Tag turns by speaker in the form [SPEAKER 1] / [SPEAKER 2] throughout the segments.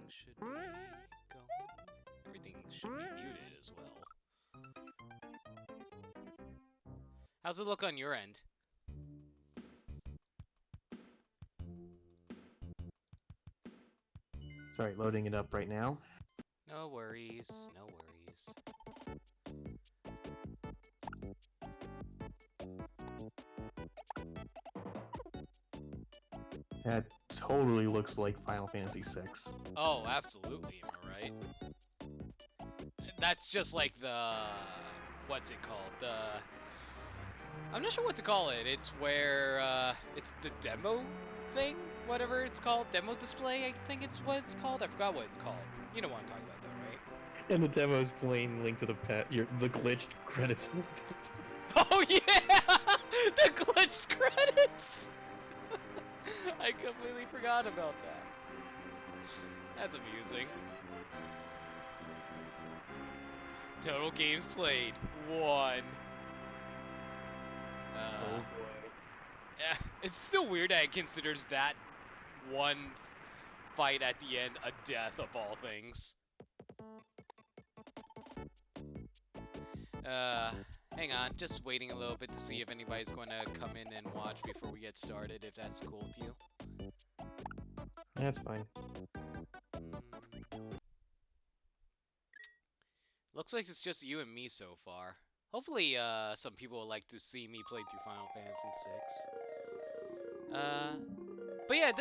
[SPEAKER 1] should be going. Everything should be muted as well. How's it look on your end?
[SPEAKER 2] Sorry, loading it up right now.
[SPEAKER 1] No worries, no worries.
[SPEAKER 2] That totally looks like Final Fantasy VI.
[SPEAKER 1] Oh, absolutely, am I right? That's just like the... what's it called? I'm not sure what to call it. It's where, it's the demo thing? Whatever it's called. Demo display, I think it's what it's called. I forgot what it's called. You know what I'm talking about, though, right?
[SPEAKER 2] And the demo is playing Link to the Past, the glitched credits.
[SPEAKER 1] Oh, yeah! The glitched credits! I completely forgot about that. That's amusing. Total games played, 1.
[SPEAKER 2] Oh boy.
[SPEAKER 1] Yeah, it's still weird that it considers that one fight at the end a death of all things. Hang on, just waiting a little bit to see if anybody's going to come in and watch before we get started, if that's cool with you.
[SPEAKER 2] That's fine.
[SPEAKER 1] Looks like it's just you and me so far. Hopefully, some people would like to see me play through Final Fantasy VI. But yeah,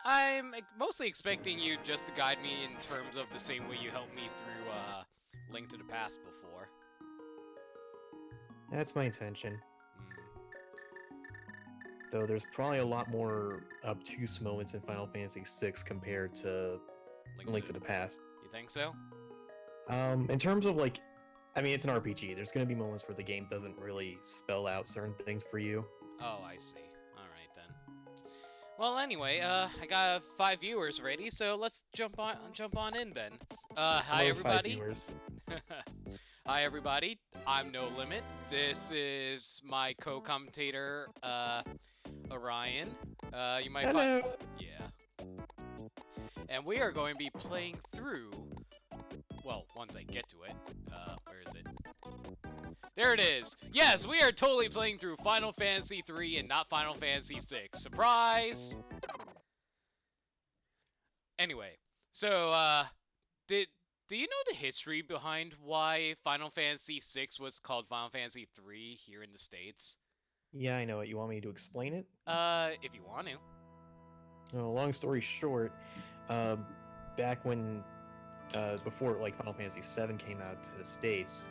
[SPEAKER 1] I'm mostly expecting you just to guide me in terms of the same way you helped me through, Link to the Past before.
[SPEAKER 2] That's my intention.
[SPEAKER 1] Mm.
[SPEAKER 2] Though there's probably a lot more obtuse moments in Final Fantasy VI compared to Link to the Past.
[SPEAKER 1] You think so?
[SPEAKER 2] In terms of like, I mean, it's an RPG. There's going to be moments where the game doesn't really spell out certain things for you.
[SPEAKER 1] Oh, I see. Alright then. Well, anyway, I got 5 viewers ready, so let's jump on in then. Hi
[SPEAKER 2] Hello, 5
[SPEAKER 1] everybody.
[SPEAKER 2] viewers.
[SPEAKER 1] Hi everybody. I'm No Limit. This is my co-commentator, Orion. You might
[SPEAKER 2] Hello.
[SPEAKER 1] find... Yeah. And we are going to be playing through... Well, once I get to it. Where is it? There it is! Yes, we are totally playing through Final Fantasy 3 and not Final Fantasy 6. Surprise! Anyway, so, do you know the history behind why Final Fantasy 6 was called Final Fantasy 3 here in the States?
[SPEAKER 2] Yeah, I know it. You want me to explain it?
[SPEAKER 1] If you want to.
[SPEAKER 2] Long story short, back when, before like Final Fantasy VII came out to the States,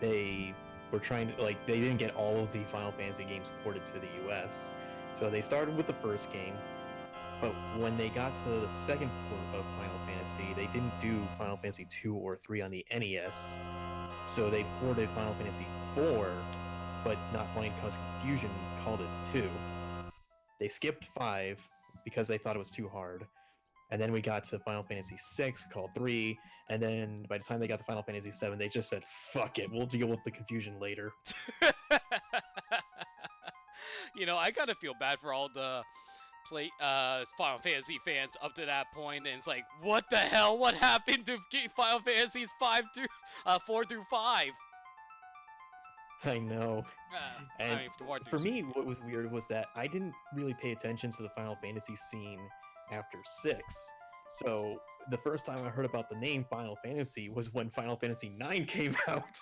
[SPEAKER 2] they were trying to, like, they didn't get all of the Final Fantasy games ported to the US. So they started with the first game, but when they got to the second port of Final Fantasy, they didn't do Final Fantasy 2 or 3 on the NES. So they ported Final Fantasy 4, but not wanting to cause confusion, called it 2. They skipped 5 because they thought it was too hard. And then we got to Final Fantasy 6 called 3, and then by the time they got to Final Fantasy 7, they just said, fuck it, we'll deal with the confusion later.
[SPEAKER 1] You know, I gotta feel bad for all the Final Fantasy fans up to that point, and it's like, what the hell? What happened to Final Fantasies 4 through 5?
[SPEAKER 2] I know. And
[SPEAKER 1] I mean,
[SPEAKER 2] for me, what was weird was that I didn't really pay attention to the Final Fantasy scene after 6. So the first time I heard about the name Final Fantasy was when Final Fantasy 9 came out.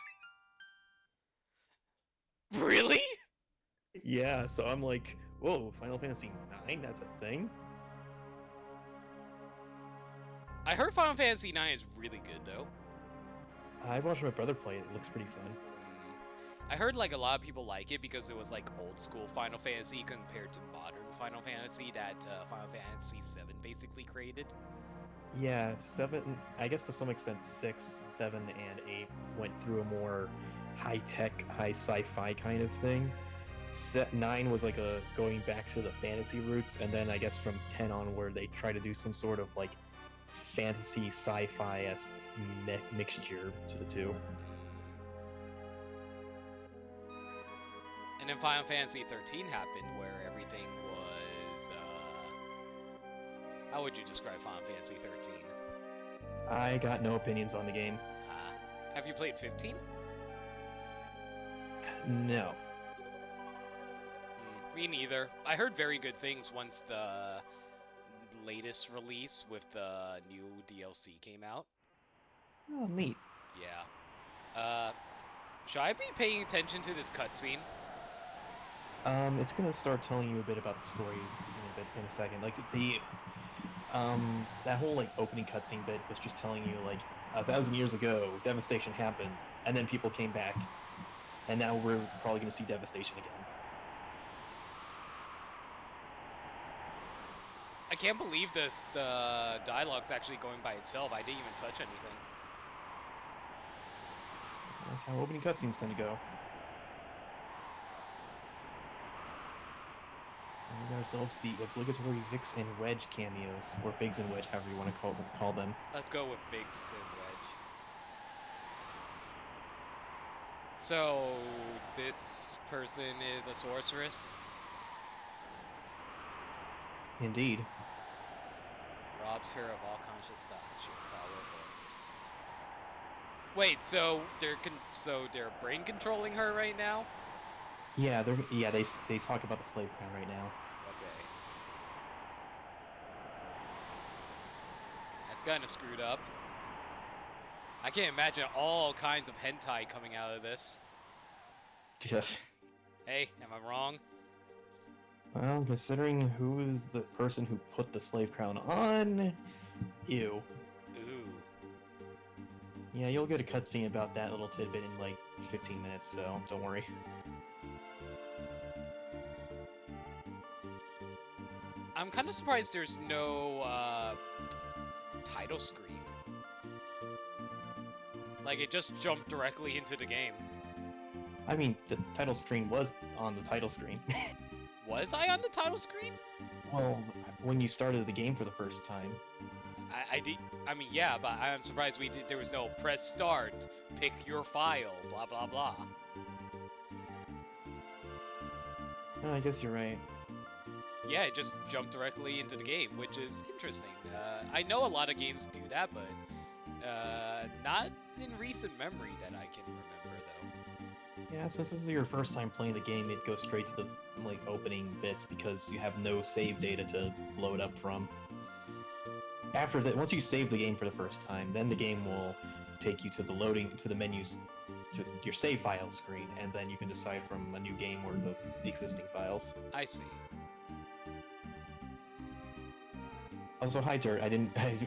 [SPEAKER 1] Really?
[SPEAKER 2] Yeah, so I'm like, whoa, Final Fantasy 9? That's a thing?
[SPEAKER 1] I heard Final Fantasy 9 is really good, though.
[SPEAKER 2] I watched my brother play it. It looks pretty fun.
[SPEAKER 1] I heard like a lot of people like it because it was like old school Final Fantasy compared to modern Final Fantasy that Final Fantasy 7 basically created.
[SPEAKER 2] Yeah, 7, I guess to some extent 6, 7, and 8 went through a more high-tech, high sci-fi kind of thing. 9 was like a going back to the fantasy roots, and then I guess from 10 onward they try to do some sort of like fantasy sci-fi-esque mixture to the two.
[SPEAKER 1] And then Final Fantasy 13 happened where everything was How would you describe Final Fantasy 13?
[SPEAKER 2] I got no opinions on the game.
[SPEAKER 1] Have you played 15?
[SPEAKER 2] No.
[SPEAKER 1] Me neither. I heard very good things once the latest release with the new DLC came out.
[SPEAKER 2] Oh, neat.
[SPEAKER 1] Yeah. Should I be paying attention to this cutscene?
[SPEAKER 2] It's gonna start telling you a bit about the story in a second. Like that whole like opening cutscene bit was just telling you like 1,000 years ago, devastation happened, and then people came back, and now we're probably gonna see devastation again.
[SPEAKER 1] I can't believe the dialogue's actually going by itself. I didn't even touch anything.
[SPEAKER 2] That's how opening cutscenes tend to go. And we got ourselves the obligatory Vix and Wedge cameos, or Biggs and Wedge, however you want to call them.
[SPEAKER 1] Let's go with Biggs and Wedge. So, this person is a sorceress?
[SPEAKER 2] Indeed.
[SPEAKER 1] Robs her of all conscious thought. She'll follow orders. Wait, so they're brain controlling her right now?
[SPEAKER 2] Yeah, they talk about the slave crown right now.
[SPEAKER 1] Okay. That's kind of screwed up. I can't imagine all kinds of hentai coming out of this.
[SPEAKER 2] Yeah.
[SPEAKER 1] Hey, am I wrong?
[SPEAKER 2] Well, considering who is the person who put the slave crown on, ew.
[SPEAKER 1] Ooh.
[SPEAKER 2] Yeah, you'll get a cutscene about that little tidbit in like 15 minutes, so don't worry.
[SPEAKER 1] I'm kind of surprised there's no title screen. Like, it just jumped directly into the game.
[SPEAKER 2] I mean, the title screen was on the title screen.
[SPEAKER 1] Was I on the title screen?
[SPEAKER 2] Well, when you started the game for the first time.
[SPEAKER 1] I did. I mean, yeah, but I'm surprised there was no press start, pick your file, blah blah blah.
[SPEAKER 2] Oh, I guess you're right.
[SPEAKER 1] Yeah, it just jumped directly into the game, which is interesting. I know a lot of games do that, but not in recent memory that I can remember, though.
[SPEAKER 2] Yeah, since this is your first time playing the game, it goes straight to the like opening bits because you have no save data to load up from. After that, once you save the game for the first time, then the game will take you to the menus, to your save file screen, and then you can decide from a new game or the existing files.
[SPEAKER 1] I see.
[SPEAKER 2] Also, hi Dirt. I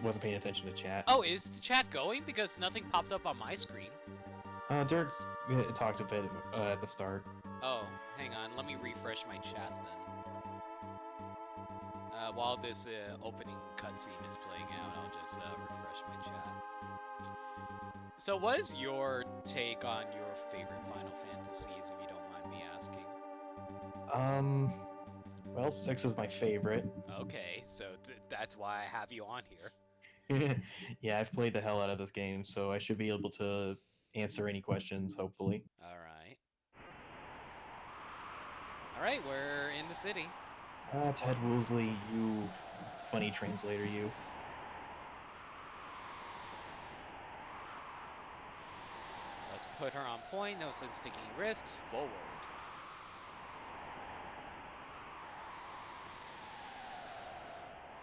[SPEAKER 2] wasn't paying attention to chat.
[SPEAKER 1] Oh, is the chat going? Because nothing popped up on my screen.
[SPEAKER 2] Dirt talked a bit at the start.
[SPEAKER 1] Oh, hang on. Let me refresh my chat then. While this opening cutscene is playing out, I'll just refresh my chat. So, what is your take on your favorite Final Fantasies, if you don't mind me asking?
[SPEAKER 2] Well, 6 is my favorite.
[SPEAKER 1] Okay, so that's why I have you on here.
[SPEAKER 2] Yeah, I've played the hell out of this game, so I should be able to answer any questions, hopefully.
[SPEAKER 1] Alright. Alright, we're in the city.
[SPEAKER 2] Ted Woolsey, you funny translator, you.
[SPEAKER 1] Let's put her on point, no sense taking risks, forward.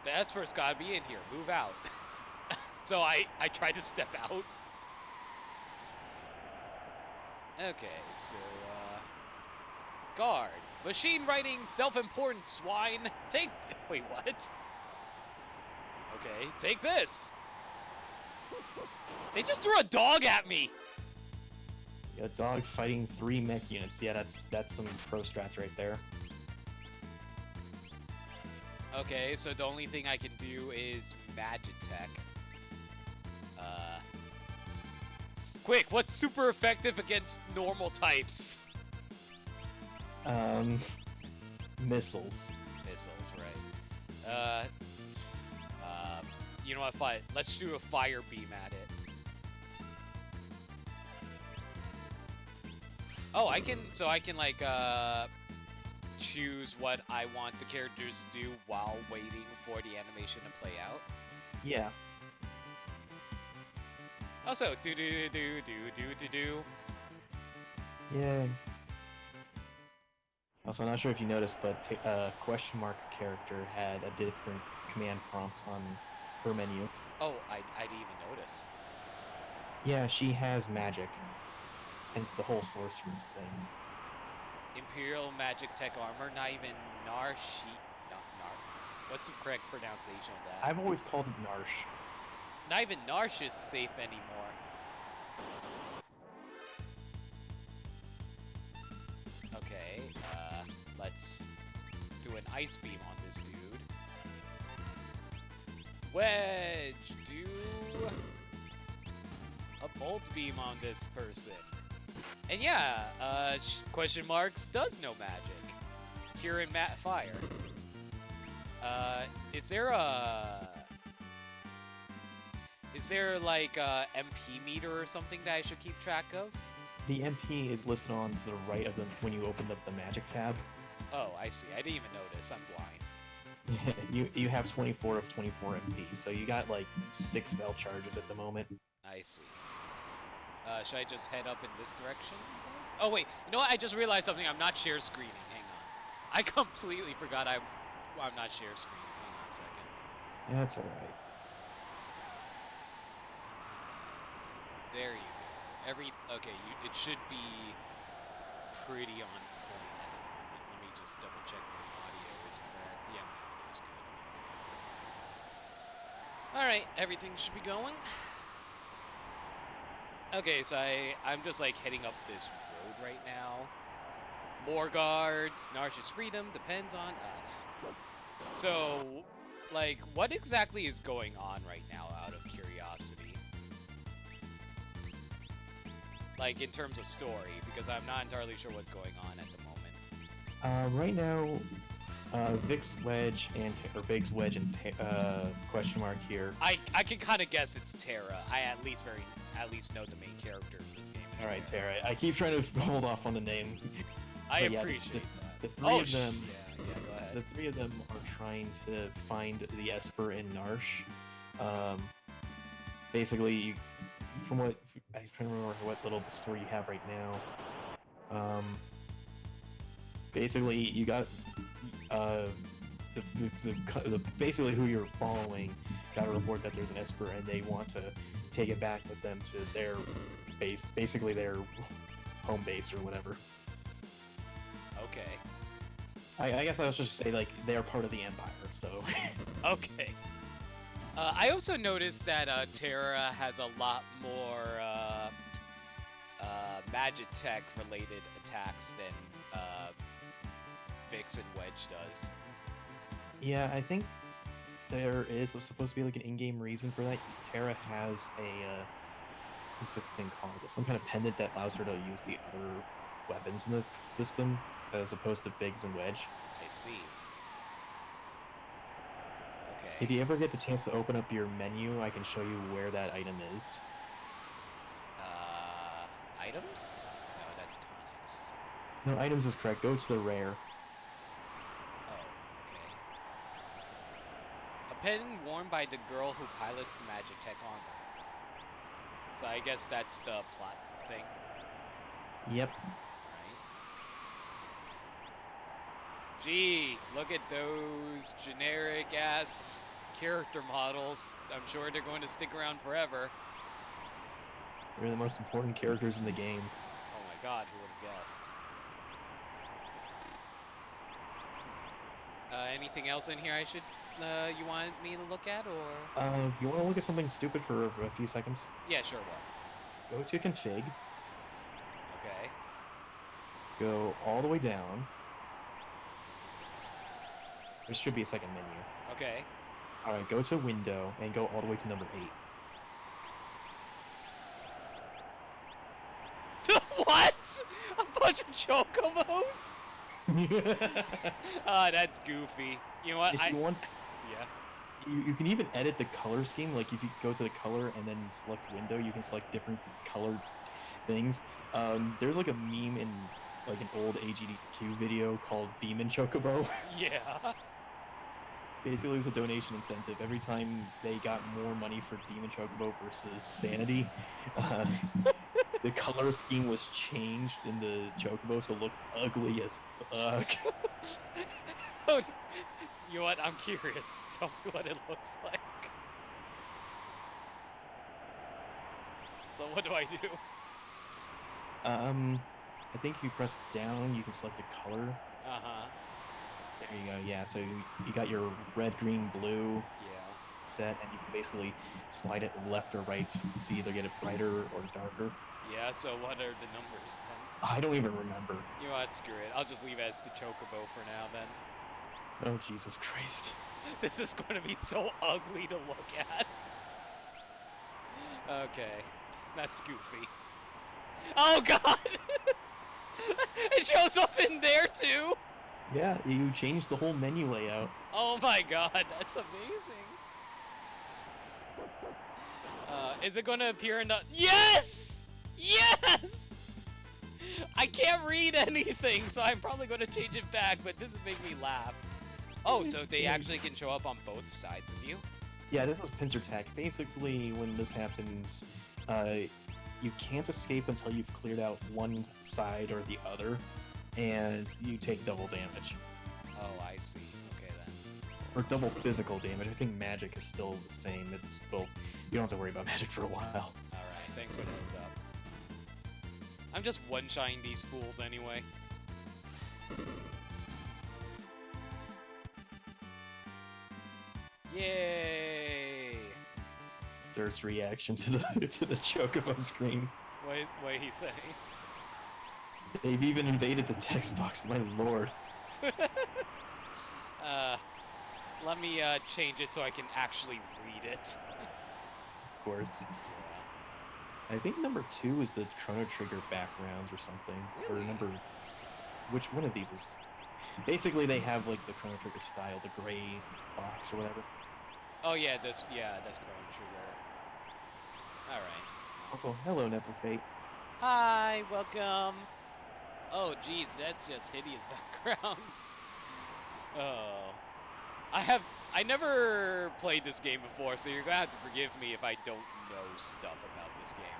[SPEAKER 1] The expert's gotta be in here, move out. So I tried to step out. Okay, so, guard. Machine writing, self-important swine. Wait, what? Okay, take this. They just threw a dog at me.
[SPEAKER 2] Yeah, a dog fighting 3 mech units. Yeah, that's some pro strats right there.
[SPEAKER 1] Okay, so the only thing I can do is Magitech. Quick, what's super effective against normal types?
[SPEAKER 2] Missiles.
[SPEAKER 1] Missiles, right. You know what, let's do a fire beam at it. Oh, I can like, choose what I want the characters to do while waiting for the animation to play out.
[SPEAKER 2] Yeah.
[SPEAKER 1] Also, do do do do do do do.
[SPEAKER 2] Yeah. Also, I'm not sure if you noticed, but question mark character had a different command prompt on her menu.
[SPEAKER 1] Oh, I didn't even notice.
[SPEAKER 2] Yeah, she has magic. Hence the whole sorceress thing.
[SPEAKER 1] Imperial magic tech armor, not even Narshi. Not Nar. What's the correct pronunciation of that?
[SPEAKER 2] I've always called it Narsh.
[SPEAKER 1] Not even Narsh is safe anymore. Okay, let's do an ice beam on this dude. Wedge, do a bolt beam on this person. And yeah, question marks does know magic. Cure and mat fire. Is there like a MP meter or something that I should keep track of?
[SPEAKER 2] The MP is listed on to the right of them when you open up the magic tab.
[SPEAKER 1] Oh, I see. I didn't even notice. I'm blind.
[SPEAKER 2] you have 24 of 24 MP, so you got like 6 spell charges at the moment.
[SPEAKER 1] I see. Should I just head up in this direction? Oh wait, you know what? I just realized something. I'm not share screening. Hang on. I completely forgot I'm not share screening. Hang on a second.
[SPEAKER 2] Yeah, that's alright.
[SPEAKER 1] There you go. Okay, it should be pretty on point. Let me just double check my audio is correct. Yeah, my audio is good. Okay. Alright, everything should be going. Okay, so I'm just like heading up this road right now. More guards, Narsha's freedom depends on us. So, like, what exactly is going on right now out of curiosity? Like, in terms of story, because I'm not entirely sure what's going on at the moment.
[SPEAKER 2] Right now, Vic's Wedge and Big's Wedge and question mark here.
[SPEAKER 1] I can kind of guess it's Terra. I at least know the main character of this game is
[SPEAKER 2] Alright, Terra. I keep trying to hold off on the name.
[SPEAKER 1] I appreciate that.
[SPEAKER 2] The three of them.
[SPEAKER 1] Yeah, go ahead.
[SPEAKER 2] The three of them are trying to find the Esper in Narsh. Basically, from what I'm trying to remember what little story you have right now. Basically, you got basically who you're following got a report that there's an Esper, and they want to take it back with them to their base, basically their home base or whatever.
[SPEAKER 1] Okay.
[SPEAKER 2] I guess I was just say like they are part of the Empire, so.
[SPEAKER 1] Okay. I also noticed that Terra has a lot more Magitech related attacks than Vix and Wedge does.
[SPEAKER 2] Yeah, I think there is supposed to be like an in-game reason for that. Terra has a what's the thing called? Some kind of pendant that allows her to use the other weapons in the system as opposed to Vix and Wedge.
[SPEAKER 1] I see. Okay.
[SPEAKER 2] If you ever get the chance to open up your menu, I can show you where that item is.
[SPEAKER 1] Items? No, that's tonics.
[SPEAKER 2] No, items is correct. Go to the rare.
[SPEAKER 1] Oh, okay. A pen worn by the girl who pilots the Magitech armor. So I guess that's the plot thing.
[SPEAKER 2] Yep.
[SPEAKER 1] Right. Gee, look at those generic ass character models. I'm sure they're going to stick around forever.
[SPEAKER 2] They're the most important characters in the game.
[SPEAKER 1] Oh my god, who would have guessed? Anything else in here I should, you want me to look at, or?
[SPEAKER 2] You want to look at something stupid for a few seconds?
[SPEAKER 1] Yeah, sure, what?
[SPEAKER 2] Go to config.
[SPEAKER 1] Okay.
[SPEAKER 2] Go all the way down. There should be a second menu.
[SPEAKER 1] Okay.
[SPEAKER 2] Alright, go to window and go all the way to number 8.
[SPEAKER 1] What? A bunch of chocobos? Ah, that's goofy. You know what?
[SPEAKER 2] If you want,
[SPEAKER 1] Yeah.
[SPEAKER 2] you can even edit the color scheme. Like if you go to the color and then select window, you can select different colored things. There's like a meme in like an old AGDQ video called Demon Chocobo.
[SPEAKER 1] Yeah.
[SPEAKER 2] Basically, it was a donation incentive. Every time they got more money for Demon Chocobo versus Sanity, uh, the color scheme was changed in the Chocobo to look ugly as fuck.
[SPEAKER 1] Oh, you know what? I'm curious. Tell me what it looks like. So what do I do?
[SPEAKER 2] I think if you press down, you can select a color.
[SPEAKER 1] Uh-huh.
[SPEAKER 2] There you go. Yeah, so you got your red, green, blue
[SPEAKER 1] Yeah.
[SPEAKER 2] set, and you can basically slide it left or right to either get it brighter or darker.
[SPEAKER 1] Yeah, so what are the numbers then?
[SPEAKER 2] I don't even remember.
[SPEAKER 1] You know what? Screw it. I'll just leave it as the Chocobo for now then.
[SPEAKER 2] Oh, Jesus Christ.
[SPEAKER 1] This is going to be so ugly to look at. Okay. That's goofy. Oh god! It shows up in there too!
[SPEAKER 2] Yeah, you changed the whole menu layout.
[SPEAKER 1] Oh my god, that's amazing. Is it gonna appear in the... Yes! Yes! I can't read anything, so I'm probably gonna change it back, but this is making me laugh. Oh, so they actually can show up on both sides of you?
[SPEAKER 2] Yeah, this is pincer tack. Basically, when this happens, you can't escape until you've cleared out one side or the other, and you take double damage.
[SPEAKER 1] Oh, I see. Okay then.
[SPEAKER 2] Or double physical damage. I think magic is still the same. It's, well, you don't have to worry about magic for a while.
[SPEAKER 1] Alright, thanks for the heads up. I'm just one-shotting these fools anyway. Yay!
[SPEAKER 2] Dirt's reaction to the Chocobo screen.
[SPEAKER 1] What he saying?
[SPEAKER 2] They've even invaded the text box, my lord.
[SPEAKER 1] Let me change it so I can actually read it.
[SPEAKER 2] Of course.
[SPEAKER 1] Yeah.
[SPEAKER 2] I think number 2 is the Chrono Trigger backgrounds or something.
[SPEAKER 1] Really?
[SPEAKER 2] Or number... Which one of these is... Basically, they have, like, the Chrono Trigger style, the gray box or whatever.
[SPEAKER 1] Oh yeah, that's Chrono Trigger. Alright.
[SPEAKER 2] Also, hello, Never Fate.
[SPEAKER 1] Hi, welcome. Oh geez, that's just hideous background. Oh. I never played this game before, so you're gonna have to forgive me if I don't know stuff about this game.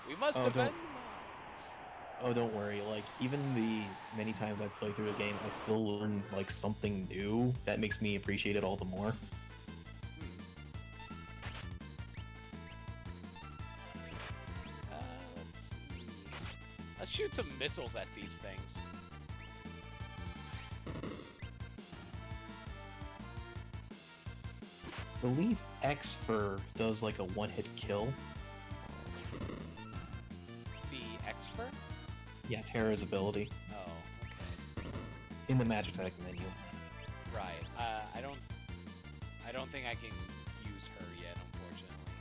[SPEAKER 1] We must defend the mines.
[SPEAKER 2] Oh, don't worry. Like, even the many times I play through the game, I still learn, like, something new that makes me appreciate it all the more.
[SPEAKER 1] Let's see. Let's shoot some missiles at these things.
[SPEAKER 2] I believe X-Fur does, like, a one-hit kill.
[SPEAKER 1] The X-Fur?
[SPEAKER 2] Yeah, Terra's ability.
[SPEAKER 1] Oh, okay.
[SPEAKER 2] In the Magic Attack menu.
[SPEAKER 1] Right. I don't think I can use her yet, unfortunately.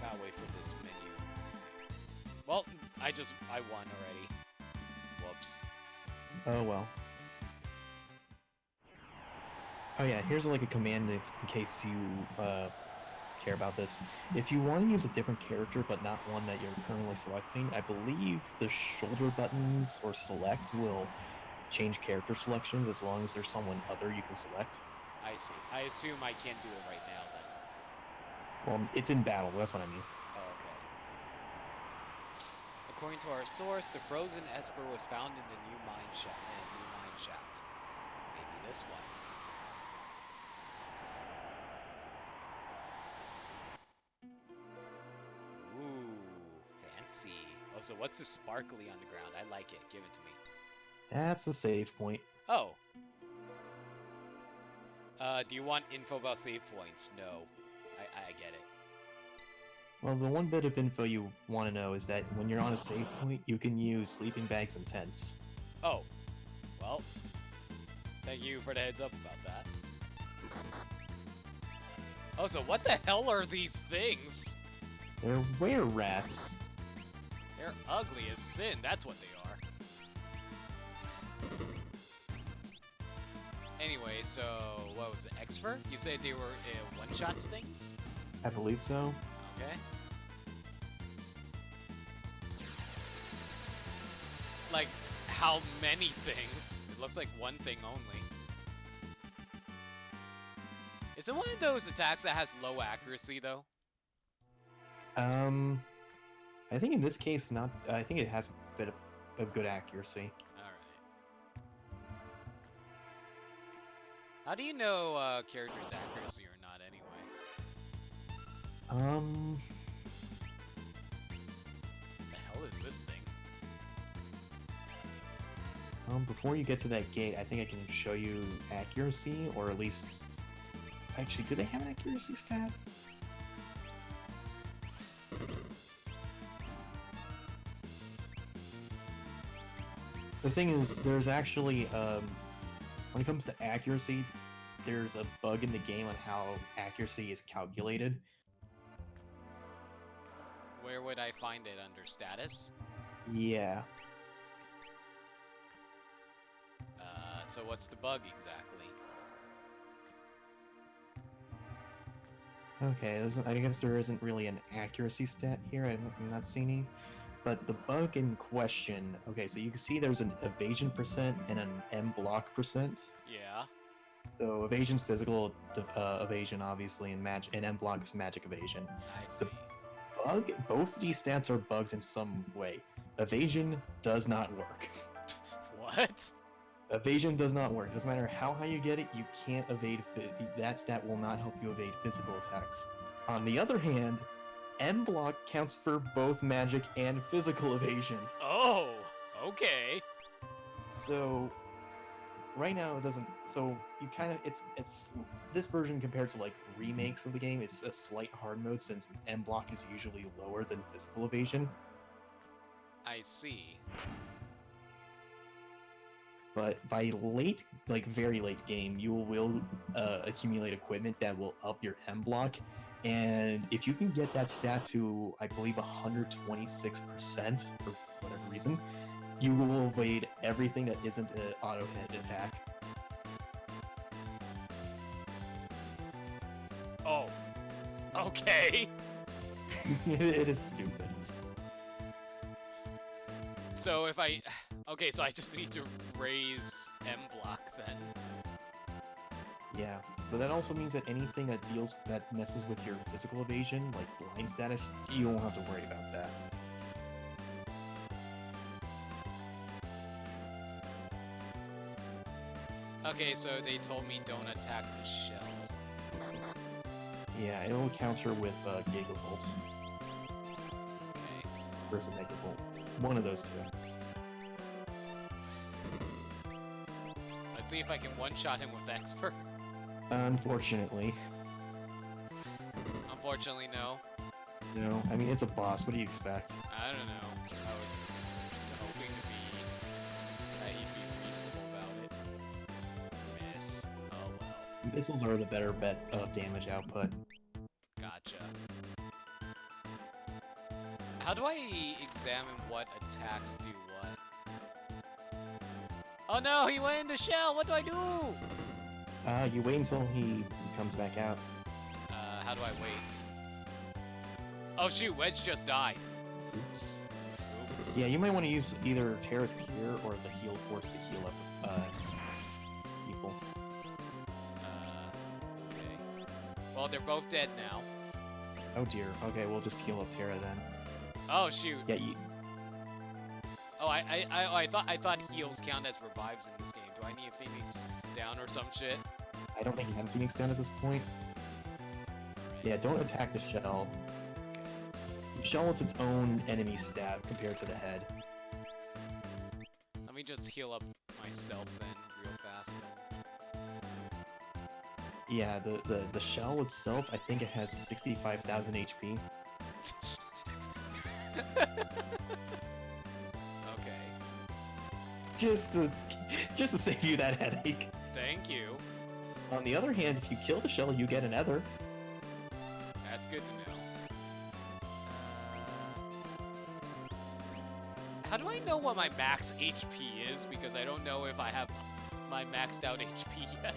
[SPEAKER 1] Gotta wait for this menu. Well, I won already. Whoops.
[SPEAKER 2] Oh, well. Oh yeah, here's like a command in case you care about this. If you want to use a different character but not one that you're currently selecting, I believe the shoulder buttons or select will change character selections as long as there's someone other you can select.
[SPEAKER 1] I see. I assume I can't do it right now then.
[SPEAKER 2] Well, it's in battle, that's what I mean.
[SPEAKER 1] Oh, okay. According to our source, the frozen Esper was found in the new mine shaft. Maybe this one. Ooh, fancy. Oh, so what's this sparkly on the ground? I like it. Give it to me.
[SPEAKER 2] That's the save point.
[SPEAKER 1] Oh. Do you want info about save points? No. I get it.
[SPEAKER 2] Well, the one bit of info you want to know is that when you're on a save point, you can use sleeping bags and tents.
[SPEAKER 1] Oh. Well. Thank you for the heads up about that. Oh, so what the hell are these things?
[SPEAKER 2] They're were-rats.
[SPEAKER 1] They're ugly as sin, that's what they are. Anyway, so what was it, X-Fur? You said they were one-shots things?
[SPEAKER 2] I believe so.
[SPEAKER 1] Okay. like, how many things? It looks like one thing only. Is it one of those attacks that has low accuracy, though?
[SPEAKER 2] I think in this case, not. I think it has a bit of good accuracy.
[SPEAKER 1] Alright. How do you know character's accuracy or not, anyway? The hell is this thing?
[SPEAKER 2] Before you get to that gate, I think I can show you accuracy, or at least... Actually, do they have an accuracy stat? The thing is, there's actually, when it comes to accuracy, there's a bug in the game on how accuracy is calculated.
[SPEAKER 1] Where would I find it under status?
[SPEAKER 2] Yeah.
[SPEAKER 1] So what's the bug exactly?
[SPEAKER 2] Okay, I guess there isn't really an accuracy stat here. I'm not seeing any. But the bug in question, okay, so you can see there's an evasion percent and an M block percent.
[SPEAKER 1] Yeah.
[SPEAKER 2] So evasion's physical evasion, obviously, and M block is magic evasion.
[SPEAKER 1] I see.
[SPEAKER 2] Bug, both of these stats are bugged in some way. Evasion does not work.
[SPEAKER 1] What?
[SPEAKER 2] Evasion does not work. It doesn't matter how high you get it, you can't evade. That stat will not help you evade physical attacks. On the other hand, M block counts for both magic and physical evasion.
[SPEAKER 1] Oh, okay.
[SPEAKER 2] So right now it doesn't. So you kind of it's this version compared to like remakes of the game. It's a slight hard mode since M block is usually lower than physical evasion.
[SPEAKER 1] I see.
[SPEAKER 2] But by late, like very late game, you will accumulate equipment that will up your M block. And if you can get that stat to, I believe, 126% for whatever reason, you will evade everything that isn't an auto hit attack.
[SPEAKER 1] Oh. Okay.
[SPEAKER 2] It is stupid.
[SPEAKER 1] So if I... Okay, so I just need to raise M block then.
[SPEAKER 2] Yeah, so that also means that anything that messes with your physical evasion, like blind status, you won't have to worry about that.
[SPEAKER 1] Okay, so they told me don't attack the shell.
[SPEAKER 2] Yeah, it will counter with Gigavolt
[SPEAKER 1] Okay.
[SPEAKER 2] versus Megavolt. One of those two.
[SPEAKER 1] Let's see if I can one-shot him with Expert.
[SPEAKER 2] Unfortunately.
[SPEAKER 1] Unfortunately, no.
[SPEAKER 2] No, I mean, it's a boss. What do you expect?
[SPEAKER 1] I don't know. I was hoping to be... that he'd be reasonable about it. Miss. Oh well.
[SPEAKER 2] Missiles are the better bet of damage output.
[SPEAKER 1] Gotcha. How do I examine what attacks do what? Oh no, he went in the shell! What do I do?
[SPEAKER 2] You wait until he comes back out.
[SPEAKER 1] How do I wait? Oh shoot, Wedge just died.
[SPEAKER 2] Oops.
[SPEAKER 1] Oops.
[SPEAKER 2] Yeah, you might want to use either Terra's Cure or the Heal Force to heal up people.
[SPEAKER 1] Okay. Well, they're both dead now.
[SPEAKER 2] Oh dear. Okay, we'll just heal up Terra then.
[SPEAKER 1] Oh shoot.
[SPEAKER 2] Yeah, you...
[SPEAKER 1] Oh, I thought heals count as revives in this game. Do I need a Phoenix down or some shit?
[SPEAKER 2] I don't think you have Phoenix down at this point.
[SPEAKER 1] Alright.
[SPEAKER 2] Yeah, don't attack the shell.
[SPEAKER 1] Okay.
[SPEAKER 2] The shell is its own enemy stat compared to the head.
[SPEAKER 1] Let me just heal up myself then, real fast then.
[SPEAKER 2] Yeah, the shell itself, I think it has 65,000 HP.
[SPEAKER 1] Okay.
[SPEAKER 2] Just to save you that headache.
[SPEAKER 1] Thank you.
[SPEAKER 2] On the other hand, if you kill the shell, you get an ether.
[SPEAKER 1] That's good to know. How do I know what my max HP is? Because I don't know if I have my maxed out HP yet.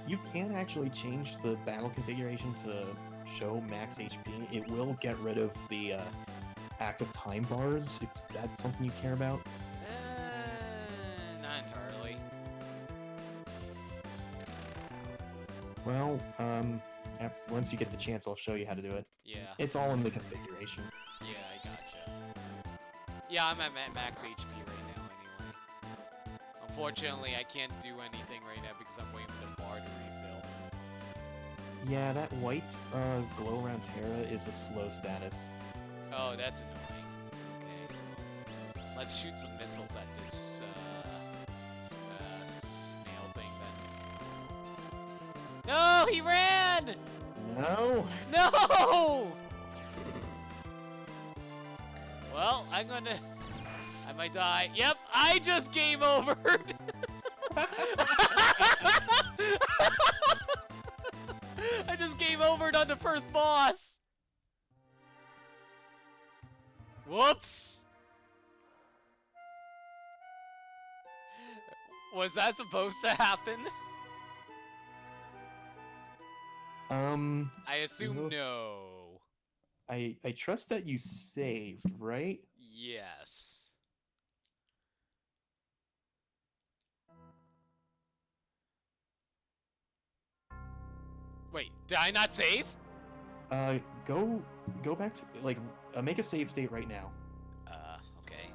[SPEAKER 2] You can actually change the battle configuration to show max HP. It will get rid of the active time bars, if that's something you care about. Well, once you get the chance, I'll show you how to do it.
[SPEAKER 1] Yeah.
[SPEAKER 2] It's all in the configuration.
[SPEAKER 1] Yeah, I gotcha. Yeah, I'm at max HP right now anyway. Unfortunately, I can't do anything right now because I'm waiting for the bar to refill.
[SPEAKER 2] Yeah, that white glow around Terra is a slow status.
[SPEAKER 1] Oh, that's annoying. Okay. Let's shoot some missiles at this snail thing then. No, he ran!
[SPEAKER 2] No!
[SPEAKER 1] No! Well, I might die. Yep, I just game overed! I just game overed on the first boss! Whoops! Was that supposed to happen? I assume no.
[SPEAKER 2] I trust that you saved, right?
[SPEAKER 1] Yes. Wait, did I not save?
[SPEAKER 2] Go back to, like, make a save state right now.
[SPEAKER 1] Okay.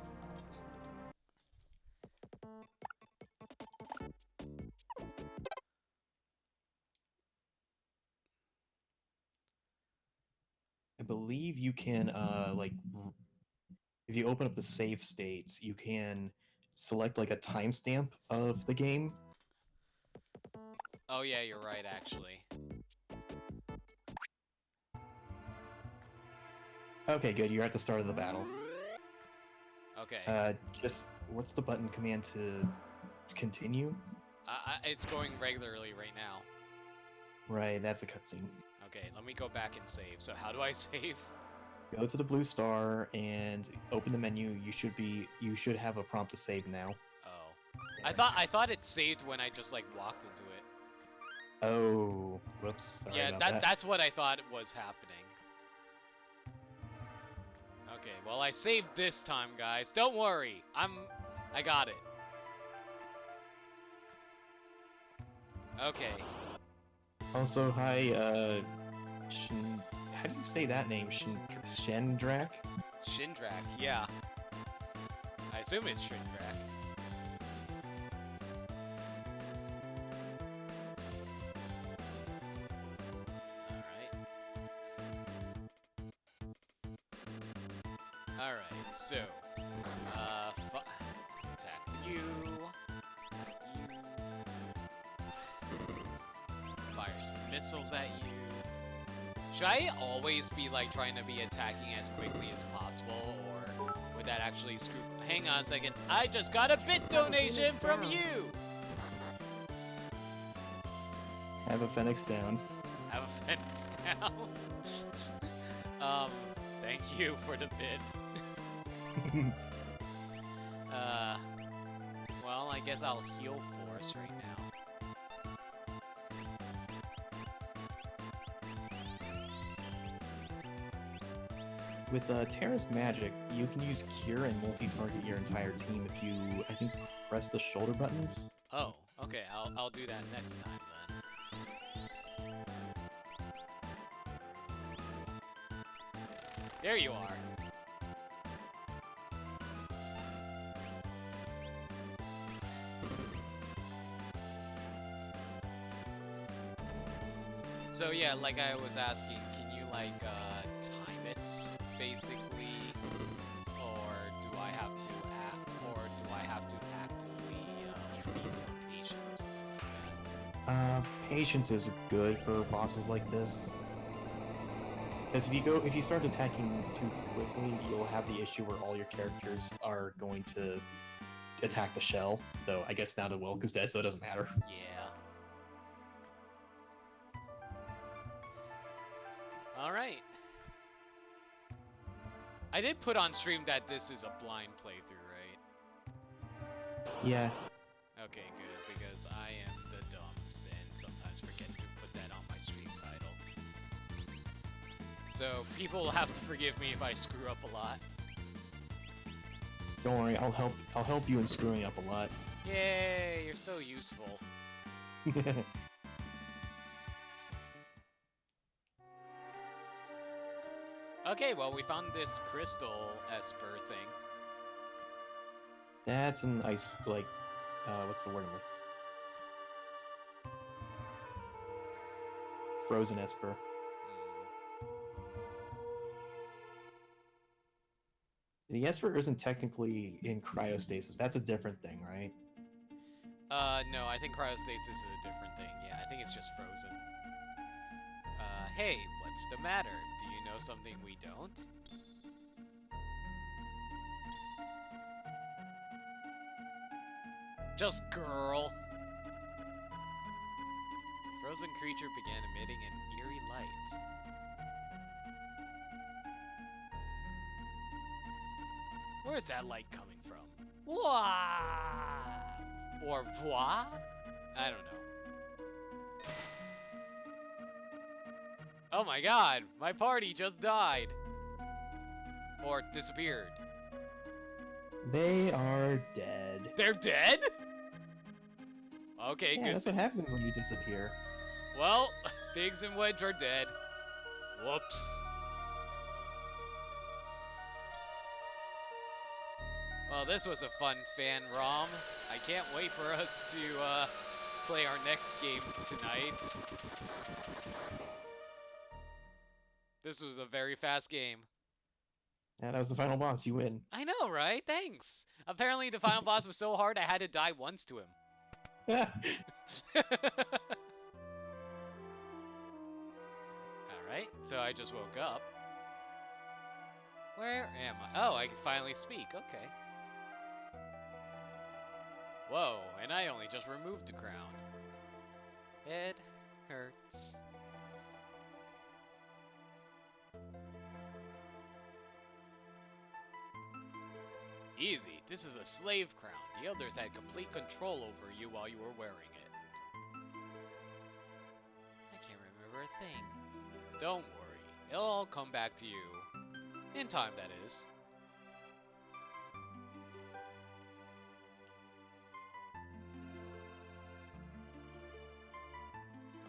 [SPEAKER 2] I believe you can, like, if you open up the save states, you can select, like, a timestamp of the game.
[SPEAKER 1] Oh yeah, you're right, actually.
[SPEAKER 2] Okay, good, you're at the start of the battle.
[SPEAKER 1] Okay.
[SPEAKER 2] Just, what's the button command to continue?
[SPEAKER 1] It's going regularly right now.
[SPEAKER 2] Right, that's a cutscene.
[SPEAKER 1] Okay, let me go back and save. So how do I save?
[SPEAKER 2] Go to the blue star and open the menu. You should have a prompt to save now.
[SPEAKER 1] Oh. I thought it saved when I just like walked into it.
[SPEAKER 2] Oh, whoops. Sorry
[SPEAKER 1] yeah,
[SPEAKER 2] about that.
[SPEAKER 1] that's what I thought was happening. Okay, well I saved this time, guys. Don't worry. I got it. Okay.
[SPEAKER 2] Also, hi, how do you say that name? Shendrak?
[SPEAKER 1] Shindrak, yeah. I assume it's Shindrak. Alright, so, attack you, fire some missiles at you. Should I always be, like, trying to be attacking as quickly as possible, or would that actually screw— Hang on a second, I just got a bit donation from you!
[SPEAKER 2] Have a Phoenix down.
[SPEAKER 1] Have a fence down. Thank you for the bid. Well, I guess I'll heal Force right now.
[SPEAKER 2] With Terra's magic, you can use Cure and multi-target your entire team if you, I think, press the shoulder buttons.
[SPEAKER 1] Oh, okay, I'll do that next time then. There you are. So yeah, like I was asking, can you like time it basically, or do I have to actively be more patient or something like that?
[SPEAKER 2] Patience is good for bosses like this. Because if you start attacking too quickly, you'll have the issue where all your characters are going to attack the shell. Though I guess now the Wilk is dead, so it doesn't matter.
[SPEAKER 1] Yeah. Alright. I did put on stream that this is a blind playthrough, right?
[SPEAKER 2] Yeah.
[SPEAKER 1] Okay, good, because I am the dumbs and sometimes forget to put that on my stream title. So people will have to forgive me if I screw up a lot.
[SPEAKER 2] Don't worry, I'll help you in screwing up a lot.
[SPEAKER 1] Yay, you're so useful. Okay, well, we found this crystal esper thing.
[SPEAKER 2] That's an ice, like, what's the word I'm looking for? Frozen Esper. The Esper isn't technically in cryostasis. That's a different thing, right?
[SPEAKER 1] No, I think cryostasis is a different thing. Yeah, I think it's just frozen. Hey, what's the matter? Do you know something we don't? Just girl. Frozen creature began emitting an eerie light. Where's that light coming from? Wah! Or voix? I don't know. Oh my god, my party just died. Or disappeared.
[SPEAKER 2] They are dead.
[SPEAKER 1] They're dead? Okay,
[SPEAKER 2] Yeah,
[SPEAKER 1] good.
[SPEAKER 2] that's what happens when you disappear.
[SPEAKER 1] Well, Biggs and Wedge are dead. Whoops. Well, this was a fun fan ROM. I can't wait for us to play our next game tonight. This was a very fast game.
[SPEAKER 2] Yeah, that was the final boss. You win.
[SPEAKER 1] I know, right? Thanks. Apparently the final boss was so hard I had to die once to him. Alright, so I just woke up. Where am I? Oh, I can finally speak. Okay. Whoa, and I only just removed the crown. Head hurts. Easy. This is a slave crown. The elders had complete control over you while you were wearing it. I can't remember a thing. Don't worry. It'll all come back to you. In time, that is.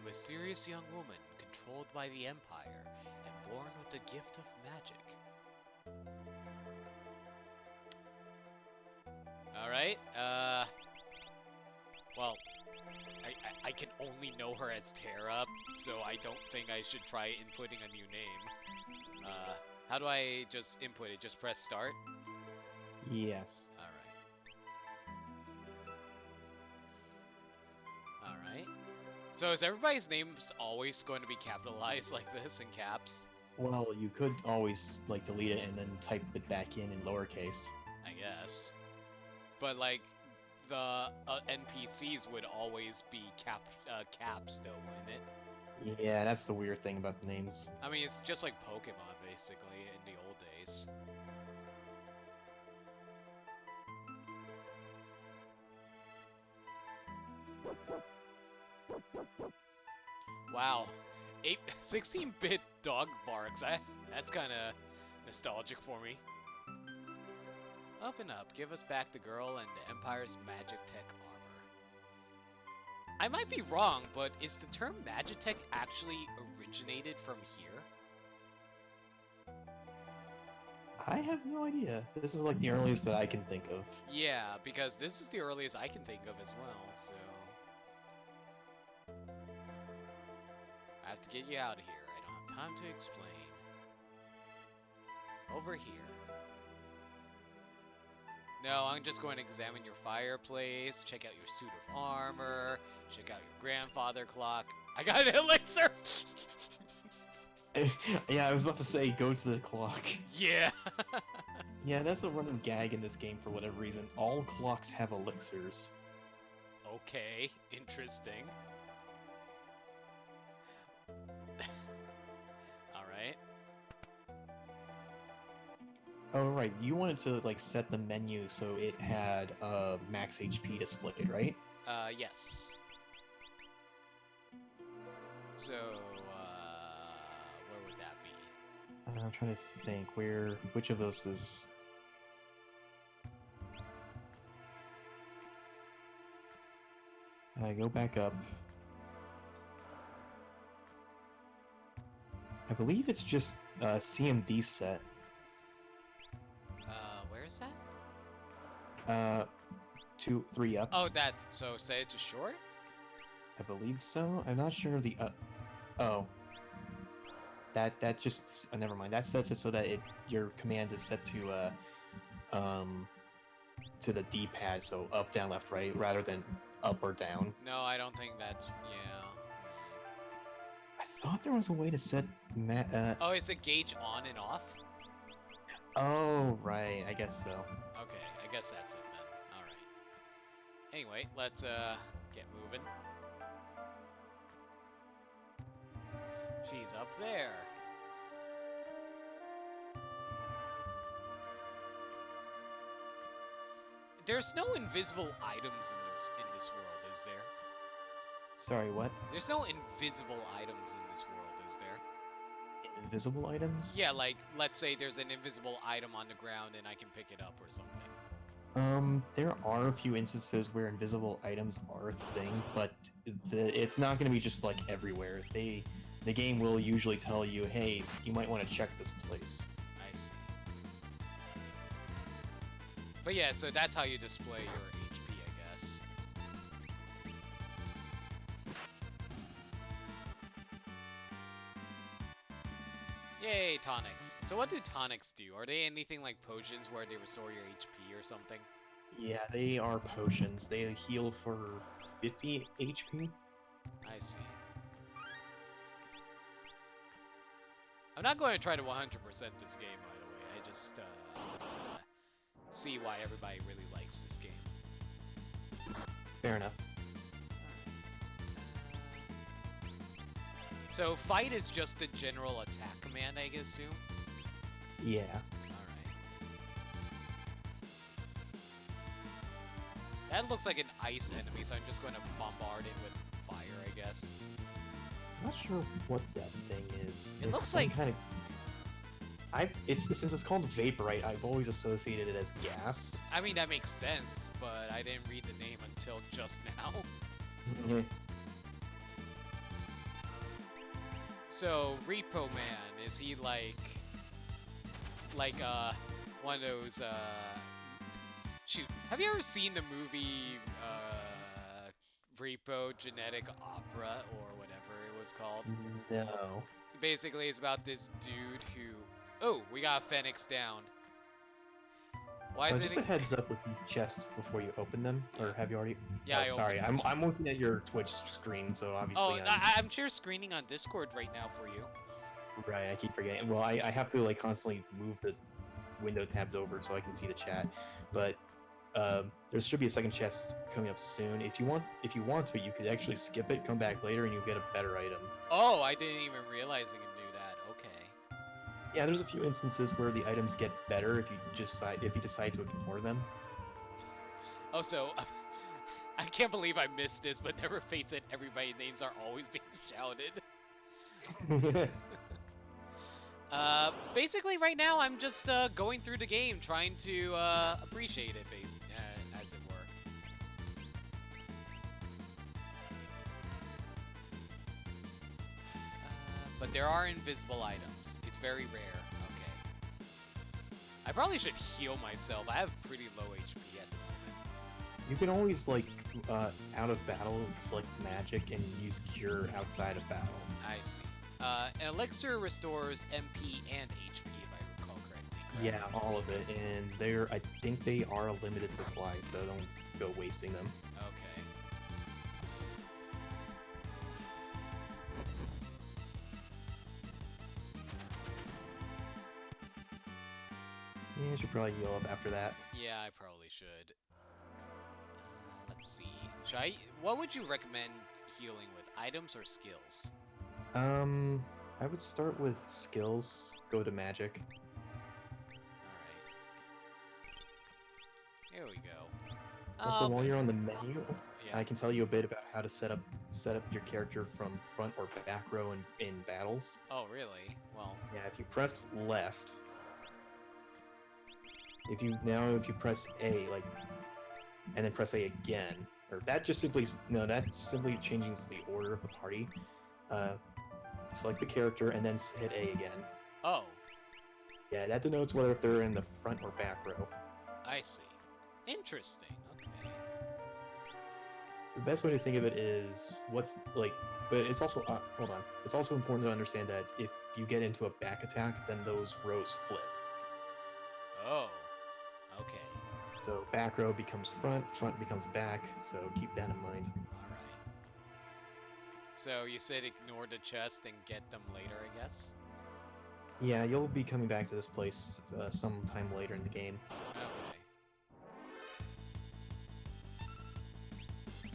[SPEAKER 1] A mysterious young woman controlled by the Empire and born with the gift of magic. Alright, well, I can only know her as Terra, so I don't think I should try inputting a new name. How do I just input it? Just press start?
[SPEAKER 2] Yes.
[SPEAKER 1] Alright. So is everybody's names always going to be capitalized like this in caps?
[SPEAKER 2] Well, you could always like delete it and then type it back in lowercase.
[SPEAKER 1] I guess. But like, the NPCs would always be caps though, wouldn't it?
[SPEAKER 2] Yeah, that's the weird thing about the names.
[SPEAKER 1] I mean, it's just like Pokemon, basically, in the old days. Wow. 16-bit dog barks. That's kind of nostalgic for me. Open up. Give us back the girl and the Empire's magic tech armor. I might be wrong, but is the term Magitech actually originated from here?
[SPEAKER 2] I have no idea. This is like the earliest that I can think of.
[SPEAKER 1] Yeah, because this is the earliest I can think of as well, so... I have to get you out of here. I don't have time to explain. Over here. No, I'm just going to examine your fireplace, check out your suit of armor, check out your grandfather clock. I got an elixir!
[SPEAKER 2] Yeah, I was about to say, go to the clock.
[SPEAKER 1] Yeah!
[SPEAKER 2] Yeah, that's a running gag in this game for whatever reason. All clocks have elixirs.
[SPEAKER 1] Okay, interesting. Alright.
[SPEAKER 2] Oh, right. You wanted to, like, set the menu so it had max HP displayed, right?
[SPEAKER 1] Yes. So, where would that be?
[SPEAKER 2] I'm trying to think which of those is... Go back up. I believe it's just CMD set.
[SPEAKER 1] Where is that?
[SPEAKER 2] 2, 3 up.
[SPEAKER 1] Oh, that. So say it to short?
[SPEAKER 2] I believe so. I'm not sure the. Oh. That just never mind. That sets it so that your command is set to the D-pad, so up, down, left, right, rather than up or down.
[SPEAKER 1] No, I don't think that's. Yeah.
[SPEAKER 2] I thought there was a way to set.
[SPEAKER 1] Oh, it's a gauge on and off?
[SPEAKER 2] Oh, right. I guess so.
[SPEAKER 1] Okay, I guess that's it then. Alright. Anyway, let's get moving. She's up there. There's no invisible items in this world, is there?
[SPEAKER 2] Sorry, what?
[SPEAKER 1] There's no invisible items in this world, is there?
[SPEAKER 2] Invisible items?
[SPEAKER 1] Yeah, like, let's say there's an invisible item on the ground and I can pick it up or something.
[SPEAKER 2] There are a few instances where invisible items are a thing, but it's not going to be just like everywhere. The game will usually tell you, hey, you might want to check this place.
[SPEAKER 1] I see. But yeah, so that's how you display your HP, I guess. Yay, tonics. So what do tonics do? Are they anything like potions where they restore your HP or something?
[SPEAKER 2] Yeah, they are potions. They heal for 50 HP.
[SPEAKER 1] I see. I'm not going to try to 100% this game, by the way. I just see why everybody really likes this game.
[SPEAKER 2] Fair enough.
[SPEAKER 1] So fight is just the general attack command, I assume?
[SPEAKER 2] Yeah.
[SPEAKER 1] Alright. That looks like an ice enemy, so I'm just going to bombard it with fire, I guess.
[SPEAKER 2] I'm not sure what that thing is.
[SPEAKER 1] It
[SPEAKER 2] It's
[SPEAKER 1] looks
[SPEAKER 2] some
[SPEAKER 1] like...
[SPEAKER 2] kind of. Since it's called Vaporite, I've always associated it as gas.
[SPEAKER 1] I mean, that makes sense, but I didn't read the name until just now. So, Repo Man, is he like one of those, shoot, have you ever seen the movie, Repo Genetic Opera, or whatever it was called?
[SPEAKER 2] No.
[SPEAKER 1] Basically, it's about this dude who, oh, we got Phoenix down. Why is
[SPEAKER 2] Just
[SPEAKER 1] it
[SPEAKER 2] a heads up with these chests before you open them, or have you already?
[SPEAKER 1] Yeah,
[SPEAKER 2] Oh, sorry, I'm looking at your Twitch screen, so obviously.
[SPEAKER 1] Oh, I'm share screening on Discord right now for you.
[SPEAKER 2] Right, I keep forgetting. Well, I have to like constantly move the window tabs over so I can see the chat. But there should be a second chest coming up soon. If you want to, you could actually skip it, come back later, and you'll get a better item.
[SPEAKER 1] Oh, I didn't even realize I could do that. Okay.
[SPEAKER 2] Yeah, there's a few instances where the items get better if you decide to ignore them.
[SPEAKER 1] Oh, so I can't believe I missed this, but Never Fate said everybody's names are always being shouted. Basically right now I'm just going through the game, trying to appreciate it, as it were. But there are invisible items. It's very rare. Okay. I probably should heal myself. I have pretty low HP at the moment.
[SPEAKER 2] You can always like out of battle select magic and use cure outside of battle.
[SPEAKER 1] I see. An elixir restores MP and HP, if I recall correctly. Correct?
[SPEAKER 2] Yeah, all of it, and I think they are a limited supply, so don't go wasting them.
[SPEAKER 1] Okay.
[SPEAKER 2] Yeah, you should probably heal up after that.
[SPEAKER 1] Yeah, I probably should. Let's see. What would you recommend healing with? Items or skills?
[SPEAKER 2] I would start with skills, go to magic.
[SPEAKER 1] Alright. Here we go.
[SPEAKER 2] Also, while you're on the menu,
[SPEAKER 1] yeah.
[SPEAKER 2] I can tell you a bit about how to set up your character from front or back row in battles.
[SPEAKER 1] Oh, really? Well.
[SPEAKER 2] Yeah, if you press left, if you press A, like, and then press A again, or that simply changes the order of the party. select the character, and then hit A again.
[SPEAKER 1] Oh,
[SPEAKER 2] Yeah, that denotes whether if they're in the front or back row.
[SPEAKER 1] I see. Interesting. Okay.
[SPEAKER 2] The best way to think of it is what's like, but it's also hold on. It's also important to understand that if you get into a back attack, then those rows flip.
[SPEAKER 1] Oh, okay.
[SPEAKER 2] So back row becomes front, front becomes back. So keep that in mind.
[SPEAKER 1] All right. So you said ignore the chest and get them later, I guess?
[SPEAKER 2] Yeah, you'll be coming back to this place sometime later in the game.
[SPEAKER 1] Okay.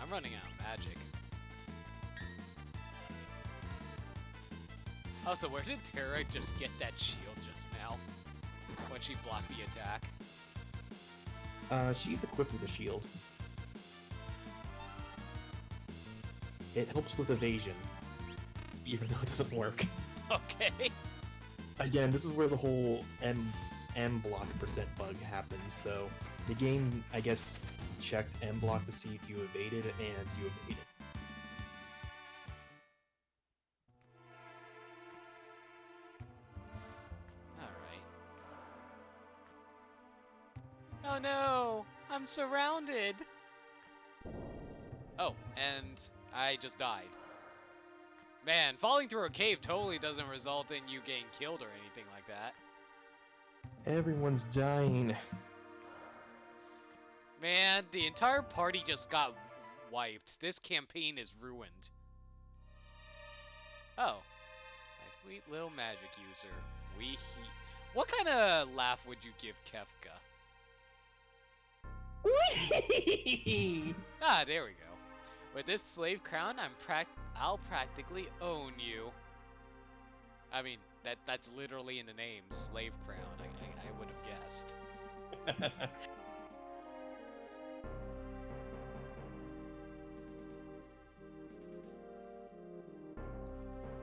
[SPEAKER 1] I'm running out of magic. Also, where did Terra just get that shield just now? When she blocked the attack?
[SPEAKER 2] She's equipped with a shield. It helps with evasion, even though it doesn't work.
[SPEAKER 1] Okay.
[SPEAKER 2] Again, this is where the whole M block percent bug happens. So the game, I guess, checked M block to see if you evaded, and you evaded.
[SPEAKER 1] Alright. Oh no! I'm surrounded! Oh, and I just died. Man, falling through a cave totally doesn't result in you getting killed or anything like that.
[SPEAKER 2] Everyone's dying.
[SPEAKER 1] Man, the entire party just got wiped. This campaign is ruined. Oh. My sweet little magic user. What kind of laugh would you give Kefka? Ah, there we go. With this slave crown, I'll practically own you. I mean, that's literally in the name, slave crown. I would have guessed.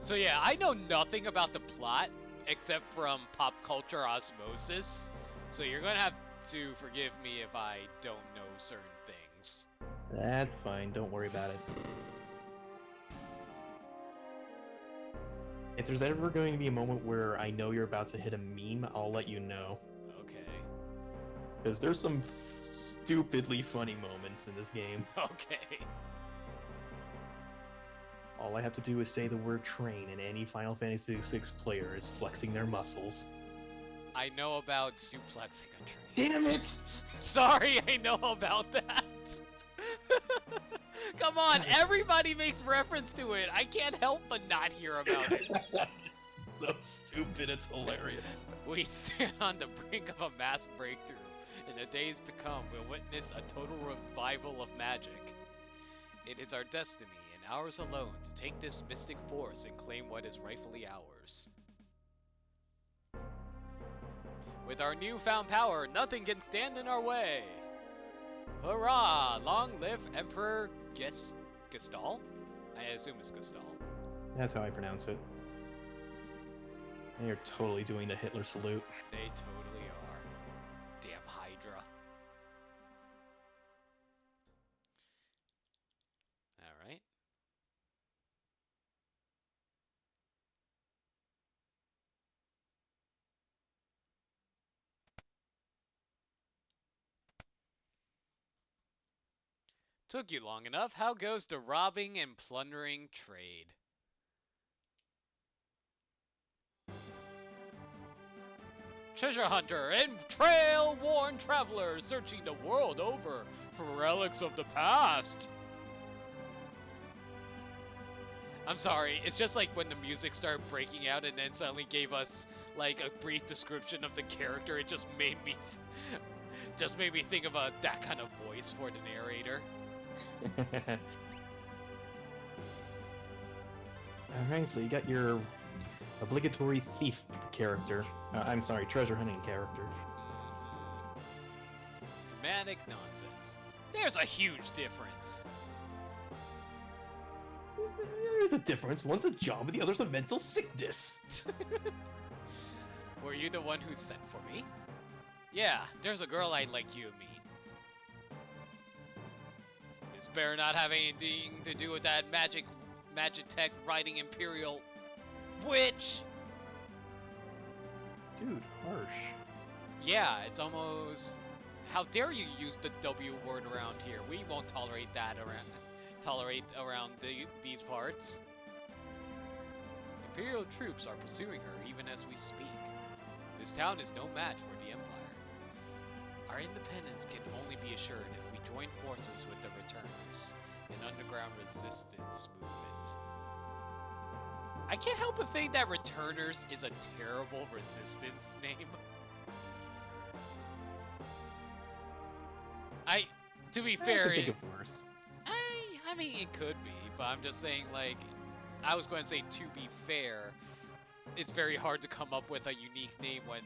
[SPEAKER 1] So yeah, I know nothing about the plot except from pop culture osmosis. So you're gonna have to forgive me if I don't know certain things.
[SPEAKER 2] That's fine, don't worry about it. If there's ever going to be a moment where I know you're about to hit a meme, I'll let you know.
[SPEAKER 1] Okay.
[SPEAKER 2] Because there's some stupidly funny moments in this game.
[SPEAKER 1] Okay.
[SPEAKER 2] All I have to do is say the word train, and any Final Fantasy VI player is flexing their muscles.
[SPEAKER 1] I know about suplexing a train.
[SPEAKER 2] Damn it!
[SPEAKER 1] Sorry, I know about that. Come on, everybody makes reference to it. I can't help but not hear about it.
[SPEAKER 2] So stupid, it's hilarious.
[SPEAKER 1] We stand on the brink of a mass breakthrough. In the days to come, we'll witness a total revival of magic. It is our destiny, and ours alone, to take this mystic force and claim what is rightfully ours. With our newfound power, nothing can stand in our way. Hurrah! Long live Emperor Gestal? I assume it's Gestal.
[SPEAKER 2] That's how I pronounce it. They're totally doing the Hitler salute.
[SPEAKER 1] They totally are. Damn Hydra. Alright. Took you long enough. How goes the robbing and plundering trade? Treasure hunter and trail-worn traveler searching the world over for relics of the past. I'm sorry, it's just like when the music started breaking out and then suddenly gave us like a brief description of the character. It just made me think of that kind of voice for the narrator.
[SPEAKER 2] Alright, so you got your obligatory thief character. I'm sorry, treasure hunting character.
[SPEAKER 1] Semantic nonsense. There's a huge difference.
[SPEAKER 2] There is a difference. One's a job and the other's a mental sickness.
[SPEAKER 1] Were you the one who sent for me? Yeah, there's a girl I'd like you to meet. This better not have anything to do with that Magitech riding Imperial witch.
[SPEAKER 2] Dude, harsh.
[SPEAKER 1] Yeah, it's almost. How dare you use the W word around here? We won't tolerate that around these parts. Imperial troops are pursuing her even as we speak. This town is no match for the Empire. Our independence can only be assured if we join forces with the Returners, an underground resistance movement. I can't help but think that Returners is a terrible resistance name. To be fair,
[SPEAKER 2] I can think of worse.
[SPEAKER 1] I mean, it could be, but I'm just saying, like, I was going to say, to be fair, it's very hard to come up with a unique name when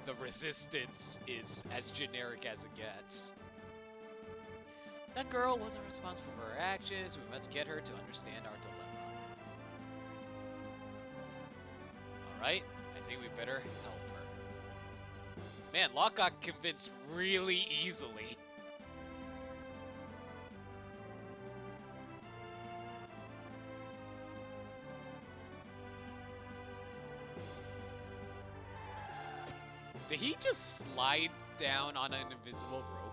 [SPEAKER 1] the resistance is as generic as it gets. That girl wasn't responsible for her actions. We must get her to understand our dilemma. Alright, I think we better help her. Man, Locke got convinced really easily. Did he just slide down on an invisible rope?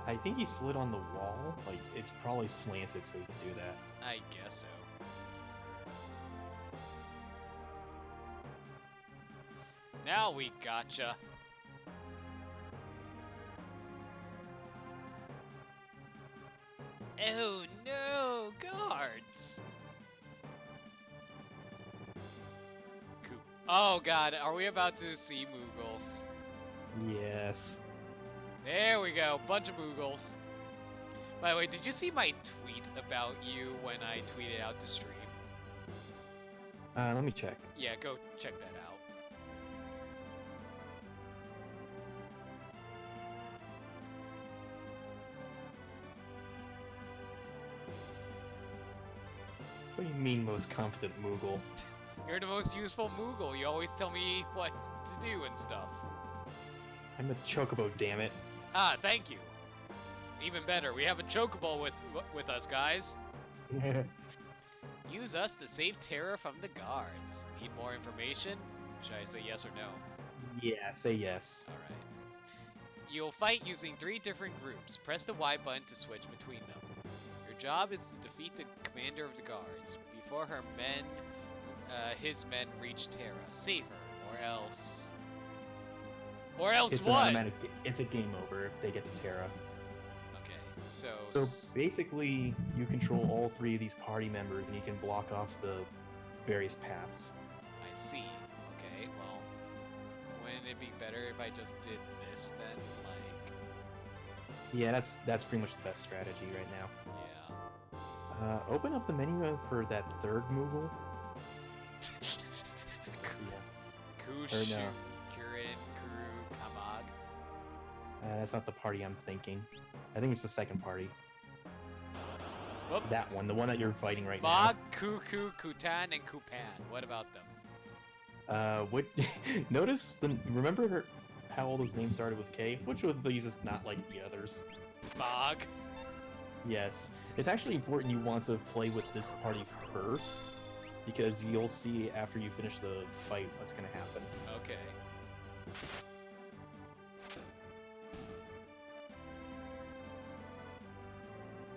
[SPEAKER 2] I think he slid on the wall. Like, it's probably slanted so he can do that.
[SPEAKER 1] I guess so. Now we gotcha. Oh no, guards! Cool. Oh god, are we about to see Moogles?
[SPEAKER 2] Yes.
[SPEAKER 1] There we go, bunch of Moogles. By the way, did you see my tweet about you when I tweeted out to stream?
[SPEAKER 2] Let me check.
[SPEAKER 1] Yeah, go check that out.
[SPEAKER 2] What do you mean, most competent Moogle?
[SPEAKER 1] You're the most useful Moogle. You always tell me what to do and stuff.
[SPEAKER 2] I'm a chocobo, damn it.
[SPEAKER 1] Ah, thank you. Even better, we have a chocobo with us, guys. Use us to save Terra from the guards. Need more information? Should I say yes or no?
[SPEAKER 2] Yeah, say yes.
[SPEAKER 1] Alright. You'll fight using 3 different groups. Press the Y button to switch between them. Your job is to defeat the commander of the guards before his men reach Terra. Save her, or else... Or else
[SPEAKER 2] It's
[SPEAKER 1] what?
[SPEAKER 2] an automatic. It's a game over if they get to Terra.
[SPEAKER 1] Okay,
[SPEAKER 2] So basically, you control all 3 of these party members, and you can block off the various paths.
[SPEAKER 1] I see. Okay, well, wouldn't it be better if I just did this then? Like,
[SPEAKER 2] Yeah, that's pretty much the best strategy right now.
[SPEAKER 1] yeah.
[SPEAKER 2] Open up the menu for that third Moogle.
[SPEAKER 1] Kushu,
[SPEAKER 2] Or no.
[SPEAKER 1] Kirin, Kuru, Kamag.
[SPEAKER 2] That's not the party I'm thinking. I think it's the second party.
[SPEAKER 1] Whoop.
[SPEAKER 2] That one, the one that you're fighting right
[SPEAKER 1] Mog, Kuku, Kutan, and Kupan. What about them?
[SPEAKER 2] now. What? Notice remember how all those names started with K? Which of these is not like the others?
[SPEAKER 1] Mog.
[SPEAKER 2] Yes. It's actually important you want to play with this party first, because you'll see after you finish the fight what's going to happen.
[SPEAKER 1] Okay.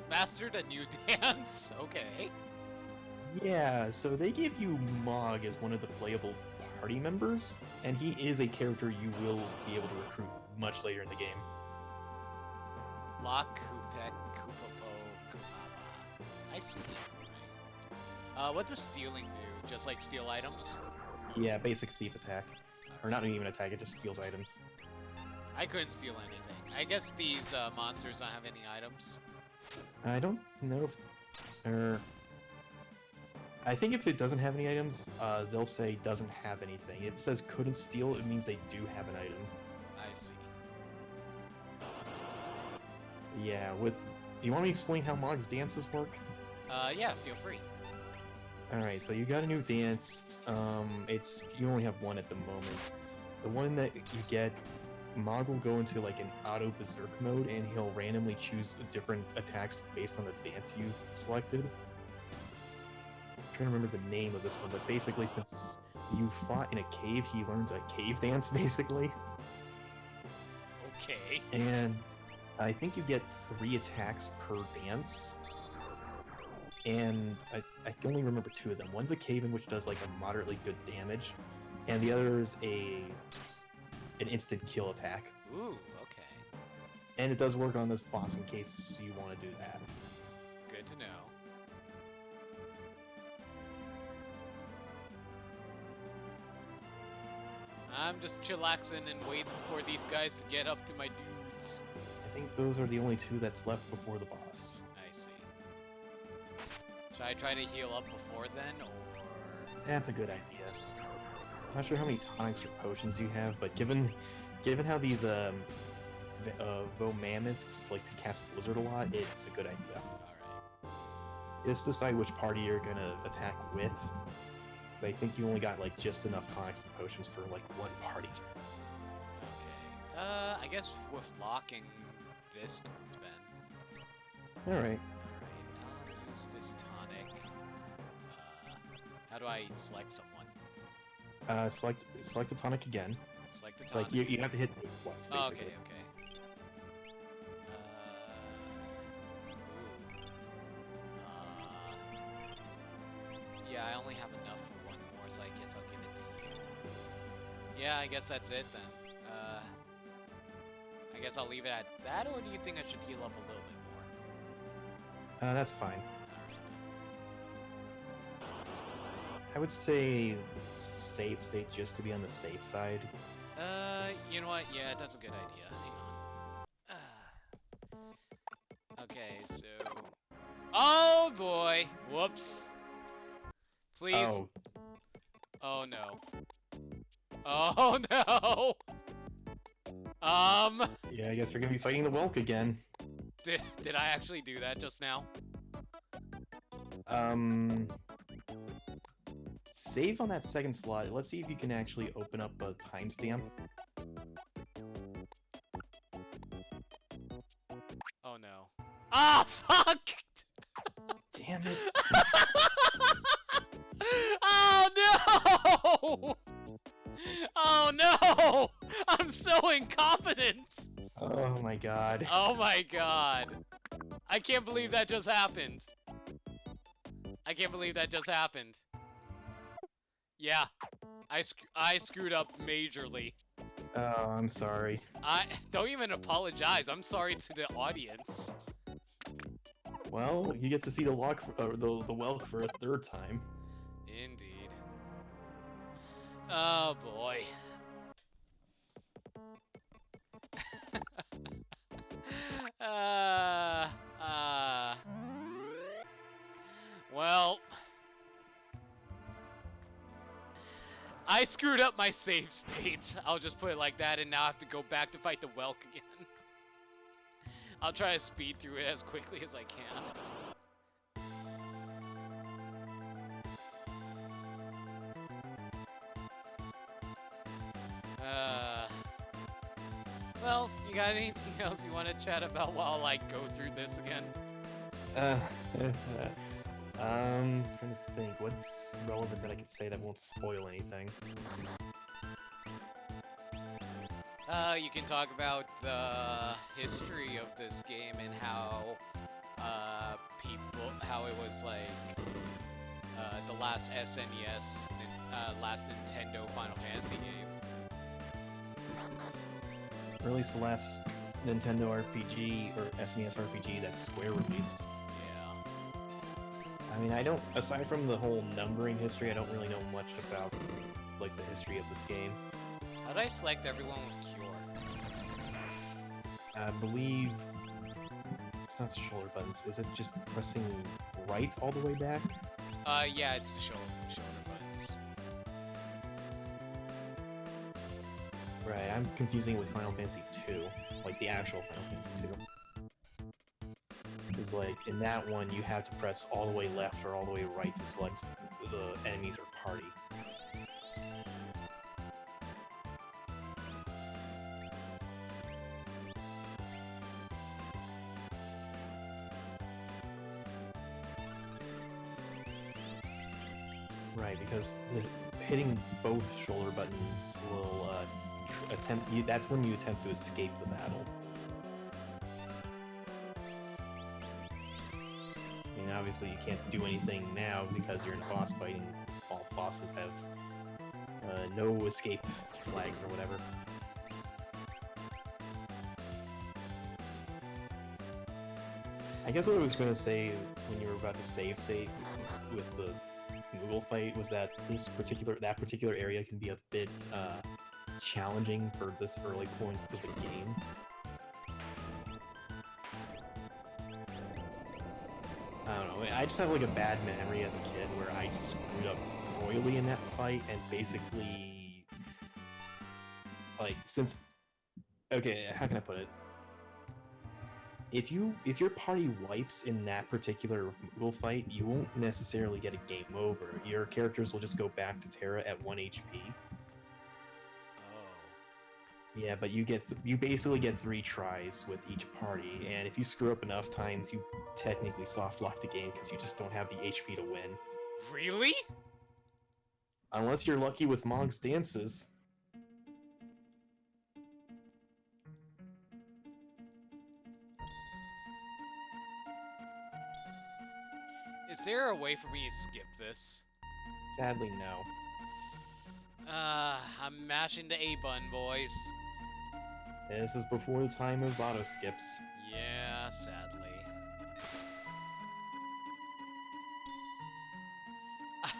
[SPEAKER 1] Mastered a new dance. Okay.
[SPEAKER 2] Yeah, so they give you Mog as one of the playable party members, and he is a character you will be able to recruit much later in the game.
[SPEAKER 1] Lock, Kupek, Kupopo, Kupapa. I see. What does stealing do? Just like steal items?
[SPEAKER 2] Yeah, basic thief attack. Or not even attack, it just steals items.
[SPEAKER 1] I couldn't steal anything. I guess these monsters don't have any items.
[SPEAKER 2] I don't know if... I think if it doesn't have any items, they'll say doesn't have anything. If it says couldn't steal, it means they do have an item.
[SPEAKER 1] I see.
[SPEAKER 2] Yeah, do you want me to explain how Mog's dances work?
[SPEAKER 1] Yeah, feel free.
[SPEAKER 2] Alright, so you got a new dance. You only have one at the moment. The one that you get, Mog will go into like an auto berserk mode, and he'll randomly choose different attacks based on the dance you've selected. trying to remember the name of this one, but basically, since you fought in a cave, he learns a cave dance, basically.
[SPEAKER 1] Okay.
[SPEAKER 2] And I think you get 3 attacks per dance. And I can only remember 2 of them. One's a cave-in, which does like a moderately good damage, and the other is an instant kill attack.
[SPEAKER 1] Ooh, okay.
[SPEAKER 2] And it does work on this boss in case you want to do that.
[SPEAKER 1] Good to know. I'm just chillaxing and waiting for these guys to get up to my dudes.
[SPEAKER 2] I think those are the only 2 that's left before the boss.
[SPEAKER 1] I see. Should I try to heal up before then, or...?
[SPEAKER 2] That's a good idea. I'm not sure how many tonics or potions you have, but given how these mammoths like to cast Blizzard a lot, it's a good idea.
[SPEAKER 1] Alright.
[SPEAKER 2] Just decide which party you're gonna attack with. Because I think you only got like just enough tonics and potions for like 1 party.
[SPEAKER 1] Okay. I guess with locking this group then.
[SPEAKER 2] Alright.
[SPEAKER 1] Alright, I'll use this tonic. How do I select someone?
[SPEAKER 2] Select a tonic again.
[SPEAKER 1] Select the tonic.
[SPEAKER 2] Like you have to hit it once,
[SPEAKER 1] Oh,
[SPEAKER 2] basically.
[SPEAKER 1] okay, okay. Yeah, I only have enough for 1 more, so I guess I'll give it to you. Yeah, I guess that's it then. I guess I'll leave it at that, or do you think I should heal up a little bit more?
[SPEAKER 2] That's fine.
[SPEAKER 1] Alright.
[SPEAKER 2] I would say save state just to be on the safe side.
[SPEAKER 1] You know what? Yeah, that's a good idea. Hang on. Okay, so... Oh boy! Whoops. Please.
[SPEAKER 2] Oh.
[SPEAKER 1] Oh no. Oh no!
[SPEAKER 2] Yeah, I guess we're gonna be fighting the Welk again.
[SPEAKER 1] Did I actually do that just now?
[SPEAKER 2] Save on that second slot. Let's see if you can actually open up a timestamp.
[SPEAKER 1] Oh no. Ah, fuck!
[SPEAKER 2] Damn it.
[SPEAKER 1] Oh no! Oh no! I'm so incompetent!
[SPEAKER 2] Oh my god.
[SPEAKER 1] Oh my god. I can't believe that just happened. I can't believe that just happened. Yeah. I screwed up majorly.
[SPEAKER 2] Oh, I'm sorry.
[SPEAKER 1] I don't even apologize. I'm sorry to the audience.
[SPEAKER 2] Well, you get to see the Welk for a 3rd time.
[SPEAKER 1] Indeed. Oh boy. Well, I screwed up my save state. I'll just put it like that, and now I have to go back to fight the Welk again. I'll try to speed through it as quickly as I can. Well, you got anything else you want to chat about while I go through this again?
[SPEAKER 2] Trying to think, what's relevant that I could say that won't spoil anything?
[SPEAKER 1] You can talk about the history of this game and how, how it was like, the last SNES, last Nintendo Final Fantasy game.
[SPEAKER 2] Released the last Nintendo RPG, or SNES RPG that Square released.
[SPEAKER 1] Yeah.
[SPEAKER 2] I mean, I don't, aside from the whole numbering history, I don't really know much about, like, the history of this game.
[SPEAKER 1] How do I select everyone with Cure?
[SPEAKER 2] I believe it's not the shoulder buttons. Is it just pressing right all the way back?
[SPEAKER 1] Yeah, it's the shoulder buttons.
[SPEAKER 2] Right, I'm confusing it with Final Fantasy 2, like the actual Final Fantasy 2. Because, like, in that one, you have to press all the way left or all the way right to select the enemies or party. Right, because hitting both shoulder buttons will that's when you attempt to escape the battle. I mean, obviously you can't do anything now because you're in a boss fight and all bosses have no escape flags or whatever. I guess what I was going to say when you were about to save state with the Moogle fight was that that particular area can be a bit challenging for this early point of the game. I don't know, I just have like a bad memory as a kid where I screwed up royally in that fight and basically, like, okay, how can I put it? If your party wipes in that particular Moogle fight, you won't necessarily get a game over. Your characters will just go back to Terra at 1 HP.
[SPEAKER 1] Oh.
[SPEAKER 2] Yeah, but you basically get 3 tries with each party, and if you screw up enough times, you technically soft lock the game because you just don't have the HP to win.
[SPEAKER 1] Really?
[SPEAKER 2] Unless you're lucky with Mog's dances.
[SPEAKER 1] Is there a way for me to skip this?
[SPEAKER 2] Sadly, no.
[SPEAKER 1] I'm mashing the A button, boys.
[SPEAKER 2] This is before the time of auto skips.
[SPEAKER 1] Yeah, sadly.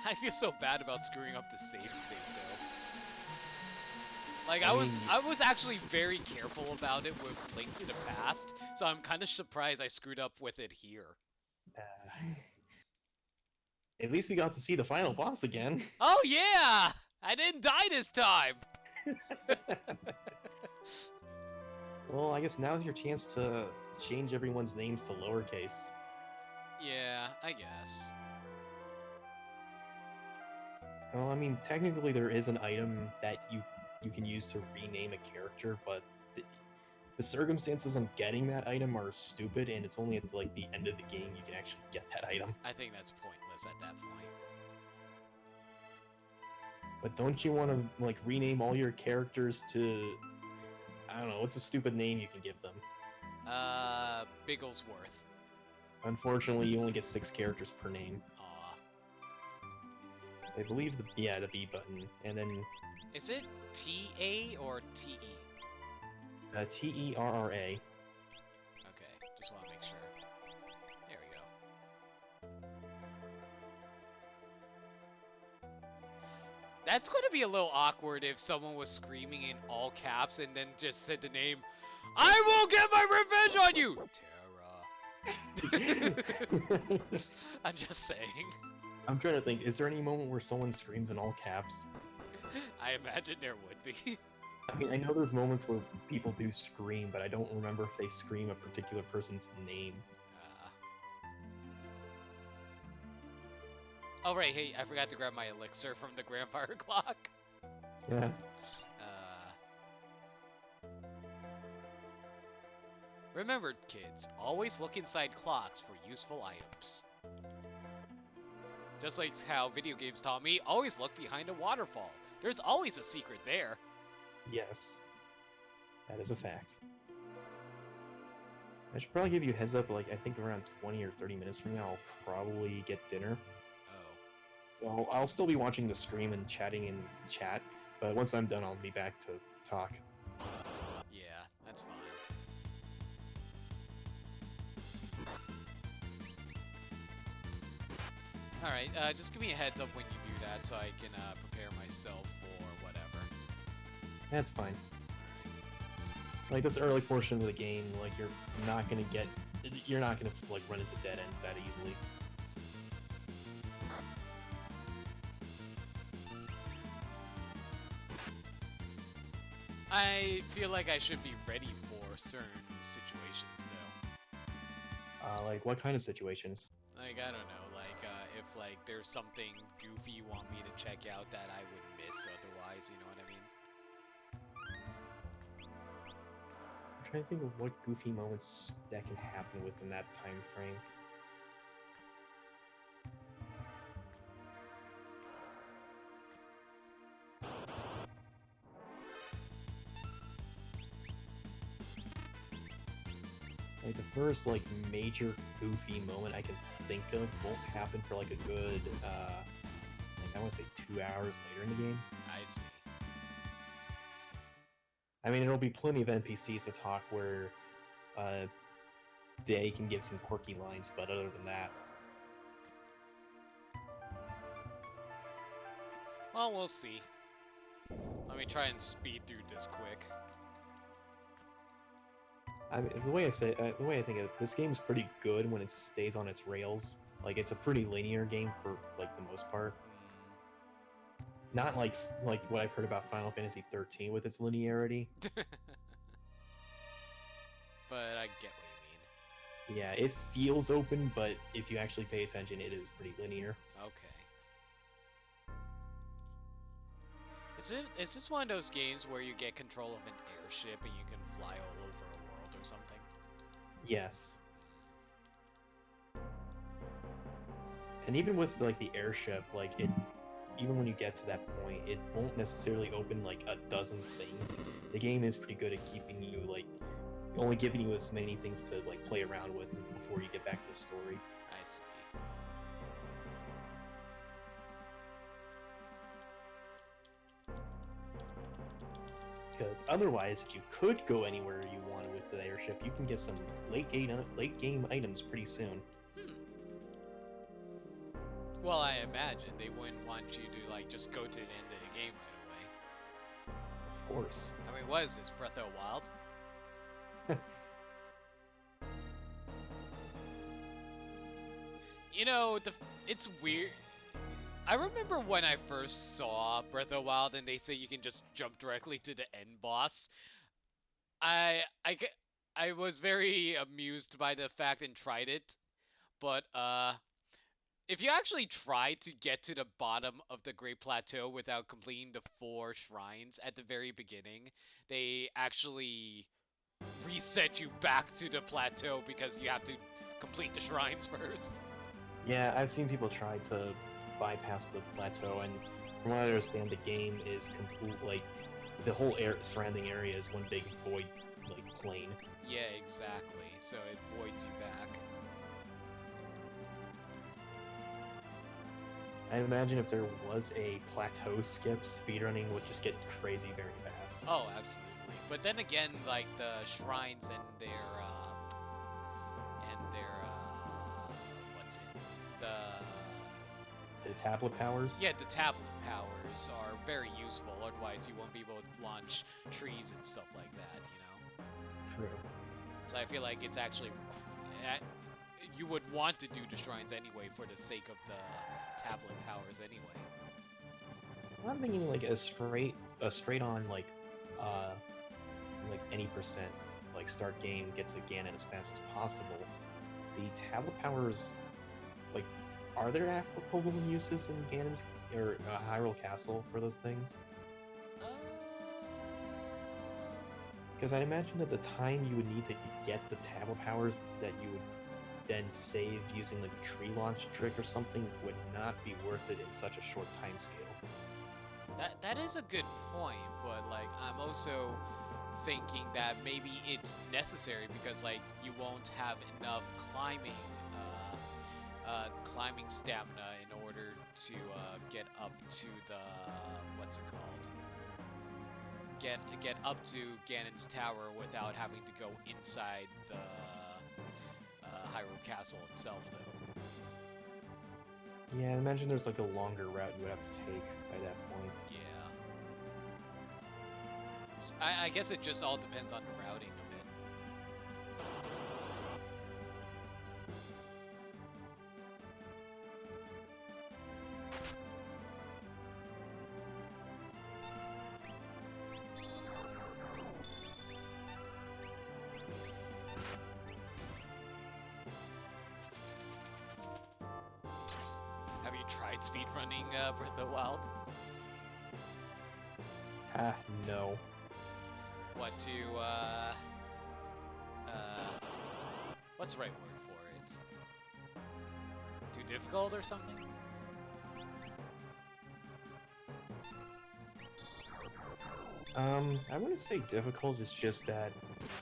[SPEAKER 1] I feel so bad about screwing up the save state, though. Like, I was actually very careful about it with Link to the Past, so I'm kind of surprised I screwed up with it here.
[SPEAKER 2] At least we got to see the final boss again.
[SPEAKER 1] Oh yeah! I didn't die this time!
[SPEAKER 2] Well, I guess now's your chance to change everyone's names to lowercase.
[SPEAKER 1] Yeah, I guess.
[SPEAKER 2] Well, I mean, technically there is an item that you can use to rename a character, but the circumstances on getting that item are stupid, and it's only at like the end of the game you can actually get that item.
[SPEAKER 1] I think that's pointless at that point.
[SPEAKER 2] But don't you want to like rename all your characters to, I don't know, what's a stupid name you can give them?
[SPEAKER 1] Bigglesworth.
[SPEAKER 2] Unfortunately, you only get 6 characters per name.
[SPEAKER 1] Aw.
[SPEAKER 2] So I believe the B button, and then
[SPEAKER 1] Is it T-A or T-E?
[SPEAKER 2] Terra.
[SPEAKER 1] Okay, just want to make sure. There we go. That's going to be a little awkward if someone was screaming in all caps and then just said the name, I will get my revenge on you! Terra. I'm just saying.
[SPEAKER 2] I'm trying to think, is there any moment where someone screams in all caps?
[SPEAKER 1] I imagine there would be.
[SPEAKER 2] I mean, I know there's moments where people do scream, but I don't remember if they scream a particular person's name.
[SPEAKER 1] Oh right, hey, I forgot to grab my elixir from the grandfather clock.
[SPEAKER 2] Yeah.
[SPEAKER 1] Remember, kids, always look inside clocks for useful items. Just like how video games taught me, always look behind a waterfall. There's always a secret there.
[SPEAKER 2] Yes. That is a fact. I should probably give you a heads up, like, I think around 20 or 30 minutes from now, I'll probably get dinner. So I'll still be watching the stream and chatting in chat, but once I'm done, I'll be back to talk.
[SPEAKER 1] Yeah, that's fine. Alright, just give me a heads up when you do that so I can prepare myself for whatever.
[SPEAKER 2] That's fine. Like, this early portion of the game, like, you're not gonna like run into dead ends that easily.
[SPEAKER 1] I feel like I should be ready for certain situations, though.
[SPEAKER 2] Like, what kind of situations?
[SPEAKER 1] Like, I don't know, like, if, like, there's something goofy you want me to check out that I would miss otherwise, you know what I mean?
[SPEAKER 2] I'm trying to think of what goofy moments that can happen within that time frame. like the first like major goofy moment I can think of won't happen for like a good like I want to say 2 hours later in the game.
[SPEAKER 1] I see.
[SPEAKER 2] I mean, there'll be plenty of NPCs to talk where they can give some quirky lines, but other than that,
[SPEAKER 1] Well, we'll see. Let me try and speed through this quick.
[SPEAKER 2] I mean, the way I say, the way I think of it, this game's pretty good when it stays on its rails. Like it's a pretty linear game for like the most part. Not like what I've heard about Final Fantasy 13 with its linearity.
[SPEAKER 1] But I get what you mean.
[SPEAKER 2] Yeah, it feels open, but if you actually pay attention, it is pretty linear.
[SPEAKER 1] Okay. Is this one of those games where you get control of an airship and you can fly all over a world or something?
[SPEAKER 2] Yes. And even with like the airship, like it, even when you get to that point, it won't necessarily open like a dozen things. The game is pretty good at keeping you like only giving you as many things to like play around with before you get back to the story.
[SPEAKER 1] I see.
[SPEAKER 2] Because otherwise, if you could go anywhere you want with the airship, you can get some late game items pretty soon.
[SPEAKER 1] Well, I imagine they wouldn't want you to like just go to the end of the game right away.
[SPEAKER 2] Of course.
[SPEAKER 1] I mean, what is this, Breath of the Wild? You know, it's weird. I remember when I first saw Breath of the Wild and they say you can just jump directly to the end boss. I was very amused by the fact and tried it, but if you actually try to get to the bottom of the Great Plateau without completing the 4 shrines at the very beginning, they actually reset you back to the plateau because you have to complete the shrines first.
[SPEAKER 2] Yeah, I've seen people try to bypass the plateau, and from what I understand, the game is complete. Like the whole surrounding area is one big void, like plain.
[SPEAKER 1] Yeah, exactly. So it voids you back.
[SPEAKER 2] I imagine if there was a plateau skip, speedrunning would just get crazy very fast.
[SPEAKER 1] Oh, absolutely. But then again, like the shrines and their what's it?
[SPEAKER 2] The tablet powers?
[SPEAKER 1] Yeah, the tablet powers are very useful. Otherwise, you won't be able to launch trees and stuff like that, you know?
[SPEAKER 2] True.
[SPEAKER 1] So I feel like it's actually you would want to do the shrines anyway for the sake of the tablet powers anyway.
[SPEAKER 2] I'm thinking like a straight on like any percent like start game gets to Ganon as fast as possible. The tablet powers, like, are there applicable uses in Ganon's or Hyrule Castle for those things? Because I'd imagine that the time you would need to get the tablet powers that you would then save using like a tree launch trick or something would not be worth it in such a short time scale.
[SPEAKER 1] That is a good point, but like I'm also thinking that maybe it's necessary because like you won't have enough climbing stamina in order to get up to the what's it called? Get up to Ganon's tower without having to go inside the Hyrule Castle itself, though.
[SPEAKER 2] Yeah, I imagine there's like a longer route you would have to take by that point.
[SPEAKER 1] Yeah. So I guess it just all depends on the routing of it. Have you tried speedrunning Breath of the Wild?
[SPEAKER 2] No.
[SPEAKER 1] What to, what's the right word for it? Too difficult or something?
[SPEAKER 2] I wouldn't say difficult, it's just that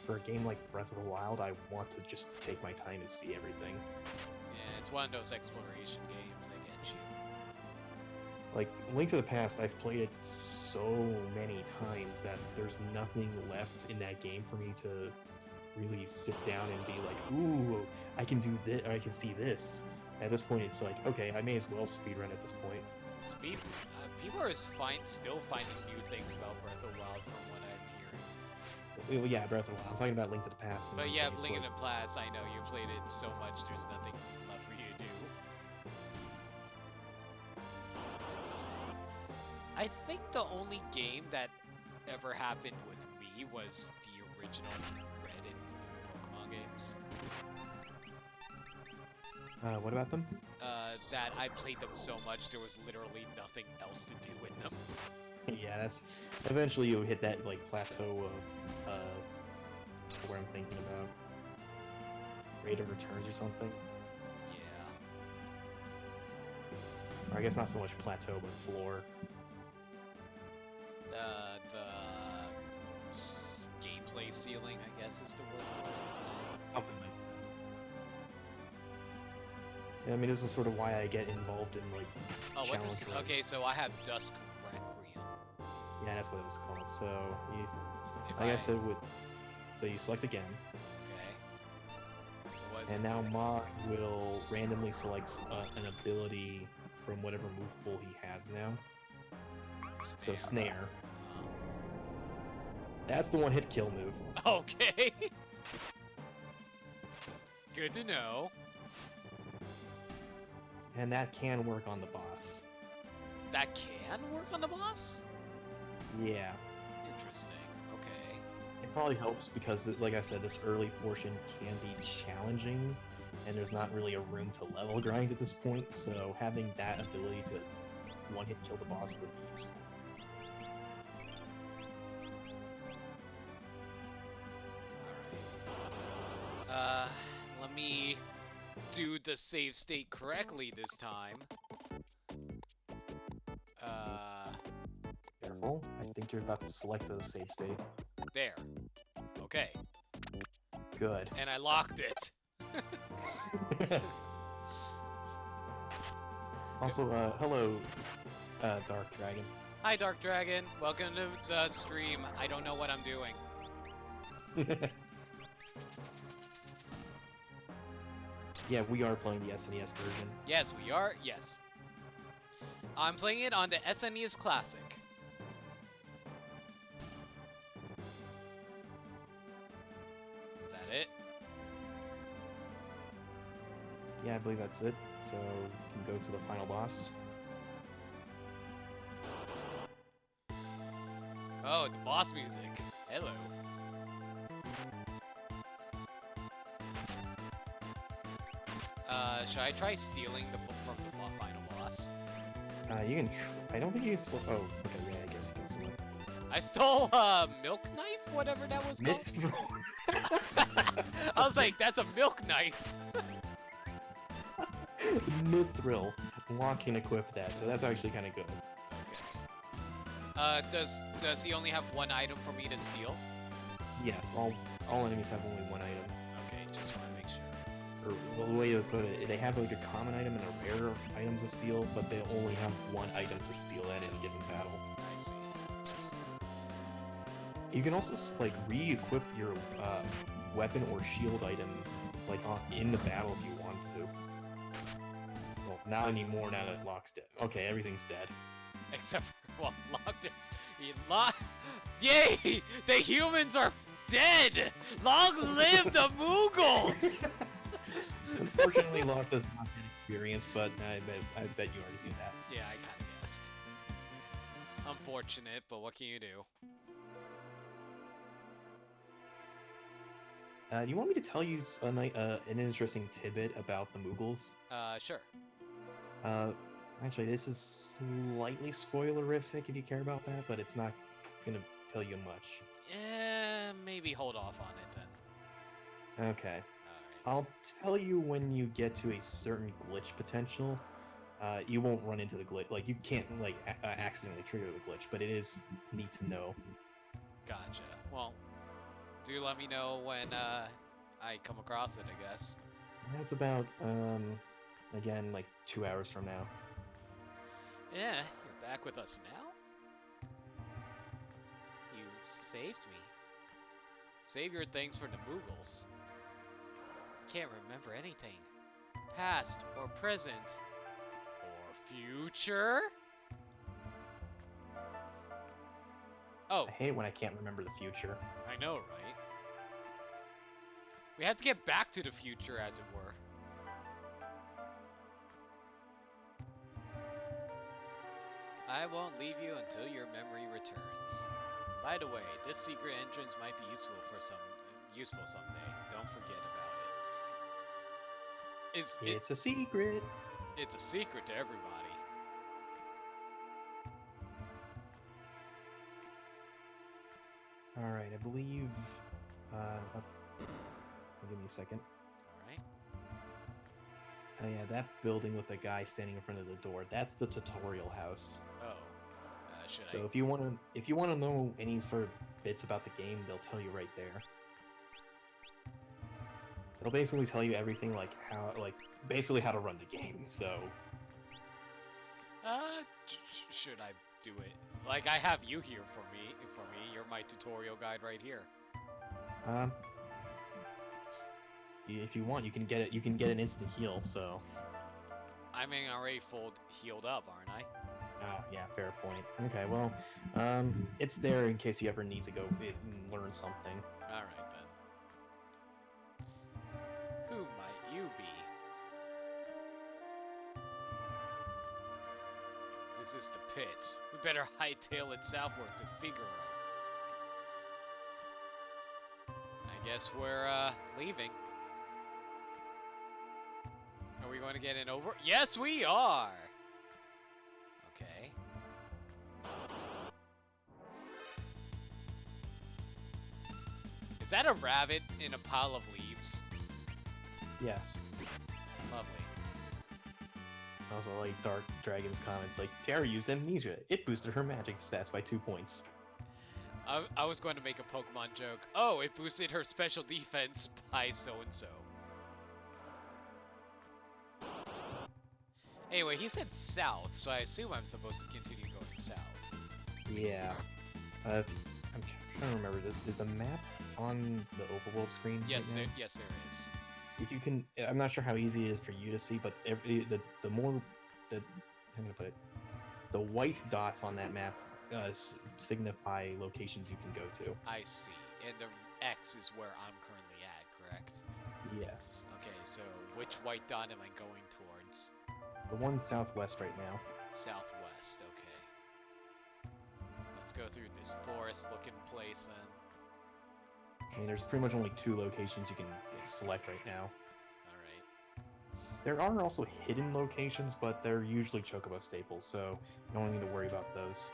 [SPEAKER 2] for a game like Breath of the Wild, I want to just take my time and see everything.
[SPEAKER 1] Yeah, it's one of those exploration games that get you.
[SPEAKER 2] Like, Link to the Past, I've played it so many times that there's nothing left in that game for me to really sit down and be like, ooh, I can do this, or I can see this. At this point, it's like, okay, I may as well speedrun at this point.
[SPEAKER 1] People are still finding new things about Breath of the Wild from what I'm hearing.
[SPEAKER 2] Well, yeah, Breath of the Wild. I'm talking about Link to the Past.
[SPEAKER 1] But yeah, Link to the Past, I know you played it so much, there's nothing left for you to do. I think the only game that ever happened with me was the original Red and Blue Pokemon games.
[SPEAKER 2] What about them?
[SPEAKER 1] That I played them so much, there was literally nothing else to do in them.
[SPEAKER 2] Yeah, that's... Eventually you'll hit that, like, plateau of, what's the word I'm thinking about? Rate of returns or something?
[SPEAKER 1] Yeah.
[SPEAKER 2] Or I guess not so much plateau, but floor.
[SPEAKER 1] The gameplay ceiling, I guess is the word.
[SPEAKER 2] Something like that. Yeah, I mean, this is sort of why I get involved in, like, challenge runs.
[SPEAKER 1] Okay, so I have Dusk Requiem.
[SPEAKER 2] Yeah, that's what it was called. So, you, like I said, so you select again.
[SPEAKER 1] Okay. So what is
[SPEAKER 2] and now Mog will randomly select an ability from whatever move pool he has now. So Snare. That's the one-hit kill move.
[SPEAKER 1] Okay. Good to know.
[SPEAKER 2] And that can work on the boss.
[SPEAKER 1] That can work on the boss?
[SPEAKER 2] Yeah.
[SPEAKER 1] Interesting. Okay.
[SPEAKER 2] It probably helps because, like I said, this early portion can be challenging, and there's not really a room to level grind at this point, so having that ability to one-hit kill the boss would be useful.
[SPEAKER 1] Alright. Let me do the save state correctly this time.
[SPEAKER 2] Careful. I think you're about to select a save state.
[SPEAKER 1] There. Okay.
[SPEAKER 2] Good.
[SPEAKER 1] And I locked it.
[SPEAKER 2] Also, hello, Dark Dragon.
[SPEAKER 1] Hi, Dark Dragon. Welcome to the stream. I don't know what I'm doing.
[SPEAKER 2] Yeah, we are playing the SNES version.
[SPEAKER 1] Yes, we are. Yes. I'm playing it on the SNES Classic. Is that it?
[SPEAKER 2] Yeah, I believe that's it. So you can go to the final boss.
[SPEAKER 1] Oh, the boss music. Hello. Should I try stealing the book from the final boss?
[SPEAKER 2] You can. I don't think you can. Oh, okay. Yeah, I guess you can select.
[SPEAKER 1] I stole milk knife, whatever that was called. I was like, that's a milk knife.
[SPEAKER 2] Mithril. Lock can equip that, so that's actually kind of good.
[SPEAKER 1] Okay. Does he only have one item for me to steal?
[SPEAKER 2] Yes, all enemies have only one item.
[SPEAKER 1] Okay, just want to make sure.
[SPEAKER 2] Or, well, the way to put it, they have like a common item and a rare item to steal, but they only have one item to steal at any given battle.
[SPEAKER 1] I see.
[SPEAKER 2] You can also like re-equip your weapon or shield item like in the battle if you want to. Well, not anymore now that Locke's dead. Okay, everything's dead.
[SPEAKER 1] Except for, well, Locke Yay! The humans are dead! Long live the Moogles!
[SPEAKER 2] Unfortunately, Locke does not get experience, but I bet you already knew that.
[SPEAKER 1] Yeah, I kind of guessed. Unfortunate, but what can you do?
[SPEAKER 2] Do you want me to tell you an interesting tidbit about the Moogles?
[SPEAKER 1] Sure.
[SPEAKER 2] Actually, this is slightly spoilerific if you care about that, but it's not gonna tell you much.
[SPEAKER 1] Maybe hold off on it then.
[SPEAKER 2] Okay.
[SPEAKER 1] Alright.
[SPEAKER 2] I'll tell you when you get to a certain glitch potential. You won't run into the glitch. Like, you can't, like, accidentally trigger the glitch, but it is neat to know.
[SPEAKER 1] Gotcha. Well, do let me know when I come across it, I guess.
[SPEAKER 2] That's about, again, like 2 hours from now.
[SPEAKER 1] Yeah, you're back with us now? You saved me. Save your thanks for the Moogles. Can't remember anything. Past or present or future? Oh,
[SPEAKER 2] I hate it when I can't remember the future.
[SPEAKER 1] I know, right? We have to get back to the future, as it were. I won't leave you until your memory returns. By the way, this secret entrance might be useful someday. Don't forget about it.
[SPEAKER 2] It's a secret.
[SPEAKER 1] It's a secret to everybody.
[SPEAKER 2] All right, I believe. Give me a second.
[SPEAKER 1] All right.
[SPEAKER 2] Oh yeah, that building with the guy standing in front of the door. That's the tutorial house.
[SPEAKER 1] Oh, should
[SPEAKER 2] So
[SPEAKER 1] I?
[SPEAKER 2] if you want to know any sort of bits about the game, they'll tell you right there. They'll basically tell you everything, like basically how to run the game. So.
[SPEAKER 1] Should I do it? Like, I have you here for me. You're my tutorial guide right here.
[SPEAKER 2] If you want, you can get it. You can get an instant heal. So.
[SPEAKER 1] I'm already full healed up, aren't I?
[SPEAKER 2] Oh, yeah, fair point. Okay, well, it's there in case you ever need to go and learn something.
[SPEAKER 1] All right then. Who might you be? This is the pit. We better hightail it southward to Figaro. I guess we're leaving. Are we going to get in over? Yes, we are! Okay. Is that a rabbit in a pile of leaves?
[SPEAKER 2] Yes.
[SPEAKER 1] Lovely.
[SPEAKER 2] Also, like Dark Dragon's comments, like Terra used amnesia. It boosted her magic stats by 2 points.
[SPEAKER 1] I was going to make a Pokemon joke. Oh, it boosted her special defense by so-and-so. Anyway, he said south, so I assume I'm supposed to continue going south.
[SPEAKER 2] Yeah. I'm trying to remember. Is the map on the overworld screen?
[SPEAKER 1] Yes,
[SPEAKER 2] right now?
[SPEAKER 1] yes, there is.
[SPEAKER 2] If you can, I'm not sure how easy it is for you to see, but the more I'm gonna put it, the white dots on that map signify locations you can go to.
[SPEAKER 1] I see. And the X is where I'm currently at, correct?
[SPEAKER 2] Yes.
[SPEAKER 1] Okay, so which white dot am I going towards?
[SPEAKER 2] The one southwest right now.
[SPEAKER 1] Southwest, okay. Let's go through this forest-looking place then.
[SPEAKER 2] I mean, there's pretty much only 2 locations you can select right now.
[SPEAKER 1] Alright.
[SPEAKER 2] There are also hidden locations, but they're usually Chocobo staples, so you don't need to worry about those.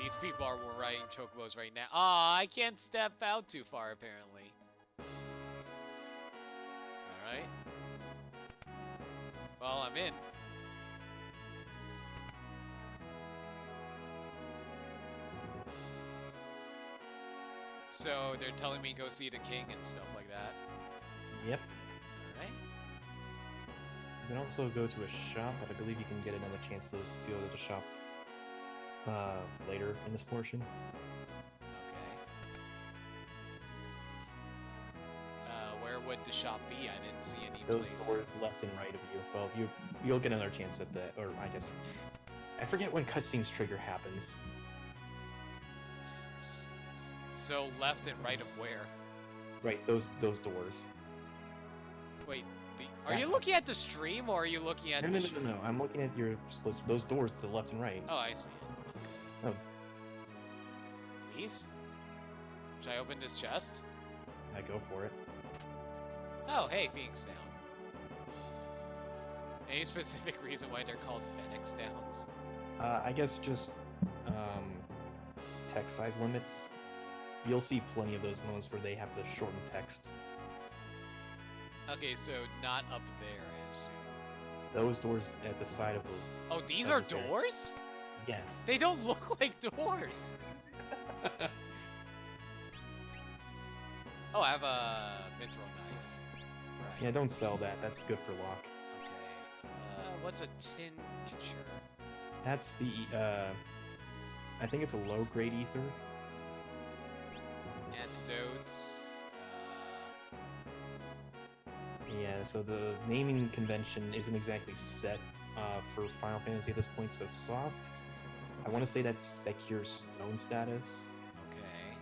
[SPEAKER 1] These people are riding Chocobos right now. Aw, I can't step out too far, apparently. Alright. Well, I'm in. So, they're telling me go see the king and stuff like that.
[SPEAKER 2] Yep.
[SPEAKER 1] Alright.
[SPEAKER 2] You can also go to a shop, but I believe you can get another chance to go to the shop later in this portion.
[SPEAKER 1] Okay. Where would the shop be? I didn't see any
[SPEAKER 2] Those
[SPEAKER 1] places.
[SPEAKER 2] doors left and right of you. Well, you'll get another chance at that, or I guess I forget when cutscenes trigger happens.
[SPEAKER 1] So left and right of where?
[SPEAKER 2] Right, those doors.
[SPEAKER 1] Wait, are you looking at the stream or are you looking at
[SPEAKER 2] No. I'm looking at those doors to the left and right.
[SPEAKER 1] Oh, I see it.
[SPEAKER 2] Oh,
[SPEAKER 1] These? Should I open this chest?
[SPEAKER 2] I go for it.
[SPEAKER 1] Oh, hey, Phoenix Down. Any specific reason why they're called Phoenix Downs?
[SPEAKER 2] I guess just text size limits. You'll see plenty of those moments where they have to shorten text.
[SPEAKER 1] Okay, so not up there, I assume.
[SPEAKER 2] Those doors at the side of the...
[SPEAKER 1] Oh, these
[SPEAKER 2] of
[SPEAKER 1] are
[SPEAKER 2] this area.
[SPEAKER 1] doors?
[SPEAKER 2] Yes.
[SPEAKER 1] They don't look like doors! Oh, I have a mithril knife. Right.
[SPEAKER 2] Yeah, don't sell that. That's good for luck.
[SPEAKER 1] Okay. What's a tincture?
[SPEAKER 2] That's the, I think it's a low-grade ether.
[SPEAKER 1] Antidotes.
[SPEAKER 2] Yeah, so the naming convention isn't exactly set for Final Fantasy at this point, so soft. I want to say that cures stone status.
[SPEAKER 1] Okay.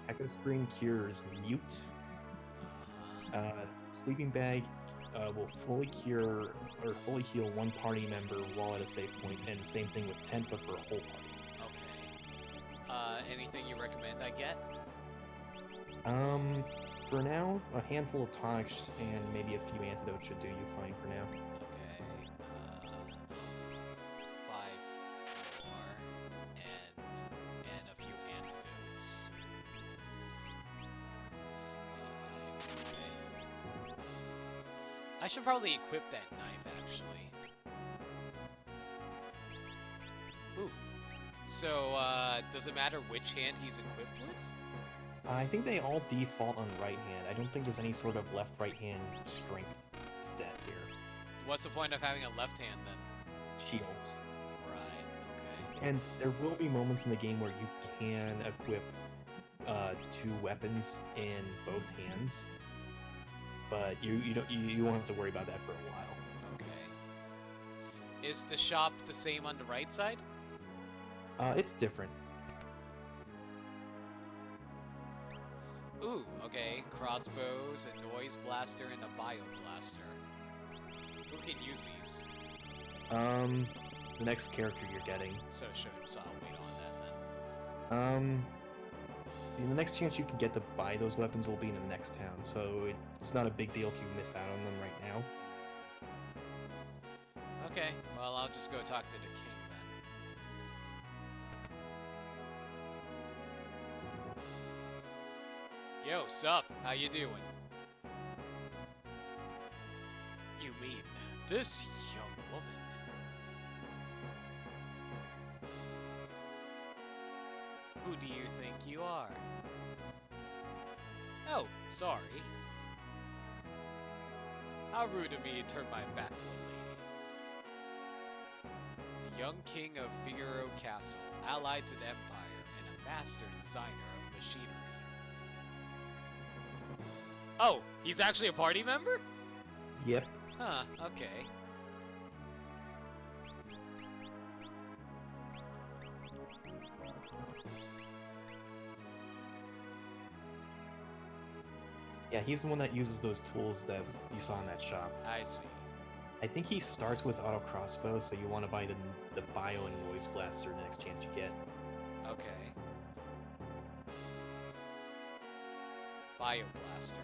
[SPEAKER 2] Echo Screen cures mute. Sleeping Bag will fully cure or fully heal one party member while at a save point, and same thing with tent, but for a whole party.
[SPEAKER 1] Okay. Anything you recommend I get?
[SPEAKER 2] For now, a handful of tonics and maybe a few antidotes should do you fine for now.
[SPEAKER 1] Okay. 5 more and a few antidotes. Okay. I should probably equip that knife actually. Ooh. So does it matter which hand he's equipped with?
[SPEAKER 2] I think they all default on right hand. I don't think there's any sort of left-right hand strength set here.
[SPEAKER 1] What's the point of having a left hand then?
[SPEAKER 2] Shields.
[SPEAKER 1] Right, okay.
[SPEAKER 2] And there will be moments in the game where you can equip 2 weapons in both hands, but you won't have to worry about that for a while.
[SPEAKER 1] Okay. Is the shop the same on the right side?
[SPEAKER 2] It's different.
[SPEAKER 1] Ooh, okay. Crossbows, a noise blaster, and a bio blaster. Who can use these?
[SPEAKER 2] The next character you're getting.
[SPEAKER 1] So I'll wait on that then.
[SPEAKER 2] The next chance you can get to buy those weapons will be in the next town, so it's not a big deal if you miss out on them right now.
[SPEAKER 1] Okay, well I'll just go talk to the king then. Yo, sup? How you doing? You mean this young woman? Who do you think you are? Oh, sorry. How rude of me to turn my back to a lady. The young king of Figaro Castle, allied to the Empire, and a master designer of machinery. Oh, he's actually a party member?
[SPEAKER 2] Yep.
[SPEAKER 1] Huh, okay.
[SPEAKER 2] Yeah, he's the one that uses those tools that you saw in that shop.
[SPEAKER 1] I see.
[SPEAKER 2] I think he starts with auto crossbow, so you want to buy the bio and noise blaster the next chance you get.
[SPEAKER 1] Okay. Bio blaster.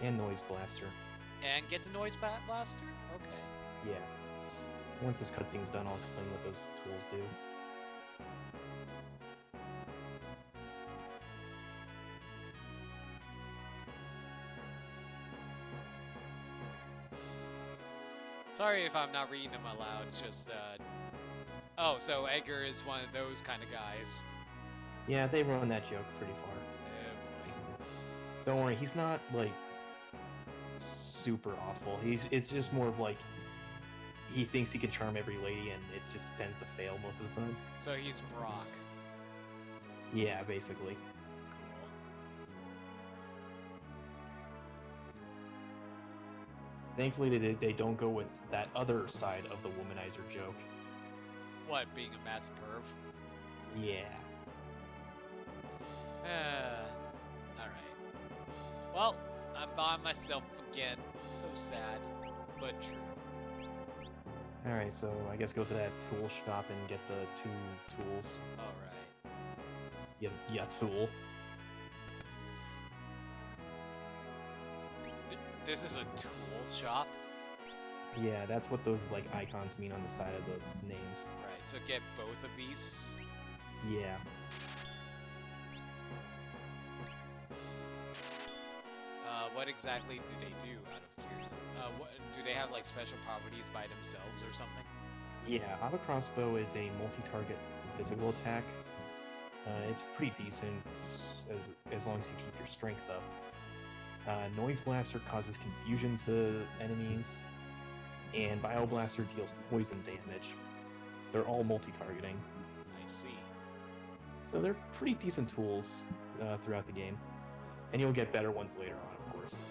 [SPEAKER 2] And noise blaster.
[SPEAKER 1] And get the noise blaster? Okay.
[SPEAKER 2] Yeah. Once this cutscene's done, I'll explain what those tools do.
[SPEAKER 1] Sorry if I'm not reading them aloud, it's just, oh, so Edgar is one of those kind of guys.
[SPEAKER 2] Yeah, they run that joke pretty far.
[SPEAKER 1] Oh, boy.
[SPEAKER 2] Don't worry, he's not, like, super awful. It's just more of, like, he thinks he can charm every lady, and it just tends to fail most of the time.
[SPEAKER 1] So he's Brock.
[SPEAKER 2] Yeah, basically.
[SPEAKER 1] Cool.
[SPEAKER 2] Thankfully, they don't go with that other side of the womanizer joke.
[SPEAKER 1] What, being a massive perv?
[SPEAKER 2] Yeah.
[SPEAKER 1] Alright. Well, I'm by myself again. So sad, but true.
[SPEAKER 2] Alright, so I guess go to that tool shop and get the 2 tools.
[SPEAKER 1] Alright.
[SPEAKER 2] Yeah, tool.
[SPEAKER 1] This is a tool shop?
[SPEAKER 2] Yeah, that's what those, like, icons mean on the side of the names.
[SPEAKER 1] Right, so get both of these?
[SPEAKER 2] Yeah.
[SPEAKER 1] What exactly do they do out of curiosity? Do they have like special properties by themselves or something?
[SPEAKER 2] Yeah, auto crossbow is a multi-target physical attack. It's pretty decent as long as you keep your strength up. Noise Blaster causes confusion to enemies, and Bio Blaster deals poison damage. They're all multi-targeting.
[SPEAKER 1] I see.
[SPEAKER 2] So they're pretty decent tools throughout the game. And you'll get better ones later on, of course.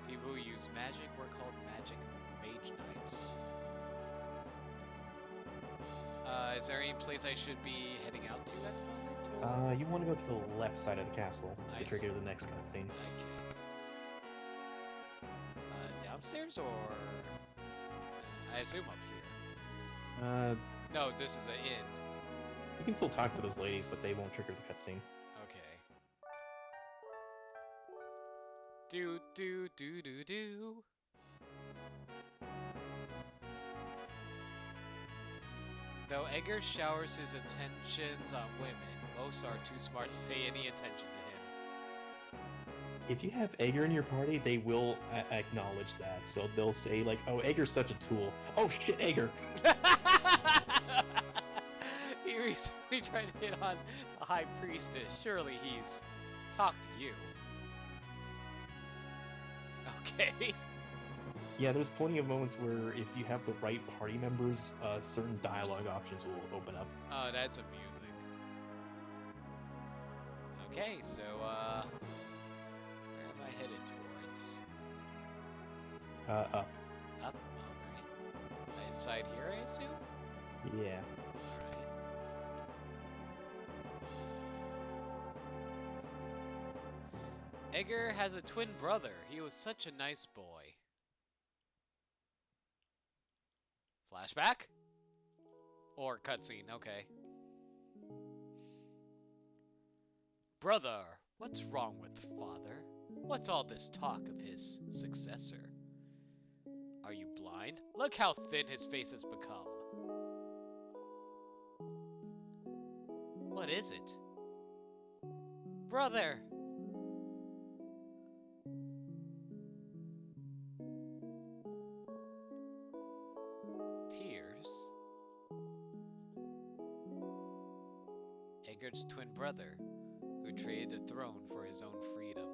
[SPEAKER 1] People who use magic were called magic mage knights. Is there any place I should be heading out to at the moment? Or?
[SPEAKER 2] You want to go to the left side of the castle to trigger the next cutscene.
[SPEAKER 1] Okay. Downstairs or? I assume up here. No, this is an inn.
[SPEAKER 2] You can still talk to those ladies, but they won't trigger the cutscene.
[SPEAKER 1] Okay. Do do do do do. Though Edgar showers his attentions on women, most are too smart to pay any attention to him.
[SPEAKER 2] If you have Edgar in your party, they will acknowledge that. So they'll say like, "Oh, Edgar's such a tool. Oh shit, Edgar."
[SPEAKER 1] He recently tried to hit on the High Priestess. Surely he's talked to you. Okay.
[SPEAKER 2] Yeah, there's plenty of moments where if you have the right party members, certain dialogue options will open up.
[SPEAKER 1] Oh, that's amusing. Okay, so, where am I headed towards?
[SPEAKER 2] Up.
[SPEAKER 1] Up? Alright. Inside here, I assume?
[SPEAKER 2] Yeah.
[SPEAKER 1] Alright. Edgar has a twin brother. He was such a nice boy. Flashback? Or cutscene, okay. Brother, what's wrong with father? What's all this talk of his successor? Are you blind? Look how thin his face has become. What is it? Brother! Edgar's twin brother, who traded the throne for his own freedom.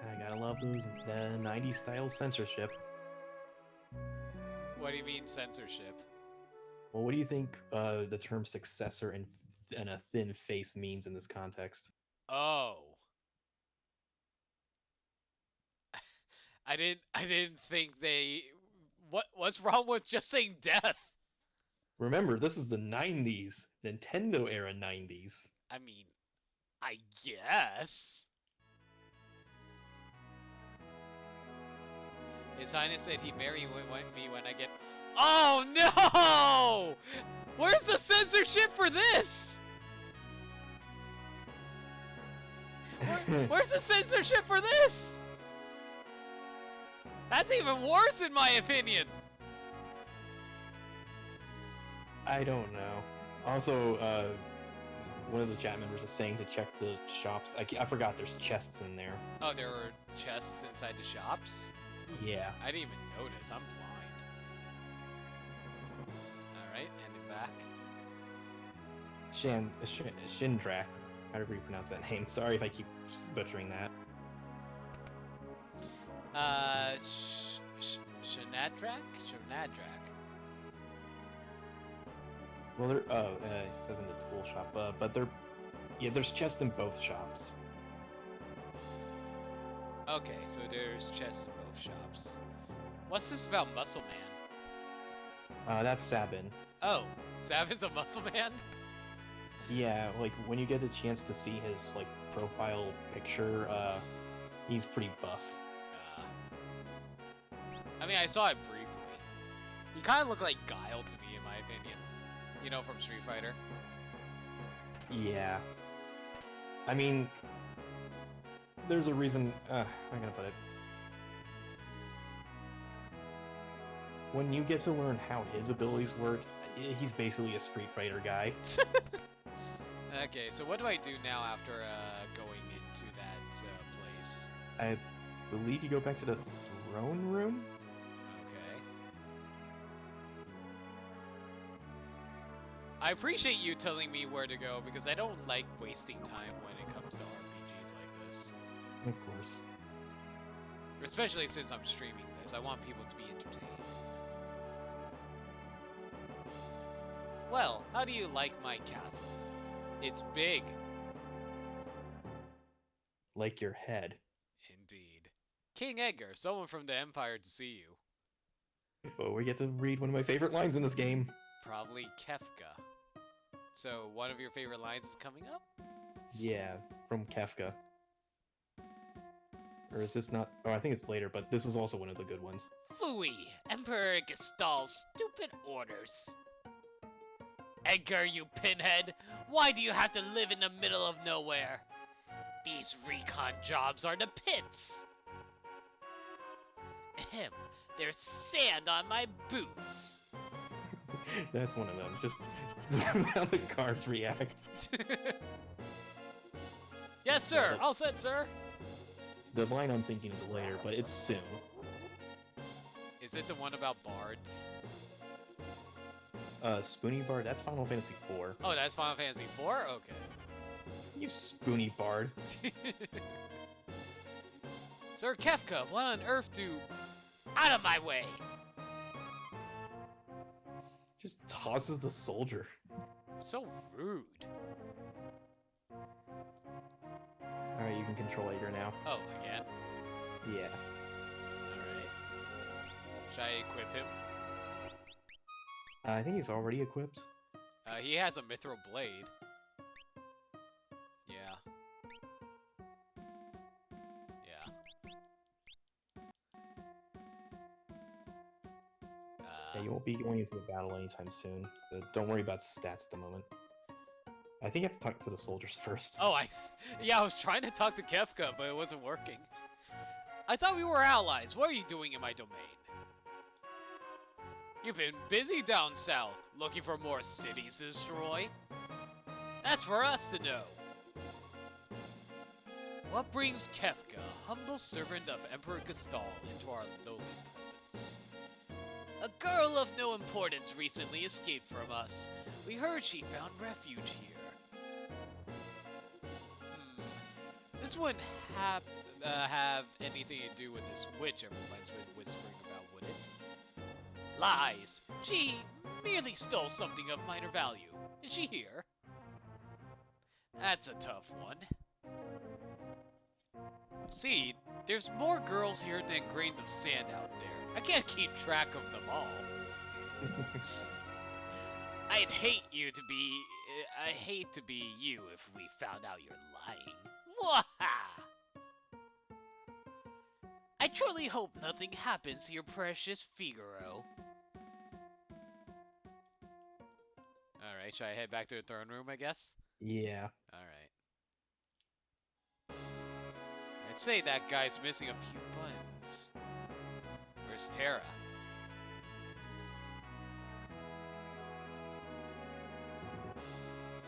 [SPEAKER 2] I gotta love those 90s style censorship.
[SPEAKER 1] What do you mean censorship?
[SPEAKER 2] Well, what do you think the term successor and a thin face means in this context?
[SPEAKER 1] Oh. I didn't think they... What's wrong with just saying death?
[SPEAKER 2] Remember, this is the 90s, Nintendo era 90s.
[SPEAKER 1] I mean, I guess. His Highness said he'd marry me when I get... Oh no! Where's the censorship for this? Where's the censorship for this? That's even worse in my opinion.
[SPEAKER 2] I don't know. Also, one of the chat members is saying to check the shops. I forgot there's chests in there.
[SPEAKER 1] Oh, there were chests inside the shops?
[SPEAKER 2] Yeah.
[SPEAKER 1] I didn't even notice. I'm blind. Alright, handing back.
[SPEAKER 2] Shindrak. However you pronounce that name. Sorry if I keep butchering that.
[SPEAKER 1] Shanadrak? Shanadrak.
[SPEAKER 2] Well, it says in the tool shop, but there's chests in both shops.
[SPEAKER 1] Okay, so there's chests in both shops. What's this about Muscle Man?
[SPEAKER 2] That's Sabin.
[SPEAKER 1] Oh, Sabin's a Muscle Man?
[SPEAKER 2] Yeah, like when you get the chance to see his like profile picture, he's pretty buff.
[SPEAKER 1] I mean, I saw it briefly. He kind of looked like Guile to me, in my opinion. You know, from Street Fighter.
[SPEAKER 2] Yeah. I mean, there's a reason. I'm gonna put it. When you get to learn how his abilities work, he's basically a Street Fighter guy.
[SPEAKER 1] Okay, so what do I do now after going into that place?
[SPEAKER 2] I believe you go back to the throne room?
[SPEAKER 1] I appreciate you telling me where to go because I don't like wasting time when it comes to RPGs like this.
[SPEAKER 2] Of course.
[SPEAKER 1] Especially since I'm streaming this, I want people to be entertained. Well, how do you like my castle? It's big.
[SPEAKER 2] Like your head.
[SPEAKER 1] Indeed. King Edgar, someone from the Empire to see you.
[SPEAKER 2] But we get to read one of my favorite lines in this game.
[SPEAKER 1] Probably Kefka. So, one of your favorite lines is coming up?
[SPEAKER 2] Yeah, from Kafka. Or is this not? Oh, I think it's later, but this is also one of the good ones.
[SPEAKER 1] Phooey! Emperor Gestal's stupid orders. Edgar, you pinhead! Why do you have to live in the middle of nowhere? These recon jobs are the pits! Ahem, there's sand on my boots!
[SPEAKER 2] That's one of them. Just how the guards react.
[SPEAKER 1] Yes, sir! All set, sir!
[SPEAKER 2] The line I'm thinking is later, but it's soon.
[SPEAKER 1] Is it the one about bards?
[SPEAKER 2] Spoony Bard, that's Final Fantasy IV.
[SPEAKER 1] Oh, that's Final Fantasy IV? Okay.
[SPEAKER 2] You spoony bard.
[SPEAKER 1] Sir Kefka, what on earth do... Out of my way!
[SPEAKER 2] Just tosses the soldier.
[SPEAKER 1] So rude.
[SPEAKER 2] Alright, you can control Edgar now.
[SPEAKER 1] Oh, again?
[SPEAKER 2] Yeah.
[SPEAKER 1] Alright. Should I equip him?
[SPEAKER 2] I think he's already equipped.
[SPEAKER 1] He has a mithril blade. Yeah. Yeah.
[SPEAKER 2] Yeah, you won't be going into a battle anytime soon. Don't worry about stats at the moment. I think you have to talk to the soldiers first.
[SPEAKER 1] Oh, yeah, I was trying to talk to Kefka, but it wasn't working. I thought we were allies. What are you doing in my domain? You've been busy down south, looking for more cities to destroy. That's for us to know. What brings Kefka, humble servant of Emperor Gestal, into our lowly presence? A girl of no importance recently escaped from us. We heard she found refuge here. This wouldn't have anything to do with this witch everyone's been whispering about, would it? Lies! She merely stole something of minor value. Is she here? That's a tough one. See, there's more girls here than grains of sand out there. I can't keep track of them all. I hate to be you if we found out you're lying. Waha! I truly hope nothing happens to your precious Figaro. Alright, should I head back to the throne room, I guess?
[SPEAKER 2] Yeah.
[SPEAKER 1] Alright. I'd say that guy's missing a few buttons. Where's Terra?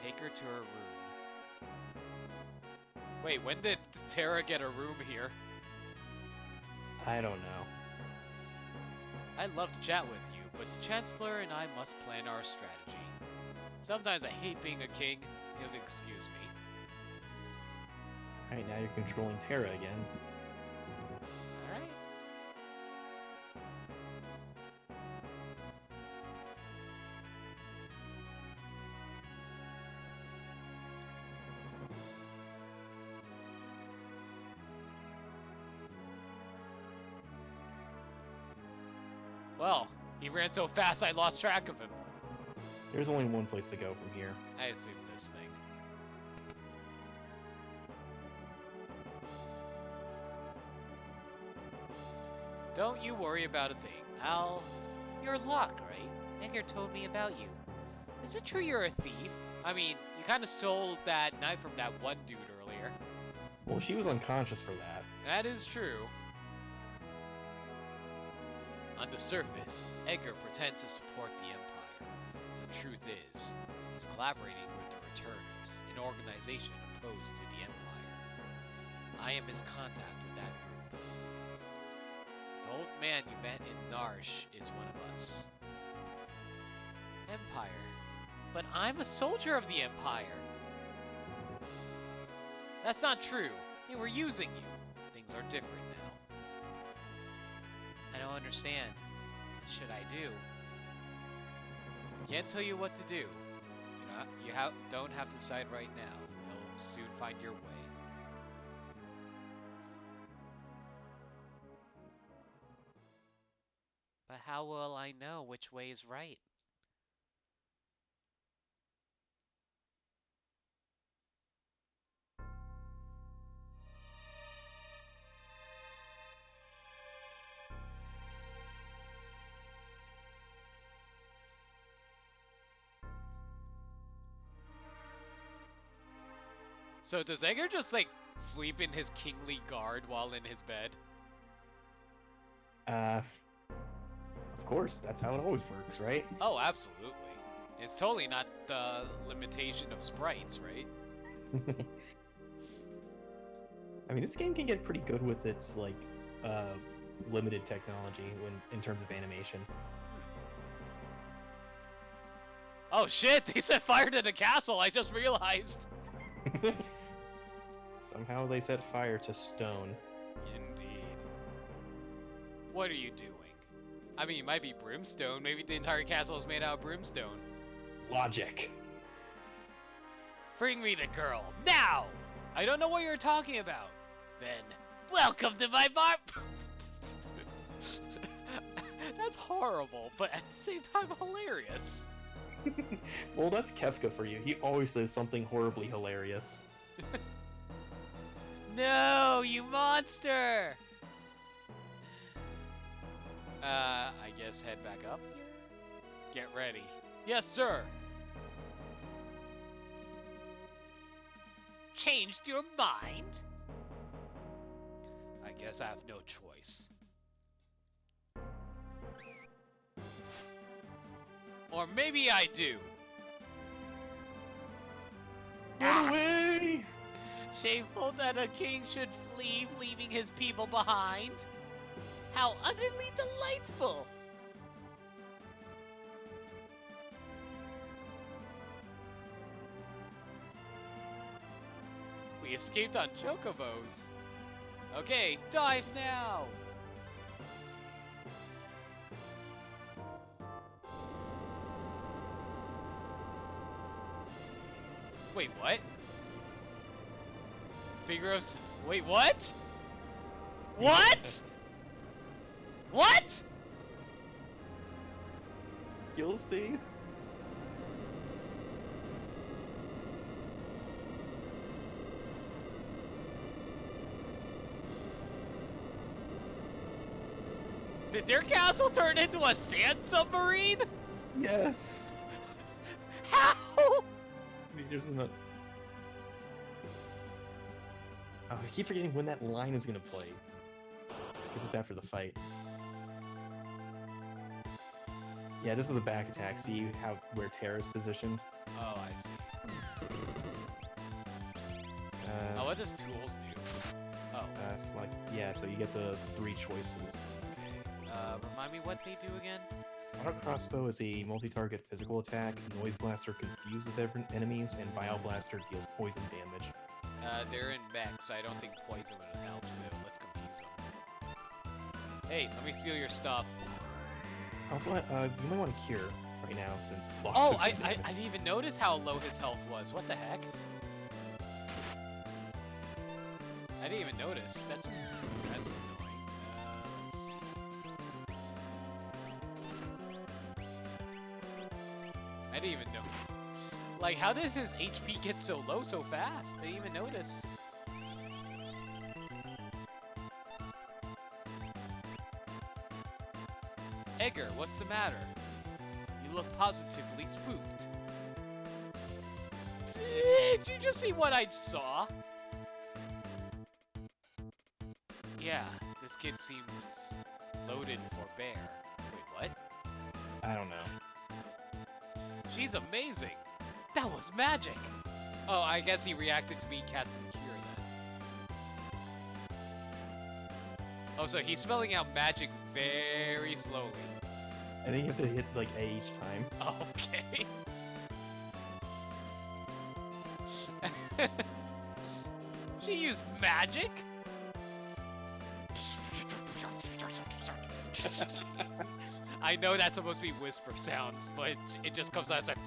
[SPEAKER 1] Take her to her room. Wait, when did Terra get a room here?
[SPEAKER 2] I don't know.
[SPEAKER 1] I'd love to chat with you, but the Chancellor and I must plan our strategy. Sometimes I hate being a king. You'll excuse me.
[SPEAKER 2] Alright, now you're controlling Terra again.
[SPEAKER 1] Alright. Well, he ran so fast I lost track of him.
[SPEAKER 2] There's only one place to go from here.
[SPEAKER 1] I assume this thing. Don't you worry about a thing. You're Locke, right? Edgar told me about you. Is it true you're a thief? I mean, you kind of stole that knife from that one dude earlier.
[SPEAKER 2] Well, she was unconscious for that.
[SPEAKER 1] That is true. On the surface, Edgar pretends to support the Empire. The truth is, he's collaborating with the Returners, an organization opposed to the Empire. I am his contact with that group. The old man you met in Narsh is one of us. Empire. But I'm a soldier of the Empire. That's not true. They were using you. Things are different now. I don't understand. What should I do? Can't tell you what to do. You don't have to decide right now. You'll soon find your way. But how will I know which way is right? So does Edgar just like sleep in his kingly guard while in his bed?
[SPEAKER 2] Of course, that's how it always works, right?
[SPEAKER 1] Oh, absolutely. It's totally not the limitation of sprites, right?
[SPEAKER 2] I mean, this game can get pretty good with its like limited technology in terms of animation.
[SPEAKER 1] Oh shit! They set fire to the castle. I just realized.
[SPEAKER 2] Somehow they set fire to stone.
[SPEAKER 1] Indeed. What are you doing? I mean, it might be brimstone. Maybe the entire castle is made out of brimstone.
[SPEAKER 2] Logic.
[SPEAKER 1] Bring me the girl, now! I don't know what you're talking about. Then, welcome to my bar... That's horrible, but at the same time hilarious.
[SPEAKER 2] Well, that's Kefka for you. He always says something horribly hilarious.
[SPEAKER 1] No, you monster! I guess head back up here? Get ready. Yes, sir! Changed your mind? I guess I have no choice. Or maybe I do.
[SPEAKER 2] Run away!
[SPEAKER 1] Shameful that a king should flee, leaving his people behind. How utterly delightful! We escaped on chocobos. Okay, dive now! Wait, what? Figaro's... Wait, what? What? What?
[SPEAKER 2] You'll see.
[SPEAKER 1] Did their castle turn into a sand submarine?
[SPEAKER 2] Yes.
[SPEAKER 1] How?
[SPEAKER 2] There's not. Oh, I keep forgetting when that line is gonna play. I guess it's after the fight. Yeah, this is a back attack. See how where Terra's positioned?
[SPEAKER 1] Oh, I see. Oh, what does tools do? Oh.
[SPEAKER 2] It's like, yeah, so you get the 3 choices.
[SPEAKER 1] Okay. Remind me what they do again?
[SPEAKER 2] Auto Crossbow is a multi-target physical attack, Noise Blaster confuses enemies, and Bile Blaster deals poison damage.
[SPEAKER 1] They're in mech, so I don't think poison would help, so let's confuse them. Hey, let me steal your stuff.
[SPEAKER 2] Also, you might want to cure right now, since Locke
[SPEAKER 1] Oh,
[SPEAKER 2] took some
[SPEAKER 1] I
[SPEAKER 2] damage.
[SPEAKER 1] didn't even notice how low his health was. What the heck? I didn't even notice. That's annoying. Let's see. I didn't even know. Like, how does his HP get so low so fast? I didn't even notice. Edgar, what's the matter? You look positively spooked. Did you just see what I saw? Yeah, this kid seems loaded for bear. Wait, what?
[SPEAKER 2] I don't know.
[SPEAKER 1] She's amazing! That was magic! Oh, I guess he reacted to me casting Cure then. Oh, so he's spelling out magic very slowly.
[SPEAKER 2] I think you have to hit like A each time.
[SPEAKER 1] Okay. She used magic? I know that's supposed to be whisper sounds, but it just comes out as like...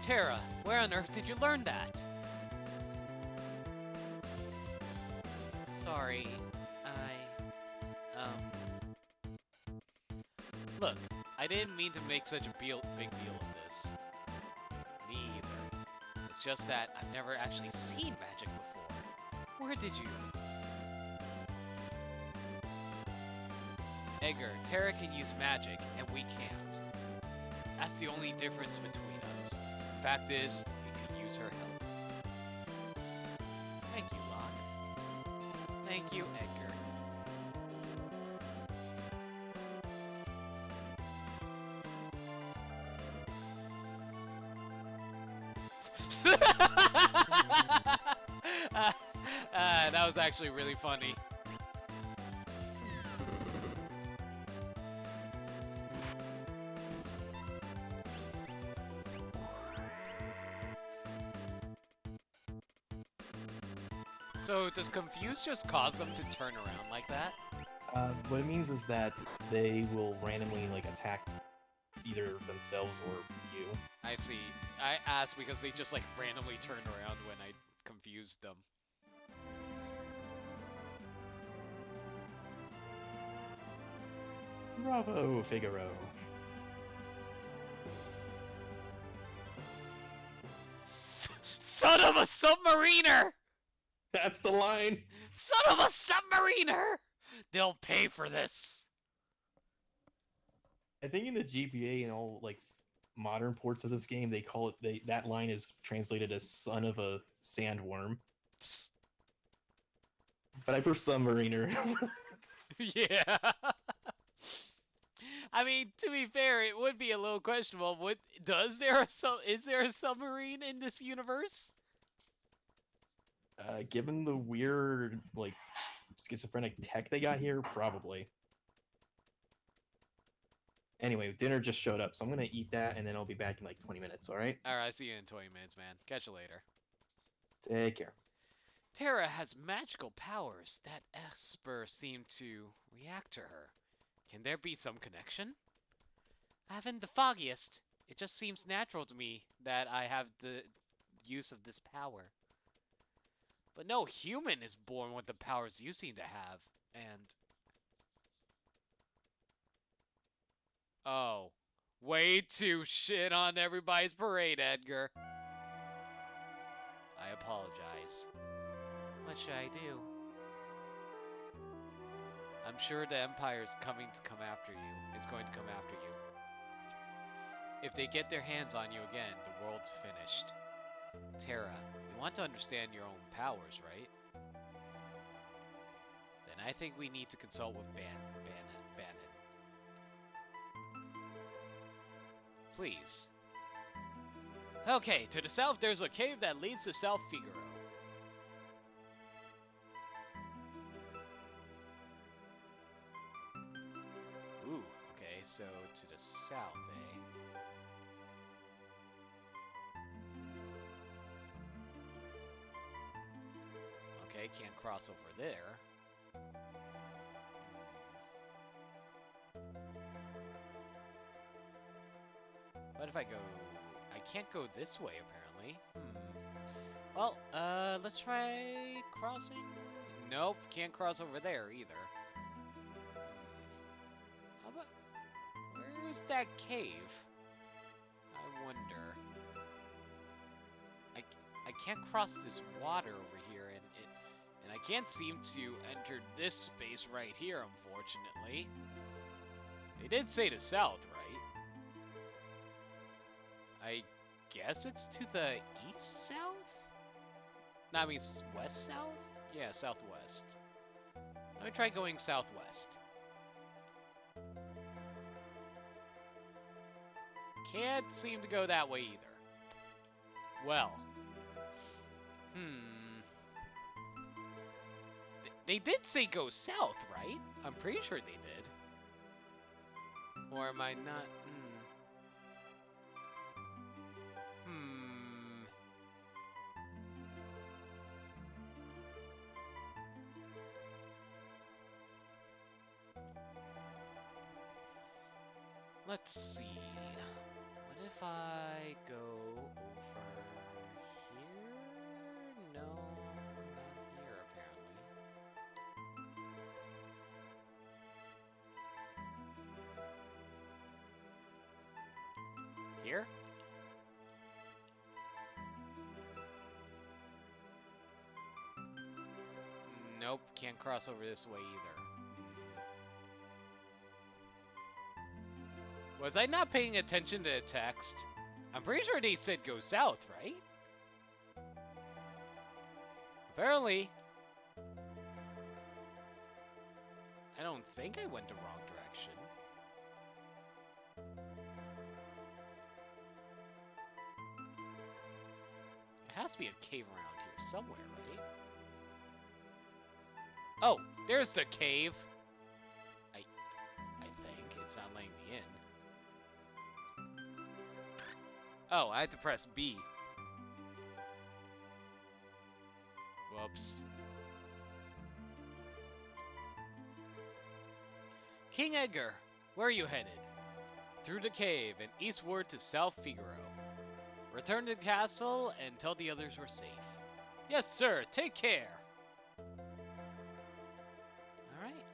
[SPEAKER 1] Terra, where on earth did you learn that? Sorry, Look, I didn't mean to make such a big deal of this. Me either. It's just that I've never actually seen magic before. Where did you? Edgar, Terra can use magic, and we can't. That's the only difference between us. Fact is, we could use her help. Thank you, Locke. Thank you, Edgar. That was actually really funny. So does confuse just cause them to turn around like that?
[SPEAKER 2] What it means is that they will randomly like attack either themselves or you.
[SPEAKER 1] I see. I asked because they just like randomly turned around when I confused them.
[SPEAKER 2] Bravo, Figaro.
[SPEAKER 1] Son of a submariner!
[SPEAKER 2] That's the line!
[SPEAKER 1] Son of a submariner! They'll pay for this.
[SPEAKER 2] I think in the GPA and all like modern ports of this game, they call it that line is translated as "son of a sandworm." But I prefer submariner.
[SPEAKER 1] Yeah. I mean, to be fair, it would be a little questionable. Is there a submarine in this universe?
[SPEAKER 2] Given the weird, like, schizophrenic tech they got here, probably. Anyway, dinner just showed up, so I'm gonna eat that, and then I'll be back in like 20 minutes, alright?
[SPEAKER 1] Alright, see you in 20 minutes, man. Catch you later.
[SPEAKER 2] Take care.
[SPEAKER 1] Terra has magical powers that Esper seem to react to her. Can there be some connection? I haven't the foggiest. It just seems natural to me that I have the use of this power. But no human is born with the powers you seem to have, and... Oh. Way to shit on everybody's parade, Edgar. I apologize. What should I do? I'm sure the Empire is going to come after you. If they get their hands on you again, the world's finished. Terra, you want to understand your own powers, right? Then I think we need to consult with Bannon. Please. Okay, to the south there's a cave that leads to South Figaro. Ooh, okay, so to the south, eh? Okay, can't cross over there. What if I go... I can't go this way, apparently. Well, let's try crossing? Nope, can't cross over there, either. How about... Where's that cave? I wonder. I can't cross this water over here, and I can't seem to enter this space right here, unfortunately. They did say to south, right? I guess it's to the east-south? No, I mean west-south? Yeah, southwest. Let me try going southwest. Can't seem to go that way either. Well. They did say go south, right? I'm pretty sure they did. Or am I not? Let's see. What if I go over here? No, not here apparently. Here? Nope, can't cross over this way either. Was I not paying attention to the text? I'm pretty sure they said go south, right? Apparently. I don't think I went the wrong direction. There has to be a cave around here somewhere, right? Oh, there's the cave. I think. It's not letting me in. Oh, I have to press B. Whoops. King Edgar, where are you headed? Through the cave and eastward to South Figaro. Return to the castle and tell the others we're safe. Yes, sir. Take care. Alright.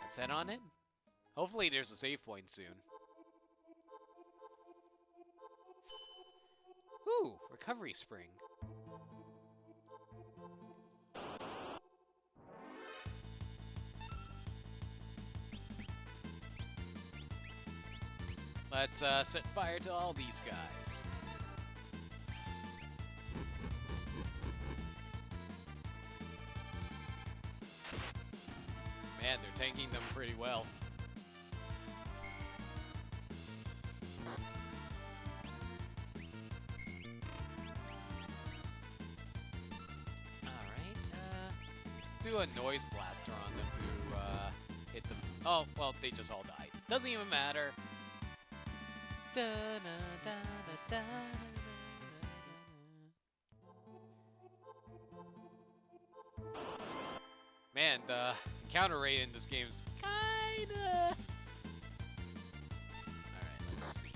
[SPEAKER 1] Let's head on in. Hopefully there's a save point soon. Ooh, recovery spring. Let's set fire to all these guys. Man, they're tanking them pretty well. Alright, let's do a noise blaster on them to hit them. Oh, well, they just all died. Doesn't even matter. Man, the encounter rate in this game is kinda... Alright, let's see.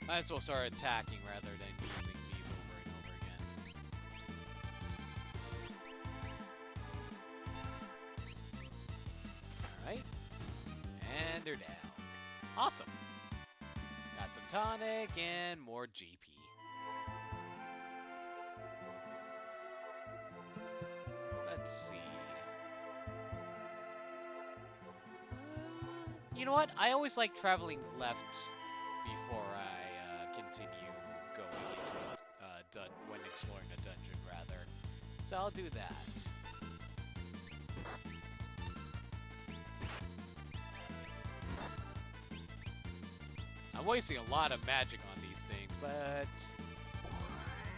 [SPEAKER 1] Might as well start attacking rather than using these over and over again. Alright. And they're down. Awesome. Got some tonic and more GP. Let's see. You know what? I always like traveling left before I continue going into when exploring a dungeon, rather. So I'll do that. I'm wasting a lot of magic on these things, but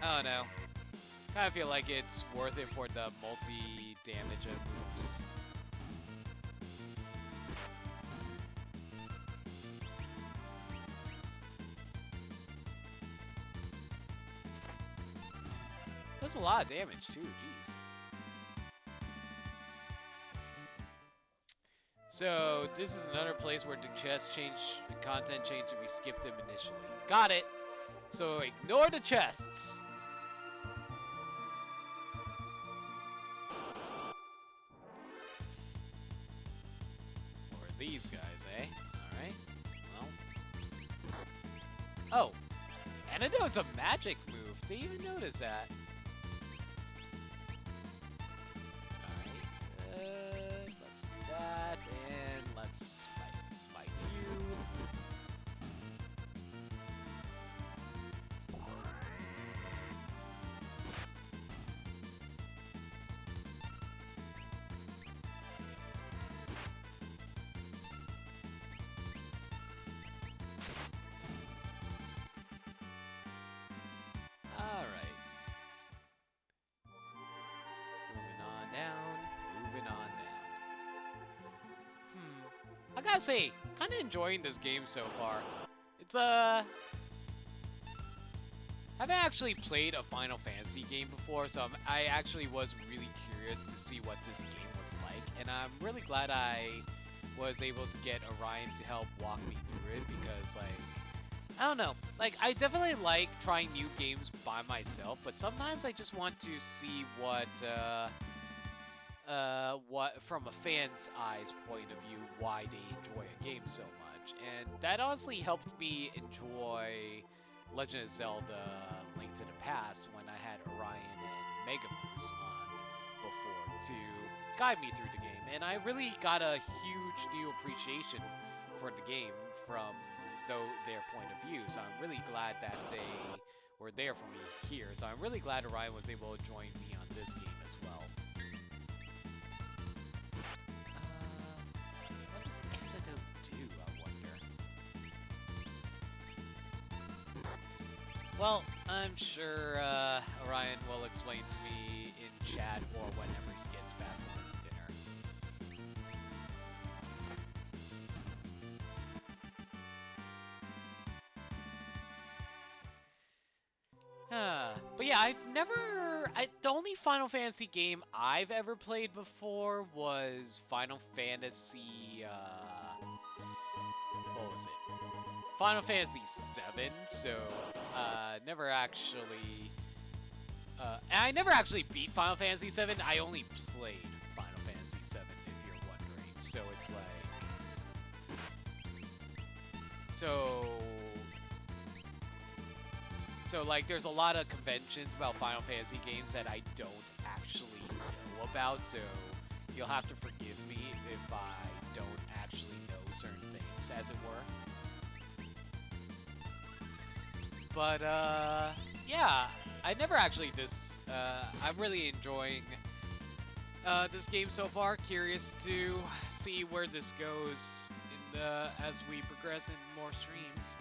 [SPEAKER 1] I don't know. Kind of feel like it's worth it for the multi-damage of moves. That's a lot of damage too, jeez. So this is another place where the chests change, the content change if we skip them initially. Got it! So ignore the chests! Or these guys, eh? Alright, well. Oh! Antidote's a magic move. Did you even notice that? Let's do that, and let's smite you. I gotta say, kind of enjoying this game so far. It's I haven't actually played a Final Fantasy game before, so I actually was really curious to see what this game was like, and I'm really glad I was able to get Orion to help walk me through it, because, like, I don't know, like, I definitely like trying new games by myself, but sometimes I just want to see what from a fan's eyes point of view, why they enjoy a game so much, and that honestly helped me enjoy Legend of Zelda Link to the Past when I had Orion and Mega Moose on before to guide me through the game, and I really got a huge new appreciation for the game from their point of view, so I'm really glad that they were there for me here, so I'm really glad Orion was able to join me on this game as well. What does Antidote do, I wonder? Well, I'm sure Orion will explain to me in chat or whenever he gets back from his dinner. But yeah, the only Final Fantasy game I've ever played before was Final Fantasy, what was it? Final Fantasy VII, so, never actually, and I never actually beat Final Fantasy VII, I only played Final Fantasy VII, if you're wondering, so it's like, so like, there's a lot of conventions about Final Fantasy games that I don't actually know about, so you'll have to forgive me if I don't actually know certain things, as it were. But, yeah, I never actually I'm really enjoying, this game so far. Curious to see where this goes as we progress in more streams.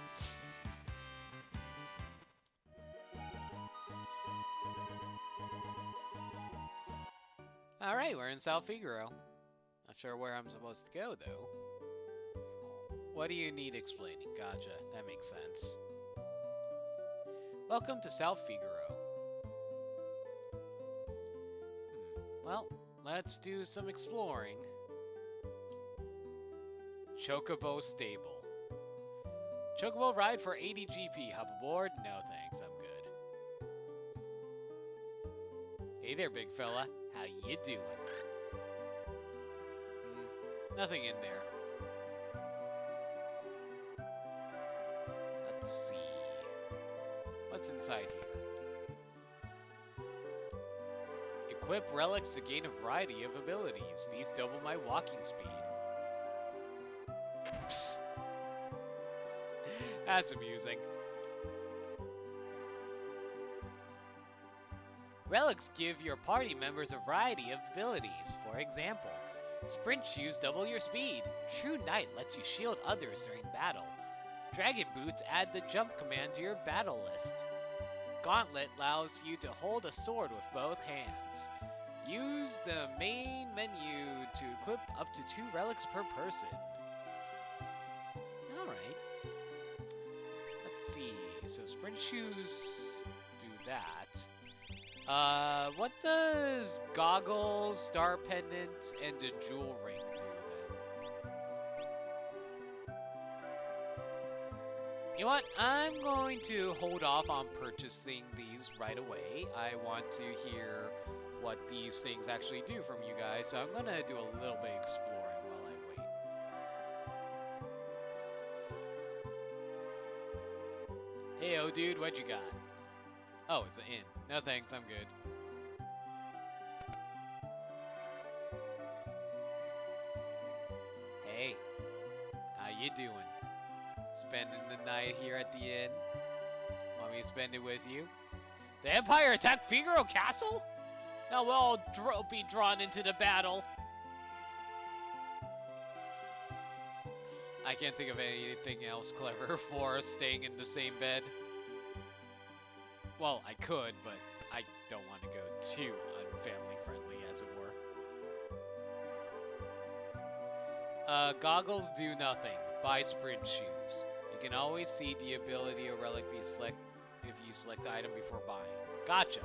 [SPEAKER 1] Alright, we're in South Figaro. Not sure where I'm supposed to go, though. What do you need explaining? Gotcha, that makes sense. Welcome to South Figaro. Well, let's do some exploring. Chocobo Stable. Chocobo ride for 80 GP. Hop aboard? No thanks, I'm good. Hey there, big fella. How you doing? Nothing in there. Let's see. What's inside here? Equip relics to gain a variety of abilities. These double my walking speed. That's amusing. Relics give your party members a variety of abilities. For example, Sprint Shoes double your speed. True Knight lets you shield others during battle. Dragon Boots add the jump command to your battle list. Gauntlet allows you to hold a sword with both hands. Use the main menu to equip up to 2 relics per person. Alright. Let's see. So Sprint Shoes do that. What does Goggle, Star Pendant, and the Jewel Ring do then? You know what? I'm going to hold off on purchasing these right away. I want to hear what these things actually do from you guys, so I'm gonna do a little bit exploring while I wait. Hey, oh dude, what you got? Oh, it's an inn. No thanks, I'm good. Hey, how you doing? Spending the night here at the inn? Want me to spend it with you? The Empire attacked Figaro Castle? Now we'll all be drawn into the battle. I can't think of anything else clever for staying in the same bed. Well, I could, but I don't want to go too unfamily friendly, as it were. Goggles do nothing. Buy sprint shoes. You can always see the ability or relic if you select the item before buying. Gotcha.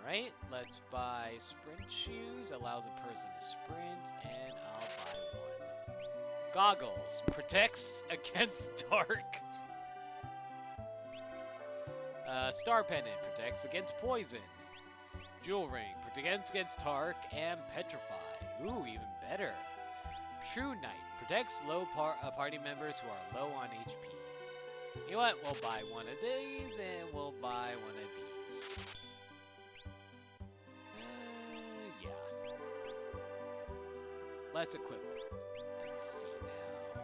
[SPEAKER 1] Alright, let's buy sprint shoes. Allows a person to sprint, and I'll buy one. Goggles. Protects against dark. Star pendant. Protects against poison. Jewel ring. Protects against dark and petrify. Ooh, even better. True Knight. Protects party members who are low on HP. You know what? We'll buy one of these, and we'll buy one of these. Yeah. Let's equip them. Let's see now.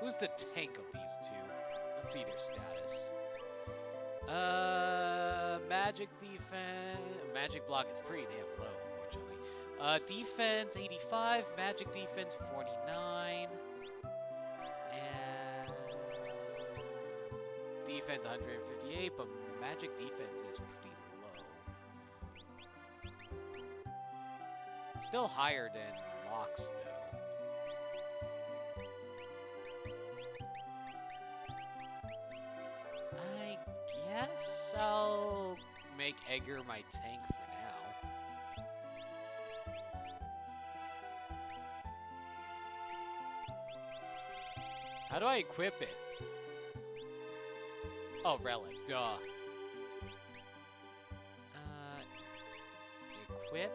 [SPEAKER 1] Who's the tank of these two? Let's see their status. Magic defense. Magic block is pretty damn low, unfortunately. Defense 85, magic defense 49, and defense 158, but magic defense is pretty low. Still higher than Locke's, though. I guess I'll make Edgar my tank for now. How do I equip it? Oh, relic, duh. Equip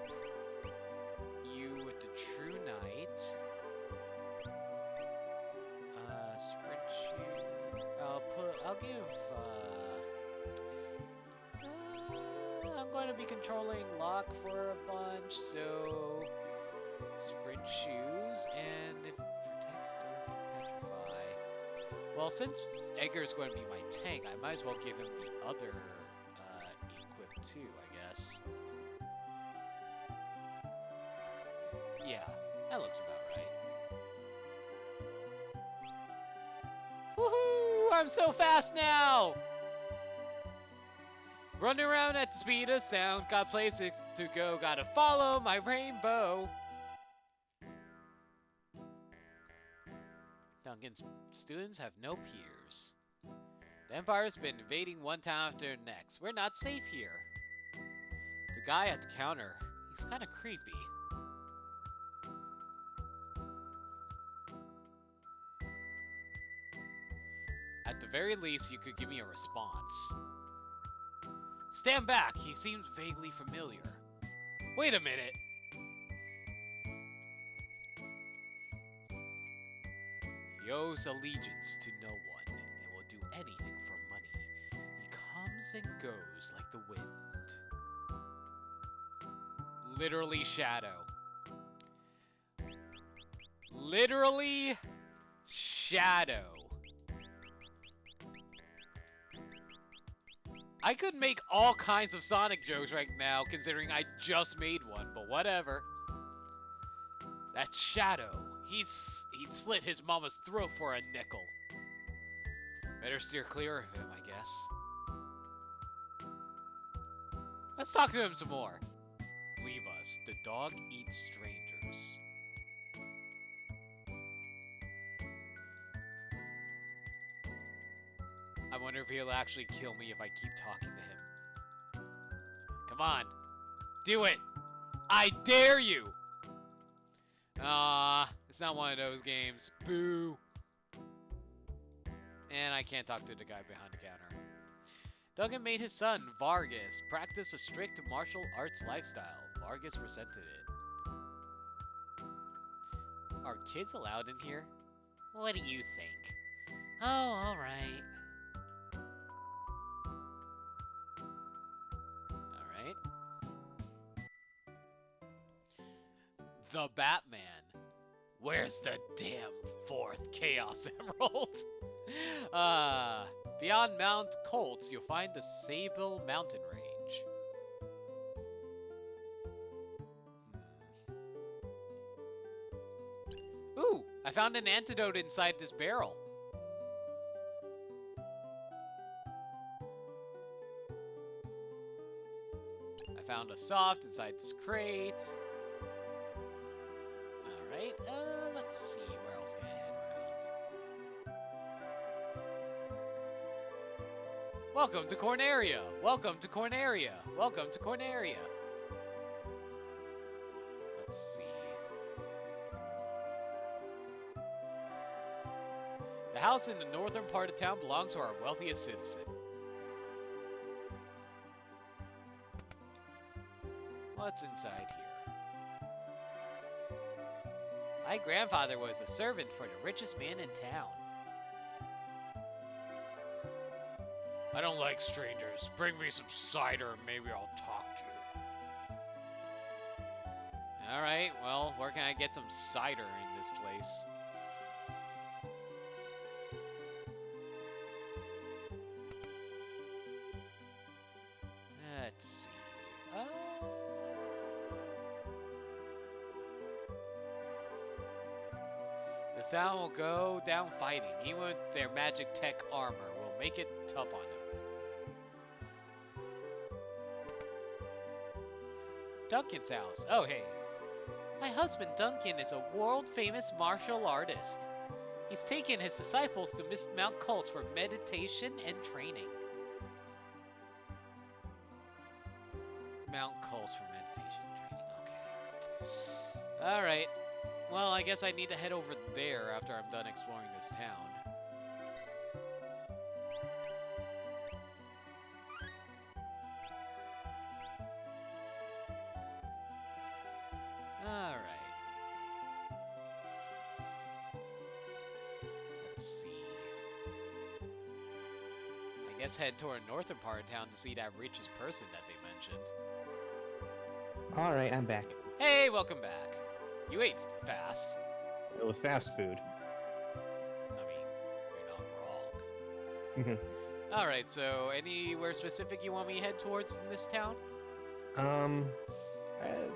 [SPEAKER 1] you with the True Knight. Sprint shoe. I'll give, I'm going to be controlling Locke for a bunch, so sprint shoes, and if protects dark and petrify. Well, since Edgar's going to be my tank, I might as well give him the other equip too, I guess. Yeah, that looks about right. Woohoo! I'm so fast now! Running around at the speed of sound, got places to go, gotta follow my rainbow. Duncan's students have no peers. The Empire's been invading one town after the next. We're not safe here. The guy at the counter, he's kinda creepy. At the very least, you could give me a response. Stand back! He seems vaguely familiar. Wait a minute! He owes allegiance to no one, and will do anything for money. He comes and goes like the wind. Literally Shadow. Literally Shadow. I could make all kinds of Sonic jokes right now, considering I just made one, but whatever. That's Shadow. He'd slit his mama's throat for a nickel. Better steer clear of him, I guess. Let's talk to him some more. Leave us. The dog eats strangers. I wonder if he'll actually kill me if I keep talking to him. Come on. Do it! I dare you! It's not one of those games. Boo! And I can't talk to the guy behind the counter. Duncan made his son, Vargas, practice a strict martial arts lifestyle. Vargas resented it. Are kids allowed in here? What do you think? Oh, alright. Alright. The Batman. Where's the damn fourth Chaos Emerald? Beyond Mount Colts, you'll find the Sable Mountain Range. Ooh, I found an antidote inside this barrel. found a soft inside this crate. Alright, let's see. Where else can I head around? Welcome to Corneria! Welcome to Corneria! Welcome to Corneria! Let's see. The house in the northern part of town belongs to our wealthiest citizen. What's inside here? My grandfather was a servant for the richest man in town. I don't like strangers. Bring me some cider and maybe I'll talk to you. Alright, well, where can I get some cider in this place? Let's see. The sound will go down fighting. Even with their magic tech armor will make it tough on them. Duncan's house. Oh, hey. My husband Duncan is a world-famous martial artist. He's taken his disciples to Mount Cults for meditation and training. Mount Cults for meditation and training. Okay. Alright. Well, I guess I need to head over there after I'm done exploring this town. Alright. Let's see. I guess head toward northern part of town to see that richest person that they mentioned.
[SPEAKER 2] Alright, I'm back.
[SPEAKER 1] Hey, welcome back. You ate fast.
[SPEAKER 2] It was fast food.
[SPEAKER 1] I mean, you're not wrong. Alright, so anywhere specific you want me to head towards in this town?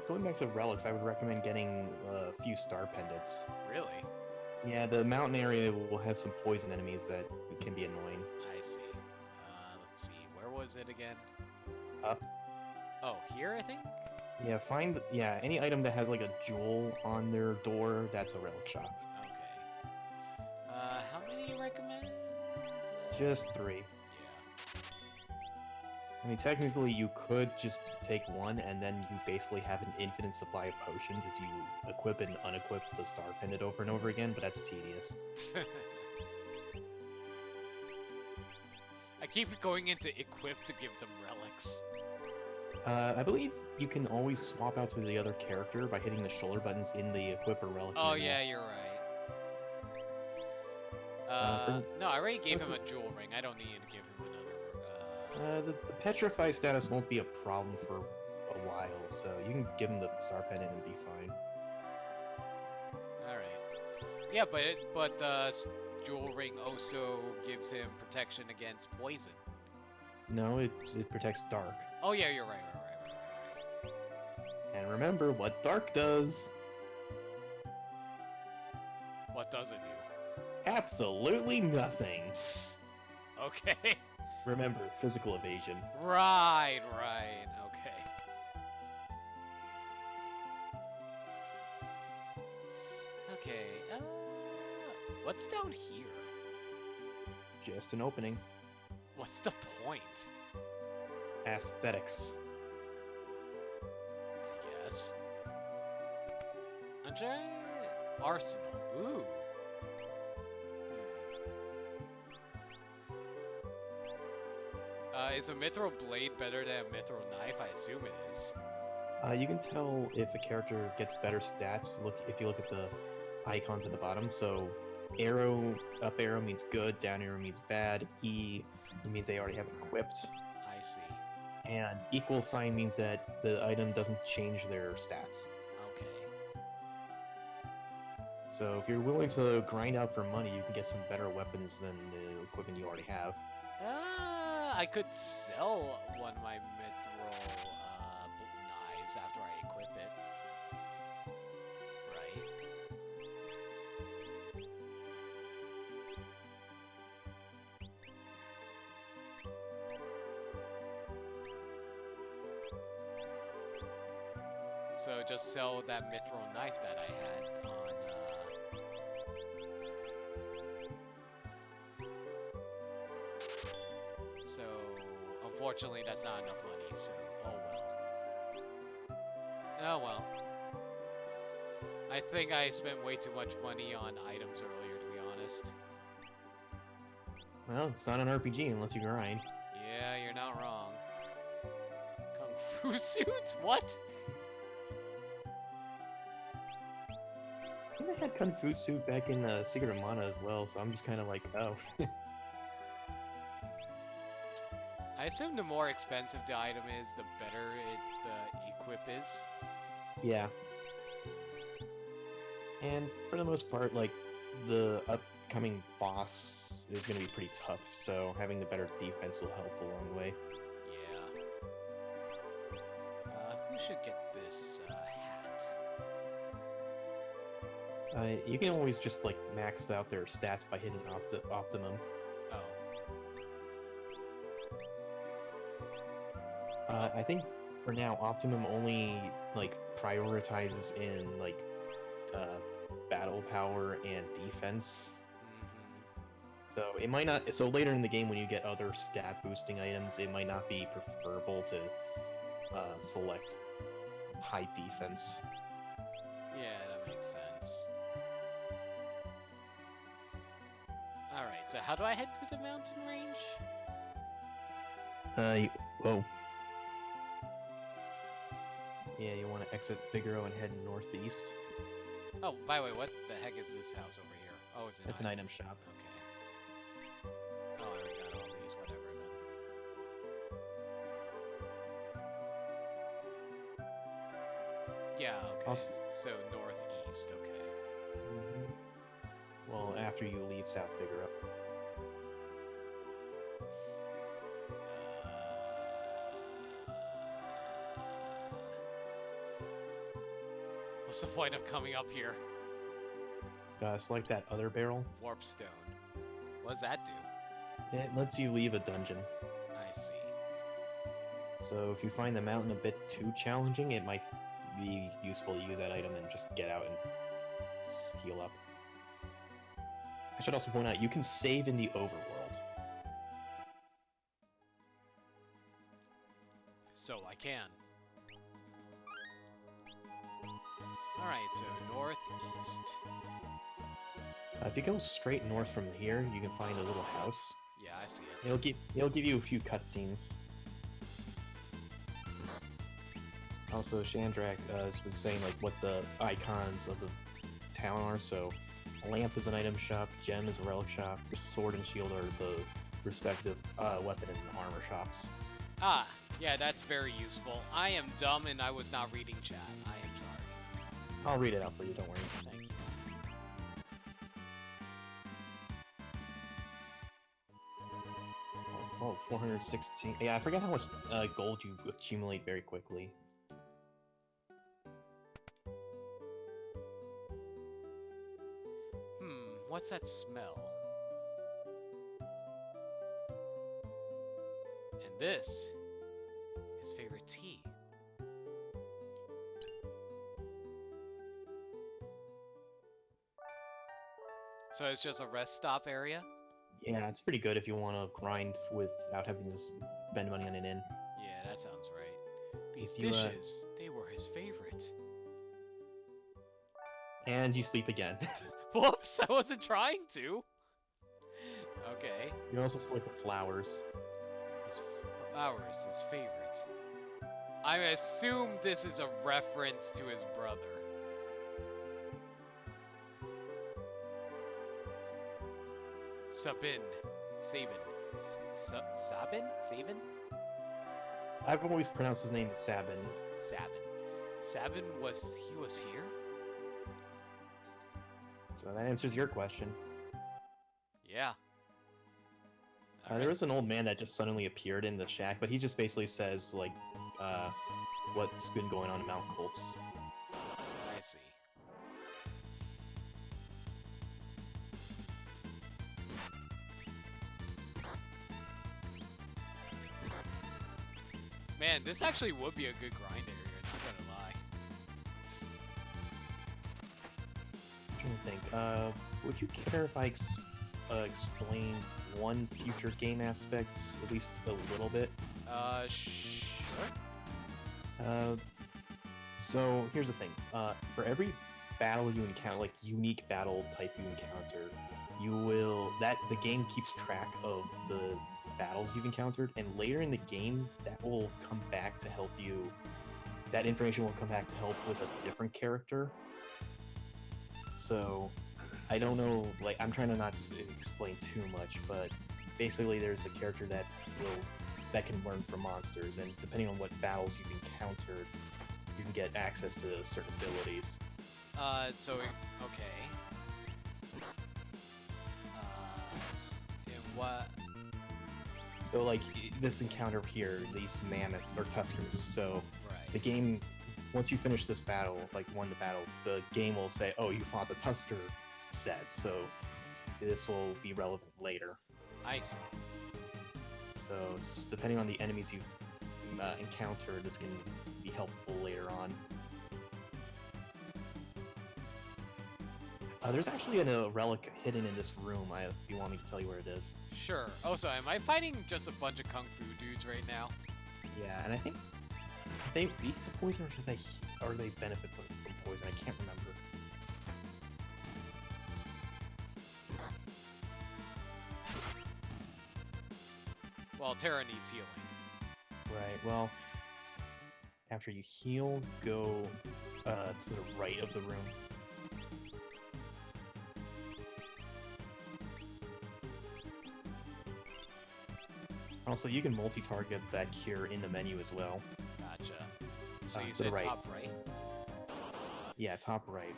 [SPEAKER 2] Going back to relics, I would recommend getting a few star pendants.
[SPEAKER 1] Really?
[SPEAKER 2] Yeah, the mountain area will have some poison enemies that can be annoying.
[SPEAKER 1] I see. Let's see. Where was it again?
[SPEAKER 2] Up.
[SPEAKER 1] Oh, here, I think?
[SPEAKER 2] Yeah, any item that has like a jewel on their door, that's a relic shop.
[SPEAKER 1] Okay. How many you recommend?
[SPEAKER 2] Just 3.
[SPEAKER 1] Yeah.
[SPEAKER 2] I mean, technically, you could just take one, and then you basically have an infinite supply of potions if you equip and unequip the star pendant over and over again, but that's tedious.
[SPEAKER 1] I keep going into equip to give them relics.
[SPEAKER 2] I believe you can always swap out to the other character by hitting the shoulder buttons in the equip or relic
[SPEAKER 1] Oh,
[SPEAKER 2] menu.
[SPEAKER 1] yeah, you're right. No, I already gave him a jewel ring. I don't need to give him another.
[SPEAKER 2] The petrify status won't be a problem for a while, so you can give him the star pendant and be fine.
[SPEAKER 1] All right. Yeah, but the jewel ring also gives him protection against poison.
[SPEAKER 2] No, it protects dark.
[SPEAKER 1] Oh yeah, you're right.
[SPEAKER 2] And remember what dark does.
[SPEAKER 1] What does it do?
[SPEAKER 2] Absolutely nothing.
[SPEAKER 1] Okay.
[SPEAKER 2] Remember, physical evasion.
[SPEAKER 1] Right. Okay. Okay. What's down here?
[SPEAKER 2] Just an opening.
[SPEAKER 1] What's the point?
[SPEAKER 2] Aesthetics.
[SPEAKER 1] I guess. Andre? Arsenal. Ooh. Is a mithril blade better than a mithril knife? I assume it is.
[SPEAKER 2] You can tell if a character gets better stats if you look at the icons at the bottom. So, up arrow means good, down arrow means bad, E means they already have it equipped,
[SPEAKER 1] I see.
[SPEAKER 2] and equal sign means that the item doesn't change their stats.
[SPEAKER 1] Okay.
[SPEAKER 2] So if you're willing to grind out for money, you can get some better weapons than the equipment you already have.
[SPEAKER 1] I could sell one of my mithril knives after I equip it. Right? So just sell that mithril knife that I had on. So unfortunately, that's not enough money. So oh well. Oh well. I think I spent way too much money on items earlier, to be honest.
[SPEAKER 2] Well, it's not an RPG unless you grind.
[SPEAKER 1] Yeah, you're not wrong. Kung Fu suit? What?
[SPEAKER 2] I think I had Kung Fu Suit back in Secret of Mana as well, so I'm just kind of like, oh.
[SPEAKER 1] I assume the more expensive the item is, the better the equip is.
[SPEAKER 2] Yeah. And for the most part, like, the upcoming boss is going to be pretty tough, so having the better defense will help a long way.
[SPEAKER 1] Yeah. Who should get this hat?
[SPEAKER 2] You can always just, like, max out their stats by hitting Optimum.
[SPEAKER 1] Oh.
[SPEAKER 2] I think for now, Optimum only, like, prioritizes in, like, battle power and defense. So it might not. So later in the game, when you get other stat boosting items, it might not be preferable to select high defense.
[SPEAKER 1] Yeah, that makes sense. Alright, so how do I head to the mountain range?
[SPEAKER 2] Whoa. Yeah, you want to exit Figaro and head northeast.
[SPEAKER 1] Oh, by the way, what the heck is this house over here? Oh,
[SPEAKER 2] It's an item shop.
[SPEAKER 1] Okay. Oh, I already got all these, whatever then. Yeah, okay.
[SPEAKER 2] Also,
[SPEAKER 1] so northeast, okay.
[SPEAKER 2] Well, after you leave South Figaro.
[SPEAKER 1] What's the point of coming up here?
[SPEAKER 2] Select that other barrel.
[SPEAKER 1] Warp stone. What does that do?
[SPEAKER 2] It lets you leave a dungeon.
[SPEAKER 1] I see.
[SPEAKER 2] So if you find the mountain a bit too challenging, it might be useful to use that item and just get out and heal up. I should also point out, you can save in the overworld.
[SPEAKER 1] So I can. Alright, so northeast.
[SPEAKER 2] If you go straight north from here, you can find a little house.
[SPEAKER 1] Yeah, I see it.
[SPEAKER 2] It'll give you a few cutscenes. Also, Shandrak was saying like what the icons of the town are. So, lamp is an item shop, gem is a relic shop, sword and shield are the respective weapon and armor shops.
[SPEAKER 1] Ah, yeah, that's very useful. I am dumb and I was not reading chat. I am sorry.
[SPEAKER 2] I'll read it out for you, don't worry.
[SPEAKER 1] Thank you.
[SPEAKER 2] It's called 416. Yeah, I forget how much gold you accumulate very quickly.
[SPEAKER 1] What's that smell? And this, his favorite tea. So it's just a rest stop area?
[SPEAKER 2] Yeah, it's pretty good if you want to grind without having to spend money on an inn.
[SPEAKER 1] Yeah, that sounds right. These
[SPEAKER 2] If you,
[SPEAKER 1] dishes, they were his favorite.
[SPEAKER 2] And you sleep again.
[SPEAKER 1] Whoops, I wasn't trying to. Okay.
[SPEAKER 2] You can also select the flowers.
[SPEAKER 1] His flowers, his favorite. I assume this is a reference to his brother. Sabin. Sabin? Sabin?
[SPEAKER 2] I've always pronounced his name as Sabin.
[SPEAKER 1] Sabin was here?
[SPEAKER 2] So that answers your question.
[SPEAKER 1] Yeah.
[SPEAKER 2] There was an old man that just suddenly appeared in the shack, but he just basically says, like, what's been going on in Mount Colts.
[SPEAKER 1] I see. Man, this actually would be a good grind area, not gonna lie.
[SPEAKER 2] me think. Would you care if I explained one future game aspect, at least a little bit?
[SPEAKER 1] Sure.
[SPEAKER 2] So here's the thing. For every battle you encounter, like unique battle type you encounter, the game keeps track of the battles you've encountered, and later in the game, that will come back to help you. That information will come back to help with a different character. So, I don't know. Like, I'm trying to not explain too much, but basically, there's a character that can learn from monsters, and depending on what battles you've encountered, you can get access to certain abilities.
[SPEAKER 1] Okay. And what?
[SPEAKER 2] So, like, this encounter here, these mammoths, or tuskers, so
[SPEAKER 1] Right.
[SPEAKER 2] the game, once you finish this battle, like, won the battle, the game will say, oh, you fought the tusker set, so this will be relevant later.
[SPEAKER 1] I see.
[SPEAKER 2] So, depending on the enemies you've encountered, this can be helpful later on. There's actually a relic hidden in this room, if you want me to tell you where it is.
[SPEAKER 1] Sure. Oh, so am I fighting just a bunch of kung fu dudes right now?
[SPEAKER 2] Yeah, and I think are they weak to poison, or they benefit from poison? I can't remember.
[SPEAKER 1] Well, Terra needs healing.
[SPEAKER 2] Right. Well, after you heal, go to the right of the room. Also, you can multi-target that cure in the menu as well.
[SPEAKER 1] Gotcha. So you
[SPEAKER 2] to the
[SPEAKER 1] said
[SPEAKER 2] right.
[SPEAKER 1] top right?
[SPEAKER 2] Yeah, top right.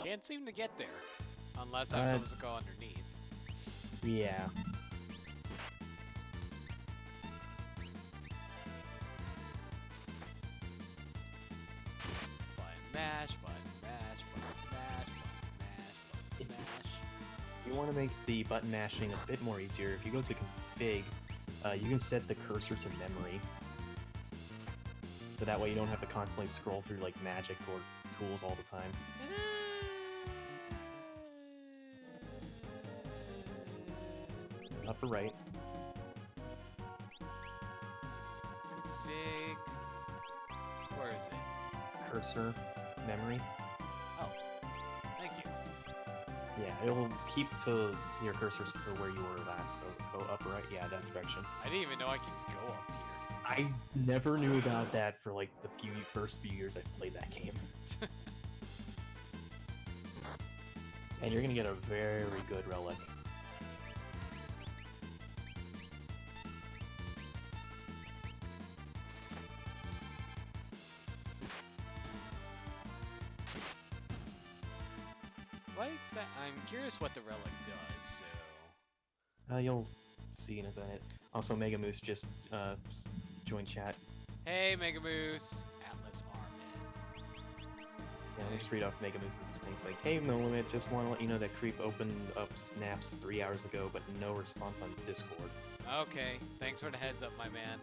[SPEAKER 1] Can't seem to get there. Unless I'm supposed to go underneath.
[SPEAKER 2] Yeah.
[SPEAKER 1] Button mash, button mash, button mash, button mash, button mash.
[SPEAKER 2] If you want to make the button mashing a bit more easier, if you go to config, you can set the cursor to memory. So that way you don't have to constantly scroll through like magic or tools all the time. Upper right.
[SPEAKER 1] Config. Where is it?
[SPEAKER 2] Cursor, memory.
[SPEAKER 1] Oh, thank you.
[SPEAKER 2] Yeah, it'll keep to your cursor to where you were last, so go upper right, yeah, that direction.
[SPEAKER 1] I didn't even know I could go up here.
[SPEAKER 2] I never knew about that for like the first few years I played that game. And you're gonna get a very good relic.
[SPEAKER 1] I'm curious what the relic does, so...
[SPEAKER 2] You'll see in a minute. Also, Mega Moose just joined chat.
[SPEAKER 1] Hey, Mega Moose! Atlas Armin.
[SPEAKER 2] Yeah, let me just read off Mega Moose's things like, hey, No Limit, just want to let you know that Creep opened up Snaps 3 hours ago, but no response on Discord.
[SPEAKER 1] Okay, thanks for the heads up, my man.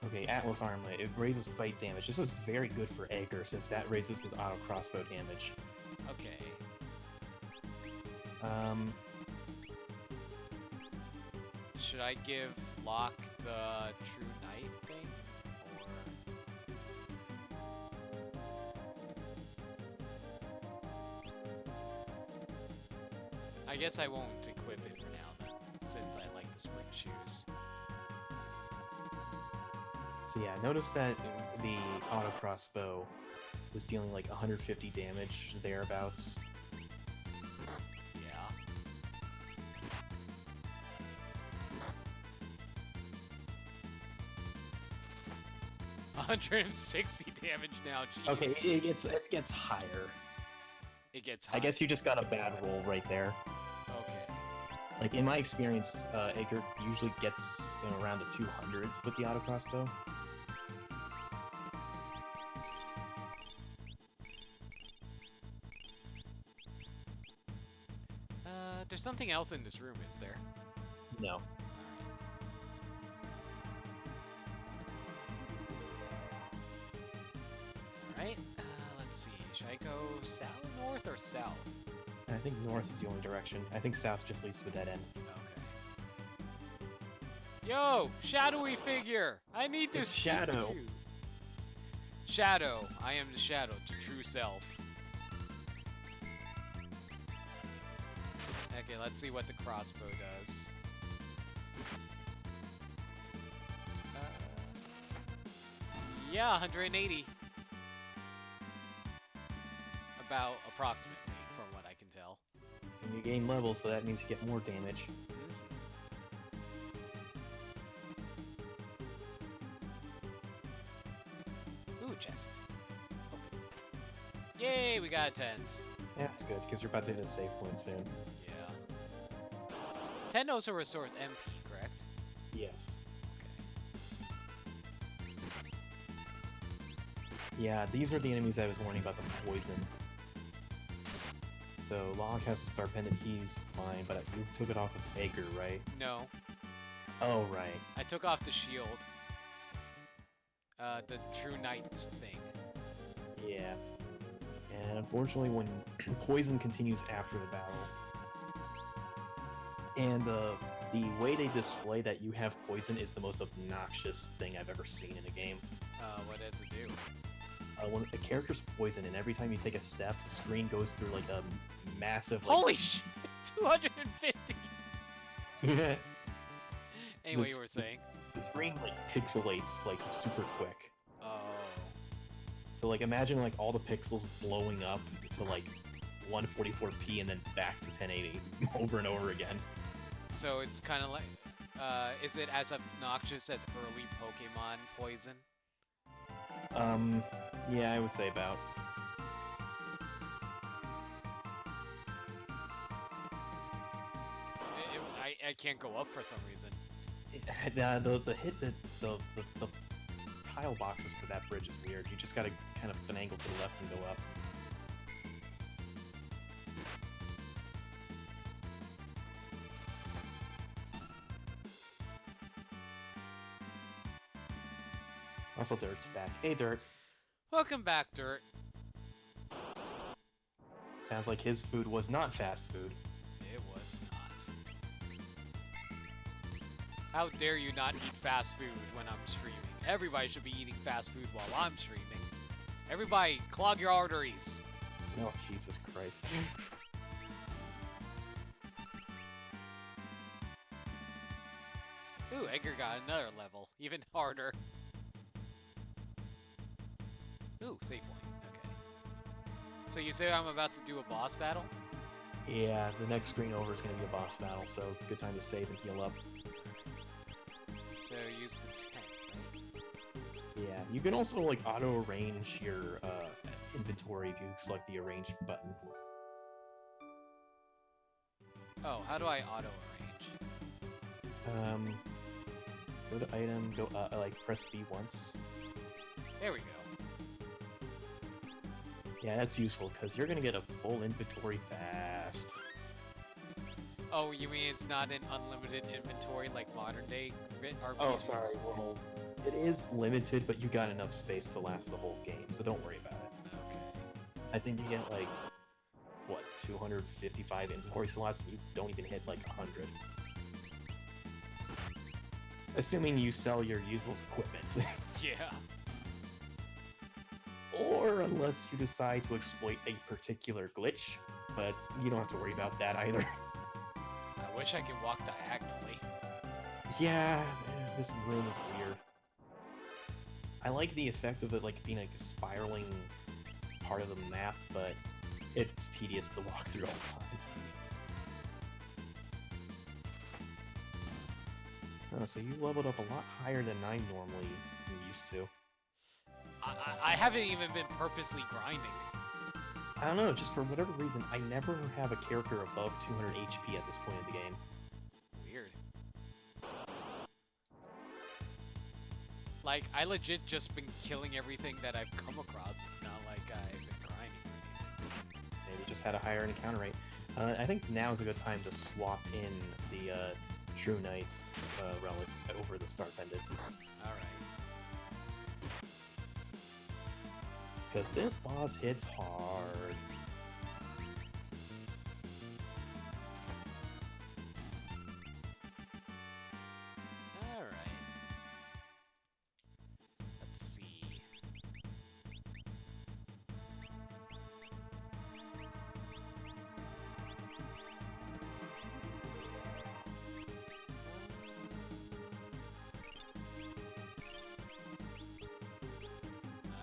[SPEAKER 2] Okay, Atlas Armlet, it raises fight damage. This is very good for Edgar, since that raises his auto crossbow damage.
[SPEAKER 1] Okay. Should I give Locke the True Knight thing? Or... I guess I won't equip it for now, then, since I like the spring shoes.
[SPEAKER 2] So yeah, notice that the auto crossbow was dealing like 150 damage thereabouts.
[SPEAKER 1] Yeah. $160 damage now, jeez.
[SPEAKER 2] Okay, it gets higher.
[SPEAKER 1] It gets higher.
[SPEAKER 2] I guess you just got a bad roll right there.
[SPEAKER 1] Okay.
[SPEAKER 2] Like in my experience, Edgar usually gets around the 200s with the auto crossbow.
[SPEAKER 1] There's something else in this room, is there?
[SPEAKER 2] No.
[SPEAKER 1] Alright, let's see. Should I go south, north, or south?
[SPEAKER 2] I think north is the only direction. I think south just leads to a dead end.
[SPEAKER 1] Okay. Yo, shadowy figure! I need to
[SPEAKER 2] It's
[SPEAKER 1] see
[SPEAKER 2] Shadow.
[SPEAKER 1] you. Shadow, I am the shadow to true self. Okay, let's see what the crossbow does. Yeah, 180. About approximately, from what I can tell.
[SPEAKER 2] And you gain level, so that means you get more damage.
[SPEAKER 1] Ooh, chest. Open. Yay, we got a 10.
[SPEAKER 2] Yeah, that's good, because you're about to hit a save point soon.
[SPEAKER 1] Yeah. 10 also restores MP, correct?
[SPEAKER 2] Yes.
[SPEAKER 1] Okay.
[SPEAKER 2] Yeah, these are the enemies I was warning about the poison. So, Locke has a star pendant, he's fine, but you took it off of Edgar, right?
[SPEAKER 1] No.
[SPEAKER 2] Oh, right.
[SPEAKER 1] I took off the shield. The True Knight thing.
[SPEAKER 2] Yeah. And unfortunately, when poison continues after the battle, and the way they display that you have poison is the most obnoxious thing I've ever seen in a game.
[SPEAKER 1] What does it do?
[SPEAKER 2] When a character's poison, and every time you take a step, the screen goes through like a massive. Like,
[SPEAKER 1] Holy shit! 250. Anyway,
[SPEAKER 2] This-
[SPEAKER 1] you were saying.
[SPEAKER 2] the screen like pixelates like super quick.
[SPEAKER 1] Oh.
[SPEAKER 2] So like imagine like all the pixels blowing up to like 144p and then back to 1080 over and over again.
[SPEAKER 1] So it's kind of like, is it as obnoxious as early Pokemon poison?
[SPEAKER 2] Yeah, I would say about.
[SPEAKER 1] I can't go up for some reason.
[SPEAKER 2] The tile boxes for that bridge is weird. You just gotta kind of finagle to the left and go up. Also, Dirt's back. Hey, Dirt.
[SPEAKER 1] Welcome back, Dirt.
[SPEAKER 2] Sounds like his food was not fast food.
[SPEAKER 1] It was not. How dare you not eat fast food when I'm streaming? Everybody should be eating fast food while I'm streaming. Everybody, clog your arteries.
[SPEAKER 2] Oh, Jesus Christ.
[SPEAKER 1] Ooh, Edgar got another level. Even harder. Ooh, save point. Okay. So you say I'm about to do a boss battle?
[SPEAKER 2] Yeah, the next screen over is going to be a boss battle, so good time to save and heal up.
[SPEAKER 1] So use the 10, right?
[SPEAKER 2] Yeah, you can also like auto-arrange your inventory if you select the arrange button.
[SPEAKER 1] Oh, how do I auto-arrange?
[SPEAKER 2] Go to item, go like press B once.
[SPEAKER 1] There we go.
[SPEAKER 2] Yeah, that's useful because you're gonna get a full inventory fast.
[SPEAKER 1] Oh, you mean it's not an unlimited inventory like modern day RPGs?
[SPEAKER 2] Oh, sorry. Well, it is limited, but you got enough space to last the whole game, so don't worry about it.
[SPEAKER 1] Okay.
[SPEAKER 2] I think you get like what 255 inventory slots, and you don't even hit like 100. Assuming you sell your useless equipment.
[SPEAKER 1] Yeah.
[SPEAKER 2] Or unless you decide to exploit a particular glitch, but you don't have to worry about that either.
[SPEAKER 1] I wish I could walk diagonally.
[SPEAKER 2] Yeah, this room is weird. I like the effect of it like being like a spiraling part of the map, but it's tedious to walk through all the time. Oh, so you leveled up a lot higher than I normally am used to.
[SPEAKER 1] I haven't even been purposely grinding.
[SPEAKER 2] I don't know, just for whatever reason, I never have a character above 200 HP at this point in the game.
[SPEAKER 1] Like, I legit just been killing everything that I've come across. It's not like I've been grinding or anything.
[SPEAKER 2] Maybe just had a higher encounter rate. I think now is a good time to swap in the True Knights relic over the Star Pendant.
[SPEAKER 1] Alright.
[SPEAKER 2] Because this boss hits hard.
[SPEAKER 1] Alright. Let's see.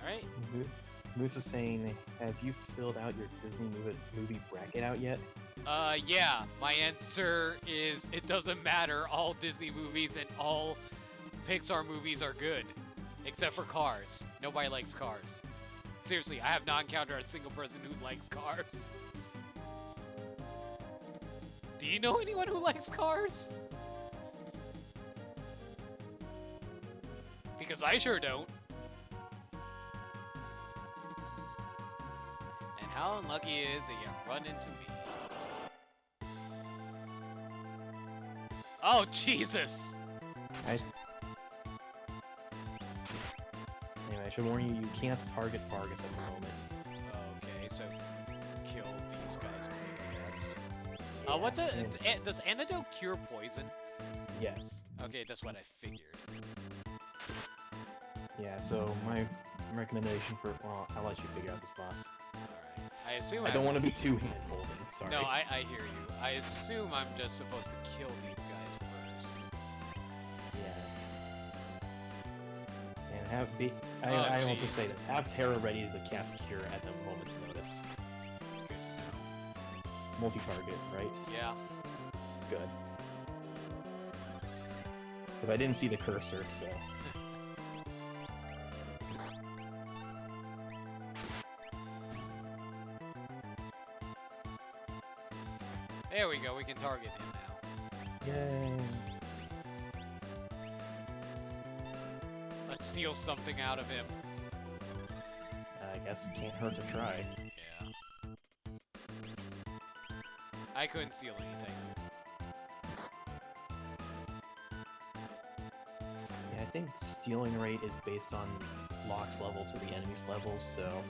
[SPEAKER 1] Alright.
[SPEAKER 2] Moose is saying, have you filled out your Disney movie bracket out yet?
[SPEAKER 1] Yeah. My answer is it doesn't matter. All Disney movies and all Pixar movies are good. Except for Cars. Nobody likes Cars. Seriously, I have not encountered a single person who likes Cars. Do you know anyone who likes Cars? Because I sure don't. And how unlucky it is that you run into me. Oh, Jesus!
[SPEAKER 2] Anyway, I should warn you, you can't target Vargas at the moment.
[SPEAKER 1] Okay, so kill these guys quick, I guess. What the? Does antidote cure poison?
[SPEAKER 2] Yes.
[SPEAKER 1] Okay, that's what I figured.
[SPEAKER 2] Yeah, so my recommendation for... Well, I'll let you figure out this boss.
[SPEAKER 1] Alright. I assume
[SPEAKER 2] I don't want to be too hand-holding, sorry.
[SPEAKER 1] No, I hear you. I assume I'm just supposed to kill these guys first.
[SPEAKER 2] Yeah. And have be... I also say that have Terra ready to cast Cure at the moment's notice.
[SPEAKER 1] Good to know.
[SPEAKER 2] Multi-target, right?
[SPEAKER 1] Yeah.
[SPEAKER 2] Good. Because I didn't see the cursor, so...
[SPEAKER 1] There we go, we can target him now.
[SPEAKER 2] Yay!
[SPEAKER 1] Let's steal something out of him.
[SPEAKER 2] I guess it can't hurt to try.
[SPEAKER 1] Yeah. I couldn't steal anything.
[SPEAKER 2] Yeah, I think stealing rate is based on Locke's level to the enemy's levels, so...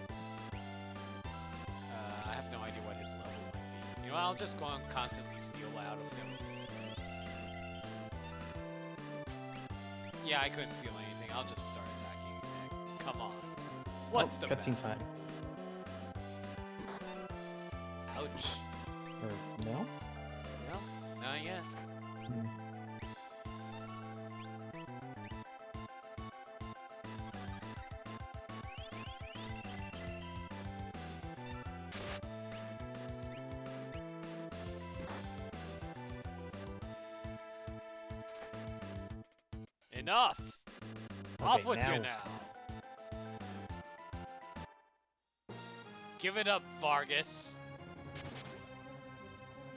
[SPEAKER 1] I have no idea what his level might be. You know, I'll just go and constantly steal out of him. Yeah, I couldn't steal anything. I'll just start attacking. Come on. What's the
[SPEAKER 2] cutscene time.
[SPEAKER 1] Ouch.
[SPEAKER 2] Or, no?
[SPEAKER 1] No, not yet.
[SPEAKER 2] Hmm.
[SPEAKER 1] Enough! Off
[SPEAKER 2] Okay,
[SPEAKER 1] with
[SPEAKER 2] now...
[SPEAKER 1] you now! Give it up, Vargas.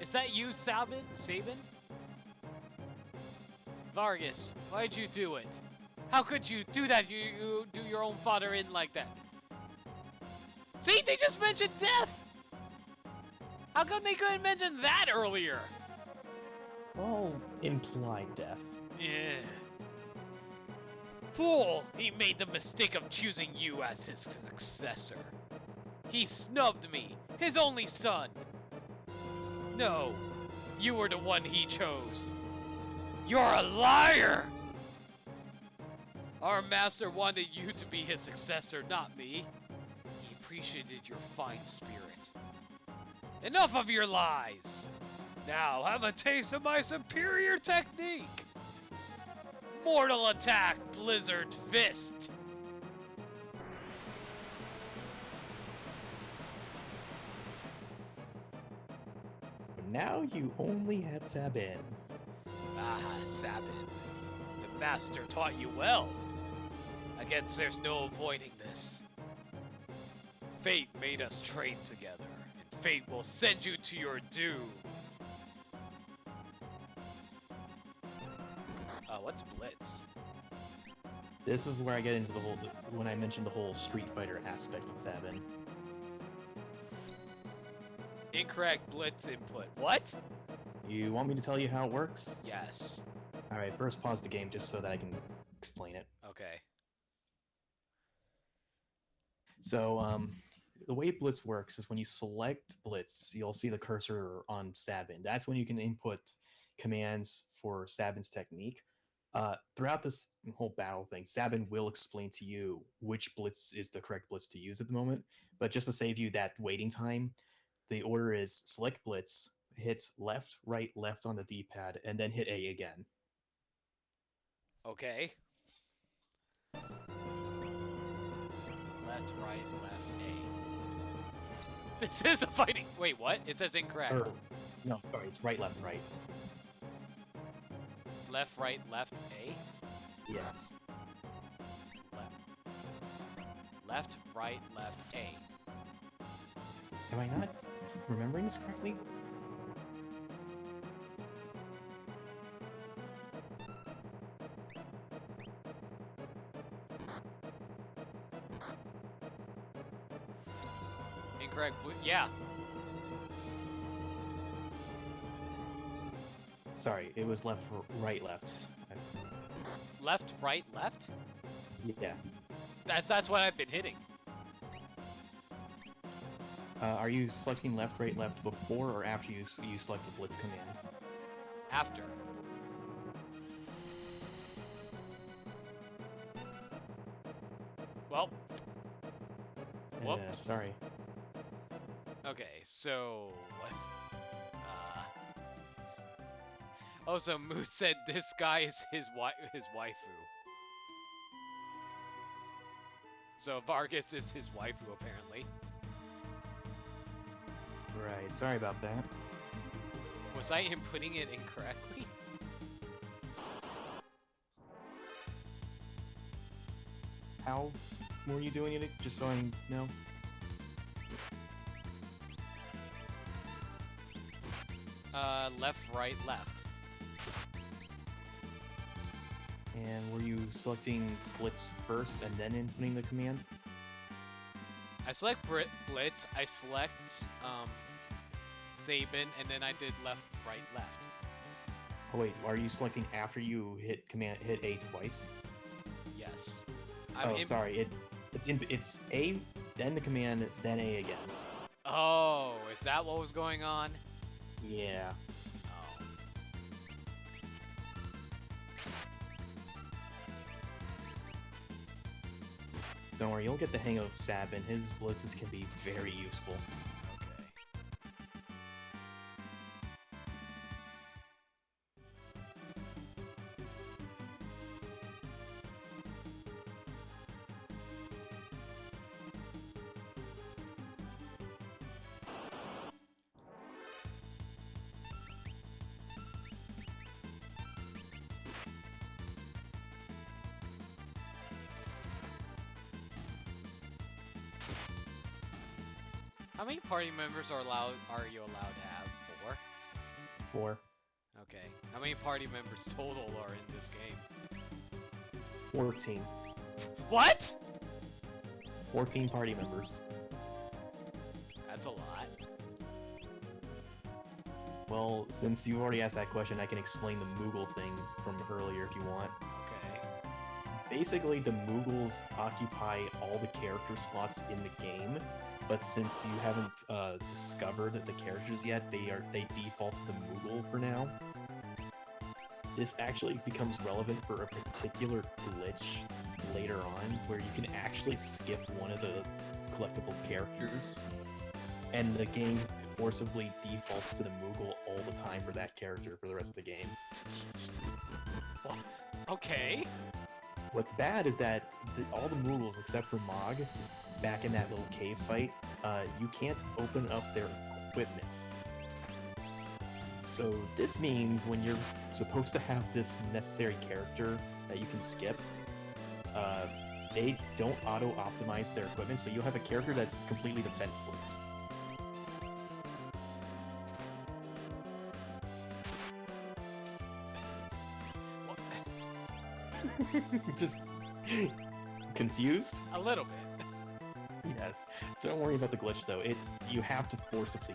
[SPEAKER 1] Is that you, Sabin? Vargas, why'd you do it? How could you do that? You do your own father in like that? See, they just mentioned death! How come they couldn't mention that earlier?
[SPEAKER 2] Well, implied death.
[SPEAKER 1] Yeah. Fool! He made the mistake of choosing you as his successor. He snubbed me, his only son. No, you were the one he chose. You're a liar! Our master wanted you to be his successor, not me. He appreciated your fine spirit. Enough of your lies! Now have a taste of my superior technique! Mortal Attack, Blizzard Fist!
[SPEAKER 2] Now you only have Sabin.
[SPEAKER 1] Ah, Sabin. The master taught you well. I guess there's no avoiding this. Fate made us train together, and fate will send you to your doom. What's Blitz?
[SPEAKER 2] This is where I get into the whole, when I mentioned the whole Street Fighter aspect of Sabin.
[SPEAKER 1] Incorrect blitz input. What?
[SPEAKER 2] You want me to tell you how it works?
[SPEAKER 1] Yes.
[SPEAKER 2] Alright, first pause the game just so that I can explain it.
[SPEAKER 1] Okay.
[SPEAKER 2] So, the way Blitz works is when you select Blitz, you'll see the cursor on Sabin. That's when you can input commands for Sabin's technique. Throughout this whole battle thing, Sabin will explain to you which Blitz is the correct Blitz to use at the moment. But just to save you that waiting time, the order is select Blitz, hit left, right, left on the D-pad, and then hit A again.
[SPEAKER 1] Okay. Left, right, left, A. This is a fighting. Wait, what? It says incorrect.
[SPEAKER 2] No, sorry, it's right, left, right.
[SPEAKER 1] Left, right, left, A?
[SPEAKER 2] Yes.
[SPEAKER 1] Left, right, left, A.
[SPEAKER 2] Am I not remembering this correctly?
[SPEAKER 1] Incorrect. Yeah.
[SPEAKER 2] Sorry, it was left, right, left.
[SPEAKER 1] Left, right, left?
[SPEAKER 2] Yeah.
[SPEAKER 1] That's what I've been hitting.
[SPEAKER 2] Are you selecting left, right, left before or after you select the Blitz command?
[SPEAKER 1] After. Well. Whoops.
[SPEAKER 2] Sorry.
[SPEAKER 1] Okay, so what? Oh, so Moose said this guy is his waifu. So Vargas is his waifu, apparently.
[SPEAKER 2] Right, sorry about that.
[SPEAKER 1] Was I inputting it incorrectly?
[SPEAKER 2] How were you doing it, just so I know?
[SPEAKER 1] Left, right, left.
[SPEAKER 2] And were you selecting Blitz first and then inputting the command?
[SPEAKER 1] I select Blitz, I select, Sabin, and then I did left, right, left.
[SPEAKER 2] Oh wait, are you selecting after you hit A twice?
[SPEAKER 1] Yes.
[SPEAKER 2] Sorry, it's A, then the command, then A again.
[SPEAKER 1] Oh, is that what was going on?
[SPEAKER 2] Yeah.
[SPEAKER 1] Oh.
[SPEAKER 2] Don't worry, you'll get the hang of Sabin. His blitzes can be very useful.
[SPEAKER 1] Okay. How many party members are you allowed to have? 4?
[SPEAKER 2] 4.
[SPEAKER 1] Okay. How many party members total are in this game?
[SPEAKER 2] 14.
[SPEAKER 1] What?
[SPEAKER 2] 14 party members.
[SPEAKER 1] That's a lot.
[SPEAKER 2] Well, since you already asked that question, I can explain the Moogle thing from earlier if you want.
[SPEAKER 1] Okay.
[SPEAKER 2] Basically, the Moogles occupy all the character slots in the game, but since you haven't discovered the characters yet, they default to the Moogle for now. This actually becomes relevant for a particular glitch later on, where you can actually skip one of the collectible characters, and the game forcibly defaults to the Moogle all the time for that character for the rest of the game.
[SPEAKER 1] What? Okay.
[SPEAKER 2] What's bad is that all the Moogles, except for Mog, back in that little cave fight, you can't open up their equipment. So this means when you're supposed to have this necessary character that you can skip, they don't auto-optimize their equipment, so you'll have a character that's completely defenseless.
[SPEAKER 1] What?
[SPEAKER 2] Just Confused?
[SPEAKER 1] A little bit.
[SPEAKER 2] Yes. Don't worry about the glitch though. You have to forcibly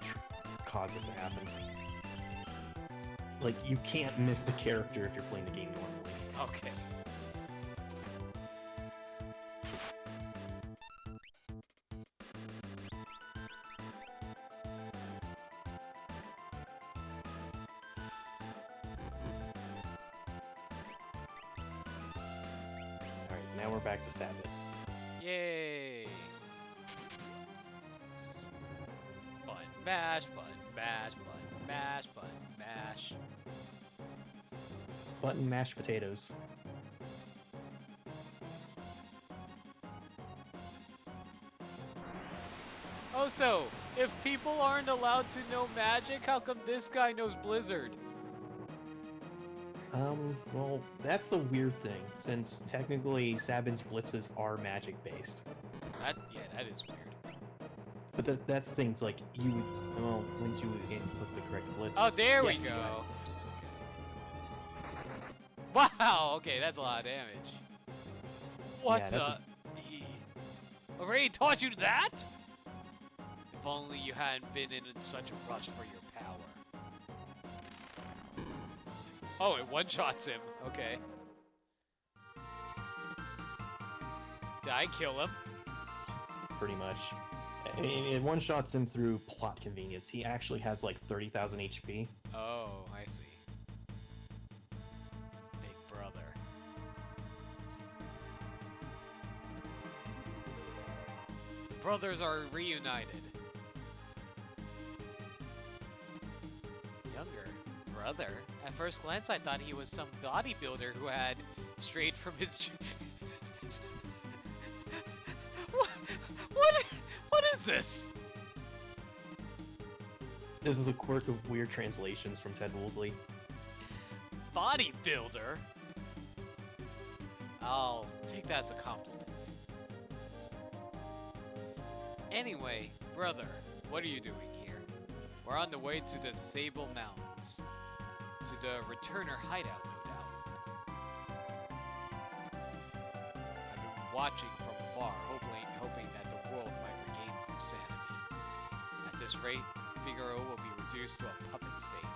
[SPEAKER 2] cause it to happen. Like, you can't miss the character if you're playing the game normally.
[SPEAKER 1] Okay.
[SPEAKER 2] Alright, now we're back to Sabbath.
[SPEAKER 1] Yay! Button mash, button mash, button mash, button mash.
[SPEAKER 2] Button mashed potatoes.
[SPEAKER 1] Oh, so, if people aren't allowed to know magic, how come this guy knows Blizzard?
[SPEAKER 2] Well, that's the weird thing, since technically Sabin's blitzes are magic-based.
[SPEAKER 1] Yeah, that is weird.
[SPEAKER 2] But that's the thing, it's like, well, when you input the correct blitz...
[SPEAKER 1] Oh, there
[SPEAKER 2] yes,
[SPEAKER 1] we
[SPEAKER 2] you
[SPEAKER 1] go.
[SPEAKER 2] are.
[SPEAKER 1] Okay. Wow, okay, that's a lot of damage. What
[SPEAKER 2] Yeah,
[SPEAKER 1] the? Already taught you that? If only you hadn't been in such a rush for your power. Oh, it one-shots him. Okay. Did I kill him?
[SPEAKER 2] Pretty much. It one-shots him through plot convenience. He actually has like 30,000 HP.
[SPEAKER 1] Oh, I see. Big brother. The brothers are reunited. Younger brother? At first glance, I thought he was some bodybuilder who had strayed from his... What is this?
[SPEAKER 2] This is a quirk of weird translations from Ted Woolsey.
[SPEAKER 1] Bodybuilder? I'll take that as a compliment. Anyway, brother, what are you doing here? We're on the way to the Sable Mountains. To the Returner hideout, no doubt. I've been watching from afar, hoping that the world might regain some sanity. At this rate, Figaro will be reduced to a puppet state.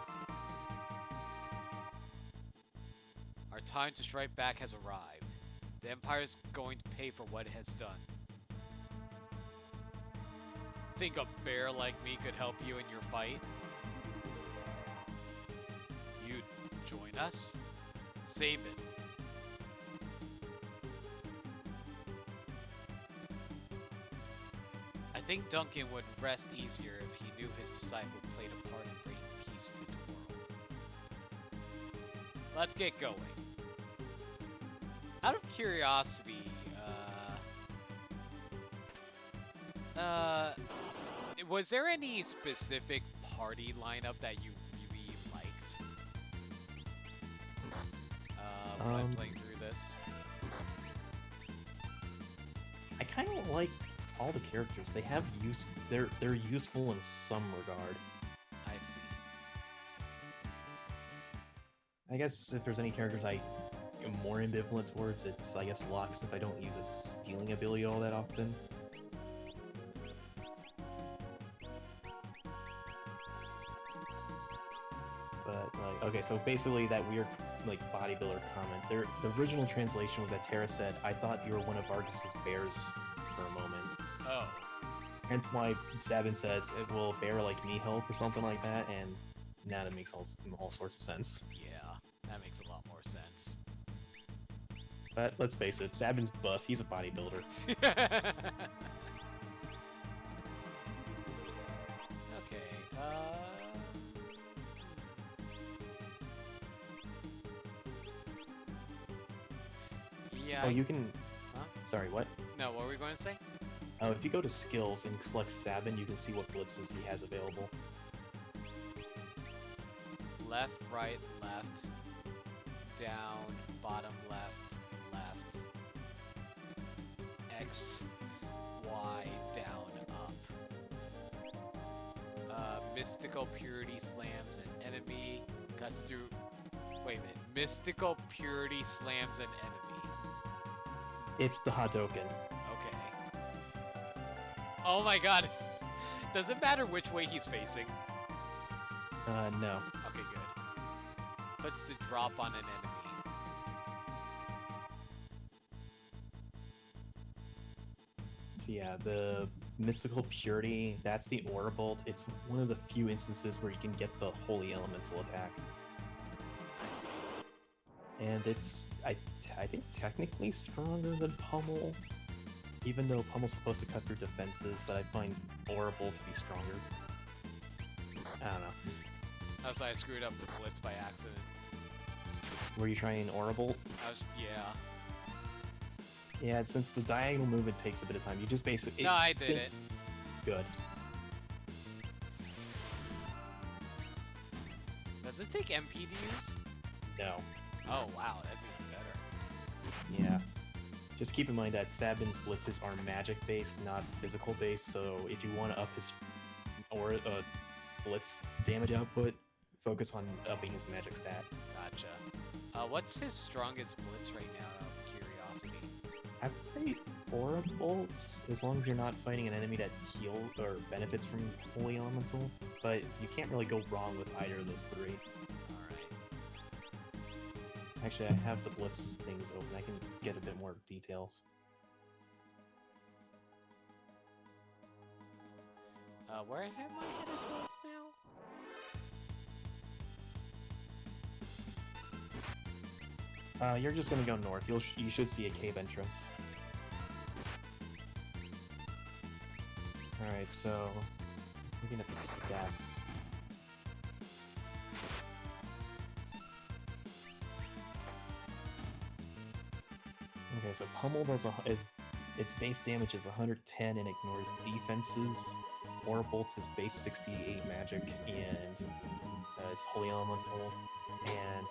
[SPEAKER 1] Our time to strike back has arrived. The Empire's going to pay for what it has done. Think a bear like me could help you in your fight? You'd join us? Sabin. I think Duncan would rest easier if he knew his disciple played a part in bringing peace to the world. Let's get going. Out of curiosity, was there any specific party lineup that you really liked? When playing through this?
[SPEAKER 2] I kind of like all the characters. They have they're useful in some regard.
[SPEAKER 1] I see.
[SPEAKER 2] I guess if there's any characters I am more ambivalent towards, it's, I guess, Locke, since I don't use a stealing ability all that often. But, like, okay, so basically that weird, like, bodybuilder comment. The original translation was that Terra said, "I thought you were one of Argus's bears for a moment."
[SPEAKER 1] Oh.
[SPEAKER 2] Hence why Sabin says, "Will a bear like me help?" or something like that, and now that makes all sorts of sense.
[SPEAKER 1] Yeah, that makes a lot more sense.
[SPEAKER 2] But let's face it, Sabin's buff, he's a bodybuilder.
[SPEAKER 1] Okay, yeah.
[SPEAKER 2] Oh, you can...
[SPEAKER 1] Huh?
[SPEAKER 2] Sorry, what?
[SPEAKER 1] No, what were we going to say?
[SPEAKER 2] Oh, if you go to skills and select Sabin, you can see what blitzes he has available.
[SPEAKER 1] Left, right, left, down, bottom, left, left, X, Y, down, up. Mystical Purity slams an enemy, cuts through... Wait a minute. Mystical Purity slams an enemy.
[SPEAKER 2] It's the Hadoken.
[SPEAKER 1] Okay. Oh my god. Does it matter which way he's facing?
[SPEAKER 2] No.
[SPEAKER 1] Okay, good. Puts the drop on an enemy.
[SPEAKER 2] So yeah, the Mystical Purity, that's the Aura Bolt. It's one of the few instances where you can get the Holy Elemental attack. And it's, I think, technically stronger than Pummel, even though Pummel's supposed to cut through defenses, but I find Aura Bolt to be stronger. I don't know.
[SPEAKER 1] Oh, so I screwed up the blitz by accident.
[SPEAKER 2] Were you trying Aura Bolt?
[SPEAKER 1] Yeah.
[SPEAKER 2] Yeah, since the diagonal movement takes a bit of time, you just basically...
[SPEAKER 1] No, I did it.
[SPEAKER 2] Good.
[SPEAKER 1] Does it take MP to use?
[SPEAKER 2] No.
[SPEAKER 1] Oh, wow, that's even better.
[SPEAKER 2] Yeah. Just keep in mind that Sabin's blitzes are magic-based, not physical-based, so if you want to up his blitz damage output, focus on upping his magic stat.
[SPEAKER 1] Gotcha. What's his strongest blitz right now, out of curiosity?
[SPEAKER 2] I would say Aura Bolts, as long as you're not fighting an enemy that heals or benefits from Holy Elemental, but you can't really go wrong with either of those three.
[SPEAKER 1] Alright.
[SPEAKER 2] Actually, I have the Blitz things open. I can get a bit more details.
[SPEAKER 1] Where am I headed towards now?
[SPEAKER 2] You're just gonna go north. You should see a cave entrance. Alright, so... looking at the stats. Okay, so Pummel does its base damage is 110 and ignores defenses. Aura Bolt is base 68 magic and it's Holy Elemental. And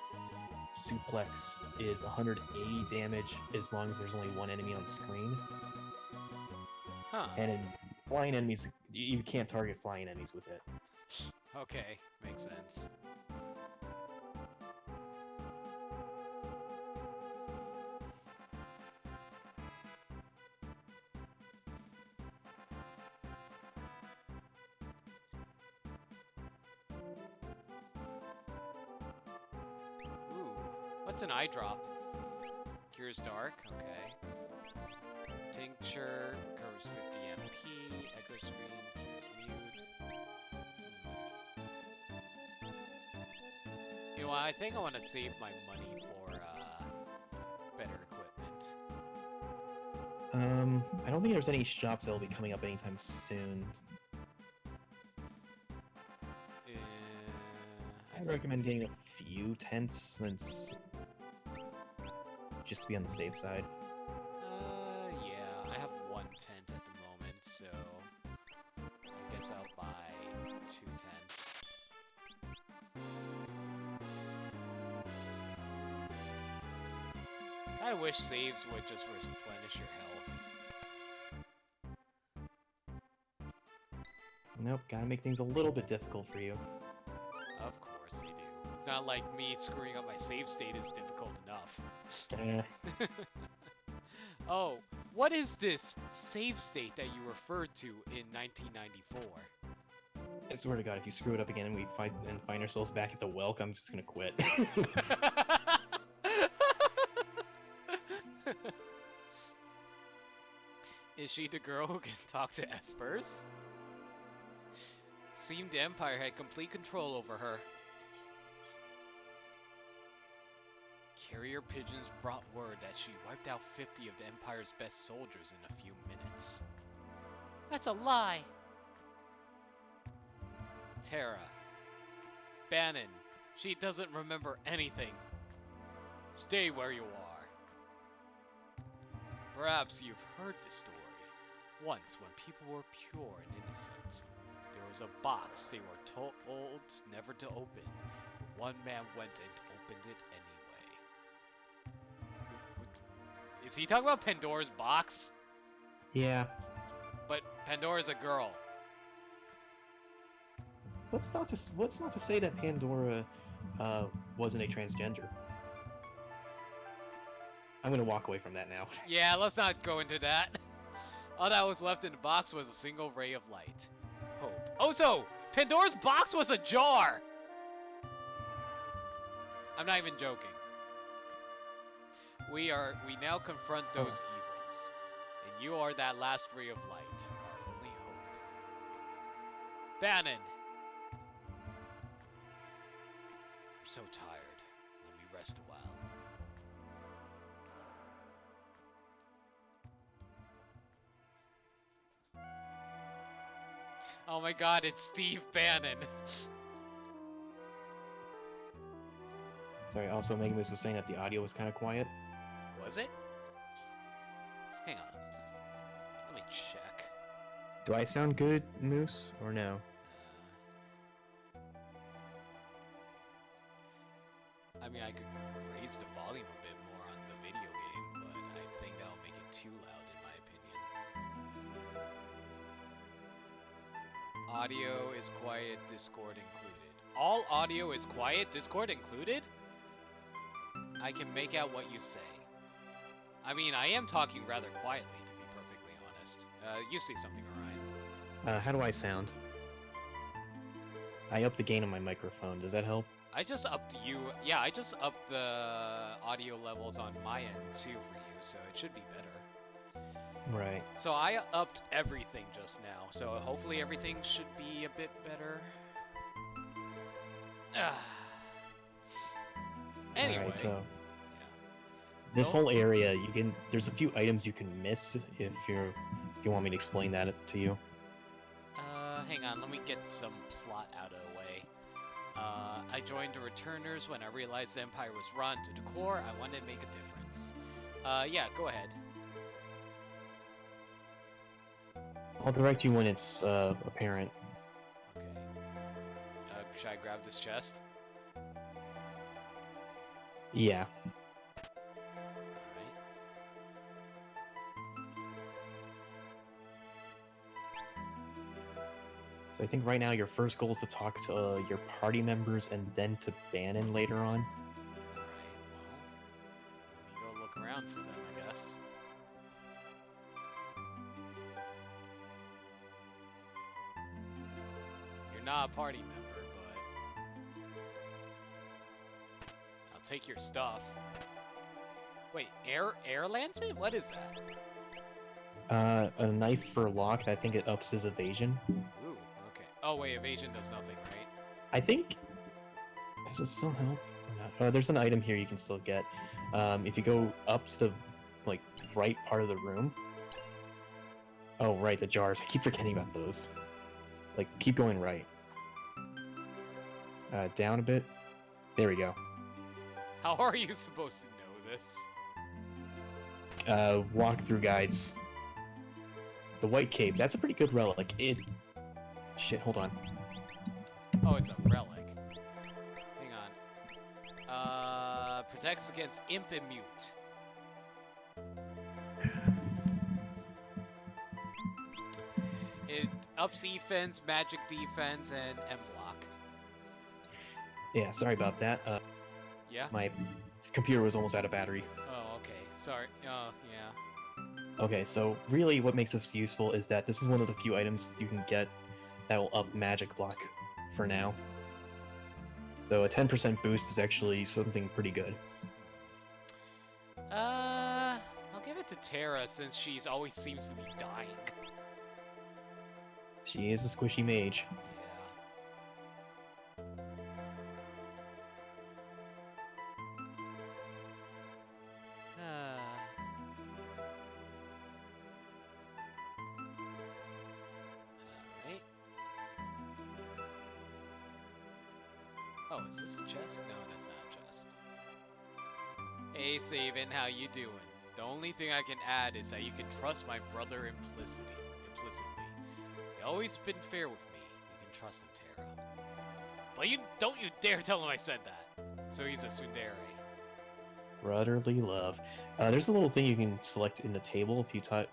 [SPEAKER 2] Suplex is 180 damage as long as there's only one enemy on screen.
[SPEAKER 1] Huh.
[SPEAKER 2] And in flying enemies, you can't target flying enemies with it.
[SPEAKER 1] Okay, makes sense. What's an eye drop? Cures dark, okay. Tincture, recovers with the MP, Echo Screen, cures mute. You know what, I think I want to save my money for, better equipment.
[SPEAKER 2] I don't think there's any shops that will be coming up anytime soon. I'd recommend getting a few tents since... just to be on the safe side.
[SPEAKER 1] Yeah, I have one tent at the moment, so I guess I'll buy 2 tents. I wish saves would just replenish your health.
[SPEAKER 2] Nope, gotta make things a little bit difficult for you.
[SPEAKER 1] Of course they do. It's not like me screwing up my save state is difficult enough. Oh, what is this save state that you referred to in 1994?
[SPEAKER 2] I swear to God, if you screw it up again and we find ourselves back at the Welk, I'm just gonna quit.
[SPEAKER 1] Is she the girl who can talk to espers? Seemed the Empire had complete control over her. Carrier pigeons brought word that she wiped out 50 of the Empire's best soldiers in a few minutes. That's a lie! Terra. Bannon. She doesn't remember anything. Stay where you are. Perhaps you've heard the story. Once, when people were pure and innocent, there was a box they were told never to open. But one man went and opened it anyway. Is he talking about Pandora's box?
[SPEAKER 2] Yeah.
[SPEAKER 1] But Pandora's a girl.
[SPEAKER 2] What's not to say that Pandora wasn't a transgender? I'm gonna walk away from that now.
[SPEAKER 1] Yeah, let's not go into that. All that was left in the box was a single ray of light. Hope. Oh, so Pandora's box was a jar! I'm not even joking. We now confront those evils. And you are that last ray of light, our only hope. Bannon! I'm so tired. Let me rest a while. Oh my god, it's Steve Bannon.
[SPEAKER 2] Sorry, also Megan was saying that the audio was kind of quiet.
[SPEAKER 1] Was it? Hang on. Let me check.
[SPEAKER 2] Do I sound good, Moose, or no?
[SPEAKER 1] I mean, I could raise the volume a bit more on the video game, but I think that'll make it too loud in my opinion. Audio is quiet, Discord included. All audio is quiet, Discord included? I can make out what you say. I mean, I am talking rather quietly, to be perfectly honest. You say something, Orion.
[SPEAKER 2] How do I sound? I upped the gain on my microphone. Does that help?
[SPEAKER 1] I just upped you. Yeah, I just upped the audio levels on my end too for you, so it should be better.
[SPEAKER 2] Right.
[SPEAKER 1] So I upped everything just now, so hopefully everything should be a bit better. Anyway.
[SPEAKER 2] Alright, so
[SPEAKER 1] Yeah.
[SPEAKER 2] this whole area, there's a few items you can miss if you want me to explain that to you.
[SPEAKER 1] Hang on, let me get some plot out of the way. I joined the Returners when I realized the Empire was rotten to the core. I wanted to make a difference. Yeah, go ahead.
[SPEAKER 2] I'll direct you when it's apparent.
[SPEAKER 1] Okay. Should I grab this chest?
[SPEAKER 2] Yeah.
[SPEAKER 1] Alright.
[SPEAKER 2] So I think right now your first goal is to talk to your party members and then to Bannon later on.
[SPEAKER 1] Alright, well, let me go look around for them, I guess. You're not a party member, but I'll take your stuff. Wait, air lancet? What is that?
[SPEAKER 2] A knife for locked. I think it ups his evasion.
[SPEAKER 1] Ooh, okay. Oh wait, evasion does nothing, right?
[SPEAKER 2] I think. Does it still help or not? Oh, there's an item here you can still get. If you go up to the right part of the room. Oh right, the jars. I keep forgetting about those. Keep going right. Down a bit. There we go.
[SPEAKER 1] How are you supposed to know this?
[SPEAKER 2] Walkthrough guides. The white cape. That's a pretty good relic. Shit. Hold on.
[SPEAKER 1] Oh, it's a relic. Hang on. Protects against imp and mute. It ups defense, magic defense, and M-block.
[SPEAKER 2] Yeah. Sorry about that.
[SPEAKER 1] Yeah?
[SPEAKER 2] My computer was almost out of battery.
[SPEAKER 1] Oh, okay. Sorry. Yeah.
[SPEAKER 2] Okay, so really what makes this useful is that this is one of the few items you can get that will up magic block for now. So a 10% boost is actually something pretty good.
[SPEAKER 1] I'll give it to Terra since she's always seems to be dying.
[SPEAKER 2] She is a squishy mage.
[SPEAKER 1] Yeah. Alright. Oh, is this a chest? No, that's not a chest. Hey, Saban, how you doing? The only thing I can add is that you can trust my brother implicitly. He's always been fair with me. You can trust him, Terra. Well, don't you dare tell him I said that. So he's a tsundere.
[SPEAKER 2] Brotherly love. There's a little thing you can select in the table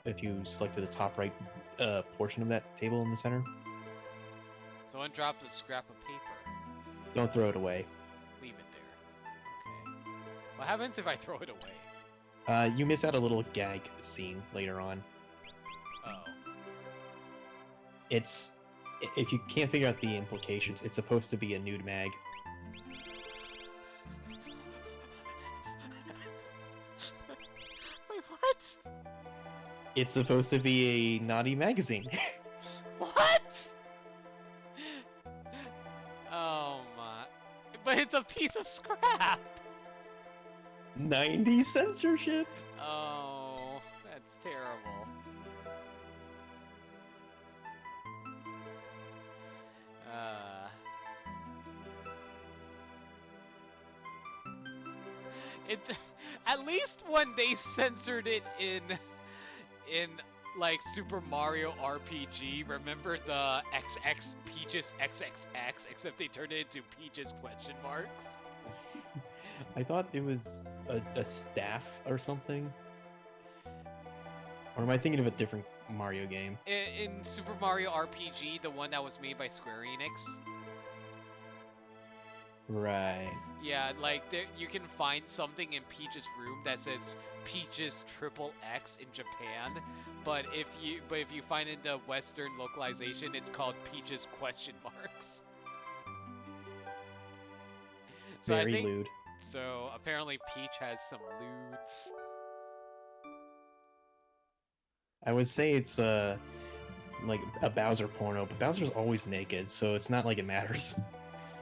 [SPEAKER 2] if you selected the top right portion of that table in the center.
[SPEAKER 1] Someone dropped a scrap of paper.
[SPEAKER 2] Don't throw it away.
[SPEAKER 1] Leave it there. Okay. What happens if I throw it away?
[SPEAKER 2] You miss out a little gag scene later on.
[SPEAKER 1] Oh.
[SPEAKER 2] It's if you can't figure out the implications, it's supposed to be a nude mag.
[SPEAKER 1] Wait, what?
[SPEAKER 2] It's supposed to be a naughty magazine.
[SPEAKER 1] What? Oh my. But it's a piece of scrap!
[SPEAKER 2] 90s censorship.
[SPEAKER 1] Oh, that's terrible. It at least when they censored it in like Super Mario RPG, remember the XX Peaches XXX, except they turned it into Peaches question marks?
[SPEAKER 2] I thought it was a staff or something. Or am I thinking of a different Mario game?
[SPEAKER 1] In Super Mario RPG, the one that was made by Square Enix.
[SPEAKER 2] Right.
[SPEAKER 1] Yeah, like you can find something in Peach's room that says Peaches XXX in Japan, but if you find it in the Western localization, it's called Peaches question marks. So
[SPEAKER 2] Very
[SPEAKER 1] I think,
[SPEAKER 2] lewd.
[SPEAKER 1] so apparently Peach has some lewds.
[SPEAKER 2] I would say it's like a Bowser porno, but Bowser's always naked, so it's not like it matters.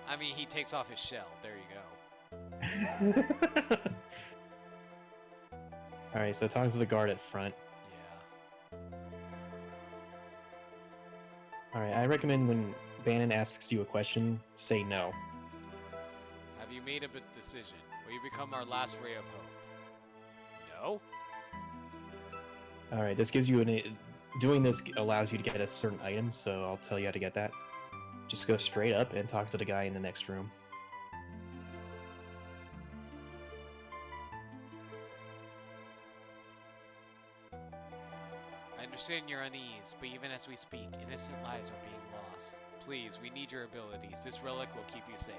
[SPEAKER 1] I mean, he takes off his shell. There you go.
[SPEAKER 2] Alright, so talking to the guard at front.
[SPEAKER 1] Yeah.
[SPEAKER 2] Alright, I recommend when Bannon asks you a question, say no.
[SPEAKER 1] Have you made a decision? Will you become our last ray of hope? No?
[SPEAKER 2] Alright, this gives you doing this allows you to get a certain item, so I'll tell you how to get that. Just go straight up and talk to the guy in the next room.
[SPEAKER 1] I understand you're unease, but even as we speak, innocent lives are being lost. Please, we need your abilities. This relic will keep you safe.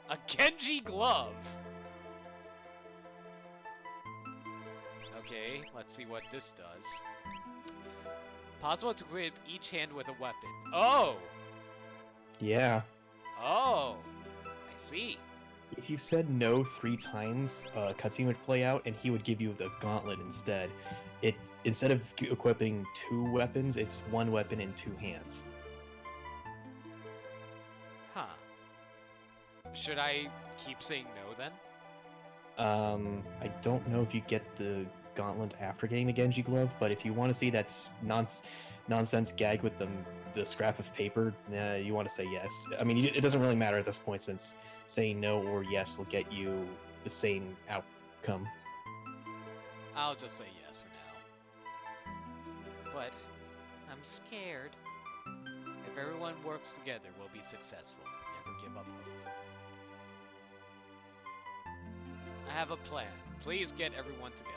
[SPEAKER 1] A Genji glove! Okay, let's see what this does. Possible to equip each hand with a weapon. Oh!
[SPEAKER 2] Yeah.
[SPEAKER 1] Oh! I see.
[SPEAKER 2] If you said no 3 times, a cutscene would play out and he would give you the gauntlet instead. Instead of equipping 2 weapons, it's 1 weapon in 2 hands.
[SPEAKER 1] Huh. Should I keep saying no then?
[SPEAKER 2] I don't know if you get the gauntlet after getting the Genji glove, but if you want to see that nonsense gag with the scrap of paper, you want to say yes. I mean, it doesn't really matter at this point since saying no or yes will get you the same outcome.
[SPEAKER 1] I'll just say yes for now. But I'm scared. If everyone works together, we'll be successful. Never give up hope. I have a plan. Please get everyone together.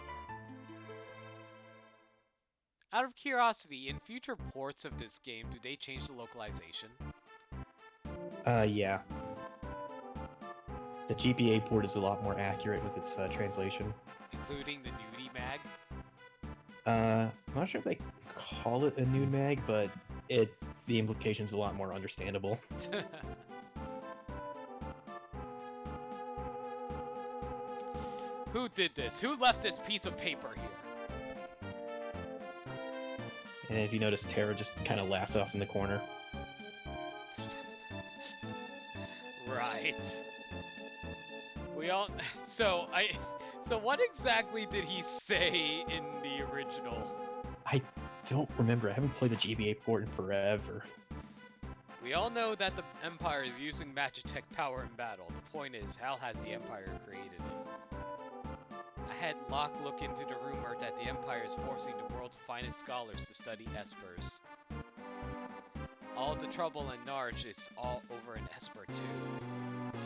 [SPEAKER 1] Out of curiosity, in future ports of this game, do they change the localization?
[SPEAKER 2] Yeah. The GBA port is a lot more accurate with its translation.
[SPEAKER 1] Including the nudie mag?
[SPEAKER 2] I'm not sure if they call it a nude mag, but the implication's a lot more understandable.
[SPEAKER 1] Who did this? Who left this piece of paper here?
[SPEAKER 2] And if you notice, Tara just kind of laughed off in the corner.
[SPEAKER 1] Right. We all... So what exactly did he say in the original?
[SPEAKER 2] I don't remember. I haven't played the GBA port in forever.
[SPEAKER 1] We all know that the Empire is using Magitech power in battle. The point is, how has the Empire created it? I had Locke look into the rumor that the Empire is forcing the world's finest scholars to study espers. All the trouble in Narj is all over in Esper too. I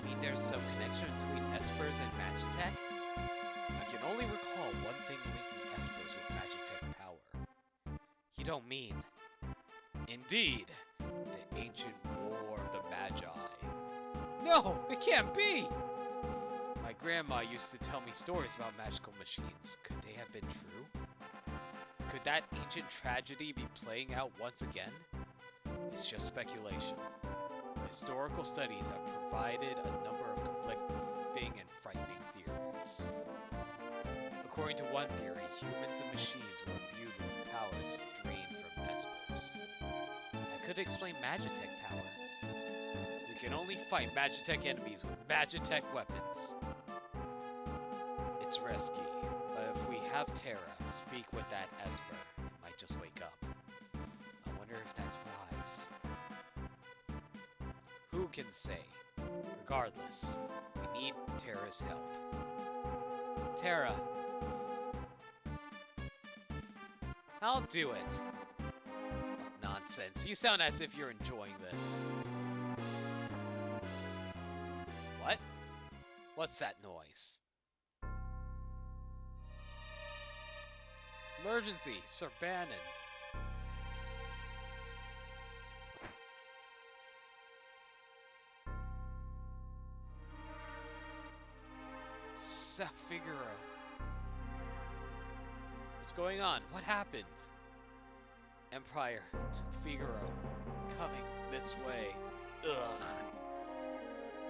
[SPEAKER 1] mean, there's some connection between espers and Magitech? I can only recall one thing linking espers with Magitech power. You don't mean... Indeed, the ancient war of the Magi. No, it can't be! My grandma used to tell me stories about magical machines. Could they have been true? Could that ancient tragedy be playing out once again? It's just speculation. Historical studies have provided a number of conflicting and frightening theories. According to one theory, humans and machines were imbued with powers drained from espers. That could explain Magitech power. We can only fight Magitech enemies with Magitech weapons. It's risky, but if we have Terra speak with that Esper, it might just wake up. I wonder if that's wise. Who can say? Regardless, we need Terra's help. Terra. I'll do it. Nonsense. You sound as if you're enjoying this. What? What's that noise? Emergency, Sir Bannon. Figaro. What's going on? What happened? Empire took Figaro. Coming this way. Ugh.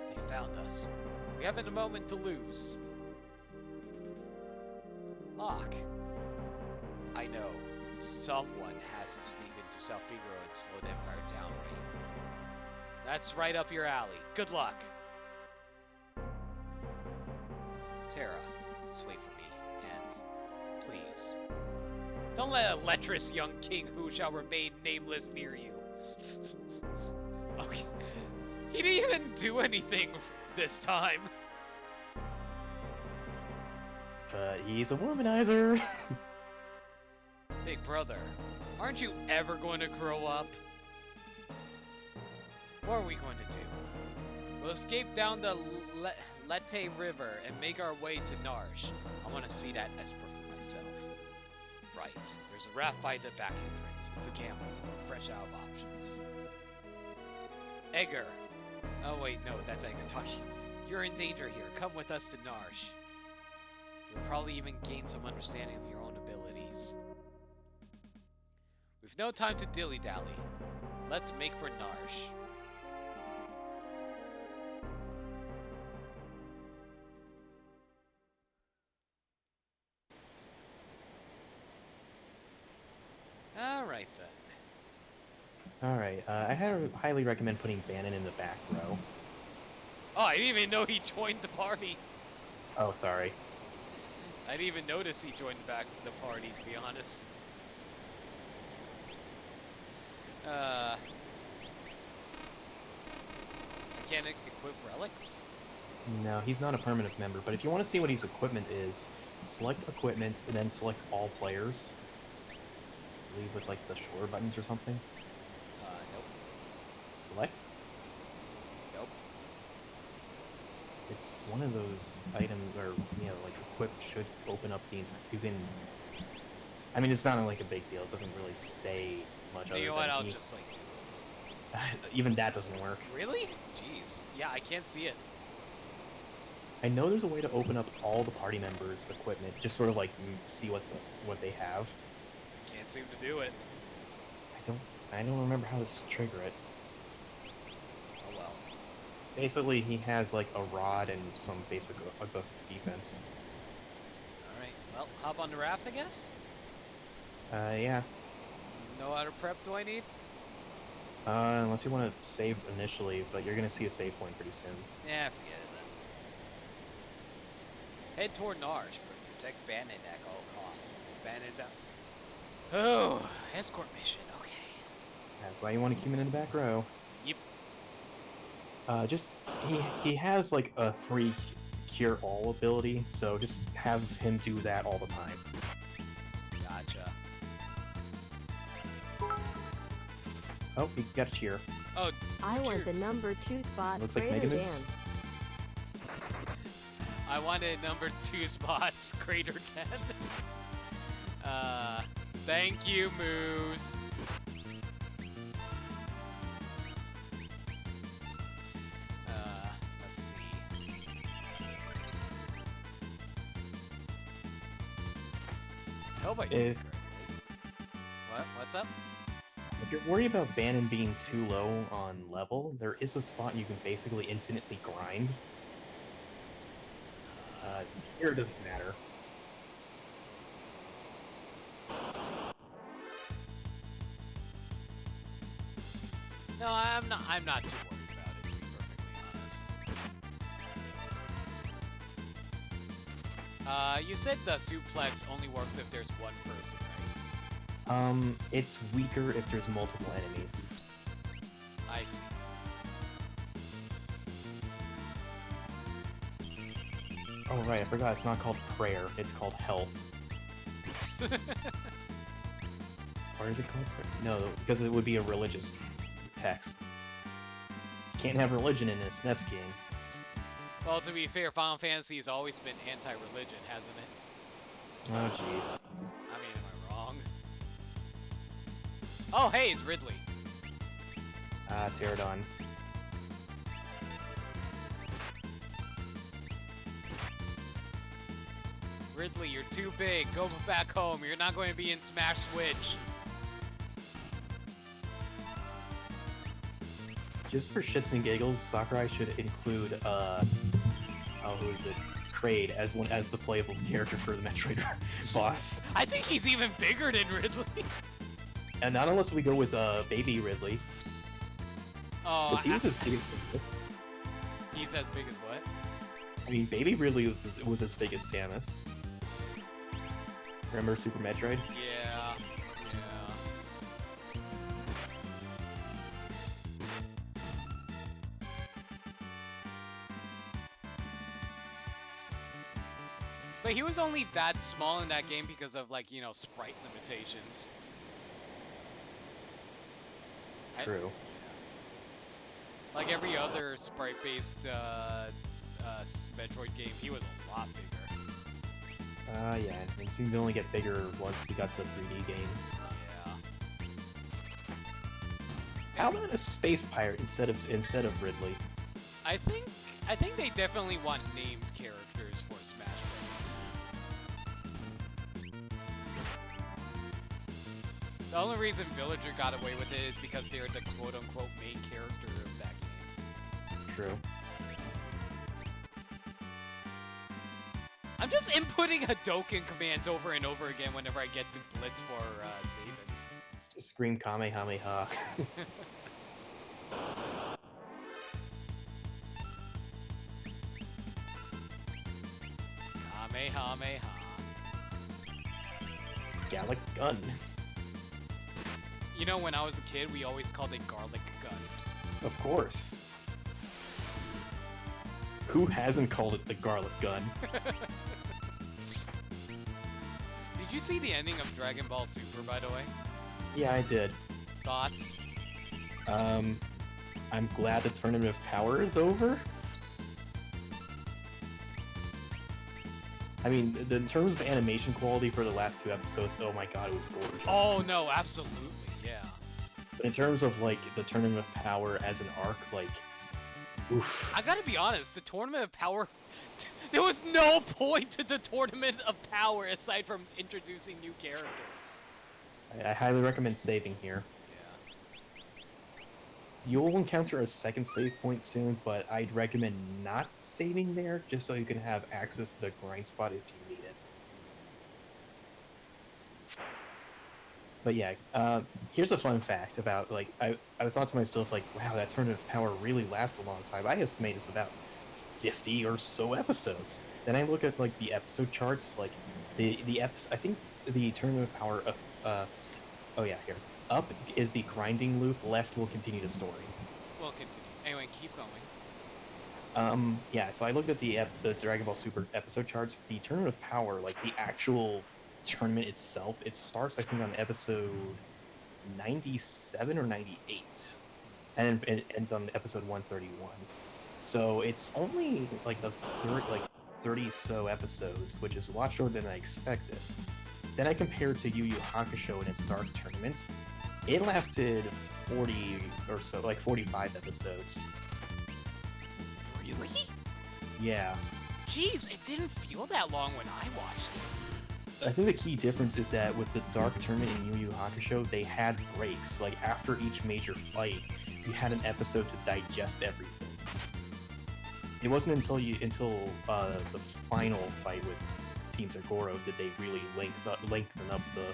[SPEAKER 1] They found us. We haven't a moment to lose. Lock. I know. Someone has to sneak into South Figaro and slow the Empire down, right? That's right up your alley. Good luck. Terra, just wait for me, and please, don't let a lecherous young king who shall remain nameless near you. Okay, he didn't even do anything this time.
[SPEAKER 2] But he's a womanizer.
[SPEAKER 1] Big brother, aren't you ever going to grow up? What are we going to do? We'll escape down the Lete River and make our way to Narsh. I want to see that Esper for myself. Right. There's a raft by the back entrance. It's a gamble. Fresh out of options. Edgar. Oh wait, no, that's Edgar talking. You're in danger here. Come with us to Narsh. You'll probably even gain some understanding of your own abilities. We've no time to dilly-dally. Let's make for Narsh. Alright then.
[SPEAKER 2] Alright, I highly recommend putting Bannon in the back row.
[SPEAKER 1] Oh, I didn't even know he joined the party.
[SPEAKER 2] Oh, sorry.
[SPEAKER 1] I didn't even notice he joined the party, to be honest. I can't equip relics?
[SPEAKER 2] No, he's not a permanent member, but if you want to see what his equipment is, select equipment and then select all players. I believe with like the shoulder buttons or something.
[SPEAKER 1] Nope.
[SPEAKER 2] Select?
[SPEAKER 1] Nope.
[SPEAKER 2] It's one of those items where, you know, like equip should open up the you can. I mean, it's not like a big deal. It doesn't really say much.
[SPEAKER 1] You know
[SPEAKER 2] other
[SPEAKER 1] what?
[SPEAKER 2] than
[SPEAKER 1] I'll just like do this.
[SPEAKER 2] Even that doesn't work.
[SPEAKER 1] Really? Jeez. Yeah, I can't see it.
[SPEAKER 2] I know there's a way to open up all the party members' equipment, just sort of like see what they have.
[SPEAKER 1] Can't seem to do it.
[SPEAKER 2] I don't remember how to trigger it.
[SPEAKER 1] Oh well.
[SPEAKER 2] Basically, he has like a rod and some basic defense.
[SPEAKER 1] Alright, well, hop on the raft, I guess?
[SPEAKER 2] Yeah.
[SPEAKER 1] No other prep do I need?
[SPEAKER 2] Unless you want to save initially, but you're gonna see a save point pretty soon.
[SPEAKER 1] Yeah, forget it then. Head toward Narsh, but protect Bannon at all costs. Bannon's out. Oh, escort mission, okay.
[SPEAKER 2] That's why you want to keep him in the back row.
[SPEAKER 1] Yep.
[SPEAKER 2] Just he has like a free cure all ability, so just have him do that all the time.
[SPEAKER 1] Gotcha.
[SPEAKER 2] Oh, he got a cheer.
[SPEAKER 1] Oh,
[SPEAKER 3] I want the number 2 spot.
[SPEAKER 2] Looks like
[SPEAKER 3] Greater
[SPEAKER 2] Megamus.
[SPEAKER 3] Dan.
[SPEAKER 1] I wanted number 2 spots, Greater Dan. Thank you, Moose. Let's see. hope I
[SPEAKER 2] If-
[SPEAKER 1] did it correctly. What? What's up?
[SPEAKER 2] If you're worried about Banon being too low on level, there is a spot you can basically infinitely grind. Here it doesn't matter.
[SPEAKER 1] No, I'm not. I'm not too worried about it, to be perfectly honest. You said the suplex only works if there's one person, right?
[SPEAKER 2] It's weaker if there's multiple enemies.
[SPEAKER 1] I see.
[SPEAKER 2] Oh right, I forgot. It's not called prayer. It's called health. Or is it called prayer? No, because it would be a religious text. Can't have religion in this NES game.
[SPEAKER 1] Well, to be fair, Final Fantasy has always been anti-religion, hasn't it?
[SPEAKER 2] Oh jeez.
[SPEAKER 1] I mean, am I wrong? Oh, hey, it's Ridley.
[SPEAKER 2] Pterodon.
[SPEAKER 1] Ridley, you're too big. Go back home. You're not going to be in Smash Switch.
[SPEAKER 2] Just for shits and giggles, Sakurai should include who is it? Kraid as the playable character for the Metroid boss.
[SPEAKER 1] I think he's even bigger than Ridley.
[SPEAKER 2] And not unless we go with baby Ridley.
[SPEAKER 1] Oh,
[SPEAKER 2] Because he was as big as Samus.
[SPEAKER 1] he's as big as what?
[SPEAKER 2] I mean, baby Ridley was as big as Samus. Remember Super Metroid?
[SPEAKER 1] Yeah. But he was only that small in that game because of, like, you know, sprite limitations.
[SPEAKER 2] True.
[SPEAKER 1] Like every other sprite-based Metroid game, he was a lot bigger.
[SPEAKER 2] Yeah, it seemed to only get bigger once you got to 3D games.
[SPEAKER 1] Yeah.
[SPEAKER 2] How about a space pirate instead of Ridley?
[SPEAKER 1] I think they definitely want named characters for Smash Bros. The only reason Villager got away with it is because they're the quote-unquote main character of that game.
[SPEAKER 2] True.
[SPEAKER 1] I'm just inputting Hadouken commands over and over again whenever I get to Blitz for saving.
[SPEAKER 2] Just scream Kamehameha.
[SPEAKER 1] Kamehameha.
[SPEAKER 2] Gallic gun.
[SPEAKER 1] You know, when I was a kid, we always called it garlic gun.
[SPEAKER 2] Of course. Who hasn't called it the garlic gun?
[SPEAKER 1] Did you see the ending of Dragon Ball Super, by the way?
[SPEAKER 2] Yeah, I did.
[SPEAKER 1] Thoughts?
[SPEAKER 2] I'm glad the Tournament of Power is over. I mean, in terms of animation quality for the last two episodes, oh my god, it was gorgeous.
[SPEAKER 1] Oh no, absolutely, yeah.
[SPEAKER 2] But in terms of, like, the Tournament of Power as an arc, like, oof.
[SPEAKER 1] I gotta be honest, the Tournament of Power... There was no point to the Tournament of Power aside from introducing new characters.
[SPEAKER 2] I highly recommend saving here. You'll encounter a second save point soon, but I'd recommend not saving there, just so you can have access to the grind spot if you need it. But yeah, here's a fun fact about, like, I thought to myself, like, wow, that Tournament of Power really lasts a long time. I estimate it's about 50 or so episodes. Then I look at, like, the episode charts, like, I think the Tournament of Power of, oh yeah, here. Up is the grinding loop, left will continue the story.
[SPEAKER 1] We'll continue. Anyway, keep going.
[SPEAKER 2] Yeah, so I looked at the Dragon Ball Super episode charts. The Tournament of Power, like the actual tournament itself, it starts, I think, on episode 97 or 98. And it ends on episode 131. So it's only like 30 so episodes, which is a lot shorter than I expected. Then I compared to Yu Yu Hakusho and its Dark Tournament. It lasted 40 or so, like 45 episodes.
[SPEAKER 1] Really?
[SPEAKER 2] Yeah.
[SPEAKER 1] Jeez, it didn't feel that long when I watched it.
[SPEAKER 2] I think the key difference is that with the Dark Tournament in Yu Yu Hakusho, they had breaks. Like after each major fight, you had an episode to digest everything. It wasn't until the final fight with Team Zagoro did they really lengthen up the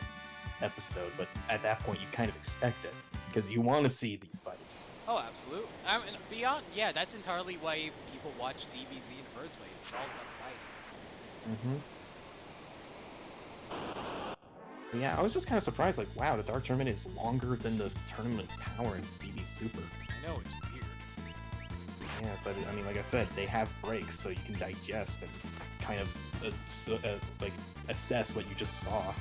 [SPEAKER 2] episode. But at that point, you kind of expect it because you want to see these fights.
[SPEAKER 1] Oh, absolutely. I mean, beyond, yeah, that's entirely why people watch DBZ in the first place. It's all about fighting.
[SPEAKER 2] Yeah, I was just kind of surprised. Like, wow, the Dark Tournament is longer than the Tournament Power in DB Super.
[SPEAKER 1] I know, it's weird.
[SPEAKER 2] Yeah, but I mean, like I said, they have breaks, so you can digest and kind of like assess what you just saw.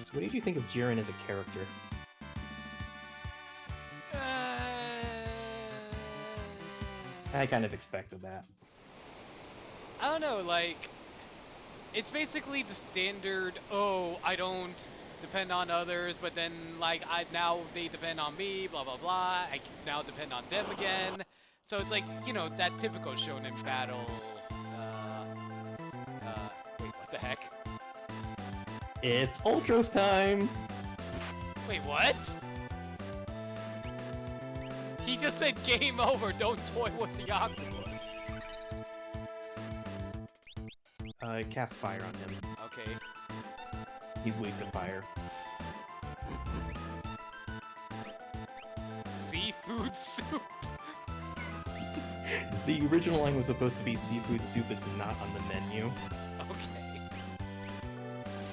[SPEAKER 2] So, what did you think of Jiren as a character? I kind of expected that.
[SPEAKER 1] I don't know, like, it's basically the standard, oh, I don't depend on others, but then, like, now they depend on me, blah, blah, blah, I can now depend on them again. So it's like, you know, that typical shonen battle, wait, what the heck?
[SPEAKER 2] It's Ultros time!
[SPEAKER 1] Wait, what? He just said game over, don't toy with the octopus.
[SPEAKER 2] Cast fire on him.
[SPEAKER 1] Okay.
[SPEAKER 2] He's weak to fire.
[SPEAKER 1] Seafood soup.
[SPEAKER 2] The original line was supposed to be seafood soup is not on the menu.
[SPEAKER 1] Okay.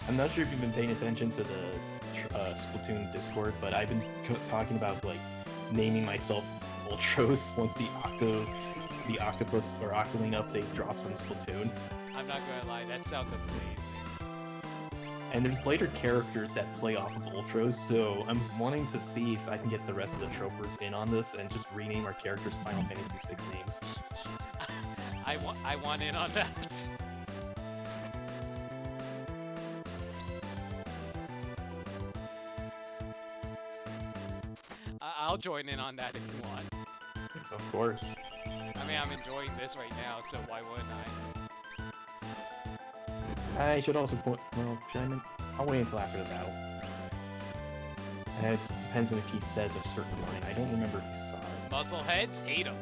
[SPEAKER 2] I'm not sure if you've been paying attention to the Splatoon Discord, but I've been talking about like naming myself Ultros once the octopus or Octoling update drops on Splatoon.
[SPEAKER 1] I'm not gonna lie, that sounds amazing.
[SPEAKER 2] And there's later characters that play off of Ultros, so I'm wanting to see if I can get the rest of the Tropers in on this and just rename our characters Final Fantasy VI names.
[SPEAKER 1] I want in on that. I'll join in on that if you want.
[SPEAKER 2] Of course.
[SPEAKER 1] I mean, I'm enjoying this right now, so why wouldn't I?
[SPEAKER 2] I should also point. Well, I'll wait until after the battle. It depends on if he says a certain line. I don't remember if he saw it.
[SPEAKER 1] Muscleheads hate him.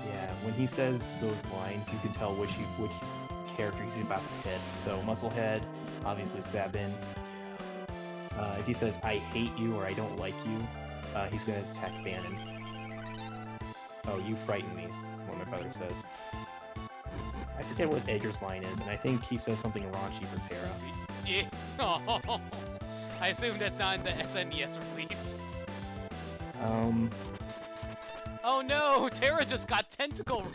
[SPEAKER 2] Yeah, when he says those lines, you can tell which character he's about to hit. So Musclehead, obviously Sabin. If he says "I hate you" or "I don't like you," he's going to attack Bannon. Oh, you frighten me, is what my brother says. I forget what Edgar's line is, and I think he says something raunchy for Terra.
[SPEAKER 1] Yeah. Oh, I assume that's not in the SNES release. Oh no, Terra just got tentacle.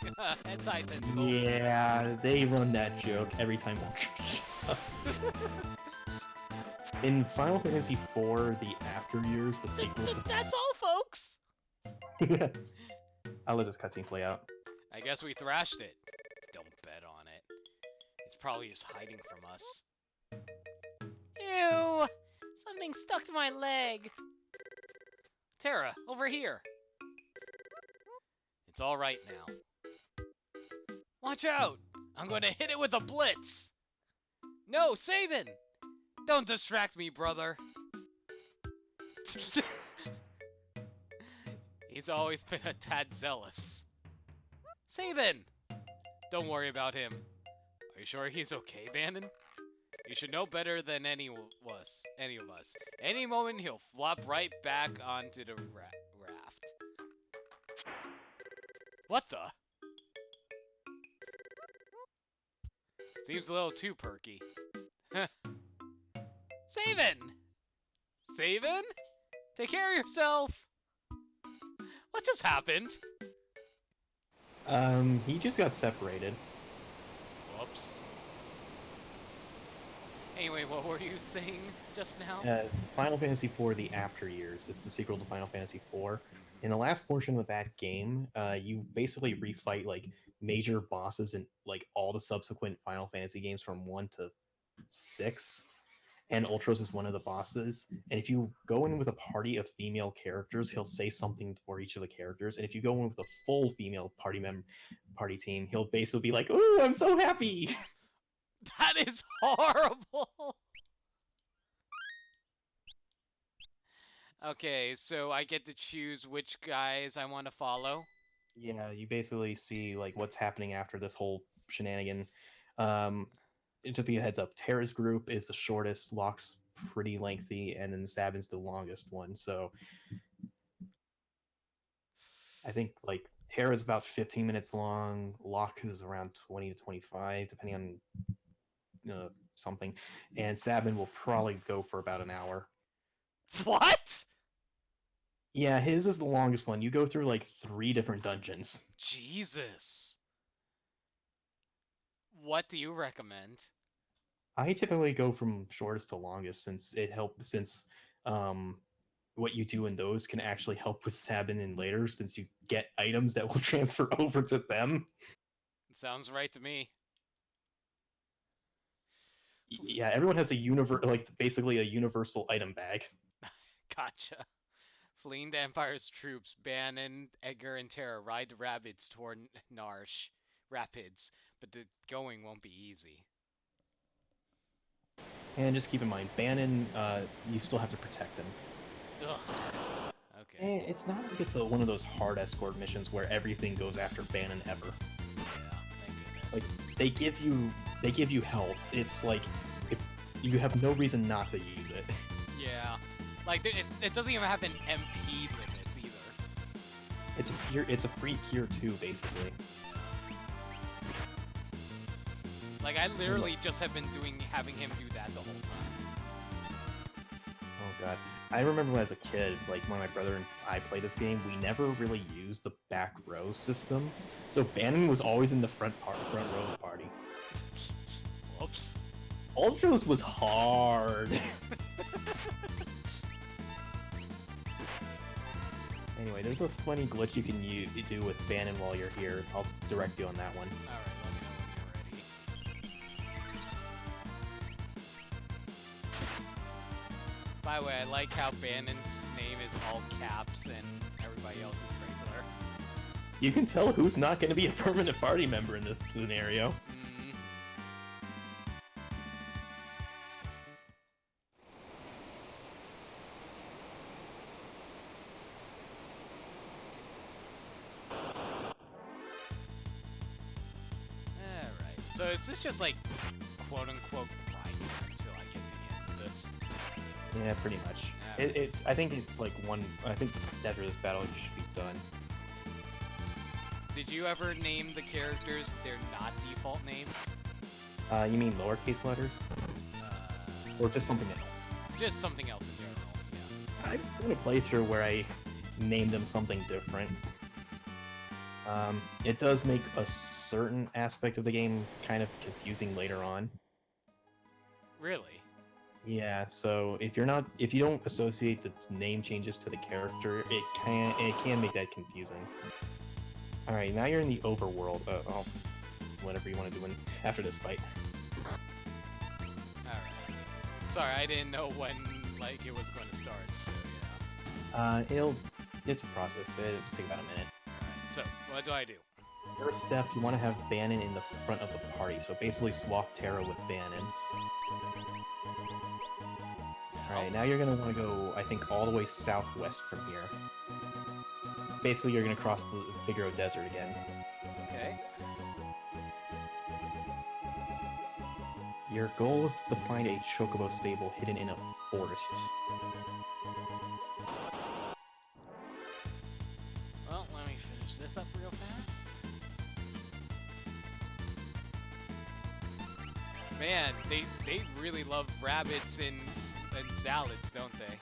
[SPEAKER 1] Hentai tentacle.
[SPEAKER 2] Yeah, they run that joke every time Ultra shows up. In Final Fantasy IV, the After Years, the sequel to...
[SPEAKER 1] That's all, folks!
[SPEAKER 2] I'll let this cutscene play out.
[SPEAKER 1] I guess we thrashed it. Don't bet on it. It's probably just hiding from us. Ew! Something stuck to my leg! Terra, over here! It's alright now. Watch out! I'm gonna hit it with a blitz! No, Sabin! Don't distract me, brother. He's always been a tad zealous. Sabin! Don't worry about him. Are you sure he's okay, Bannon? You should know better than any of us. Any moment he'll flop right back onto the raft. What the? Seems a little too perky. Sabin! Sabin? Take care of yourself! What just happened?
[SPEAKER 2] He just got separated.
[SPEAKER 1] Whoops. Anyway, what were you saying just now?
[SPEAKER 2] Final Fantasy IV, the After Years. This is the sequel to Final Fantasy IV. In the last portion of that game, you basically refight, like, major bosses in, like, all the subsequent Final Fantasy games from 1 to 6. and Ultros is one of the bosses. And if you go in with a party of female characters, he'll say something for each of the characters. And if you go in with a full female party team, he'll basically be like, "Ooh, I'm so happy."
[SPEAKER 1] That is horrible. Okay, so I get to choose which guys I want to follow.
[SPEAKER 2] Yeah, you basically see like what's happening after this whole shenanigan. Um, just to get a heads up, Terra's group is the shortest, Locke's pretty lengthy, and then Sabin's the longest one. So I think like Terra's about 15 minutes long, Locke is around 20 to 25, depending on something, and Sabin will probably go for about an hour.
[SPEAKER 1] What?
[SPEAKER 2] Yeah, his is the longest one. You go through like 3 different dungeons.
[SPEAKER 1] Jesus. What do you recommend?
[SPEAKER 2] I typically go from shortest to longest since it helps um what you do in those can actually help with Sabin and later since you get items that will transfer over to them.
[SPEAKER 1] Sounds right to me.
[SPEAKER 2] Yeah, everyone has a basically a universal item bag.
[SPEAKER 1] Gotcha. Fleeing the Empire's troops, Bannon, Edgar, and Terra ride the rapids toward Narsh Rapids, but the going won't be easy.
[SPEAKER 2] And just keep in mind, Bannon, you still have to protect him.
[SPEAKER 1] Ugh. Okay.
[SPEAKER 2] And it's not like it's one of those hard escort missions where everything goes after Bannon ever.
[SPEAKER 1] Yeah, thank
[SPEAKER 2] Like
[SPEAKER 1] goodness.
[SPEAKER 2] they give you health. It's like if you have no reason not to use it.
[SPEAKER 1] Yeah. Like, it doesn't even have an MP limit either.
[SPEAKER 2] It's a free tier 2 basically.
[SPEAKER 1] Like, I literally just have been having him do that the whole time.
[SPEAKER 2] Oh god. I remember as a kid, like when my brother and I played this game, we never really used the back row system. So Bannon was always in the front row of the party.
[SPEAKER 1] Whoops.
[SPEAKER 2] Ultros was hard. Anyway, there's a funny glitch you can do with Bannon while you're here. I'll direct you on that one.
[SPEAKER 1] Alright, let me know when you're ready. By the way, I like how Bannon's name is all caps and everybody else is regular.
[SPEAKER 2] You can tell who's not going to be a permanent party member in this scenario.
[SPEAKER 1] Mm. Alright, so is this just like quote-unquote grinding until I get to the end of this?
[SPEAKER 2] Yeah, pretty much.
[SPEAKER 1] Yeah.
[SPEAKER 2] I think it's like I think after this battle you should be done.
[SPEAKER 1] Did you ever name the characters their not default names?
[SPEAKER 2] You mean lowercase letters? Or just something else?
[SPEAKER 1] Just something else in general, yeah.
[SPEAKER 2] I've done a playthrough where I named them something different. It does make a certain aspect of the game kind of confusing later on.
[SPEAKER 1] Really?
[SPEAKER 2] Yeah, so if you don't associate the name changes to the character, it can make that confusing. All right, now you're in the overworld. Whatever you want to do after this fight.
[SPEAKER 1] Alright. Sorry, I didn't know when like it was going to start, so yeah.
[SPEAKER 2] It's a process. It'll take about a minute.
[SPEAKER 1] Alright, so what do I do?
[SPEAKER 2] First step, you want to have Bannon in the front of the party. So basically, swap Terra with Bannon. Alright, now you're going to want to go, I think, all the way southwest from here. Basically, you're going to cross the Figaro Desert again.
[SPEAKER 1] Okay.
[SPEAKER 2] Your goal is to find a chocobo stable hidden in a forest.
[SPEAKER 1] Well, let me finish this up real fast. Man, they really love rabbits and salads, don't they?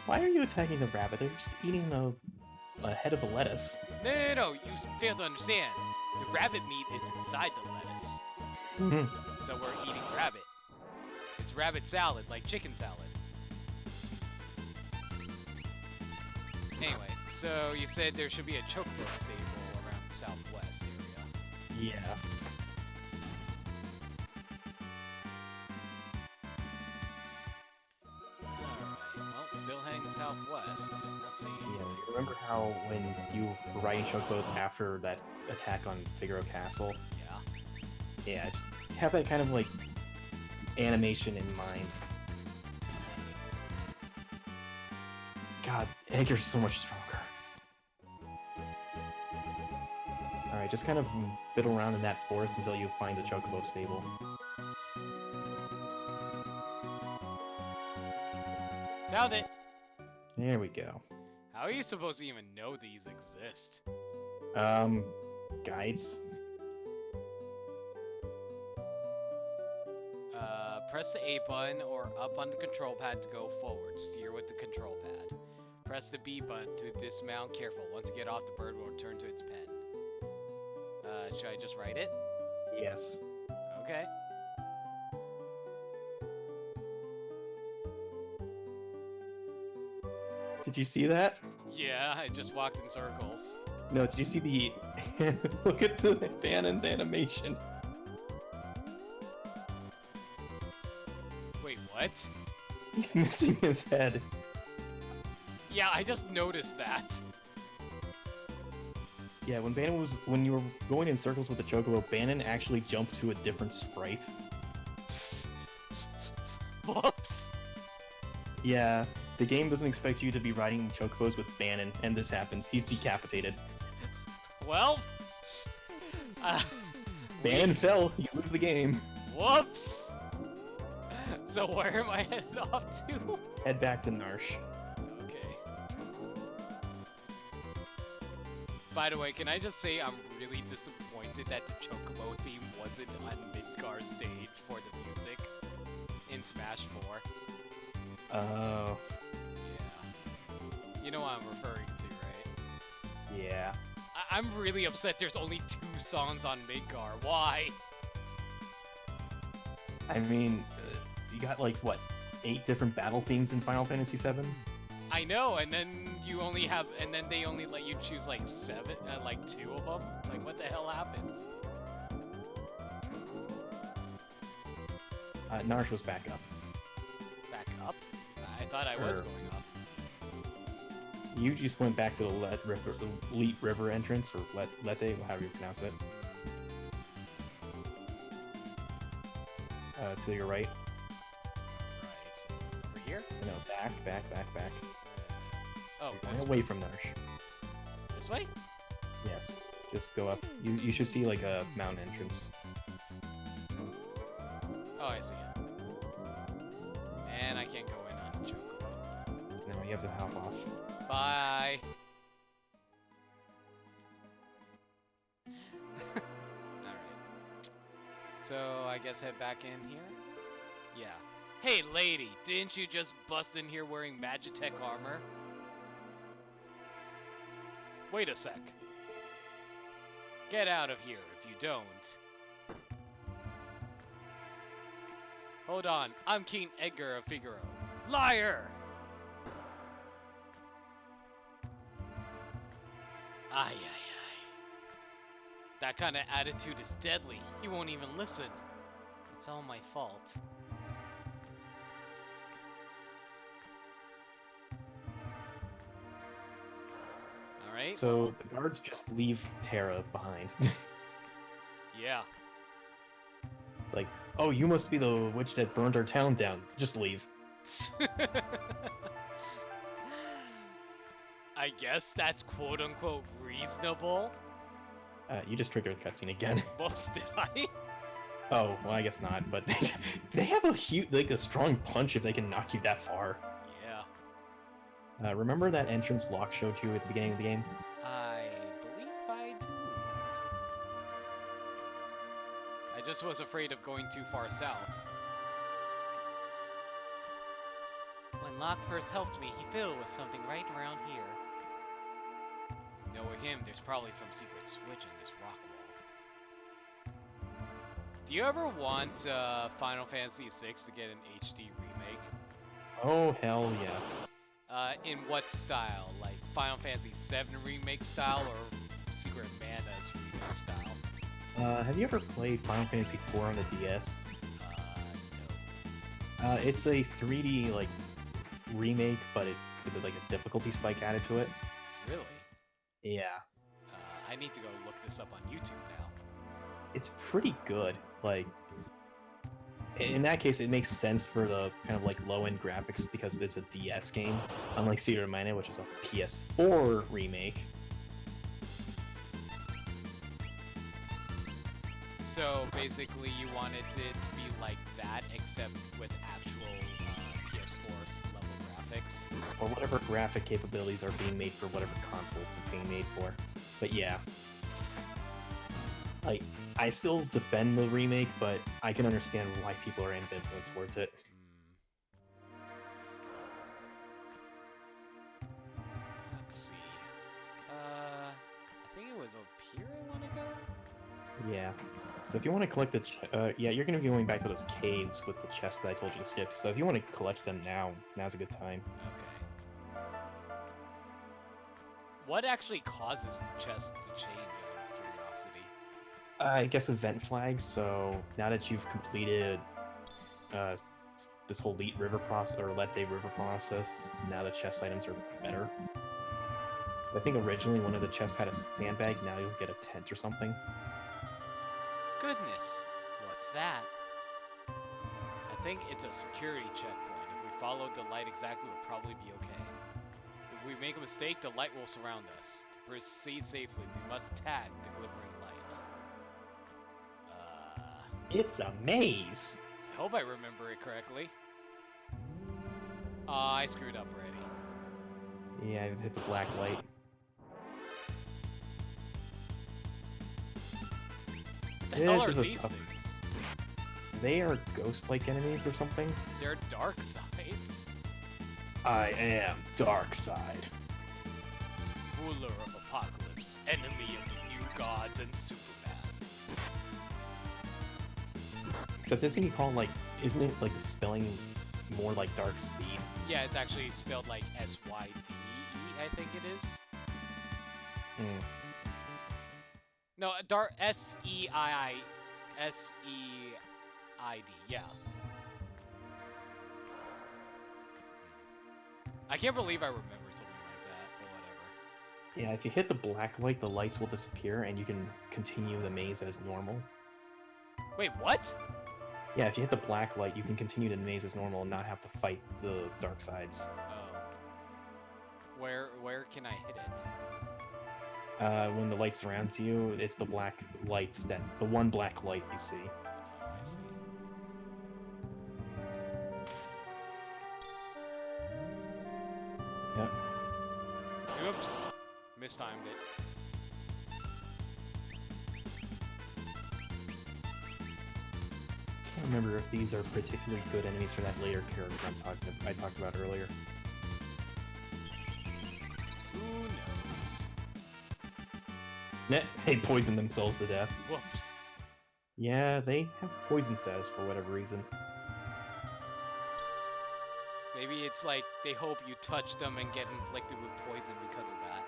[SPEAKER 2] Why are you attacking the rabbit? They're just eating a head of a lettuce.
[SPEAKER 1] No, you fail to understand. The rabbit meat is inside the lettuce. So we're eating rabbit. It's rabbit salad, like chicken salad. Anyway, so you said there should be a chocobo stable around the southwest area.
[SPEAKER 2] Yeah.
[SPEAKER 1] exist. Let's see.
[SPEAKER 2] Yeah, you remember how when you were riding Chocobos after that attack on Figaro Castle?
[SPEAKER 1] Yeah.
[SPEAKER 2] Yeah, just have that kind of like animation in mind. God, Edgar's so much stronger. Alright, just kind of fiddle around in that forest until you find the Chocobo stable.
[SPEAKER 1] Found it!
[SPEAKER 2] There we go.
[SPEAKER 1] How are you supposed to even know these exist?
[SPEAKER 2] Guides?
[SPEAKER 1] Press the A button or up on the control pad to go forward. Steer with the control pad. Press the B button to dismount. Careful. Once you get off, the bird will return to its pen. Should I just write it?
[SPEAKER 2] Yes.
[SPEAKER 1] Okay.
[SPEAKER 2] Did you see that?
[SPEAKER 1] Yeah, I just walked in circles.
[SPEAKER 2] No, did you see the... Look at the Banon's animation.
[SPEAKER 1] Wait, what?
[SPEAKER 2] He's missing his head.
[SPEAKER 1] Yeah, I just noticed that.
[SPEAKER 2] Yeah, when you were going in circles with the Chocobo, Banon actually jumped to a different sprite.
[SPEAKER 1] Whoops.
[SPEAKER 2] Yeah, the game doesn't expect you to be riding Chocobos with Banon, and this happens. He's decapitated.
[SPEAKER 1] Well...
[SPEAKER 2] Banon fell, you lose the game.
[SPEAKER 1] Whoops! So where am I headed off to?
[SPEAKER 2] Head back to Narsh.
[SPEAKER 1] Okay. By the way, can I just say I'm really disappointed that the Chocobo theme wasn't on Midgar stage for the music in Smash 4.
[SPEAKER 2] Oh.
[SPEAKER 1] Yeah. You know what I'm referring to, right?
[SPEAKER 2] Yeah.
[SPEAKER 1] I'm really upset there's only 2 songs on Midgar. Why?
[SPEAKER 2] I mean, you got like, what, 8 different battle themes in Final Fantasy VII?
[SPEAKER 1] I know, and then you only have, and then they only let you choose like 2 of them? Like, what the hell happened?
[SPEAKER 2] Narsh was back up.
[SPEAKER 1] Back up? I thought I was
[SPEAKER 2] Sure.
[SPEAKER 1] going up.
[SPEAKER 2] You just went back to the Leet River entrance, or Lete, however you pronounce it. To your right.
[SPEAKER 1] Right. Over here?
[SPEAKER 2] No, back.
[SPEAKER 1] Oh,
[SPEAKER 2] You're going away from Narsh.
[SPEAKER 1] this way?
[SPEAKER 2] Yes. Just go up. You should see like a mountain entrance.
[SPEAKER 1] Oh, I see it. And I can't go in on Chocobo.
[SPEAKER 2] No, you have to hop off.
[SPEAKER 1] Bye! Alright. So, I guess head back in here? Yeah. Hey, lady! Didn't you just bust in here wearing Magitech armor? Wait a sec. Get out of here if you don't. Hold on, I'm King Edgar of Figaro. Liar! Ay, ay, ay. That kind of attitude is deadly. He won't even listen. It's all my fault. Alright.
[SPEAKER 2] So the guards just leave Terra behind.
[SPEAKER 1] Yeah.
[SPEAKER 2] Like, oh, you must be the witch that burned our town down. Just leave.
[SPEAKER 1] I guess that's quote-unquote reasonable.
[SPEAKER 2] You just triggered the cutscene again.
[SPEAKER 1] Whoops, did I?
[SPEAKER 2] Oh, well, I guess not. But they have a strong punch if they can knock you that far.
[SPEAKER 1] Yeah.
[SPEAKER 2] Remember that entrance Locke showed you at the beginning of the game?
[SPEAKER 1] I believe I do. I just was afraid of going too far south. When Locke first helped me, he fiddled with something right around here. Knowing him, there's probably some secret switch in this rock wall. Do you ever want Final Fantasy VI to get an HD remake?
[SPEAKER 2] Oh, hell yes.
[SPEAKER 1] In what style? Like Final Fantasy VII remake style or Secret Mana's remake style?
[SPEAKER 2] Have you ever played Final Fantasy IV on the DS?
[SPEAKER 1] No.
[SPEAKER 2] It's a 3D, like, remake, but it with like a difficulty spike added to it.
[SPEAKER 1] Really?
[SPEAKER 2] Yeah,
[SPEAKER 1] I need to go look this up on YouTube now.
[SPEAKER 2] it's pretty good. Like, in that case, it makes sense for the kind of like low-end graphics because it's a DS game, unlike Secret of Mana, which is a PS4 remake.
[SPEAKER 1] So basically, you wanted it to be like that, except with actual PS4 level graphics.
[SPEAKER 2] Or whatever graphic capabilities are being made for whatever console it's being made for. But yeah. Like, I still defend the remake, but I can understand why people are ambivalent towards it.
[SPEAKER 1] Let's see. I think it was up here I want to go?
[SPEAKER 2] Yeah. So if you want to collect the... yeah, you're going to be going back to those caves with the chests that I told you to skip. So if you want to collect them now, now's a good time.
[SPEAKER 1] Okay. What actually causes the chest to change, out of curiosity?
[SPEAKER 2] I guess event flags. So now that you've completed this whole Elite River process, or Let Day River process, now the chest items are better. So I think originally one of the chests had a sandbag, now you'll get a tent or something.
[SPEAKER 1] Goodness, what's that? I think it's a security checkpoint. If we followed the light exactly, we'll probably be okay. If we make a mistake, the light will surround us. To proceed safely, we must tag the glimmering light.
[SPEAKER 2] It's a maze!
[SPEAKER 1] I hope I remember it correctly. I screwed up already.
[SPEAKER 2] Yeah, it hit the black light.
[SPEAKER 1] What the hell
[SPEAKER 2] This
[SPEAKER 1] are
[SPEAKER 2] is a
[SPEAKER 1] these
[SPEAKER 2] tough...
[SPEAKER 1] things?
[SPEAKER 2] They are ghost-like enemies or something?
[SPEAKER 1] They're dark sides.
[SPEAKER 2] I am Darkseid.
[SPEAKER 1] Ruler of Apocalypse, enemy of the new gods and Superman.
[SPEAKER 2] Except isn't he called like... Isn't it like the spelling more like Dark Seed?
[SPEAKER 1] Yeah, it's actually spelled like S-Y-D-E, I think it is.
[SPEAKER 2] Hmm.
[SPEAKER 1] No, dark S-E-I-I... S-E-I-D, yeah. I can't believe I remembered something like that, but whatever.
[SPEAKER 2] Yeah, if you hit the black light, the lights will disappear and you can continue the maze as normal.
[SPEAKER 1] Wait, what?
[SPEAKER 2] Yeah, if you hit the black light, you can continue the maze as normal and not have to fight the dark sides.
[SPEAKER 1] Oh. Where can I hit it?
[SPEAKER 2] When the light surrounds you, it's the black lights the one black light you see.
[SPEAKER 1] Oh, I see.
[SPEAKER 2] Yep.
[SPEAKER 1] Oops. Mistimed it.
[SPEAKER 2] I can't remember if these are particularly good enemies for that later character I talked about earlier.
[SPEAKER 1] Who knows?
[SPEAKER 2] They poison themselves to death.
[SPEAKER 1] Whoops.
[SPEAKER 2] Yeah, they have poison status for whatever reason.
[SPEAKER 1] Maybe it's like they hope you touch them and get inflicted with poison because of that.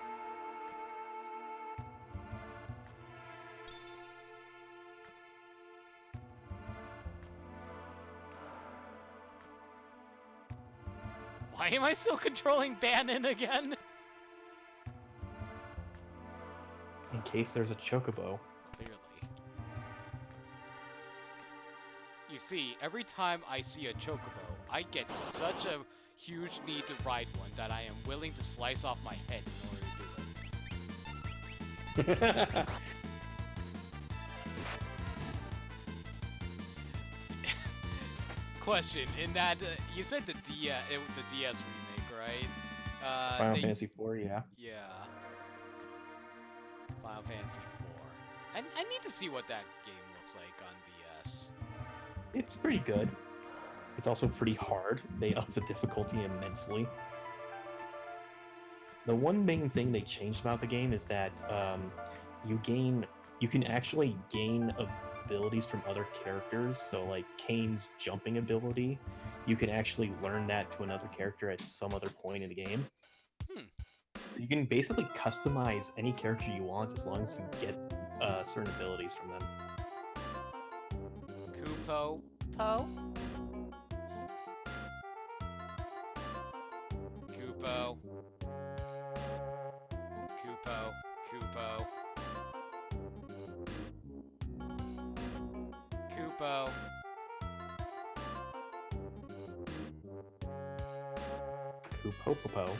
[SPEAKER 1] Why am I still controlling Bannon again?
[SPEAKER 2] In case there's a chocobo.
[SPEAKER 1] Clearly. You see, every time I see a chocobo, I get such a huge need to ride one that I am willing to slice off my head in order to do it. Question, in that, you said the DS remake, right?
[SPEAKER 2] Final Fantasy IV, yeah.
[SPEAKER 1] Yeah. Final Fantasy IV. I need to see what that game looks like on DS.
[SPEAKER 2] It's pretty good. It's also pretty hard. They up the difficulty immensely. The one main thing they changed about the game is that you can actually gain abilities from other characters. So like Kane's jumping ability, you can actually learn that to another character at some other point in the game. So you can basically customize any character you want as long as you get certain abilities from them.
[SPEAKER 1] Kupo. Po? Kupo. Koopo. Koopo.
[SPEAKER 2] Koopopopo.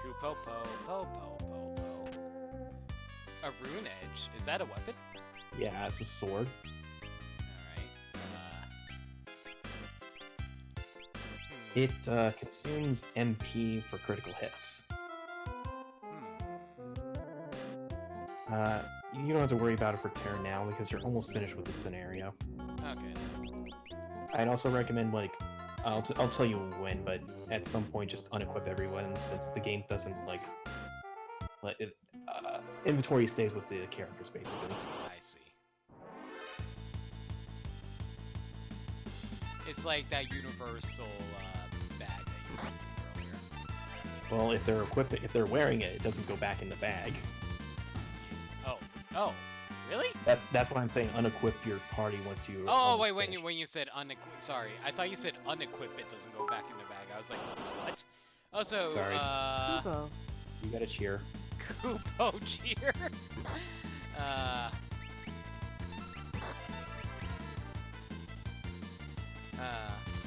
[SPEAKER 1] Koopo po po po po po. A rune edge. Is that a weapon?
[SPEAKER 2] Yeah, it's a sword.
[SPEAKER 1] Alright.
[SPEAKER 2] It consumes MP for critical hits. You don't have to worry about it for turn now because you're almost finished with the scenario.
[SPEAKER 1] Okay.
[SPEAKER 2] I'd also recommend, like, I'll tell you when, but at some point just unequip everyone since the game doesn't, like, let it, inventory stays with the characters, basically.
[SPEAKER 1] I see. It's like that universal bag that you mentioned earlier.
[SPEAKER 2] Well, if they're wearing it, it doesn't go back in the bag.
[SPEAKER 1] Oh, really?
[SPEAKER 2] That's what I'm saying. Unequip your party once you.
[SPEAKER 1] Oh wait, when you said unequip, sorry, I thought you said unequip. It doesn't go back in the bag. I was like, what? Also,
[SPEAKER 2] Sorry.
[SPEAKER 3] Koopo.
[SPEAKER 2] You gotta cheer.
[SPEAKER 1] Koopo cheer.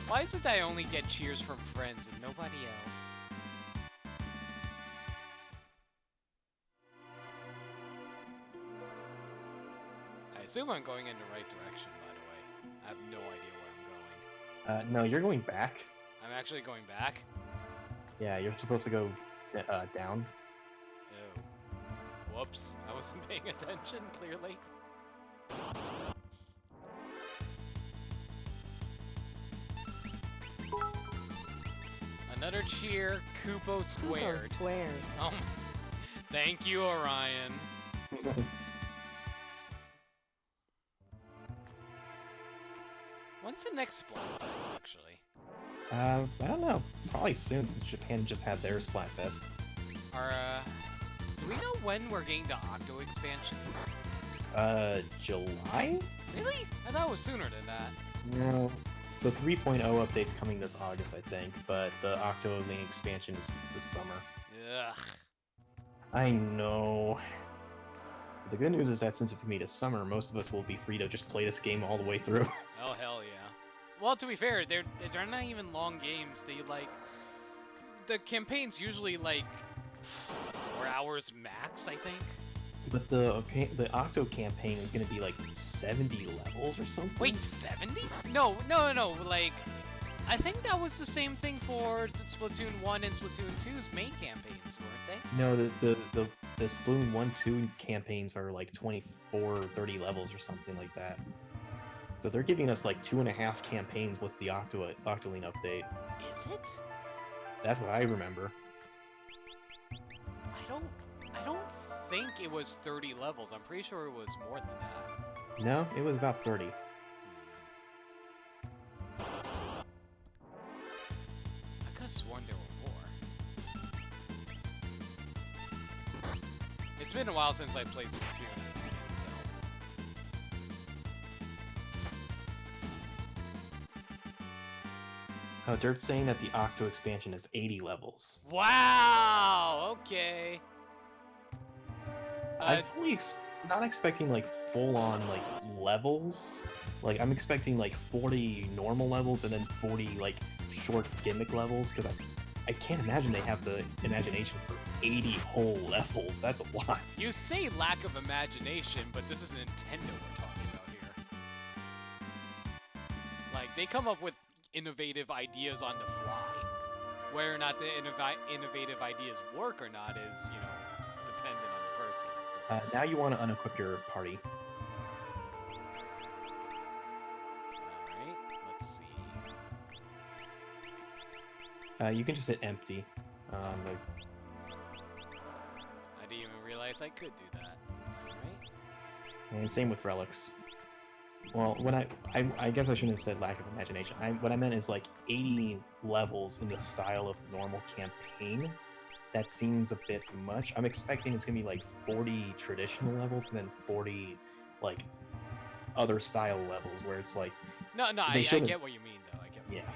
[SPEAKER 1] Why is it that I only get cheers from friends and nobody else? I assume I'm going in the right direction, by the way. I have no idea where I'm going.
[SPEAKER 2] No, you're going back.
[SPEAKER 1] I'm actually going back?
[SPEAKER 2] Yeah, you're supposed to go down.
[SPEAKER 1] Oh. Whoops. I wasn't paying attention, clearly. Another cheer, Koopo squared.
[SPEAKER 3] Koopo squared.
[SPEAKER 1] Oh, thank you, Orion. When's the next Splatfest, actually?
[SPEAKER 2] I don't know. Probably soon since Japan just had their Splatfest.
[SPEAKER 1] Do we know when we're getting the Octo expansion?
[SPEAKER 2] July?
[SPEAKER 1] Really? I thought it was sooner than that.
[SPEAKER 2] No. The 3.0 update's coming this August, I think, but the Octo Link expansion is this summer.
[SPEAKER 1] Ugh.
[SPEAKER 2] I know. The good news is that since it's gonna be this summer, most of us will be free to just play this game all the way through.
[SPEAKER 1] Oh hell yeah. Well, to be fair, they're not even long games. They like the campaign's usually like 4 hours max, I think.
[SPEAKER 2] But the Octo campaign is gonna be like 70 levels or something.
[SPEAKER 1] Wait, 70? No. Like, I think that was the same thing for Splatoon 1 and Splatoon 2's main campaigns, weren't they?
[SPEAKER 2] No, the Splatoon 1-2 campaigns are like 24 or 30 levels or something like that. So they're giving us like 2.5 campaigns with the Octoling update.
[SPEAKER 1] Is it?
[SPEAKER 2] That's what I remember.
[SPEAKER 1] I don't think it was 30 levels. I'm pretty sure it was more than that.
[SPEAKER 2] No, it was about 30.
[SPEAKER 1] I could have sworn there were more. It's been a while since I played Splatoon, as you can
[SPEAKER 2] Oh, Dirt's saying that the Octo expansion is 80 levels.
[SPEAKER 1] tell. Wow! Okay.
[SPEAKER 2] I'm fully not expecting like full-on like levels. Like I'm expecting like 40 normal levels and then 40 like short gimmick levels because I can't imagine they have the imagination for 80 whole levels. That's a lot.
[SPEAKER 1] You say lack of imagination, but this is Nintendo we're talking about here. Like, they come up with innovative ideas on the fly. Whether or not the innovative ideas work or not is, you know, dependent on the person. of course.
[SPEAKER 2] Now you want to unequip your party.
[SPEAKER 1] Alright, let's see.
[SPEAKER 2] You can just hit empty. Like,
[SPEAKER 1] I didn't even realize I could do that. Alright.
[SPEAKER 2] and same with relics. Well, when I guess I shouldn't have said lack of imagination. What I meant is like 80 levels in the style of the normal campaign. That seems a bit much. I'm expecting it's gonna be like 40 traditional levels and then 40 like other style levels where it's like
[SPEAKER 1] No, I
[SPEAKER 2] they showed
[SPEAKER 1] get what you mean, though. I get what you
[SPEAKER 2] Yeah.
[SPEAKER 1] mean.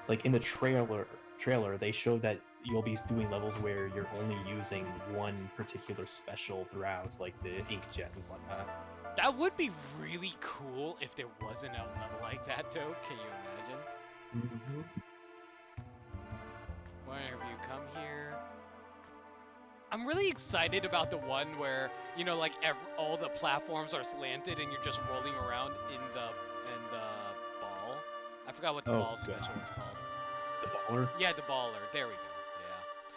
[SPEAKER 2] like in the trailer they showed that you'll be doing levels where you're only using one particular special throughout, like the inkjet and whatnot.
[SPEAKER 1] That would be really cool if there wasn't a level like that, though. Can you imagine?
[SPEAKER 2] Mm-hmm.
[SPEAKER 1] Why have you come here? I'm really excited about the one where, you know, like all the platforms are slanted and you're just rolling around in the ball. I forgot what the
[SPEAKER 2] Oh,
[SPEAKER 1] ball special
[SPEAKER 2] God.
[SPEAKER 1] was called.
[SPEAKER 2] The baller.
[SPEAKER 1] Yeah, the baller. There we go.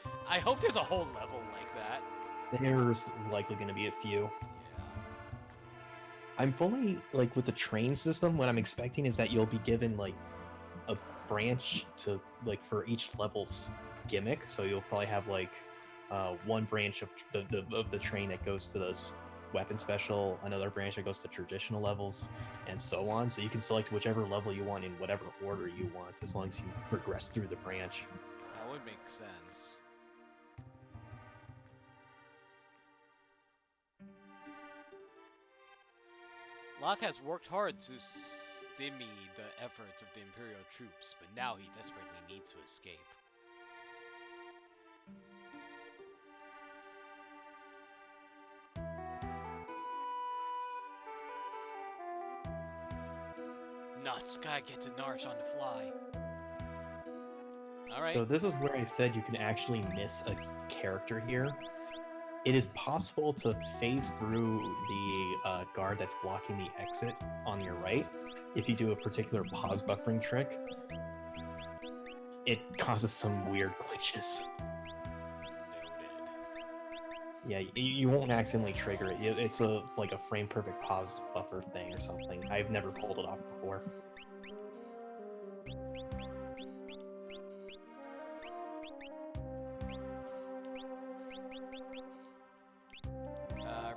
[SPEAKER 1] Yeah. I hope there's a whole level like that.
[SPEAKER 2] There's likely going to be a few.
[SPEAKER 1] Yeah.
[SPEAKER 2] I'm fully like with the train system. What I'm expecting is that you'll be given like a branch to like for each level's gimmick. So you'll probably have like one branch of the train that goes to the weapon special, another branch that goes to traditional levels, and so on. So you can select whichever level you want in whatever order you want, as long as you progress through the branch.
[SPEAKER 1] That would make sense. Locke has worked hard to stymie the efforts of the Imperial troops, but now he desperately needs to escape. Nuts, gotta get to Narsh on the fly. Alright.
[SPEAKER 2] So this is where I said you can actually miss a character here. It is possible to phase through the guard that's blocking the exit on your right. If you do a particular pause buffering trick, it causes some weird glitches.
[SPEAKER 1] Noted.
[SPEAKER 2] Yeah, you won't accidentally trigger it. It's like a frame perfect pause buffer thing or something. I've never pulled it off before.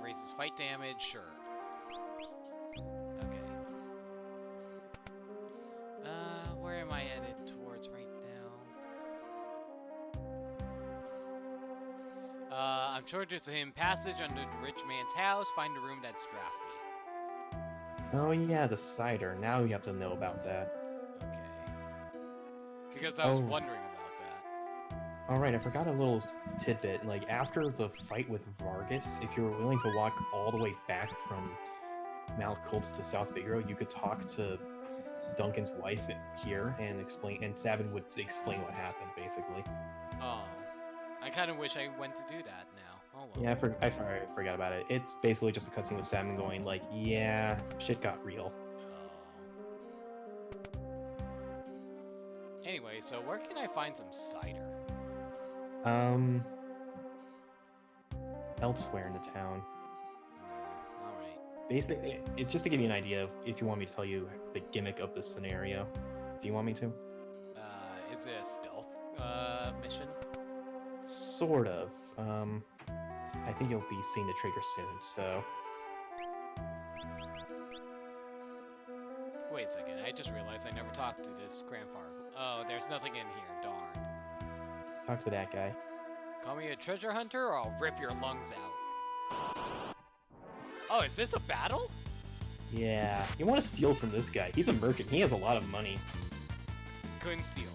[SPEAKER 1] Raises fight damage, sure. Okay. Where am I headed towards right now? I'm sure there's a hidden passage under the rich man's house. Find a room that's drafty.
[SPEAKER 2] Oh yeah, the cider. Now you have to know about that.
[SPEAKER 1] Okay. Because I was wondering about that.
[SPEAKER 2] Alright, I forgot a little tidbit. Like, after the fight with Vargas, if you were willing to walk all the way back from Mount Colts to South Figaro, you could talk to Duncan's wife here and explain, and Sabin would explain what happened, basically.
[SPEAKER 1] Oh. I kind of wish I went to do that now. Oh well.
[SPEAKER 2] Yeah, I forgot about it. It's basically just a cutscene with Sabin going like, yeah, shit got real.
[SPEAKER 1] Anyway, so where can I find some cider?
[SPEAKER 2] Elsewhere in the town.
[SPEAKER 1] Alright.
[SPEAKER 2] Basically, it's just to give you an idea, if you want me to tell you the gimmick of the scenario. Do you want me to?
[SPEAKER 1] Is it a stealth, mission?
[SPEAKER 2] Sort of. I think you'll be seeing the trigger soon, so...
[SPEAKER 1] Wait a second, I just realized I never talked to this grandfather. Oh, there's nothing in here, darn.
[SPEAKER 2] Talk to that guy.
[SPEAKER 1] Call me a treasure hunter or I'll rip your lungs out. Oh, is this a battle?
[SPEAKER 2] Yeah, you want to steal from this guy. He's a merchant. He has a lot of money.
[SPEAKER 1] Couldn't steal.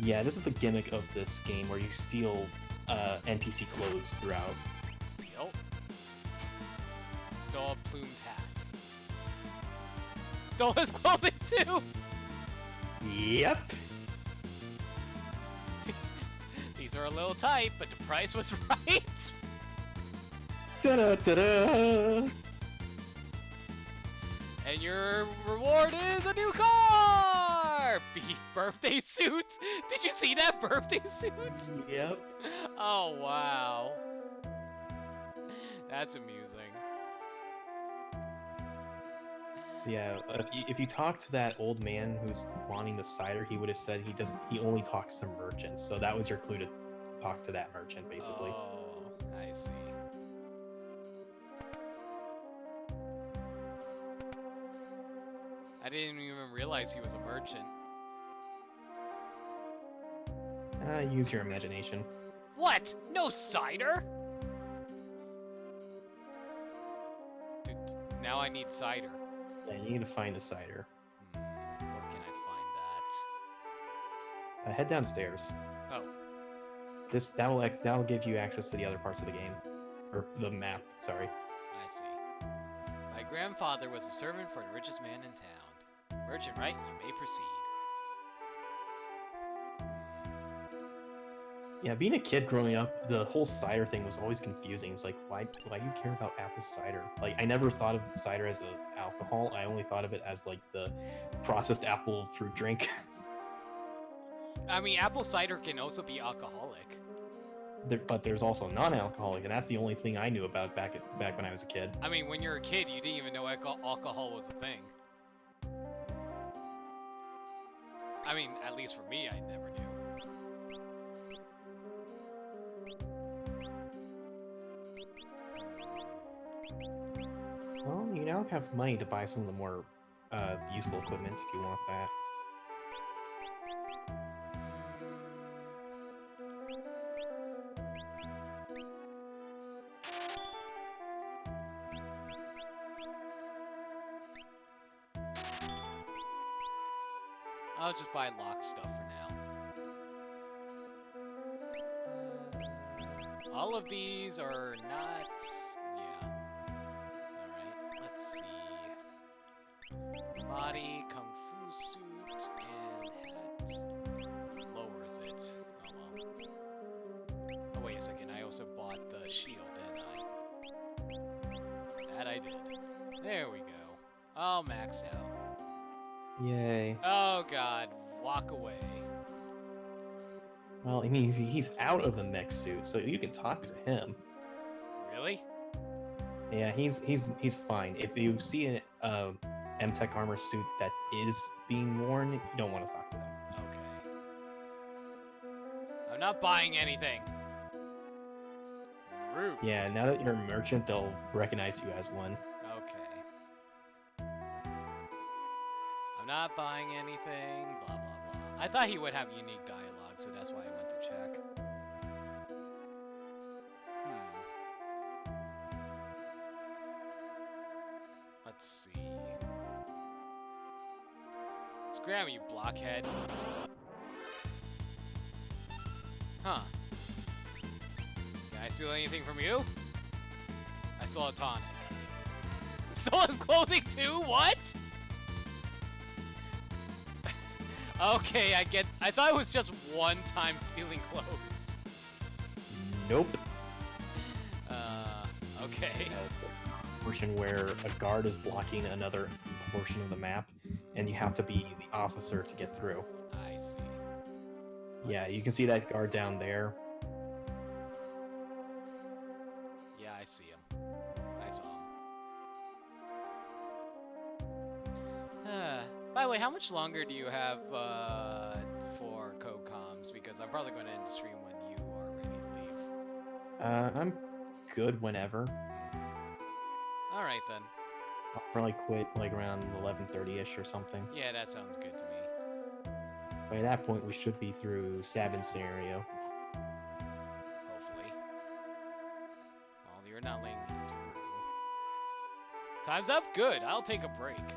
[SPEAKER 2] Yeah, this is the gimmick of this game, where you steal NPC clothes throughout.
[SPEAKER 1] Steal? Stole a plumed hat. Stole his clothing too!
[SPEAKER 2] Yep.
[SPEAKER 1] These are a little tight, but the price was right!
[SPEAKER 2] Da-da-da-da!
[SPEAKER 1] And your reward is a new car! Beef birthday suit! Did you see that birthday suit?
[SPEAKER 2] Yep.
[SPEAKER 1] Oh, wow. That's amusing.
[SPEAKER 2] So yeah, if you talk to that old man who's wanting the cider, he would have said he only talks to merchants. So that was your clue to talk to that merchant, basically.
[SPEAKER 1] Oh, I see. I didn't even realize he was a merchant.
[SPEAKER 2] Use your imagination.
[SPEAKER 1] What? No cider? Dude, now I need cider.
[SPEAKER 2] Yeah, you need to find the cider.
[SPEAKER 1] Where can I find
[SPEAKER 2] A head downstairs.
[SPEAKER 1] Oh,
[SPEAKER 2] That'll give you access to the other parts of the game, or the map. Sorry.
[SPEAKER 1] I see. My grandfather was a servant for the richest man in town. Merchant, right? You may proceed.
[SPEAKER 2] Yeah, being a kid growing up, the whole cider thing was always confusing. It's like, why do you care about apple cider? Like, I never thought of cider as a alcohol. I only thought of it as like the processed apple fruit drink.
[SPEAKER 1] I mean, apple cider can also be alcoholic.
[SPEAKER 2] But there's also non-alcoholic, and that's the only thing I knew about back when I was a kid.
[SPEAKER 1] I mean, when you're a kid, you didn't even know alcohol was a thing. I mean, at least for me, I never knew.
[SPEAKER 2] Well, you now have money to buy some of the more useful equipment if you want that.
[SPEAKER 1] I'll just buy lock stuff for now. All of these are not... Yeah. Alright, let's see. Body, kung fu suit, and hat. Lowers it. Oh well. Oh wait a second, I also bought the shield, didn't I? That I did. There we go. All maxed out.
[SPEAKER 2] Yay.
[SPEAKER 1] Oh god, walk away.
[SPEAKER 2] Well, I mean, he's out of the mech suit, so you can talk to him.
[SPEAKER 1] Really?
[SPEAKER 2] Yeah, he's fine. If you see an M-Tech armor suit that is being worn, you don't want to talk to them.
[SPEAKER 1] Okay. I'm not buying anything. Rude.
[SPEAKER 2] Yeah, now that you're a merchant, they'll recognize you as one.
[SPEAKER 1] Okay. I'm not buying anything, blah blah blah. I thought he would have unique dialogue, so that's why I went to check. Let's see. Scram, you blockhead. Huh. Can I steal anything from you? I stole a tonic. Stole his clothing too? What? Okay, I thought it was just one time stealing clothes.
[SPEAKER 2] Nope.
[SPEAKER 1] Okay.
[SPEAKER 2] Portion where a guard is blocking another portion of the map, and you have to be the officer to get through.
[SPEAKER 1] I see.
[SPEAKER 2] Yeah, you can see that guard down there.
[SPEAKER 1] Yeah, I see him. I saw him. By the way, how much longer do you have for co-coms? Because I'm probably going to end the stream when you are ready to leave.
[SPEAKER 2] I'm good whenever.
[SPEAKER 1] All right then.
[SPEAKER 2] I'll probably quit like around 11:30ish or something.
[SPEAKER 1] Yeah, that sounds good to me.
[SPEAKER 2] By that point, we should be through Sabin's scenario.
[SPEAKER 1] Hopefully. Well, you're not letting me through. Time's up? Good. I'll take a break.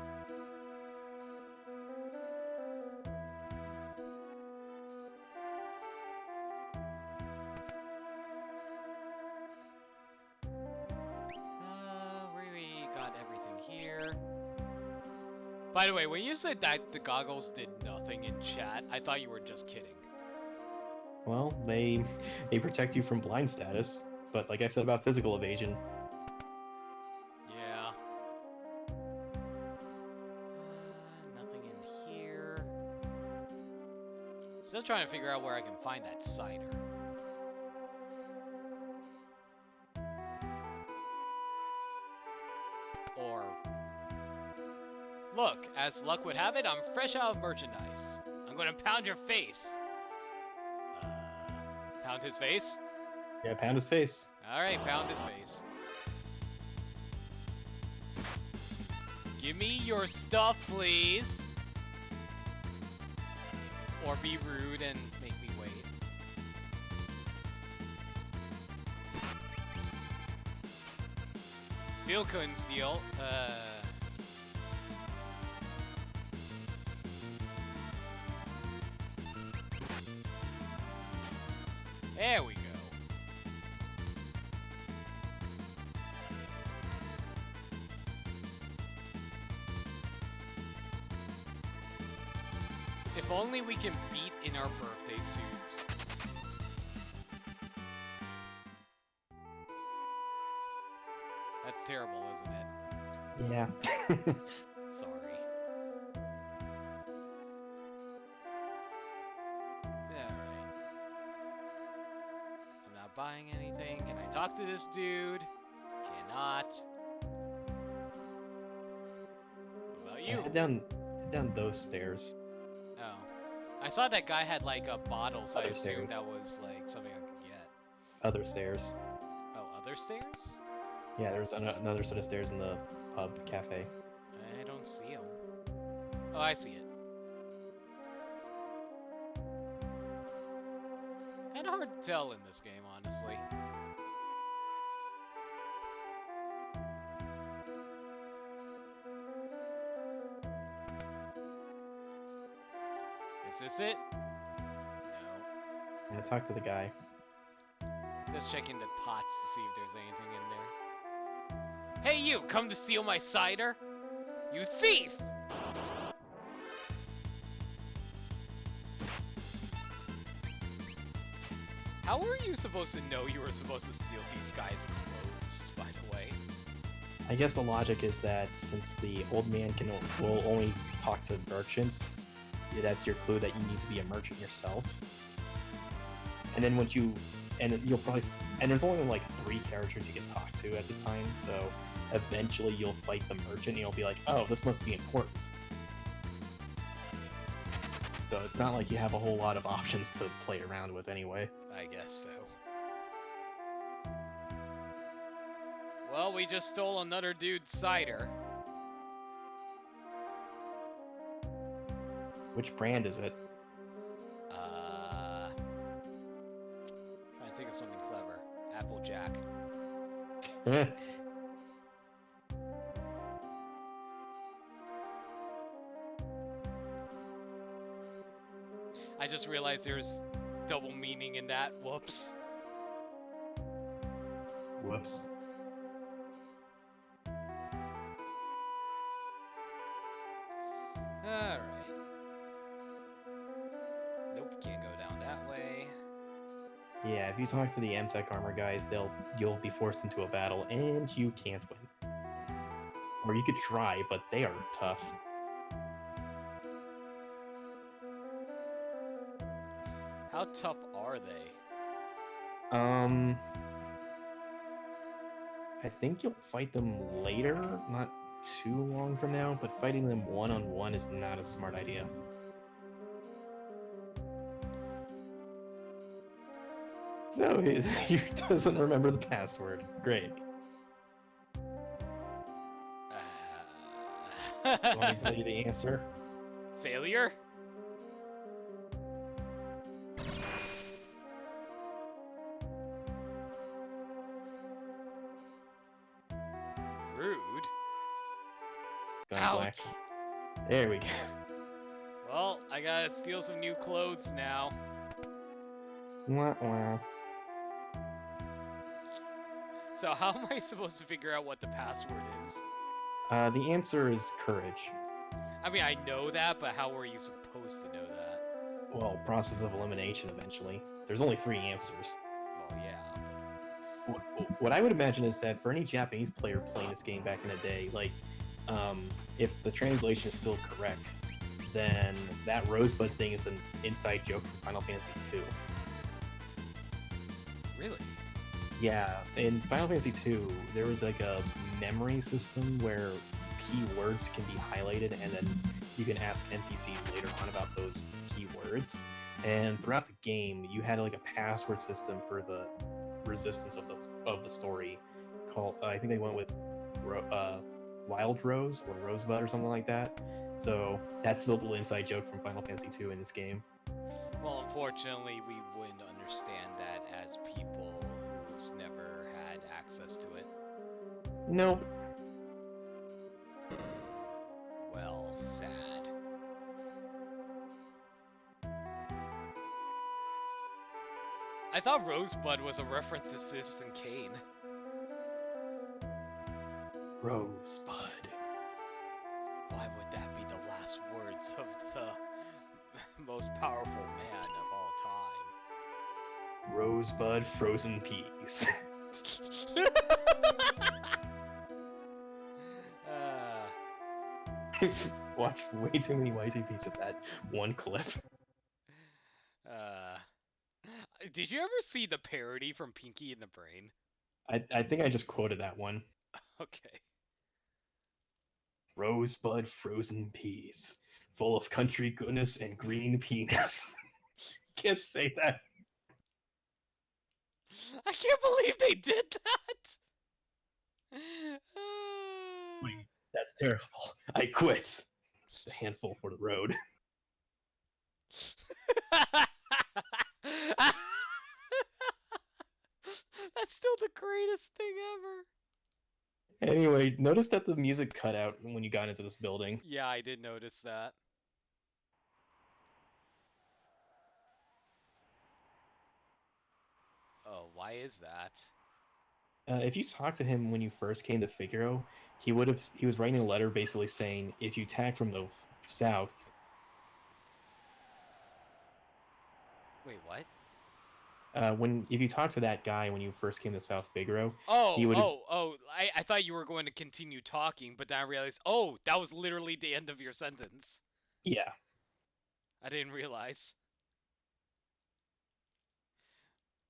[SPEAKER 1] We got everything here. By the way, when you said that the goggles did nothing in chat, I thought you were just kidding.
[SPEAKER 2] Well, they protect you from blind status, but like I said about physical evasion,
[SPEAKER 1] Yeah. Nothing in here. Still trying to figure out where I can find that cider. Or... Look, as luck would have it, I'm fresh out of merchandise. I'm gonna pound your face. Pound his face?
[SPEAKER 2] yeah, pound his face.
[SPEAKER 1] Alright, pound his face. Give me your stuff, please. Or be rude and make me wait. Still couldn't steal. There we go. If only we can beat in our birthday suits. That's terrible, isn't it?
[SPEAKER 2] Yeah.
[SPEAKER 1] Sorry. Alright. I'm not buying anything. Can I talk to this dude? Cannot. What about you?
[SPEAKER 2] Head down those stairs.
[SPEAKER 1] Oh. I saw that guy had like a bottle, so I
[SPEAKER 2] Other
[SPEAKER 1] assumed
[SPEAKER 2] stairs.
[SPEAKER 1] that was like something I could get.
[SPEAKER 2] Other stairs.
[SPEAKER 1] Oh, other stairs?
[SPEAKER 2] Yeah, there's another set of stairs in the pub cafe.
[SPEAKER 1] I don't see him. Oh, I see it. Kinda hard to tell in this game, honestly. Is this it? No.
[SPEAKER 2] I'm gonna talk to the guy.
[SPEAKER 1] Just checking the pots to see if there's anything in there. Hey you, come to steal my cider? You thief! How were you supposed to know you were supposed to steal these guys' clothes, by the way?
[SPEAKER 2] I guess the logic is that since the old man will only talk to merchants, that's your clue that you need to be a merchant yourself. And then you'll probably, and there's only like 3 characters you can talk to at the time, so eventually you'll fight the merchant and you'll be like, oh, this must be important. So it's not like you have a whole lot of options to play around with anyway.
[SPEAKER 1] I guess so. Well, we just stole another dude's cider.
[SPEAKER 2] Which brand is it?
[SPEAKER 1] Trying to think of something clever. Applejack. I just realized there's double meaning in that. Whoops.
[SPEAKER 2] Whoops.
[SPEAKER 1] Alright. Nope, can't go down that way.
[SPEAKER 2] Yeah, if you talk to the MTech armor guys, you'll be forced into a battle and you can't win. Or you could try, but they are tough.
[SPEAKER 1] How tough are they?
[SPEAKER 2] I think you'll fight them later, not too long from now, but fighting them one-on-one is not a smart idea. So he doesn't remember the password. Great. You want me to tell you the answer?
[SPEAKER 1] Failure? Rude.
[SPEAKER 2] Gone
[SPEAKER 1] Ouch.
[SPEAKER 2] black. There we go.
[SPEAKER 1] Well, I gotta steal some new clothes now.
[SPEAKER 2] Wah, wah.
[SPEAKER 1] So how am I supposed to figure out what the password is?
[SPEAKER 2] The answer is courage.
[SPEAKER 1] I mean, I know that, but how were you supposed to know that?
[SPEAKER 2] Well, process of elimination eventually. There's only 3 answers.
[SPEAKER 1] Well, yeah.
[SPEAKER 2] What I would imagine is that for any Japanese player playing this game back in the day, like, if the translation is still correct, then that rosebud thing is an inside joke from Final Fantasy II.
[SPEAKER 1] Really?
[SPEAKER 2] Yeah, in Final Fantasy II, there was like a memory system where keywords can be highlighted, and then you can ask NPCs later on about those keywords. And throughout the game, you had like a password system for the resistance of the story. Called I think they went with Wild Rose or Rosebud or something like that. So that's the little inside joke from Final Fantasy II in this game.
[SPEAKER 1] Well, unfortunately, we wouldn't understand that as people who've never had access to it.
[SPEAKER 2] Nope.
[SPEAKER 1] Well, sad. I thought Rosebud was a reference to Citizen Kane.
[SPEAKER 2] Rosebud.
[SPEAKER 1] Why would that be the last words of the most powerful man of all time?
[SPEAKER 2] Rosebud frozen peas. I've watched way too many YTPs of that one clip.
[SPEAKER 1] Did you ever see the parody from Pinky and the Brain?
[SPEAKER 2] I think I just quoted that one.
[SPEAKER 1] Okay.
[SPEAKER 2] Rosebud frozen peas, full of country goodness and green penis. Can't say that.
[SPEAKER 1] I can't believe they did that!
[SPEAKER 2] Wait, that's terrible. I quit. Just a handful for the road.
[SPEAKER 1] That's still the greatest thing ever.
[SPEAKER 2] Anyway, notice that the music cut out when you got into this building.
[SPEAKER 1] Yeah, I did notice that. Oh, why is that?
[SPEAKER 2] If you talked to him when you first came to Figaro, he was writing a letter basically saying if you attack from the south.
[SPEAKER 1] Wait, what?
[SPEAKER 2] If you talk to that guy when you first came to South Figaro,
[SPEAKER 1] Oh,
[SPEAKER 2] he would.
[SPEAKER 1] I thought you were going to continue talking, but then I realized, oh, that was literally the end of your sentence.
[SPEAKER 2] Yeah.
[SPEAKER 1] I didn't realize.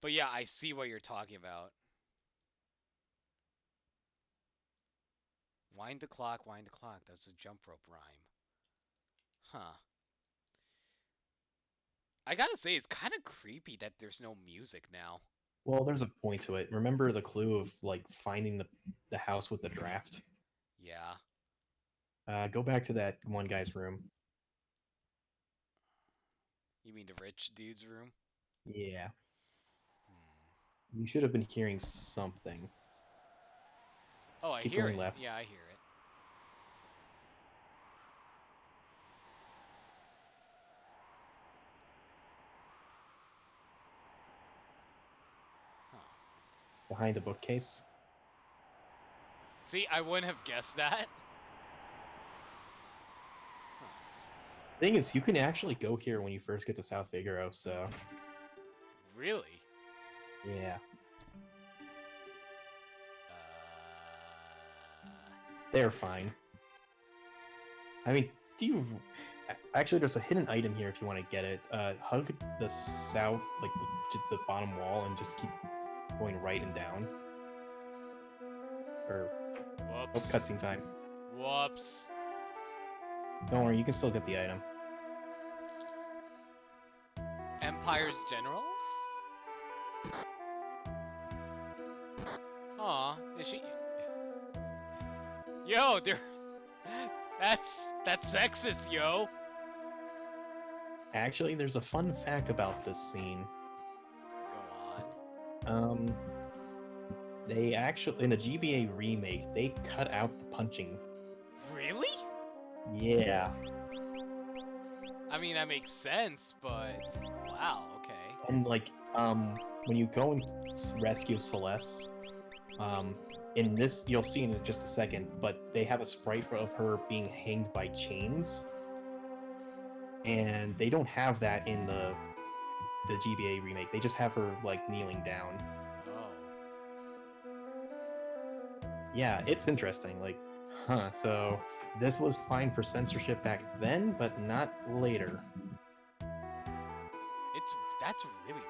[SPEAKER 1] But yeah, I see what you're talking about. Wind the clock, wind the clock. That's a jump rope rhyme. Huh. I gotta say, it's kind of creepy that there's no music now.
[SPEAKER 2] Well, there's a point to it. Remember the clue of like finding the house with the draft?
[SPEAKER 1] Yeah.
[SPEAKER 2] Go back to that one guy's room.
[SPEAKER 1] You mean the rich dude's room?
[SPEAKER 2] Yeah. You should have been hearing something.
[SPEAKER 1] Oh,
[SPEAKER 2] Just
[SPEAKER 1] I
[SPEAKER 2] keep
[SPEAKER 1] hear
[SPEAKER 2] going
[SPEAKER 1] it.
[SPEAKER 2] left.
[SPEAKER 1] Yeah, I hear it. Huh.
[SPEAKER 2] Behind the bookcase.
[SPEAKER 1] See, I wouldn't have guessed that. Huh.
[SPEAKER 2] Thing is, you can actually go here when you first get to South Figaro, so
[SPEAKER 1] Really?
[SPEAKER 2] yeah.
[SPEAKER 1] Uh...
[SPEAKER 2] They're fine. I mean, actually, there's a hidden item here if you want to get it. Hug the south, like the bottom wall, and just keep going right and down. Or
[SPEAKER 1] Whoops.
[SPEAKER 2] cutscene time.
[SPEAKER 1] Whoops.
[SPEAKER 2] Don't worry, you can still get the item.
[SPEAKER 1] Empire's generals? Aw, is she... Yo, they're... That's sexist, yo!
[SPEAKER 2] Actually, there's a fun fact about this scene.
[SPEAKER 1] Go on.
[SPEAKER 2] They actually, in the GBA remake, they cut out the punching.
[SPEAKER 1] Really?
[SPEAKER 2] Yeah.
[SPEAKER 1] I mean, that makes sense, but... Wow, okay.
[SPEAKER 2] And like, when you go and rescue Celeste, in this, you'll see in just a second, but they have a sprite of her being hanged by chains. And they don't have that in the GBA remake. They just have her, like, kneeling down.
[SPEAKER 1] Oh.
[SPEAKER 2] Yeah, it's interesting. Like, huh, so this was fine for censorship back then, but not later.
[SPEAKER 1] That's really weird.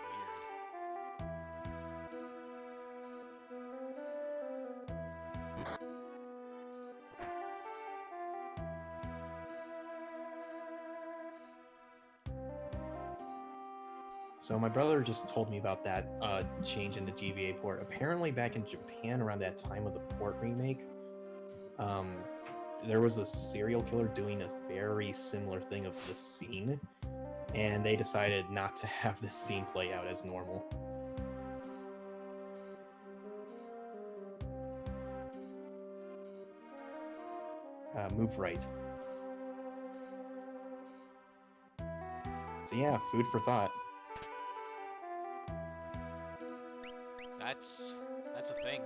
[SPEAKER 2] So my brother just told me about that change in the GBA port. Apparently back in Japan around that time of the port remake, there was a serial killer doing a very similar thing of this scene, and they decided not to have this scene play out as normal. Move right. So yeah, food for thought.
[SPEAKER 1] That's a thing.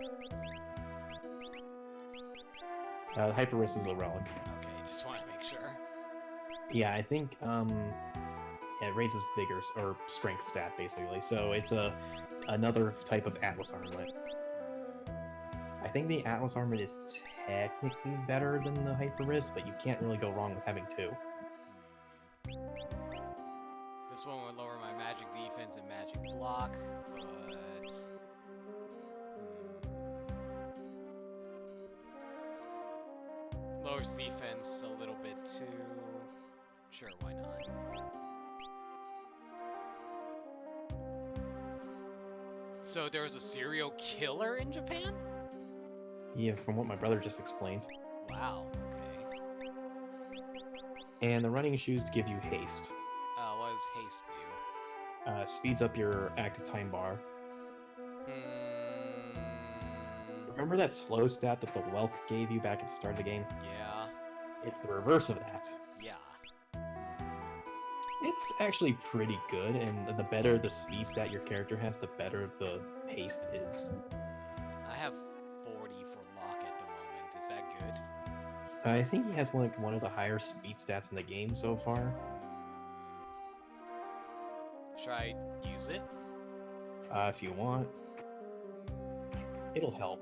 [SPEAKER 2] Hyper Wrist is a relic.
[SPEAKER 1] Okay, just want to make sure.
[SPEAKER 2] Yeah, I think yeah, it raises vigor or strength stat basically. So it's another type of Atlas armlet. I think the Atlas armlet is technically better than the Hyper Wrist, but you can't really go wrong with having two.
[SPEAKER 1] This one would lower my magic defense and magic block, but lowers defense a little bit too. Sure, why not? So there was a serial killer in Japan?
[SPEAKER 2] Yeah, from what my brother just explained.
[SPEAKER 1] Wow, okay.
[SPEAKER 2] And the running shoes give you haste.
[SPEAKER 1] What does haste do?
[SPEAKER 2] Speeds up your active time bar.
[SPEAKER 1] Hmm.
[SPEAKER 2] Remember that slow stat that the Welk gave you back at the start of the game?
[SPEAKER 1] Yeah.
[SPEAKER 2] It's the reverse of that.
[SPEAKER 1] Yeah.
[SPEAKER 2] It's actually pretty good, and the better the speed stat your character has, the better the haste is.
[SPEAKER 1] I have 40 for lock at the moment. Is that good?
[SPEAKER 2] I think he has like one of the higher speed stats in the game so far.
[SPEAKER 1] Should I use it?
[SPEAKER 2] If you want, it'll help.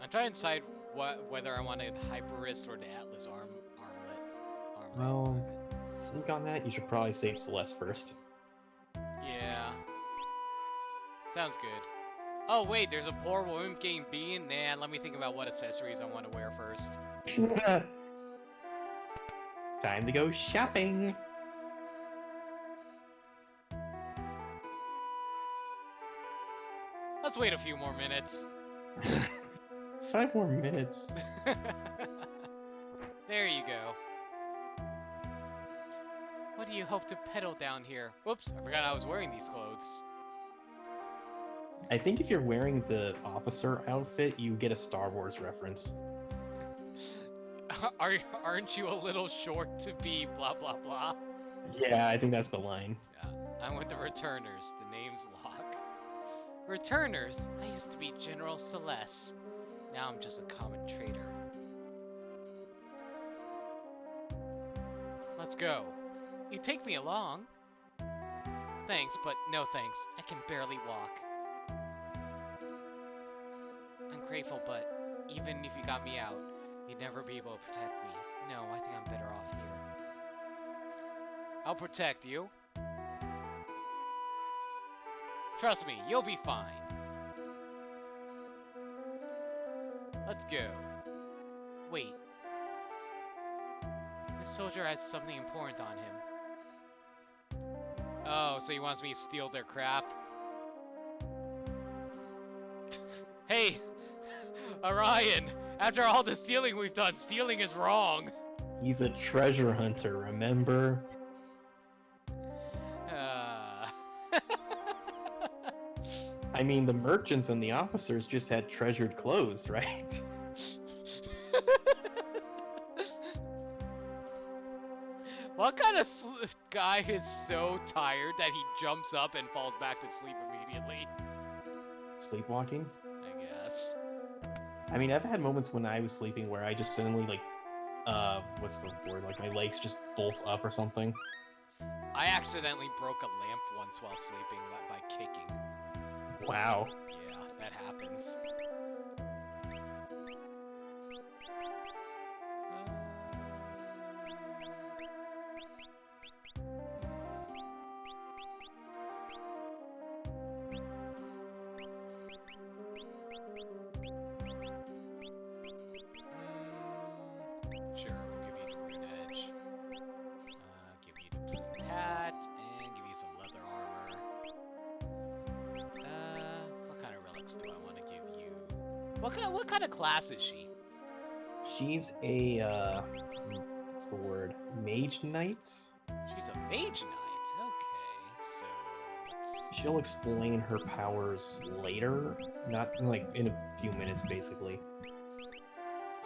[SPEAKER 1] I'm trying to decide whether I want the Hyper Wrist or the Atlas armlet.
[SPEAKER 2] Well, think on that. You should probably save Celeste first.
[SPEAKER 1] Yeah. Sounds good. Oh wait, there's a poor woman getting bean. Nah, let me think about what accessories I want to wear first.
[SPEAKER 2] Time to go shopping.
[SPEAKER 1] Let's wait a few more minutes.
[SPEAKER 2] 5 more minutes.
[SPEAKER 1] There you go. What do you hope to peddle down here? Whoops, I forgot I was wearing these clothes.
[SPEAKER 2] I think if you're wearing the officer outfit, you get a Star Wars reference.
[SPEAKER 1] Aren't you a little short to be blah blah blah?
[SPEAKER 2] Yeah, I think that's the line.
[SPEAKER 1] Yeah, I'm with the returners. The name's Locke. Returners? I used to be General Celeste. Now I'm just a common trader. Let's go. You take me along? Thanks, but no thanks. I can barely walk. I'm grateful, but even if you got me out, you'd never be able to protect me. No, I think I'm better off here. I'll protect you. Trust me, you'll be fine. Let's go. Wait. This soldier has something important on him. Oh, so he wants me to steal their crap? Hey! Orion! After all the stealing we've done, stealing is wrong!
[SPEAKER 2] He's a treasure hunter, remember? I mean, the merchants and the officers just had treasured clothes, right?
[SPEAKER 1] What kind of guy is so tired that he jumps up and falls back to sleep immediately?
[SPEAKER 2] Sleepwalking?
[SPEAKER 1] I guess.
[SPEAKER 2] I mean, I've had moments when I was sleeping where I just suddenly, like, what's the word? Like, my legs just bolt up or something.
[SPEAKER 1] I accidentally broke a lamp once while sleeping by kicking.
[SPEAKER 2] Wow.
[SPEAKER 1] Yeah, that happens. Sure, we'll give you the rune edge. Give you the plumed hat, and give you some leather armor. What kind of relics do I want to give you? What kind of class is she?
[SPEAKER 2] She's a, what's the word? Mage Knight?
[SPEAKER 1] She's a mage knight. Okay, so let's...
[SPEAKER 2] She'll explain her powers later, not, like, in a few minutes, basically.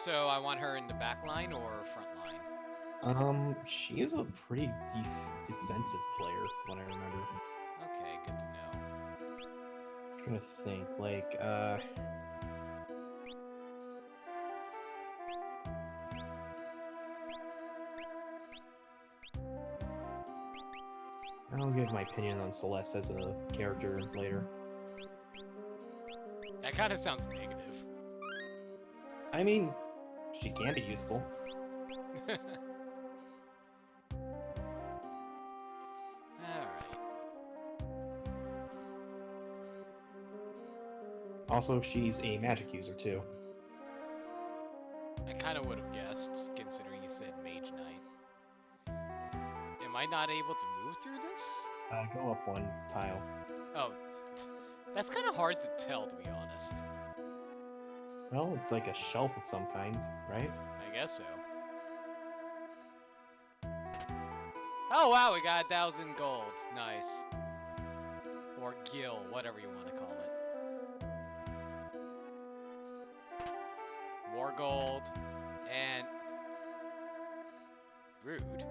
[SPEAKER 1] So I want her in the back line or front line?
[SPEAKER 2] She is a pretty defensive player, what I remember.
[SPEAKER 1] Okay, good to know.
[SPEAKER 2] I'm trying to think, like, I'll give my opinion on Celeste as a character later.
[SPEAKER 1] That kind of sounds negative.
[SPEAKER 2] I mean, she can be useful.
[SPEAKER 1] Alright.
[SPEAKER 2] Also, she's a magic user too.
[SPEAKER 1] I kind of would have guessed, considering you said Mage Knight. Am I not able to move through this?
[SPEAKER 2] Go up one tile.
[SPEAKER 1] Oh, that's kind of hard to tell, to be honest.
[SPEAKER 2] Well, it's like a shelf of some kind, right?
[SPEAKER 1] I guess so. Oh wow, we got 1,000 gold. Nice. Or gil, whatever you want to call it. More gold. And... rude.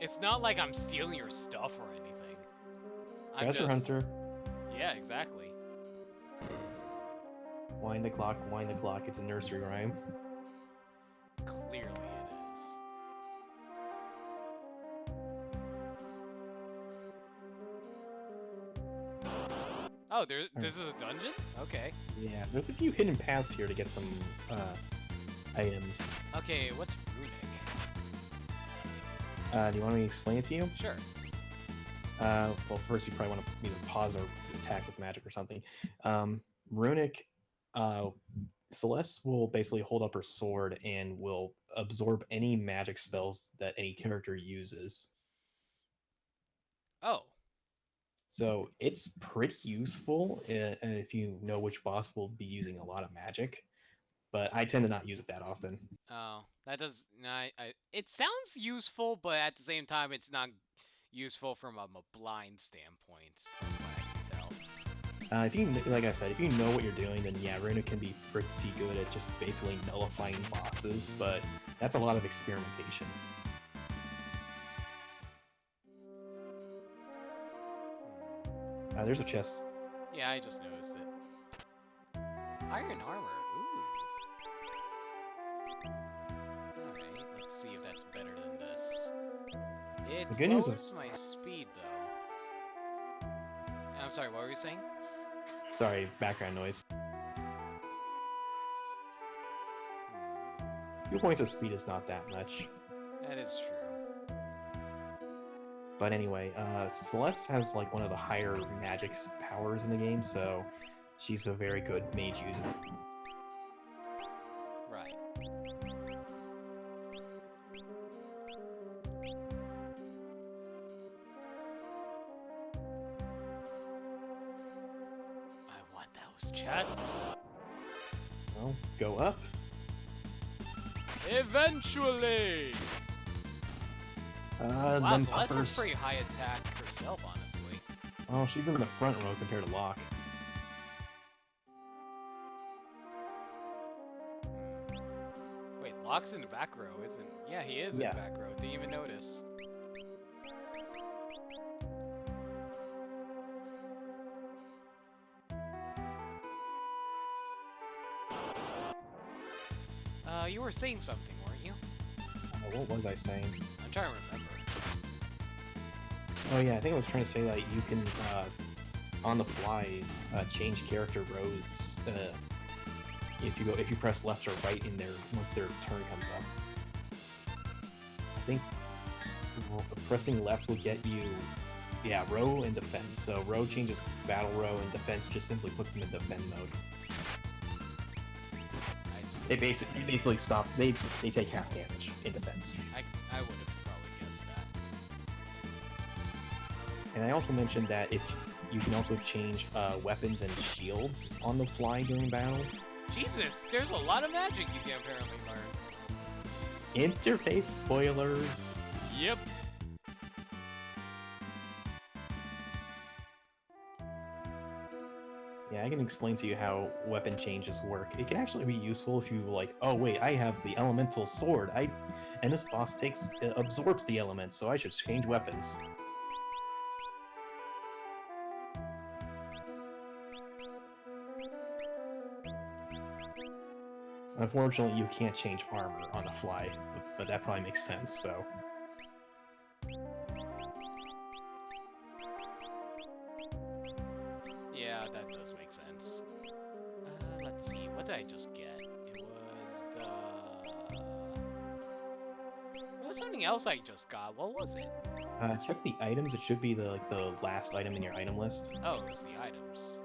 [SPEAKER 1] It's not like I'm stealing your stuff or anything.
[SPEAKER 2] Treasure hunter.
[SPEAKER 1] Yeah, exactly.
[SPEAKER 2] Wind the clock, it's a nursery rhyme.
[SPEAKER 1] Clearly it is. Oh, this is a dungeon? Okay.
[SPEAKER 2] Yeah, there's a few hidden paths here to get some items.
[SPEAKER 1] Okay, what's runic?
[SPEAKER 2] Do you want me to explain it to you?
[SPEAKER 1] Sure.
[SPEAKER 2] Well, first you probably want to pause or attack with magic or something. Runic, Celeste will basically hold up her sword and will absorb any magic spells that any character uses.
[SPEAKER 1] Oh.
[SPEAKER 2] So it's pretty useful if you know which boss will be using a lot of magic, but I tend to not use it that often.
[SPEAKER 1] Oh, that does... it sounds useful, but at the same time, it's not useful from a blind standpoint, from what I can tell.
[SPEAKER 2] If you, like I said, if you know what you're doing, then yeah, Runic can be pretty good at just basically nullifying bosses, but that's a lot of experimentation. There's a chest.
[SPEAKER 1] Yeah, I just noticed it. Iron armor. Ooh. Alright, let's see if that's better than this. It
[SPEAKER 2] The good news
[SPEAKER 1] lowers
[SPEAKER 2] is-
[SPEAKER 1] my speed, though. I'm sorry, what were you saying?
[SPEAKER 2] Sorry, background noise. 2 points of speed is not that much.
[SPEAKER 1] That is true.
[SPEAKER 2] But anyway, Celeste has like one of the higher magic powers in the game, so she's a very good mage user.
[SPEAKER 1] Right. I want those chests.
[SPEAKER 2] Well, go up.
[SPEAKER 1] Eventually!
[SPEAKER 2] Wow,
[SPEAKER 1] Wow,
[SPEAKER 2] them
[SPEAKER 1] Celeste has
[SPEAKER 2] uppers.
[SPEAKER 1] pretty high attack herself, honestly.
[SPEAKER 2] Oh, she's in the front row compared to Locke.
[SPEAKER 1] Wait, Locke's in the back row, isn't? Yeah, he is in
[SPEAKER 2] Yeah.
[SPEAKER 1] the back row. Didn't even notice. You were saying something, weren't you?
[SPEAKER 2] What was I saying?
[SPEAKER 1] I'm trying to remember.
[SPEAKER 2] Oh yeah, I think I was trying to say that you can, on the fly, change character rows if you press left or right in there once their turn comes up. I think pressing left will get you, yeah, row and defense. So row changes battle row, and defense just simply puts them in defend mode.
[SPEAKER 1] Nice.
[SPEAKER 2] They basically stop. They take half damage in defense.
[SPEAKER 1] I would have probably guessed that.
[SPEAKER 2] And I also mentioned that if you can also change weapons and shields on the fly during battle.
[SPEAKER 1] Jesus, there's a lot of magic you can apparently learn.
[SPEAKER 2] Interface spoilers.
[SPEAKER 1] Yep.
[SPEAKER 2] Yeah, I can explain to you how weapon changes work. It can actually be useful if you like, oh wait, I have the elemental sword. And this boss absorbs the elements, so I should change weapons. Unfortunately, you can't change armor on the fly, but that probably makes sense, so...
[SPEAKER 1] Yeah, that does make sense. Let's see, what did I just get? It was something else I just got. What was it?
[SPEAKER 2] Check the items. It should be the last item in your item list.
[SPEAKER 1] Oh, it was the items.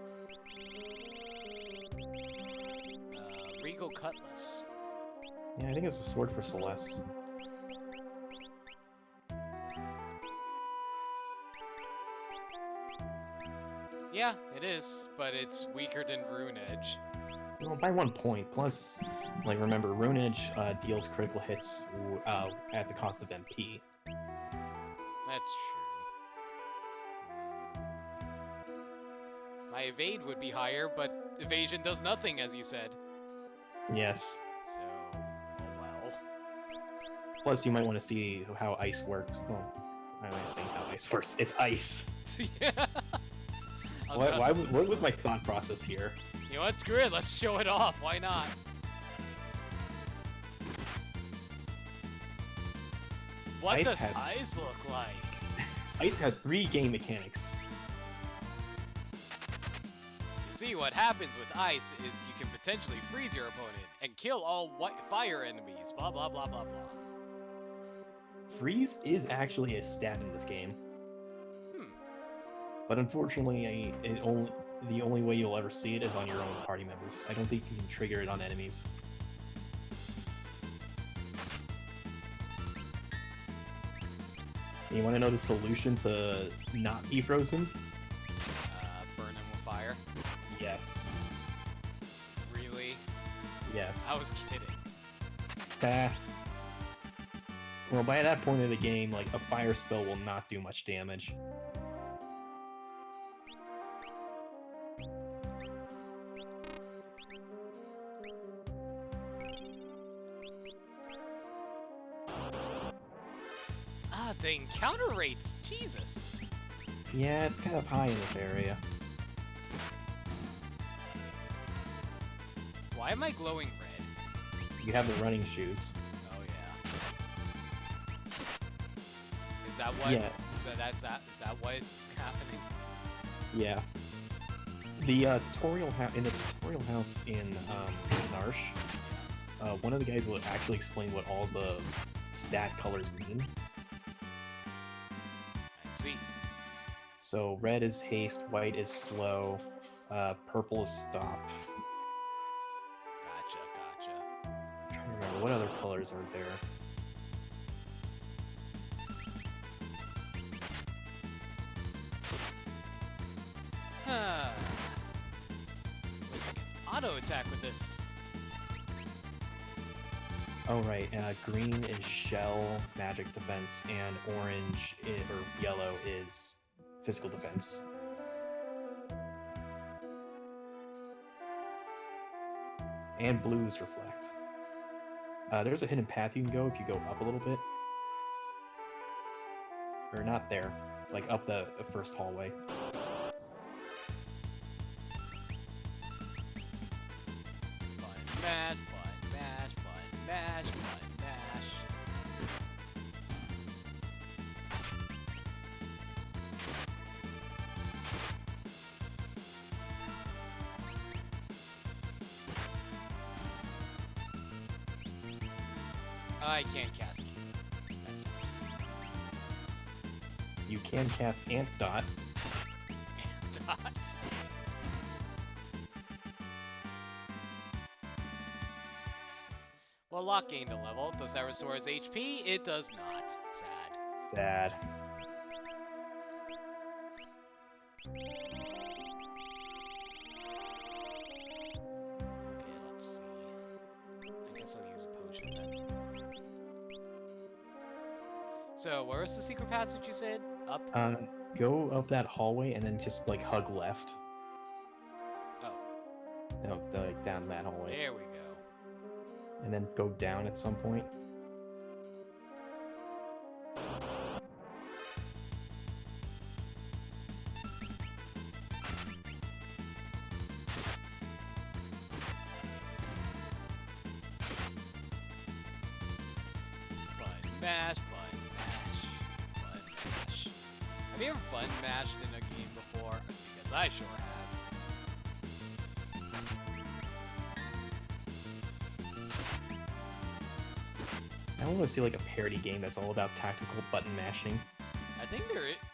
[SPEAKER 1] Regal Cutlass.
[SPEAKER 2] Yeah, I think it's a sword for Celeste.
[SPEAKER 1] Yeah, it is, but it's weaker than Rune Edge.
[SPEAKER 2] Well, by 1 point. Plus, like, remember, Rune Edge deals critical hits at the cost of MP.
[SPEAKER 1] That's true. My evade would be higher, but evasion does nothing, as you said.
[SPEAKER 2] Yes.
[SPEAKER 1] So, oh well.
[SPEAKER 2] Plus, you might want to see how ice works. Well, I'm not saying how ice works. It's ice.
[SPEAKER 1] Yeah.
[SPEAKER 2] What was my thought process here?
[SPEAKER 1] You know what? Screw it. Let's show it off. Why not? What
[SPEAKER 2] Ice
[SPEAKER 1] does ice look like?
[SPEAKER 2] Ice has 3 game mechanics.
[SPEAKER 1] You see, what happens with ice is you can potentially freeze your opponent and kill all fire enemies. Blah blah blah blah blah.
[SPEAKER 2] Freeze is actually a stat in this game. But unfortunately, the only way you'll ever see it is on your own party members. I don't think you can trigger it on enemies. You want to know the solution to not be frozen?
[SPEAKER 1] Burn him with fire.
[SPEAKER 2] Yes.
[SPEAKER 1] Really?
[SPEAKER 2] Yes.
[SPEAKER 1] I was kidding.
[SPEAKER 2] Well, by that point of the game, like, a fire spell will not do much damage.
[SPEAKER 1] The encounter rates, Jesus.
[SPEAKER 2] Yeah, it's kind of high in this area.
[SPEAKER 1] Why am I glowing red?
[SPEAKER 2] You have the running shoes.
[SPEAKER 1] Oh yeah. Is that what?
[SPEAKER 2] Yeah.
[SPEAKER 1] Is that what is happening?
[SPEAKER 2] Yeah. The in the tutorial house in Narsh, one of the guys will actually explain what all the stat colors mean.
[SPEAKER 1] See.
[SPEAKER 2] So red is haste, white is slow, purple is stop.
[SPEAKER 1] Gotcha.
[SPEAKER 2] I'm trying to remember what other colors are there.
[SPEAKER 1] Looks like an auto attack with this.
[SPEAKER 2] Oh right, green is shell, magic defense, and orange or yellow is physical defense. And blues reflect. There's a hidden path you can go if you go up a little bit. Or not there, like up the first hallway.
[SPEAKER 1] Button mash, button mash, button mash, button mash. I can't cast Q. That sucks.
[SPEAKER 2] You can cast Ant Dot.
[SPEAKER 1] And dot. Well, Lock gained a level. Does that restore his HP? It does not. Sad.
[SPEAKER 2] Sad.
[SPEAKER 1] Okay, let's see. I guess I'll use a potion then. So, where was the secret passage you said? Up?
[SPEAKER 2] Go up that hallway and then just like hug left.
[SPEAKER 1] Oh.
[SPEAKER 2] like down that hallway,
[SPEAKER 1] There we go.
[SPEAKER 2] and then go down at some point.
[SPEAKER 1] Button mash, button mash, button mash. Have you ever button mashed in a game before? Because I sure have.
[SPEAKER 2] I want to see like a parody game that's all about tactical button mashing.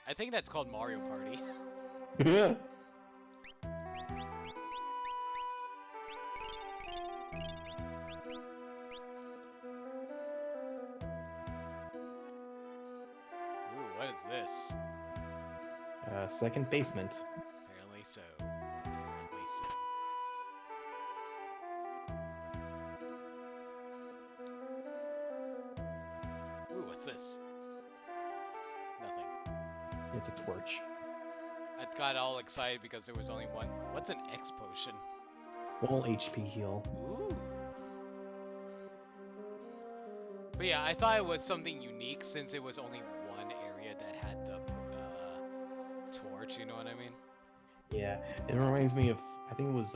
[SPEAKER 1] I think that's called Mario Party. Ooh, what is this?
[SPEAKER 2] Second basement.
[SPEAKER 1] Apparently so. Apparently so. Ooh, what's this? Nothing.
[SPEAKER 2] It's a torch.
[SPEAKER 1] I got all excited because there was only one. What's an X potion?
[SPEAKER 2] Full HP heal.
[SPEAKER 1] Ooh. But yeah, I thought it was something unique since it was only one area that had the torch, you know what I mean?
[SPEAKER 2] Yeah, it reminds me of, I think it was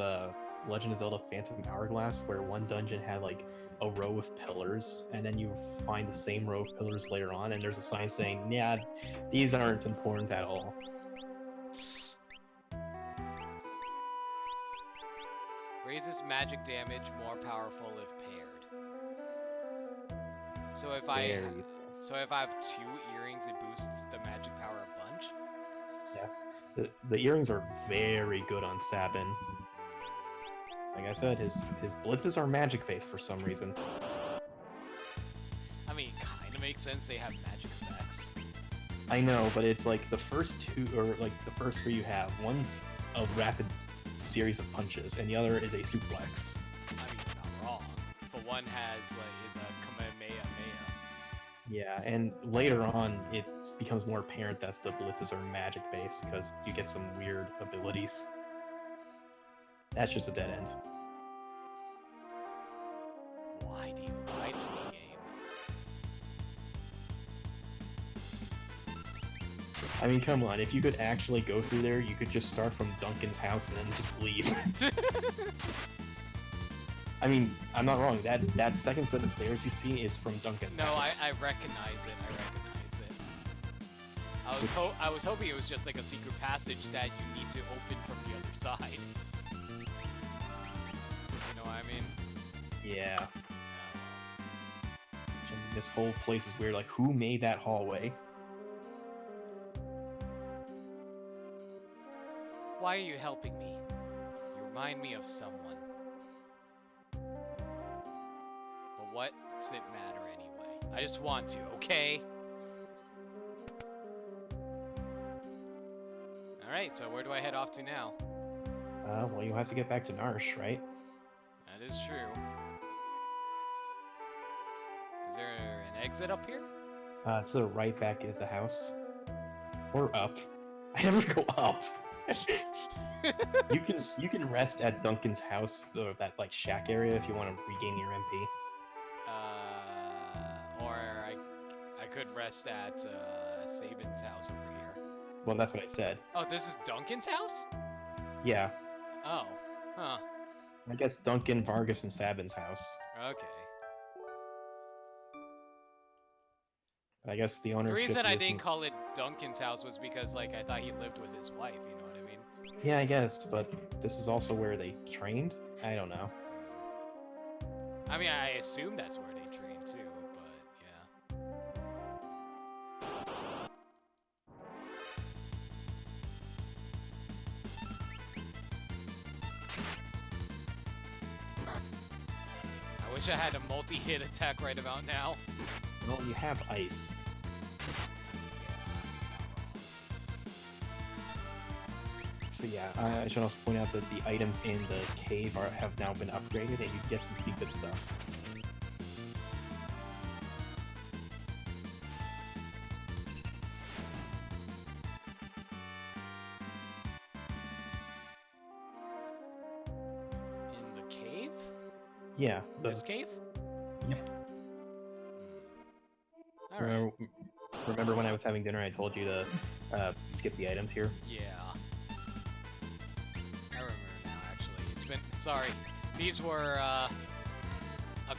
[SPEAKER 2] Legend of Zelda Phantom Hourglass, where one dungeon had like a row of pillars, and then you find the same row of pillars later on, and there's a sign saying, yeah, these aren't important at all.
[SPEAKER 1] Raises magic damage more powerful if paired. So if
[SPEAKER 2] Very useful.
[SPEAKER 1] So if I have 2 earrings, it boosts the magic power a bunch?
[SPEAKER 2] Yes, the earrings are very good on Sabin. Like I said, his blitzes are magic based for some reason.
[SPEAKER 1] I mean, it kind of makes sense, they have magic effects.
[SPEAKER 2] I know, but it's like the first 2, or like the first 3 you have, one's a rapid series of punches, and the other is a suplex.
[SPEAKER 1] I mean, you're not wrong. But one has, like, is a Kamehameha.
[SPEAKER 2] Yeah, and later on, it becomes more apparent that the blitzes are magic based because you get some weird abilities. That's just a dead end.
[SPEAKER 1] Why do you lie to me, game?
[SPEAKER 2] I mean, come on, if you could actually go through there, you could just start from Duncan's house and then just leave. I mean, I'm not wrong. That second set of stairs you see is from Duncan's
[SPEAKER 1] No,
[SPEAKER 2] house.
[SPEAKER 1] I recognize it. I was hoping it was just like a secret passage that you need to open from the other side. You know what I mean?
[SPEAKER 2] Yeah. This whole place is weird. Like, who made that hallway?
[SPEAKER 1] Why are you helping me? You remind me of someone. But what's it matter anyway? I just want to, okay? Alright, so where do I head off to now?
[SPEAKER 2] Well, you have to get back to Narsh, right?
[SPEAKER 1] That is true. Is there an exit up here?
[SPEAKER 2] To the right back at the house. Or up. I never go up. You can rest at Duncan's house, or that like shack area, if you want to regain your MP.
[SPEAKER 1] Or I could rest at Sabin's house over here.
[SPEAKER 2] Well, that's what I said.
[SPEAKER 1] Oh, this is Duncan's house?
[SPEAKER 2] Yeah,
[SPEAKER 1] Oh, huh.
[SPEAKER 2] I guess Duncan, Vargas, and Sabin's house.
[SPEAKER 1] Okay.
[SPEAKER 2] But I guess the
[SPEAKER 1] The
[SPEAKER 2] ownership.
[SPEAKER 1] reason I
[SPEAKER 2] isn't-
[SPEAKER 1] didn't call it Duncan's house was because, like, I thought he lived with his wife, you know what I mean?
[SPEAKER 2] Yeah, I guess, but this is also where they trained. I don't know.
[SPEAKER 1] I mean, I assume that's where they train too, but yeah. I wish I had a multi-hit attack right about now.
[SPEAKER 2] Well, you have ice. So yeah, I should also point out that the items in the cave have now been upgraded, and you get some pretty good stuff.
[SPEAKER 1] In
[SPEAKER 2] Yeah.
[SPEAKER 1] This cave?
[SPEAKER 2] Yep.
[SPEAKER 1] All right.
[SPEAKER 2] Remember when I was having dinner, I told you to skip the items here?
[SPEAKER 1] Yeah. I remember now, actually. It's been... Sorry. These were, a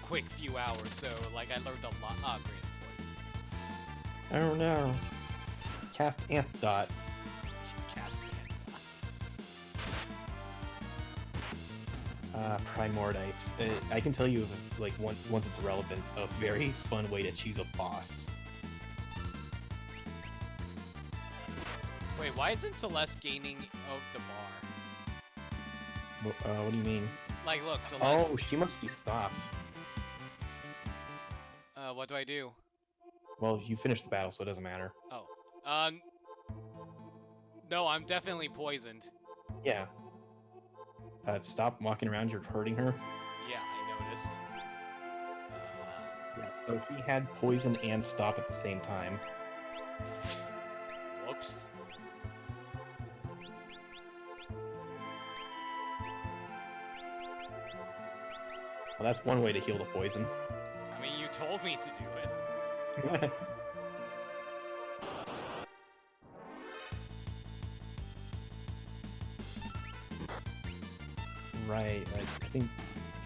[SPEAKER 1] quick few hours, so, like, I learned a lot. Oh, great.
[SPEAKER 2] Oh no. Cast Antidote.
[SPEAKER 1] Cast
[SPEAKER 2] Primordites. I can tell you, like, once it's relevant, a very fun way to choose a boss.
[SPEAKER 1] Wait, why isn't Celeste gaining of the bar?
[SPEAKER 2] What do you mean?
[SPEAKER 1] Like, look, Celeste...
[SPEAKER 2] Oh, she must be stopped.
[SPEAKER 1] What do I do?
[SPEAKER 2] Well, you finished the battle, so it doesn't matter.
[SPEAKER 1] Oh. No, I'm definitely poisoned.
[SPEAKER 2] Yeah. Stop walking around, you're hurting her.
[SPEAKER 1] Yeah, I noticed.
[SPEAKER 2] Yeah, so she had poison and stop at the same time.
[SPEAKER 1] Whoops.
[SPEAKER 2] Well, that's one way to heal the poison.
[SPEAKER 1] I mean, you told me to do it.
[SPEAKER 2] Right, I think,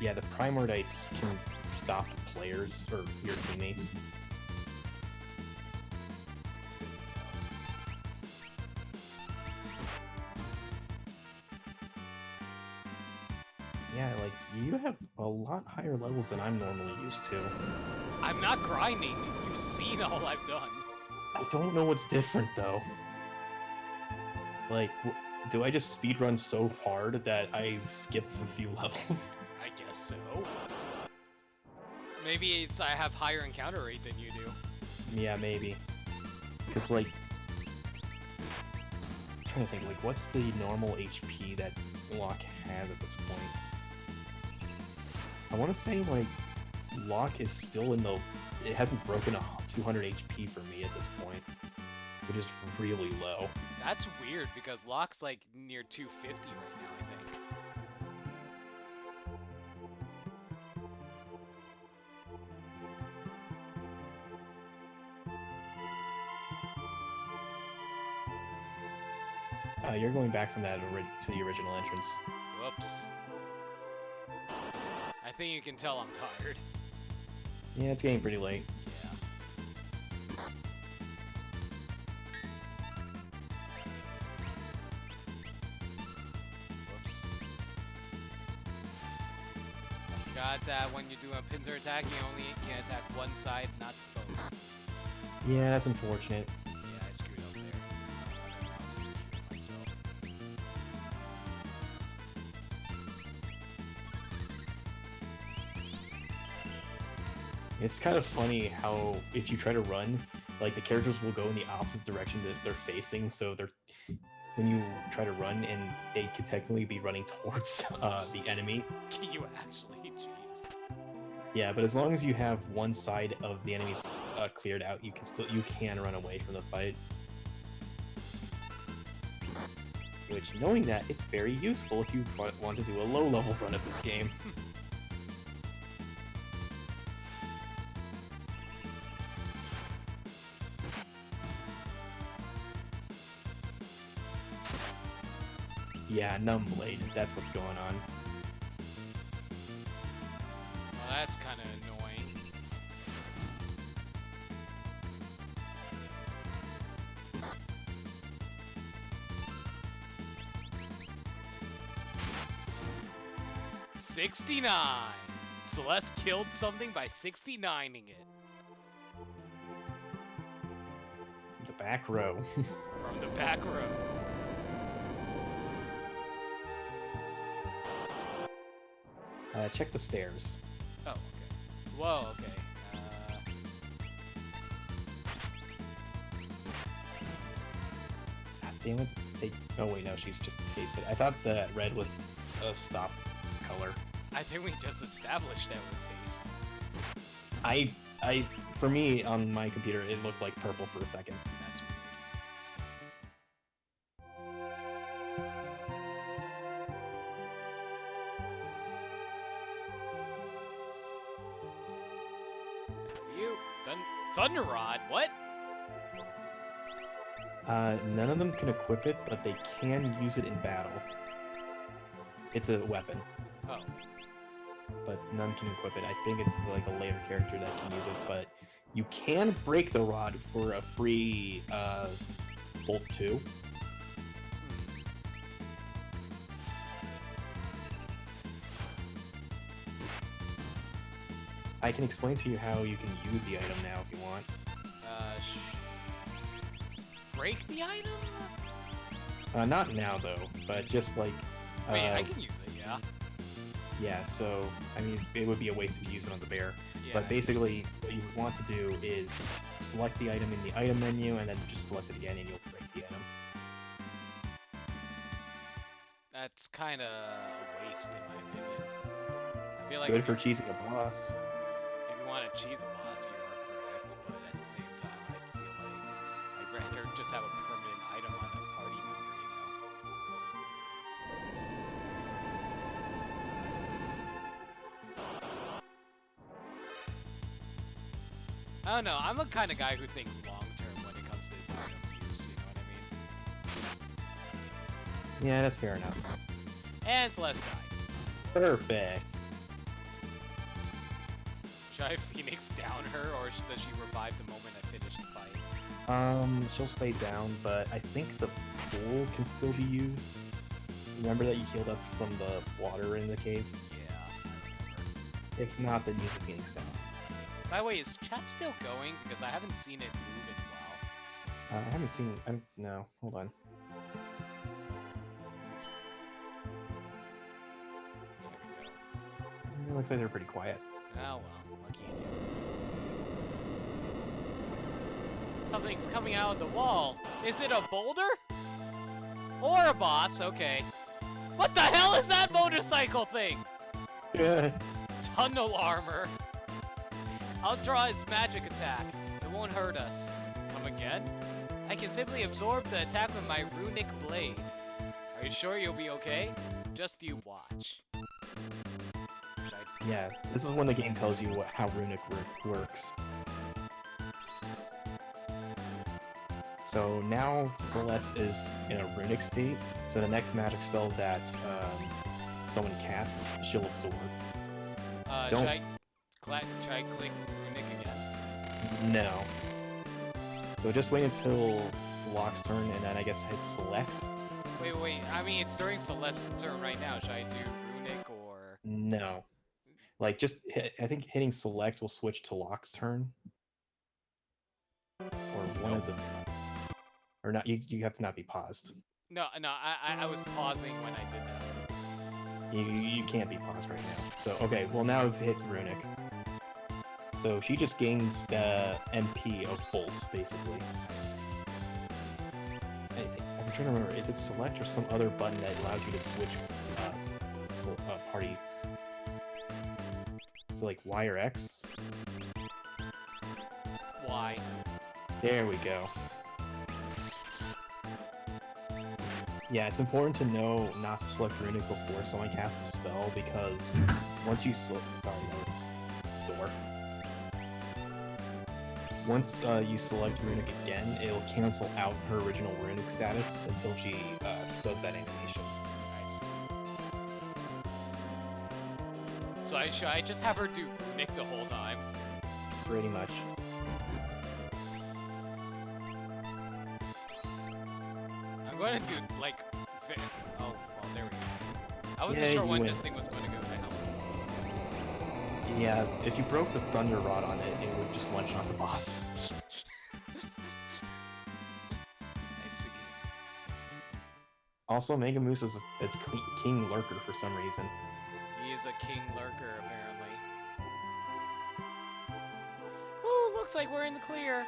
[SPEAKER 2] yeah, the Primordites can stop players, or your teammates. Yeah, like, you have a lot higher levels than I'm normally used to.
[SPEAKER 1] I'm not grinding. You've seen all I've done.
[SPEAKER 2] I don't know what's different, though. Like, do I just speedrun so hard that I skip a few levels?
[SPEAKER 1] I guess so. Maybe it's I have higher encounter rate than you do.
[SPEAKER 2] Yeah, maybe. Because, like... I'm trying to think, like, what's the normal HP that Locke has at this point? I want to say, like, Locke is still in the... It hasn't broken 200 HP for me at this point, which is really low.
[SPEAKER 1] That's weird, because Locke's, like, near 250 right now, I think.
[SPEAKER 2] You're going back from that to the original entrance.
[SPEAKER 1] Whoops. I think you can tell I'm tired.
[SPEAKER 2] Yeah, it's getting pretty late.
[SPEAKER 1] Yeah. Whoops. Forgot that when you do a pincer attack, you only can attack one side, not both.
[SPEAKER 2] Yeah, that's unfortunate.
[SPEAKER 1] Yeah, I screwed up there. I'll just cure myself.
[SPEAKER 2] It's kind of funny how if you try to run, like the characters will go in the opposite direction that they're facing, so they're when you try to run and they could technically be running towards the enemy.
[SPEAKER 1] Can you actually? Jeez.
[SPEAKER 2] Yeah, but as long as you have one side of the enemies cleared out, you can run away from the fight. Which, knowing that, it's very useful if you want to do a low-level run of this game. Yeah, Numbblade, that's what's going on.
[SPEAKER 1] Well, that's kind of annoying. $69. Celeste killed something by 69ing it.
[SPEAKER 2] The back row.
[SPEAKER 1] From the back row.
[SPEAKER 2] Check the stairs.
[SPEAKER 1] Oh, okay. Whoa, okay.
[SPEAKER 2] God damn it. Oh wait, no, she's just tasted. I thought that red was a stop color.
[SPEAKER 1] I think we just established that was haste.
[SPEAKER 2] For me, on my computer, it looked like purple for a second.
[SPEAKER 1] That's weird. Thunder Rod? What?
[SPEAKER 2] None of them can equip it, but they can use it in battle. It's a weapon,
[SPEAKER 1] Oh.
[SPEAKER 2] but none can equip it. I think it's like a later character that can use it, but you can break the rod for a free Bolt 2. I can explain to you how you can use the item now if you want.
[SPEAKER 1] Break the item?
[SPEAKER 2] Not now though, but just like.
[SPEAKER 1] Wait, I can use it, yeah.
[SPEAKER 2] Yeah, so I mean, it would be a waste of using on the bear.
[SPEAKER 1] Yeah.
[SPEAKER 2] But basically, what you would want to do is select the item in the item menu, and then just select it again, and you'll break the item.
[SPEAKER 1] That's kind of a waste, in my opinion. I feel like
[SPEAKER 2] Good for cheesing a boss.
[SPEAKER 1] if you want to cheese a boss, you are correct. But at the same time, I feel like I'd rather just have a permanent item on a party member, I don't know. I'm a kind of guy who thinks long term when it comes to his item use. You know what I mean?
[SPEAKER 2] Yeah, that's fair enough.
[SPEAKER 1] And Celeste died.
[SPEAKER 2] Perfect.
[SPEAKER 1] Should I Phoenix down her, or does she revive the moment I finish the fight?
[SPEAKER 2] She'll stay down, but I think the pool can still be used. Remember that you healed up from the water in the cave?
[SPEAKER 1] Yeah, I remember.
[SPEAKER 2] If not, then use a Phoenix down.
[SPEAKER 1] By the way, is chat still going? Because I haven't seen it move in a while.
[SPEAKER 2] I haven't seen. No, hold on.
[SPEAKER 1] There we go.
[SPEAKER 2] It looks like they're pretty quiet.
[SPEAKER 1] Oh well, lucky you. Something's coming out of the wall. Is it a boulder? Or a boss? Okay. What the hell is that motorcycle thing?
[SPEAKER 2] Yeah.
[SPEAKER 1] Tunnel armor. I'll draw its magic attack. It won't hurt us. Come again? I can simply absorb the attack with my runic blade. Are you sure you'll be okay? Just you watch.
[SPEAKER 2] Yeah, this is when the game tells you how runic works. So now Celeste is in a runic state, so the next magic spell that someone casts, she'll absorb. Don't...
[SPEAKER 1] Should I click runic again?
[SPEAKER 2] No. So just wait until Salak's turn, and then I guess hit select.
[SPEAKER 1] Wait, I mean, it's during Celeste's turn right now. Should I do runic or...
[SPEAKER 2] No. Like, just I think hitting select will switch to Locke's turn. Or one of the... Or not, you have to not be paused.
[SPEAKER 1] No, I was pausing when I did that.
[SPEAKER 2] You can't be paused right now. So, okay, well now we've hit runic. So she just gains the MP of Pulse, basically. I'm trying to remember, is it select or some other button that allows you to switch party? So like Y or X?
[SPEAKER 1] Y.
[SPEAKER 2] There we go. Yeah, it's important to know not to select runic before someone casts a spell, because once you sorry, that was the door. Once you select runic again, it'll cancel out her original runic status until she does that animation.
[SPEAKER 1] Nice. So should I just have her do runic the whole time?
[SPEAKER 2] Pretty much.
[SPEAKER 1] I'm going to do, like... Oh, well, there we go. I wasn't sure when this thing was going to go down.
[SPEAKER 2] Yeah, if you broke the Thunder Rod on it, it would just one-shot the boss.
[SPEAKER 1] I see.
[SPEAKER 2] Also, Mega Moose is King Lurker for some reason.
[SPEAKER 1] He is a King Lurker, apparently. Ooh, looks like we're in the clear.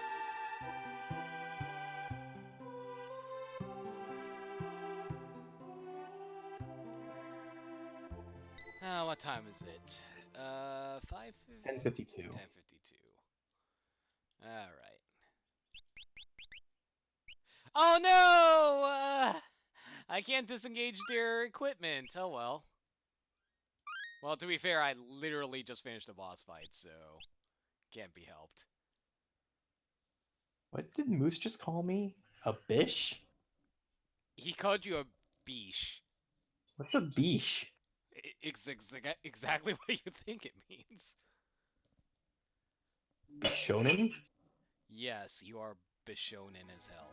[SPEAKER 1] What time is it?
[SPEAKER 2] 10:52.
[SPEAKER 1] 10:52. Alright. Oh no! I can't disengage their equipment. Oh well. Well, to be fair, I literally just finished a boss fight, so can't be helped.
[SPEAKER 2] What did Moose just call me? A bish?
[SPEAKER 1] He called you a biche.
[SPEAKER 2] What's a biche?
[SPEAKER 1] Exactly what you think it means.
[SPEAKER 2] Bishonen?
[SPEAKER 1] Yes, you are bishonen as hell.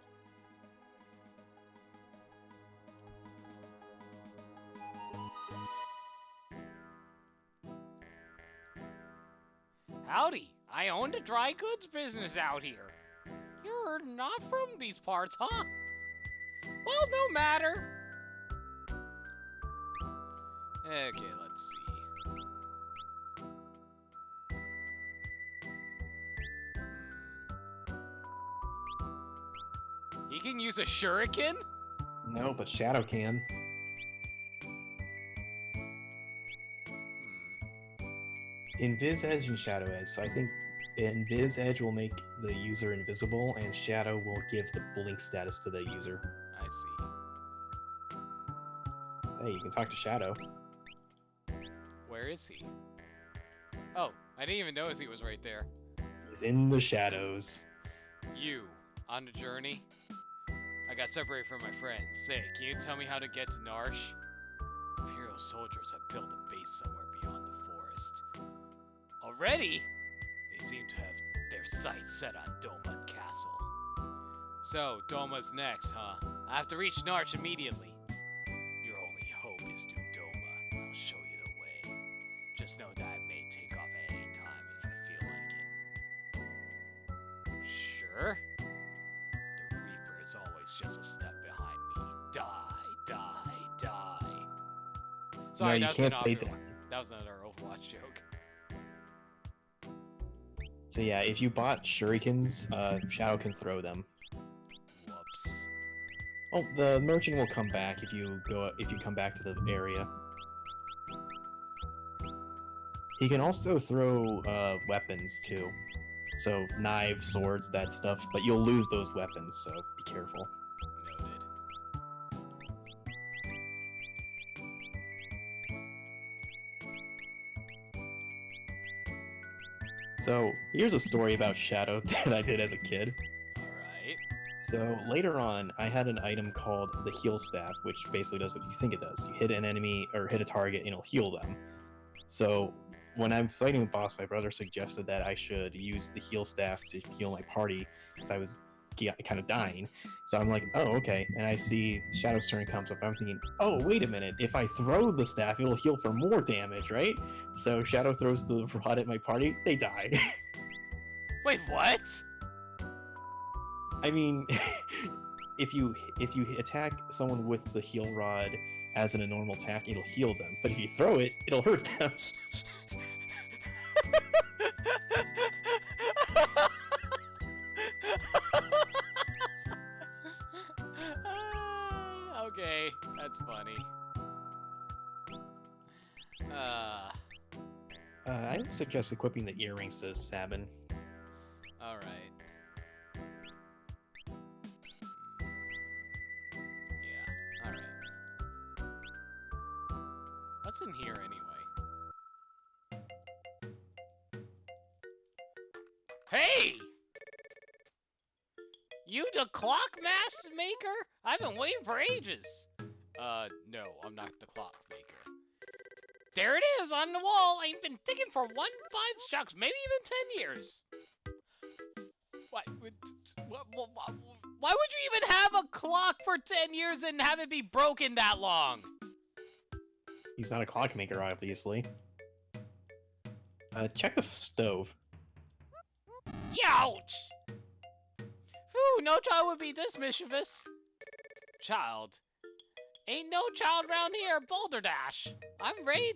[SPEAKER 1] Howdy, I owned a dry goods business out here. You're not from these parts, huh? Well, no matter. Okay, let's see. He can use a shuriken?
[SPEAKER 2] No, but Shadow can. Invis Edge and Shadow Edge. So I think Invis Edge will make the user invisible, and Shadow will give the blink status to the user.
[SPEAKER 1] I see.
[SPEAKER 2] Hey, you can talk to Shadow.
[SPEAKER 1] Where is he? Oh, I didn't even notice he was right there.
[SPEAKER 2] He's in the shadows.
[SPEAKER 1] You, on the journey? I got separated from my friends. Say, can you tell me how to get to Narsh? Imperial soldiers have built a base somewhere beyond the forest. Already? They seem to have their sights set on Doma Castle. So, Doma's next, huh? I have to reach Narsh immediately. Your only hope is through Doma. I'll show you the way. Just know that I may take off at any time if I feel like it. Sure? The Reaper is always just a step behind me. Die, die, die. Sorry,
[SPEAKER 2] No, you can't say that.
[SPEAKER 1] That was another Overwatch joke.
[SPEAKER 2] So yeah, if you bought shurikens, Shadow can throw them.
[SPEAKER 1] Whoops.
[SPEAKER 2] Oh, the merchant will come back if you come back to the area. He can also throw weapons too. So knives, swords, that stuff, but you'll lose those weapons, so be careful.
[SPEAKER 1] Noted.
[SPEAKER 2] So here's a story about Shadow that I did as a kid.
[SPEAKER 1] Alright.
[SPEAKER 2] So later on, I had an item called the heal staff, which basically does what you think it does. You hit an enemy or hit a target and it'll heal them. So when I'm fighting a boss, my brother suggested that I should use the heal staff to heal my party because I was kind of dying. So I'm like, oh, okay. And I see Shadow's turn comes up. I'm thinking, oh, wait a minute. If I throw the staff, it'll heal for more damage, right? So Shadow throws the rod at my party. They die.
[SPEAKER 1] Wait, what?
[SPEAKER 2] I mean, if you attack someone with the heal rod as in a normal attack, it'll heal them. But if you throw it, it'll hurt them.
[SPEAKER 1] Okay, that's funny.
[SPEAKER 2] I would suggest equipping the earrings to Sabin.
[SPEAKER 1] Alright. Yeah, alright. What's in here anyway? Hey! You the clock master maker? I've been waiting for ages. No, I'm not the clock maker. There it is on the wall. I've been ticking for 5 shucks, maybe even 10 years. Why would you even have a clock for 10 years and have it be broken that long?
[SPEAKER 2] He's not a clockmaker, obviously. Check the stove.
[SPEAKER 1] Youch! Phew, no child would be this mischievous. Child? Ain't no child round here, Boulder Dash. I'm ready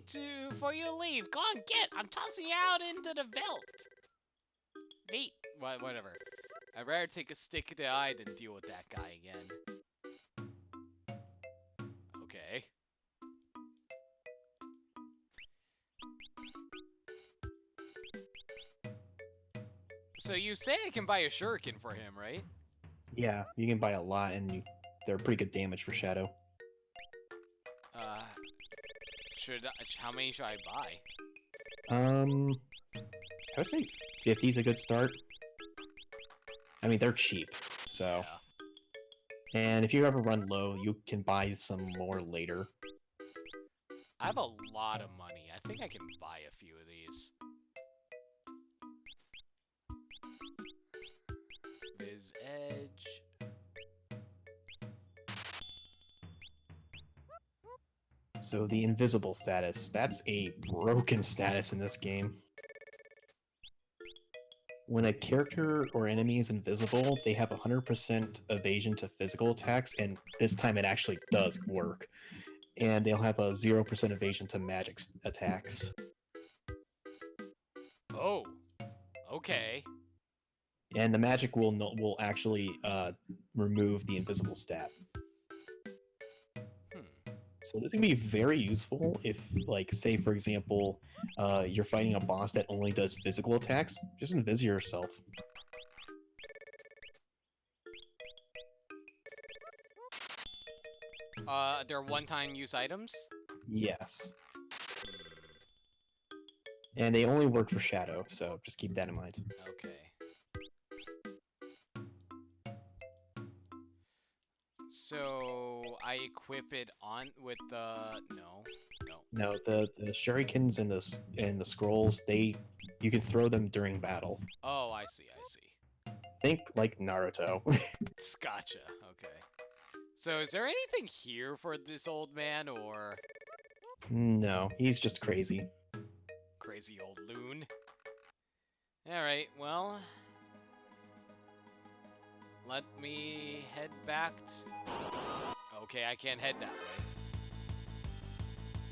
[SPEAKER 1] for you to leave. Go on, get. I'm tossing you out into the veldt. Neat. Whatever. I'd rather take a stick to the eye than deal with that guy again. Okay. So you say I can buy a shuriken for him, right?
[SPEAKER 2] Yeah, you can buy a lot, and they're pretty good damage for Shadow.
[SPEAKER 1] How many should I buy?
[SPEAKER 2] I would say 50 is a good start. I mean, they're cheap, so.
[SPEAKER 1] Yeah.
[SPEAKER 2] And if you ever run low, you can buy some more later.
[SPEAKER 1] I have a lot of money. I think I can buy a few of these. Viz Edge.
[SPEAKER 2] So the invisible status, that's a broken status in this game. When a character or enemy is invisible, they have 100% evasion to physical attacks, and this time it actually does work. And they'll have a 0% evasion to magic attacks.
[SPEAKER 1] Oh. Okay.
[SPEAKER 2] And the magic will actually remove the invisible stat. So this can be very useful if, like, say for example, you're fighting a boss that only does physical attacks. Just invis yourself.
[SPEAKER 1] They're one-time use items?
[SPEAKER 2] Yes. And they only work for Shadow, so just keep that in mind.
[SPEAKER 1] Okay. So I equip it on with the no.
[SPEAKER 2] No, the shurikens and the scrolls, you can throw them during battle.
[SPEAKER 1] Oh, I see. I see.
[SPEAKER 2] Think like Naruto.
[SPEAKER 1] Gotcha. Okay. So is there anything here for this old man or
[SPEAKER 2] No, he's just crazy.
[SPEAKER 1] crazy old loon? All right. Well, let me head back to... Okay, I can't head that way.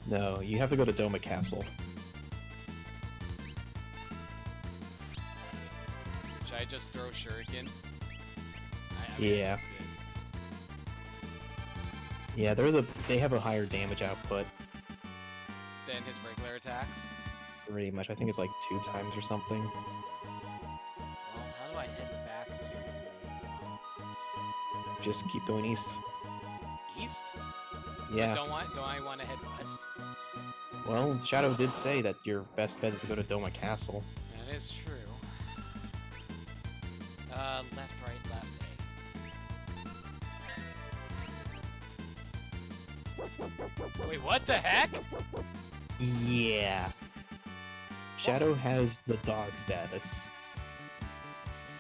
[SPEAKER 2] No, you have to go to Doma Castle.
[SPEAKER 1] Should I just throw shuriken?
[SPEAKER 2] Yeah. Yeah, they have a higher damage output.
[SPEAKER 1] Then his regular attacks?
[SPEAKER 2] Pretty much. I think it's like 2 times or something.
[SPEAKER 1] Well, how do I head back to...
[SPEAKER 2] Just keep going east.
[SPEAKER 1] East?
[SPEAKER 2] Yeah.
[SPEAKER 1] Don't I want to head west?
[SPEAKER 2] Well, Shadow did say that your best bet is to go to Doma Castle.
[SPEAKER 1] That is true. Left, right, left, A. Wait, what the heck?
[SPEAKER 2] Yeah. Shadow has the dog status.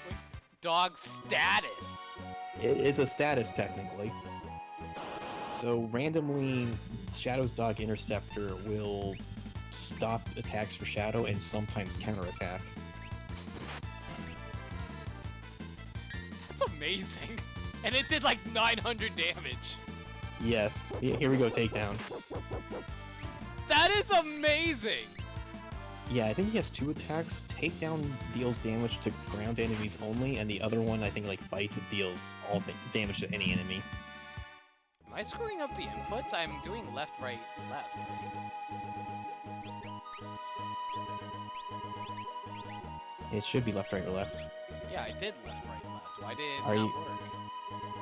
[SPEAKER 1] Wait, dog status?
[SPEAKER 2] It is a status, technically. So, randomly, Shadow's dog Interceptor will stop attacks for Shadow and sometimes counterattack.
[SPEAKER 1] That's amazing. And it did like 900 damage.
[SPEAKER 2] Yes. Here we go, takedown.
[SPEAKER 1] That is amazing!
[SPEAKER 2] Yeah, I think he has 2 attacks. Takedown deals damage to ground enemies only, and the other one, I think, like, Bite, deals all damage to any enemy.
[SPEAKER 1] Am I screwing up the inputs? I'm doing left, right, left, right?
[SPEAKER 2] It should be left, right, or left.
[SPEAKER 1] Yeah, I did left, right, left. Why did it
[SPEAKER 2] Are
[SPEAKER 1] not
[SPEAKER 2] you-
[SPEAKER 1] work?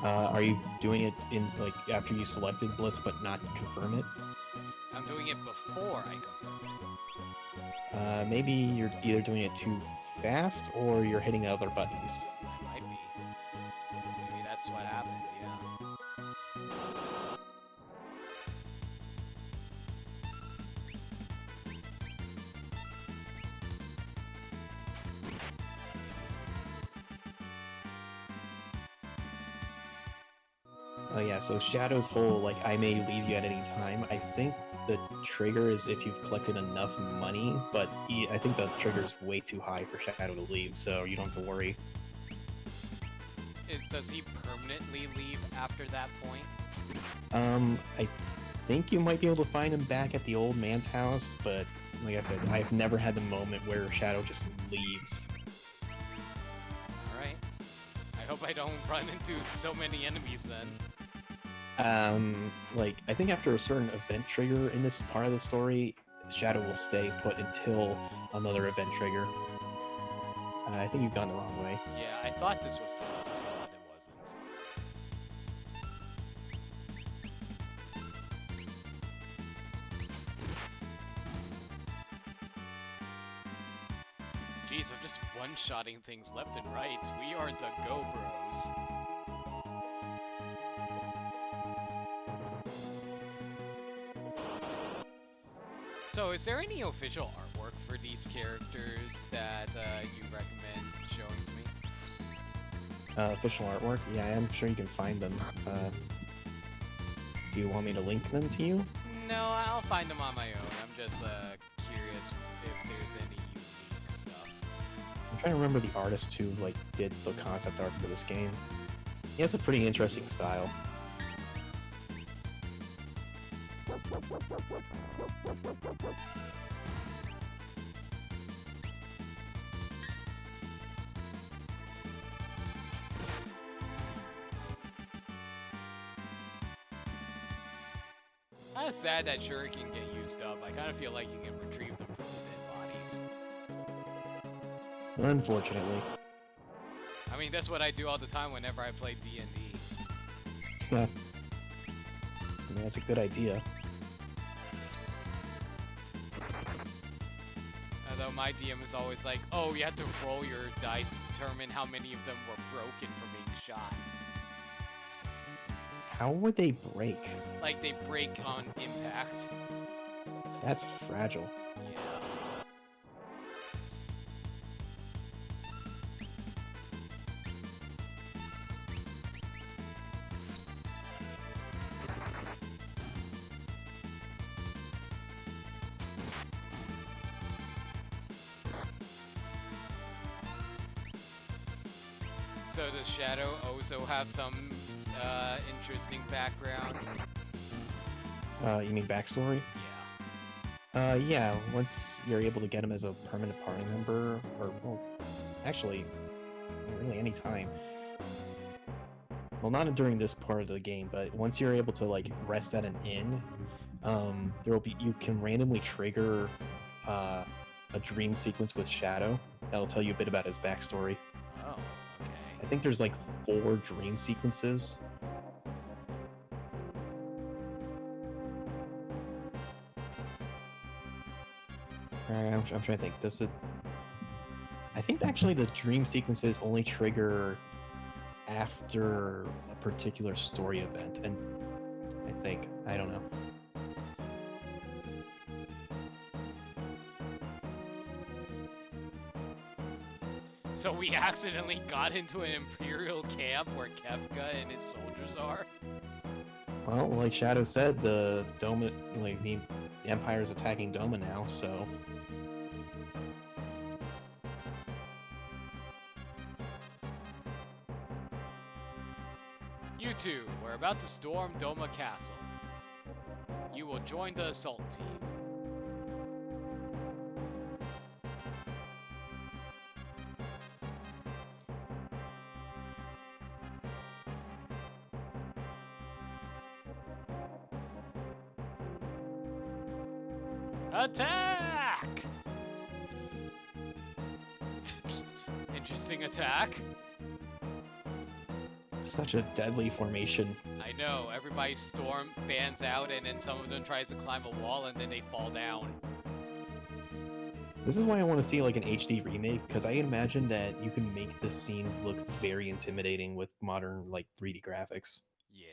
[SPEAKER 2] Are you doing it in, like, after you selected Blitz but not confirm it?
[SPEAKER 1] I'm doing it before I confirm it.
[SPEAKER 2] Maybe you're either doing it too fast or you're hitting other buttons.
[SPEAKER 1] I might be. Maybe that's what happened, yeah.
[SPEAKER 2] Oh yeah, so Shadow's whole, like, I may leave you at any time, I think the trigger is if you've collected enough money, but I think the trigger is way too high for Shadow to leave, so you don't have to worry.
[SPEAKER 1] Does he permanently leave after that point?
[SPEAKER 2] I think you might be able to find him back at the old man's house, but like I said, I've never had the moment where Shadow just leaves.
[SPEAKER 1] Alright. I hope I don't run into so many enemies then.
[SPEAKER 2] Like, I think after a certain event trigger in this part of the story, Shadow will stay put until another event trigger. I think you've gone the wrong way.
[SPEAKER 1] Yeah, I thought this was the one, but it wasn't. Jeez, I'm just one-shotting things left and right. We are the Go Bros. So, is there any official artwork for these characters that you recommend showing to me?
[SPEAKER 2] Official artwork? Yeah, I'm sure you can find them. Do you want me to link them to you?
[SPEAKER 1] No, I'll find them on my own. I'm just curious if there's any unique stuff.
[SPEAKER 2] I'm trying to remember the artist who like did the concept art for this game. He has a pretty interesting style.
[SPEAKER 1] Kind of sad that shuriken get used up. I kind of feel like you can retrieve them from the dead bodies.
[SPEAKER 2] Unfortunately.
[SPEAKER 1] I mean, that's what I do all the time whenever I play D&D.
[SPEAKER 2] Yeah. I mean, that's a good idea.
[SPEAKER 1] Although my DM is always like, oh, you have to roll your dice to determine how many of them were broken from being shot.
[SPEAKER 2] How would they break?
[SPEAKER 1] Like, they break on impact.
[SPEAKER 2] That's fragile.
[SPEAKER 1] Yeah. So does Shadow also have some interesting background?
[SPEAKER 2] You mean backstory?
[SPEAKER 1] Yeah.
[SPEAKER 2] Yeah, once you're able to get him as a permanent party member, or, well, actually, really any time. Well, not during this part of the game, but once you're able to, like, rest at an inn, you can randomly trigger, a dream sequence with Shadow. That'll tell you a bit about his backstory.
[SPEAKER 1] Oh, okay.
[SPEAKER 2] I think there's, like, 4 dream sequences. I'm trying to think. Does it? I think actually the dream sequences only trigger after a particular story event, and I don't know.
[SPEAKER 1] So we accidentally got into an Imperial camp where Kefka and his soldiers are?
[SPEAKER 2] Well, like Shadow said, the Doma, like the Empire is attacking Doma now, so.
[SPEAKER 1] You two, we're about to storm Doma Castle. You will join the assault team. Attack! Interesting attack.
[SPEAKER 2] Such a deadly formation.
[SPEAKER 1] I know, everybody fans out, and then some of them tries to climb a wall, and then they fall down.
[SPEAKER 2] This is why I want to see like an HD remake, because I imagine that you can make this scene look very intimidating with modern like 3D graphics.
[SPEAKER 1] Yeah.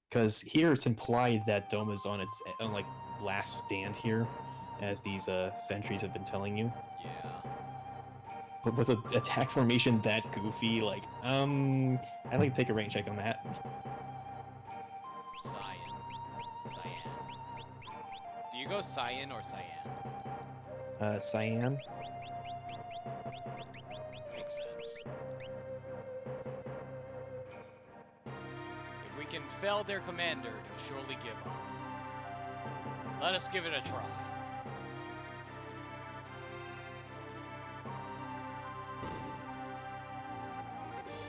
[SPEAKER 2] Because here it's implied that Doma's on its like last stand here, as these sentries have been telling you.
[SPEAKER 1] Yeah.
[SPEAKER 2] But with an attack formation that goofy, like, I'd like to take a rank check on that.
[SPEAKER 1] Cyan. Do you go Cyan or Cyan?
[SPEAKER 2] Cyan.
[SPEAKER 1] Makes sense. If we can fell their commander, they'll surely give up. Let us give it a try.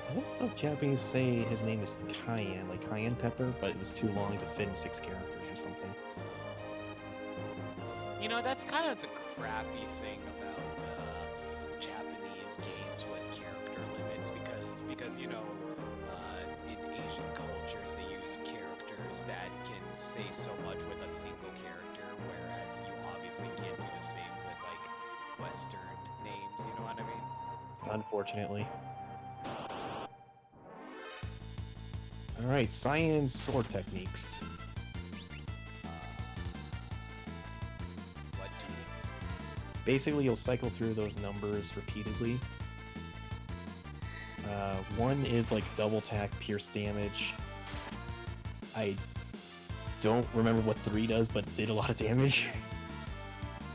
[SPEAKER 2] I think the Japanese say his name is Cayenne, like cayenne pepper, but it was too long to fit in 6 characters or something.
[SPEAKER 1] You know, that's kind of the crappy thing about Japanese games with character limits, because you know, in Asian cultures they use characters that can say so much with a single character, whereas you obviously can't do the same with like Western
[SPEAKER 2] Unfortunately. Alright, Cyan sword techniques.
[SPEAKER 1] What do
[SPEAKER 2] Basically, you'll cycle through those numbers repeatedly. One is like double tack, pierce damage. I don't remember what 3 does, but it did a lot of damage.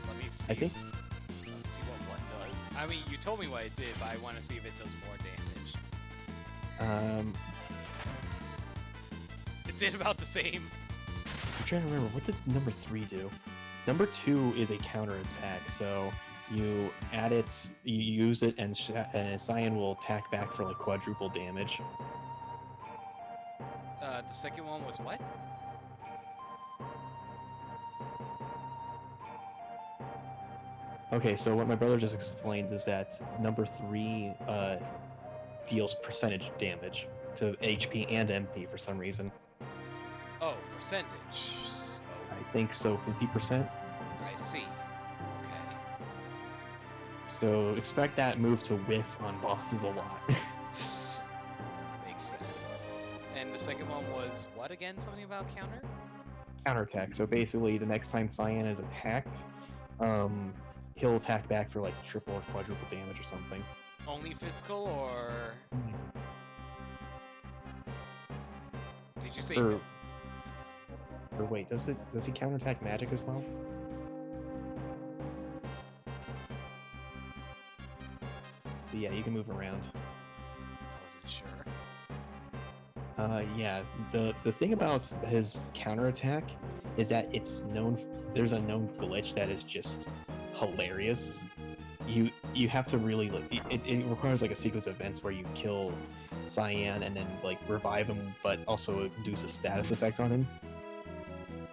[SPEAKER 1] Let me see.
[SPEAKER 2] I think.
[SPEAKER 1] Let me see what 1 does. I mean, you told me what it did, but I want to see if it does more damage. It did about the same.
[SPEAKER 2] I'm trying to remember, what did number 3 do? Number 2 is a counter attack, so you add it, you use it, and Cyan will attack back for like quadruple damage.
[SPEAKER 1] The second one was what?
[SPEAKER 2] Okay, so what my brother just explained is that number 3 deals percentage damage to HP and MP for some reason.
[SPEAKER 1] Oh, percentage.
[SPEAKER 2] I think so, 50%.
[SPEAKER 1] I see. Okay.
[SPEAKER 2] So expect that move to whiff on bosses a lot.
[SPEAKER 1] Makes sense. And the second one was what again? Something about counter?
[SPEAKER 2] Counterattack. So basically, the next time Cyan is attacked, he'll attack back for like triple or quadruple damage or something.
[SPEAKER 1] Only physical or did you say
[SPEAKER 2] Or wait, does he counterattack magic as well? So yeah, you can move around.
[SPEAKER 1] I wasn't sure.
[SPEAKER 2] Yeah, the thing about his counterattack is that it's known. There's a known glitch that is just hilarious. You have to really it requires like a sequence of events where you kill Cyan and then like revive him, but also induce a status effect on him.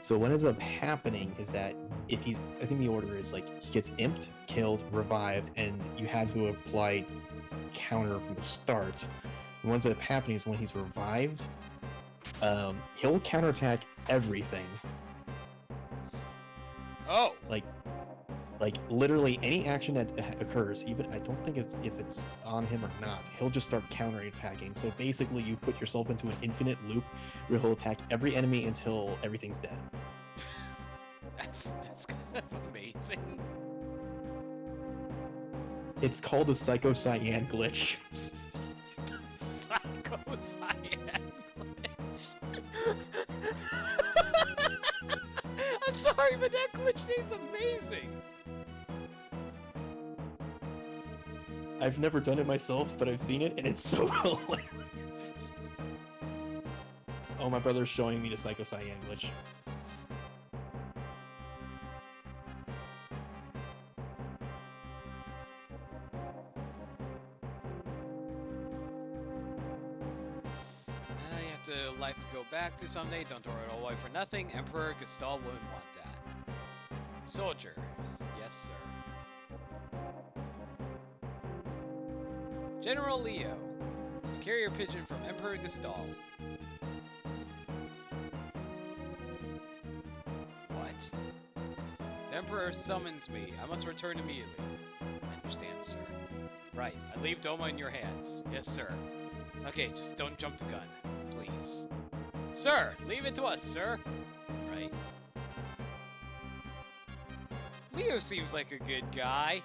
[SPEAKER 2] So what ends up happening is that if he's, I think the order is like he gets imped, killed, revived, and you have to apply counter from the start. And what ends up happening is when he's revived, he'll counterattack everything.
[SPEAKER 1] Oh!
[SPEAKER 2] Like literally any action that occurs, even I don't think it's if it's on him or not, he'll just start counterattacking. So basically, you put yourself into an infinite loop where he'll attack every enemy until everything's dead.
[SPEAKER 1] That's kind of amazing.
[SPEAKER 2] It's called the Psycho Cyan glitch.
[SPEAKER 1] Psycho Cyan glitch. I'm sorry, but that glitch name's amazing.
[SPEAKER 2] I've never done it myself, but I've seen it, and it's so hilarious. Oh, my brother's showing me the Psycho Cyan glitch.
[SPEAKER 1] You have to life to go back to someday. Don't throw it all away for nothing. Emperor Gastal wouldn't want that. Soldiers, yes sir. General Leo, a carrier pigeon from Emperor Gastal. What? The Emperor summons me. I must return immediately. I understand, sir. Right, I leave Doma in your hands. Yes, sir. Okay, just don't jump the gun, please. Sir, leave it to us, sir. Right. Leo seems like a good guy.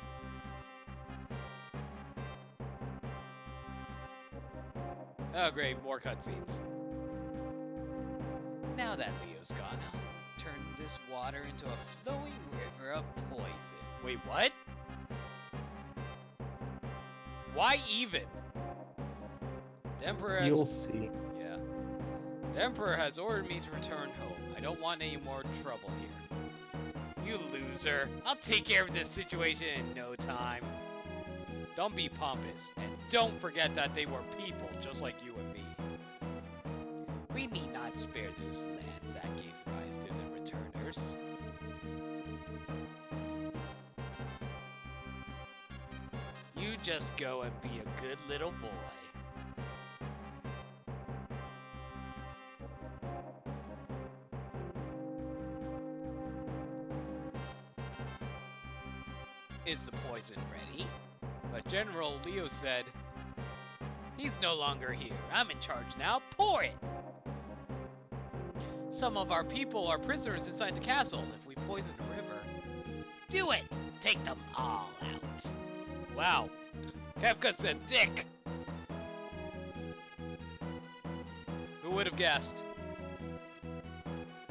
[SPEAKER 1] Oh great, more cutscenes. Now that Leo's gone, I'll turn this water into a flowing river of poison. Wait, what? Why even? The Emperor has...
[SPEAKER 2] You'll see.
[SPEAKER 1] Yeah. The Emperor has ordered me to return home. I don't want any more trouble here. You loser. I'll take care of this situation in no time. Don't be pompous, and don't forget that they were people just like you and me. We need not spare those lands that gave rise to the returners. You just go and be a good little boy. Is the poison ready? But General Leo said, "He's no longer here. I'm in charge now. Pour it!" "Some of our people are prisoners inside the castle. If we poison the river..." "Do it! Take them all out." Wow. Kefka said dick! Who would have guessed?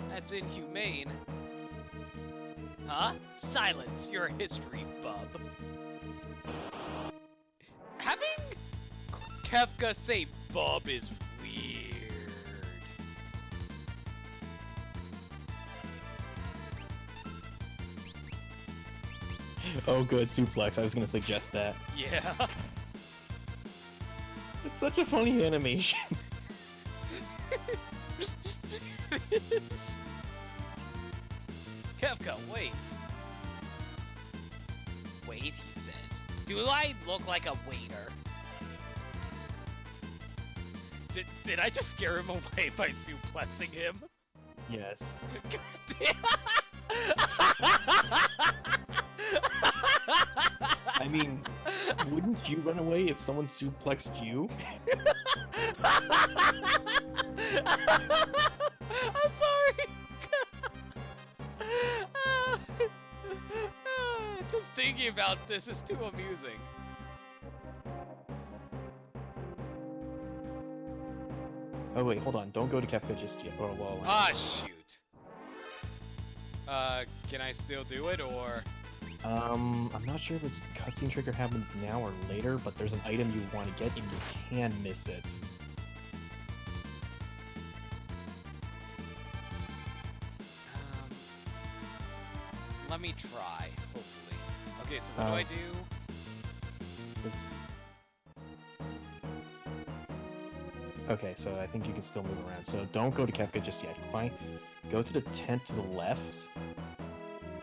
[SPEAKER 1] That's inhumane. Huh? Silence your history, bub. Having Kefka say bub is weird.
[SPEAKER 2] Oh, good, suplex. I was gonna suggest that.
[SPEAKER 1] Yeah.
[SPEAKER 2] It's such a funny animation.
[SPEAKER 1] Kefka, wait. Wait, he says. Do I look like a waiter? Did I just scare him away by suplexing him?
[SPEAKER 2] Yes. I mean, wouldn't you run away if someone suplexed you?
[SPEAKER 1] I'm sorry. Just thinking about this is too amusing.
[SPEAKER 2] Oh wait, hold on. Don't go to Kefka just yet. Oh well.
[SPEAKER 1] Ah, shoot. Can I still do it, or?
[SPEAKER 2] I'm not sure if it's cutscene trigger happens now or later, but there's an item you want to get and you can miss it.
[SPEAKER 1] Let me try, hopefully. Okay, so what do I do?
[SPEAKER 2] This... Okay, so I think you can still move around. So don't go to Kefka just yet. Fine. Go to the tent to the left.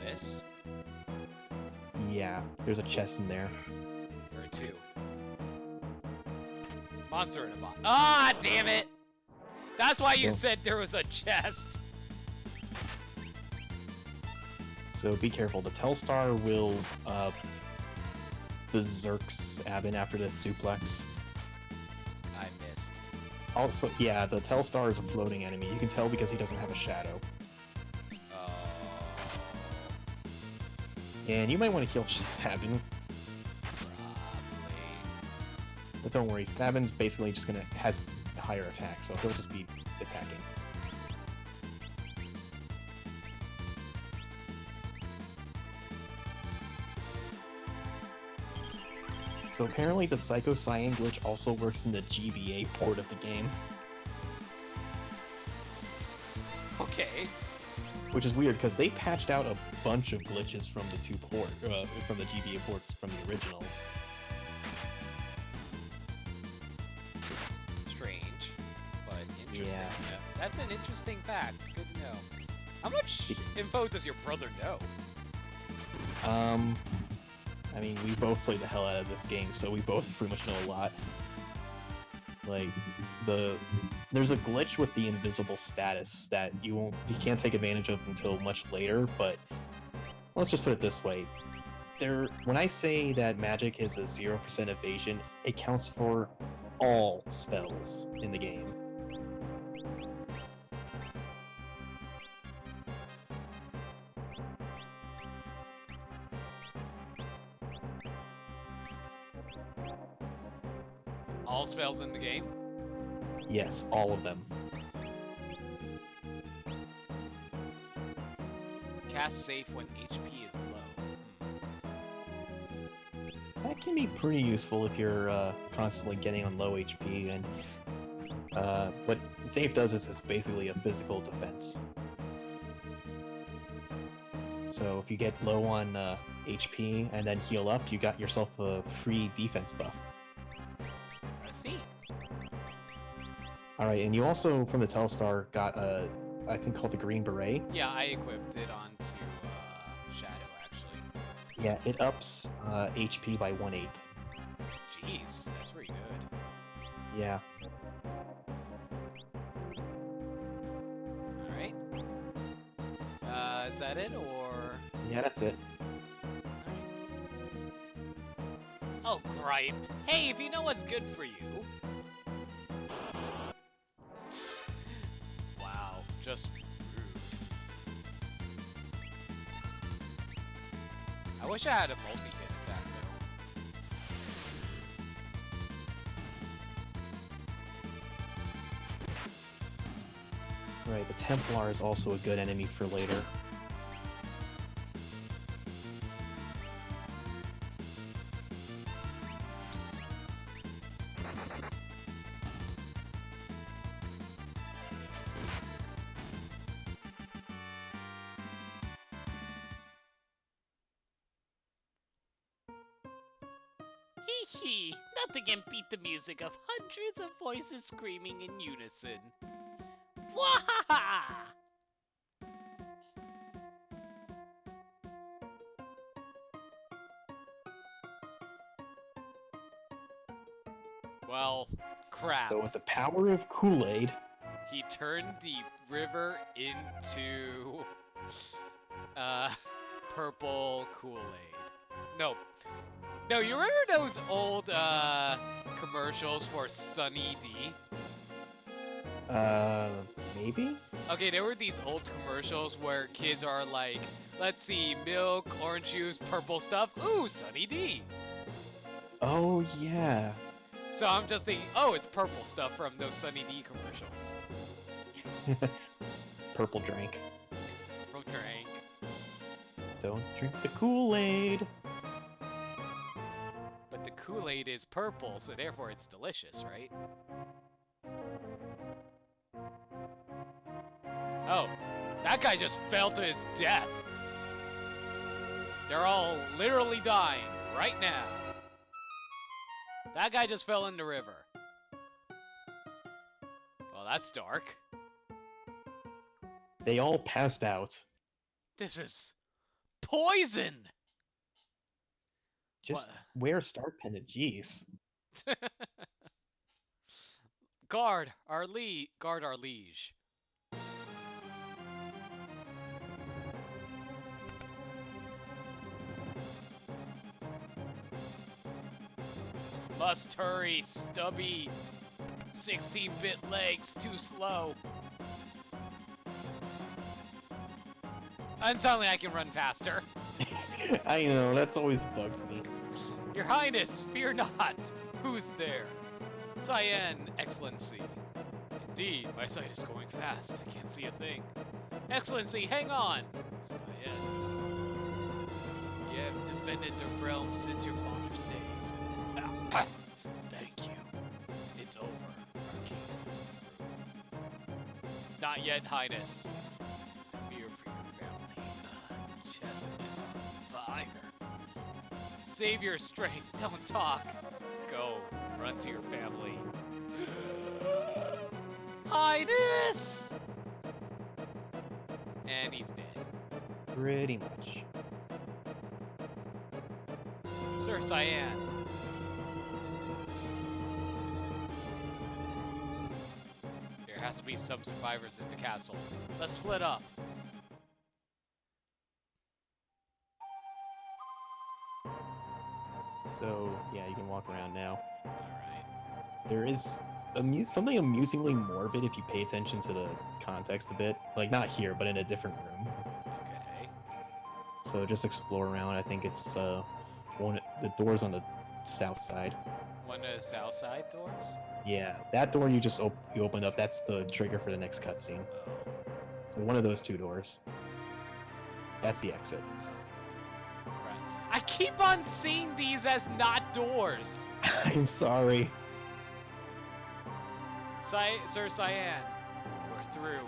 [SPEAKER 1] This?
[SPEAKER 2] Yeah, there's a chest in there.
[SPEAKER 1] Or two. Monster in a box. Ah, damn it! That's why you said there was a chest.
[SPEAKER 2] So be careful. The Telstar will berserks Abin after the suplex.
[SPEAKER 1] I missed.
[SPEAKER 2] Also, yeah, the Telstar is a floating enemy. You can tell because he doesn't have a shadow.
[SPEAKER 1] Oh.
[SPEAKER 2] And you might want to kill Sabin.
[SPEAKER 1] Probably.
[SPEAKER 2] But don't worry, Sabin's basically just has higher attack, so he'll just be attacking. So apparently the Psycho Cyan glitch also works in the GBA port of the game.
[SPEAKER 1] Okay.
[SPEAKER 2] Which is weird, because they patched out a bunch of glitches from the from the GBA ports from the original.
[SPEAKER 1] Strange, but interesting.
[SPEAKER 2] Yeah.
[SPEAKER 1] That's an interesting fact. Good to know. How much info does your brother know?
[SPEAKER 2] I mean, we both played the hell out of this game, so we both pretty much know a lot. Like, there's a glitch with the invisible status that you can't take advantage of until much later, but let's just put it this way. When I say that magic is a 0% evasion, it counts for all spells in the game.
[SPEAKER 1] All spells in the game?
[SPEAKER 2] Yes, all of them.
[SPEAKER 1] Cast safe when HP is low.
[SPEAKER 2] That can be pretty useful if you're constantly getting on low HP, and what safe does is basically a physical defense. So if you get low on HP and then heal up, you got yourself a free defense buff. Alright, and you also, from the Telstar, got I think called the Green Beret.
[SPEAKER 1] Yeah, I equipped it onto Shadow, actually.
[SPEAKER 2] Yeah, it ups HP by 1/8.
[SPEAKER 1] Jeez, that's pretty good.
[SPEAKER 2] Yeah.
[SPEAKER 1] Alright. Is that it, or...?
[SPEAKER 2] Yeah, that's it.
[SPEAKER 1] Oh, gripe. Hey, if you know what's good for you. Wow, just rude. I wish I had a multi-hit attack, though.
[SPEAKER 2] Right, the Templar is also a good enemy for later.
[SPEAKER 1] Hee hee, nothing can beat the music of hundreds of voices screaming in unison. Wahaha! Well, crap.
[SPEAKER 2] So with the power of Kool-Aid,
[SPEAKER 1] He turned the river into purple Kool-Aid. No. No, you remember those old commercials for Sunny D?
[SPEAKER 2] maybe?
[SPEAKER 1] Okay, there were these old commercials where kids are like, let's see, milk, orange juice, purple stuff. Ooh, Sunny D.
[SPEAKER 2] Oh, yeah.
[SPEAKER 1] So I'm just thinking, oh, it's purple stuff from those Sunny D commercials.
[SPEAKER 2] Purple drink.
[SPEAKER 1] Purple drink.
[SPEAKER 2] Don't drink the Kool-Aid.
[SPEAKER 1] But the Kool-Aid is purple, so therefore it's delicious, right? Oh, that guy just fell to his death. They're all literally dying right now. That guy just fell in the river. Well, that's dark.
[SPEAKER 2] They all passed out.
[SPEAKER 1] This is poison!
[SPEAKER 2] Just wear a star pendant, jeez.
[SPEAKER 1] Guard our liege. Must hurry, stubby. 16-bit legs, too slow. And suddenly I can run faster.
[SPEAKER 2] I know, that's always bugged me.
[SPEAKER 1] Your Highness, fear not. Who's there? Cyan, Excellency. Indeed, my sight is going fast. I can't see a thing. Excellency, hang on. Cyan. You have defended the realm since your father's days. Thank you. It's over. Our kingdom is through. Not yet, Highness. I fear for your family. The chest is on fire. Save your strength. Don't talk. Go. Run to your family. Highness! And he's dead.
[SPEAKER 2] Pretty much.
[SPEAKER 1] Sir Cyan. There has to be some survivors in the castle. Let's split up.
[SPEAKER 2] So, yeah, you can walk around now.
[SPEAKER 1] Alright.
[SPEAKER 2] There is something amusingly morbid if you pay attention to the context a bit. Like, not here, but in a different room.
[SPEAKER 1] Okay.
[SPEAKER 2] So just explore around. I think it's the door's on the south side.
[SPEAKER 1] One of the south side doors?
[SPEAKER 2] Yeah, that door you just you opened up, that's the trigger for the next cutscene.
[SPEAKER 1] Oh.
[SPEAKER 2] So one of those two doors. That's the exit.
[SPEAKER 1] Right. I keep on seeing these as not doors.
[SPEAKER 2] I'm sorry.
[SPEAKER 1] Sir Cyan, we're through.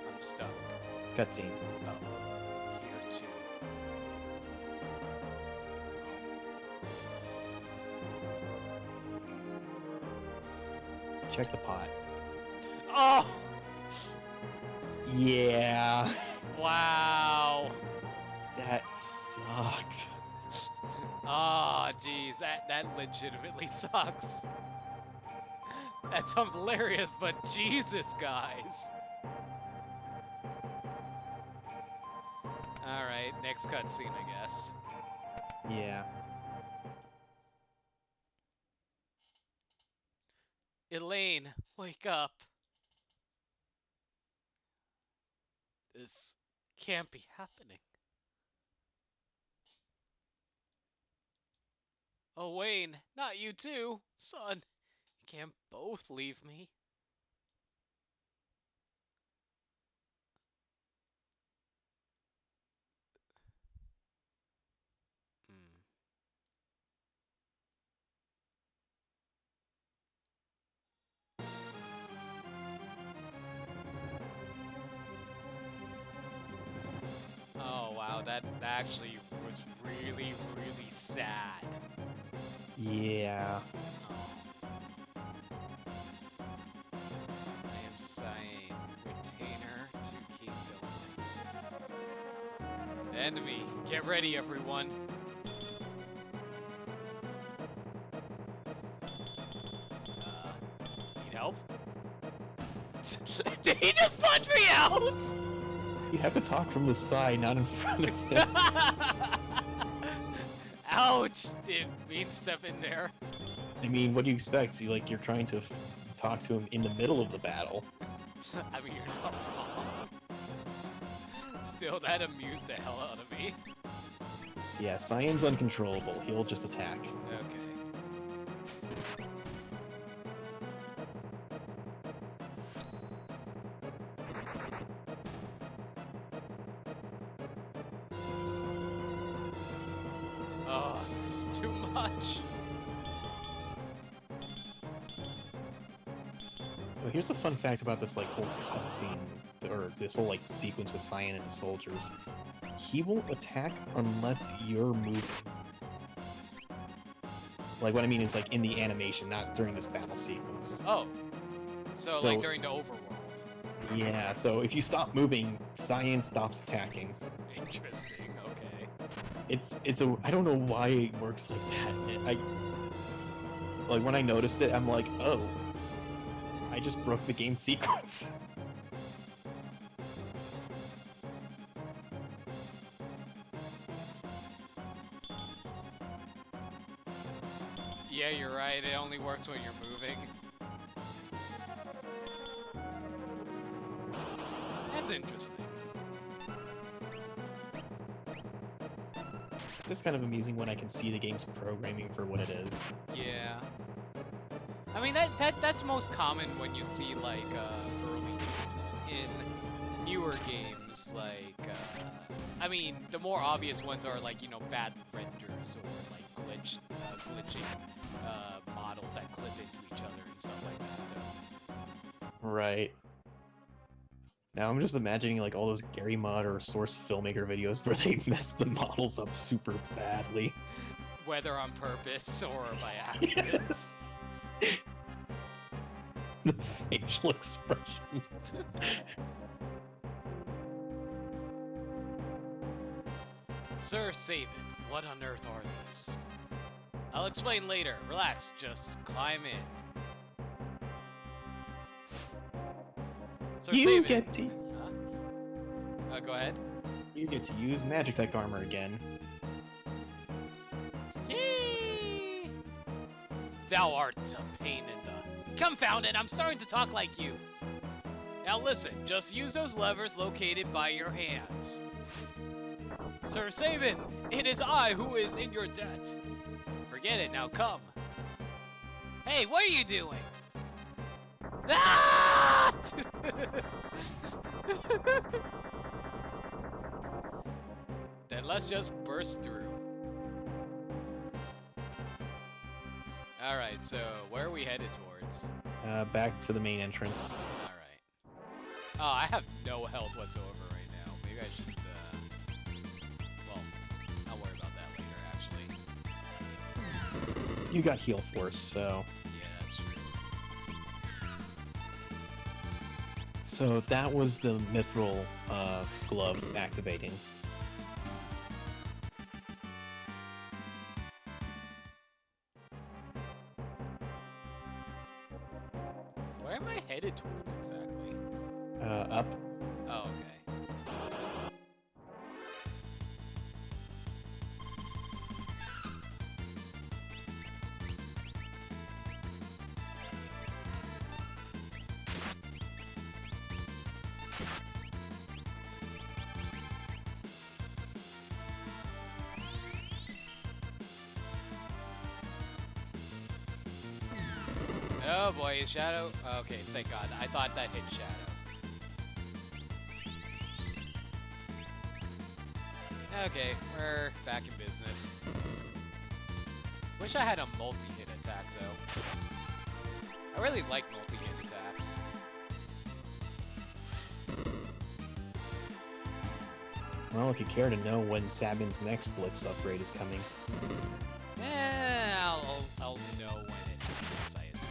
[SPEAKER 1] I'm stuck.
[SPEAKER 2] Cutscene.
[SPEAKER 1] Oh, here too.
[SPEAKER 2] Check the pot.
[SPEAKER 1] Oh!
[SPEAKER 2] Yeah.
[SPEAKER 1] Wow.
[SPEAKER 2] That sucked.
[SPEAKER 1] Ah, oh, geez, that legitimately sucks. That's hilarious, but Jesus, guys. Alright, next cutscene, I guess.
[SPEAKER 2] Yeah.
[SPEAKER 1] Elaine, wake up. This can't be happening. Oh, Wayne, not you too. Son, you can't both leave me. Hmm. Oh, wow, that actually was really, really sad.
[SPEAKER 2] Yeah.
[SPEAKER 1] Oh. I am sighing. Retainer to keep going. Enemy, get ready, everyone. Need help? Did he just punch me out?
[SPEAKER 2] You have to talk from the side, not in front of him.
[SPEAKER 1] Ouch! Didn't mean to step in there.
[SPEAKER 2] I mean, what do you expect? You're trying to talk to him in the middle of the battle.
[SPEAKER 1] I mean, you're not wrong. Still, that amused the hell out of me.
[SPEAKER 2] So yeah, Cyan's uncontrollable. He'll just attack.
[SPEAKER 1] Okay. Oh, this is too much.
[SPEAKER 2] Oh, here's a fun fact about this whole cutscene, or this whole sequence with Cyan and his soldiers. He won't attack unless you're moving. What I mean is in the animation, not during this battle sequence.
[SPEAKER 1] Oh. So like during the overworld.
[SPEAKER 2] Yeah, so if you stop moving, Cyan stops attacking.
[SPEAKER 1] Interesting, okay.
[SPEAKER 2] I don't know why it works like that. When I noticed it, I'm like, oh, I just broke the game sequence.
[SPEAKER 1] Yeah, you're right, it only works when you're moving. That's interesting.
[SPEAKER 2] Just kind of amusing when I can see the game's programming for what it is.
[SPEAKER 1] Yeah. I mean, that's most common when you see, early games. In newer games, I mean, the more obvious ones are, bad renders or, glitching, models that clip into each other and stuff like that, though.
[SPEAKER 2] Right. Now I'm just imagining all those Gary Mod or Source Filmmaker videos where they mess the models up super badly.
[SPEAKER 1] Whether on purpose or by accident.
[SPEAKER 2] Yes. The facial expressions.
[SPEAKER 1] Sir Sabin, what on earth are these? I'll explain later. Relax, just climb in. Sir
[SPEAKER 2] You
[SPEAKER 1] Sabin.
[SPEAKER 2] get to
[SPEAKER 1] Huh? Go ahead.
[SPEAKER 2] You get to use Magic Tech armor again.
[SPEAKER 1] Yee! Thou art a pain in the... Confound it, I'm starting to talk like you. Now listen, just use those levers located by your hands. Sir Sabin, it is I who is in your debt. Forget it, now come. Hey, what are you doing? Ah! Then let's just burst through. Alright, so where are we headed towards?
[SPEAKER 2] Back to the main entrance.
[SPEAKER 1] Alright. Oh, I have no health whatsoever right now. Maybe I should, well, I'll worry about that later, actually.
[SPEAKER 2] You got heal force, so...
[SPEAKER 1] Yeah, that's true.
[SPEAKER 2] So that was the mithril glove activating.
[SPEAKER 1] Where am I headed towards exactly?
[SPEAKER 2] Up.
[SPEAKER 1] Oh, okay. Oh boy, is Shadow? Okay, thank God. I thought that hit Shadow. Okay, we're back in business. Wish I had a multi-hit attack, though. I really like multi-hit attacks.
[SPEAKER 2] Well, if you care to know when Sabin's next Blitz upgrade is coming.
[SPEAKER 1] I'll know when it is, I assume.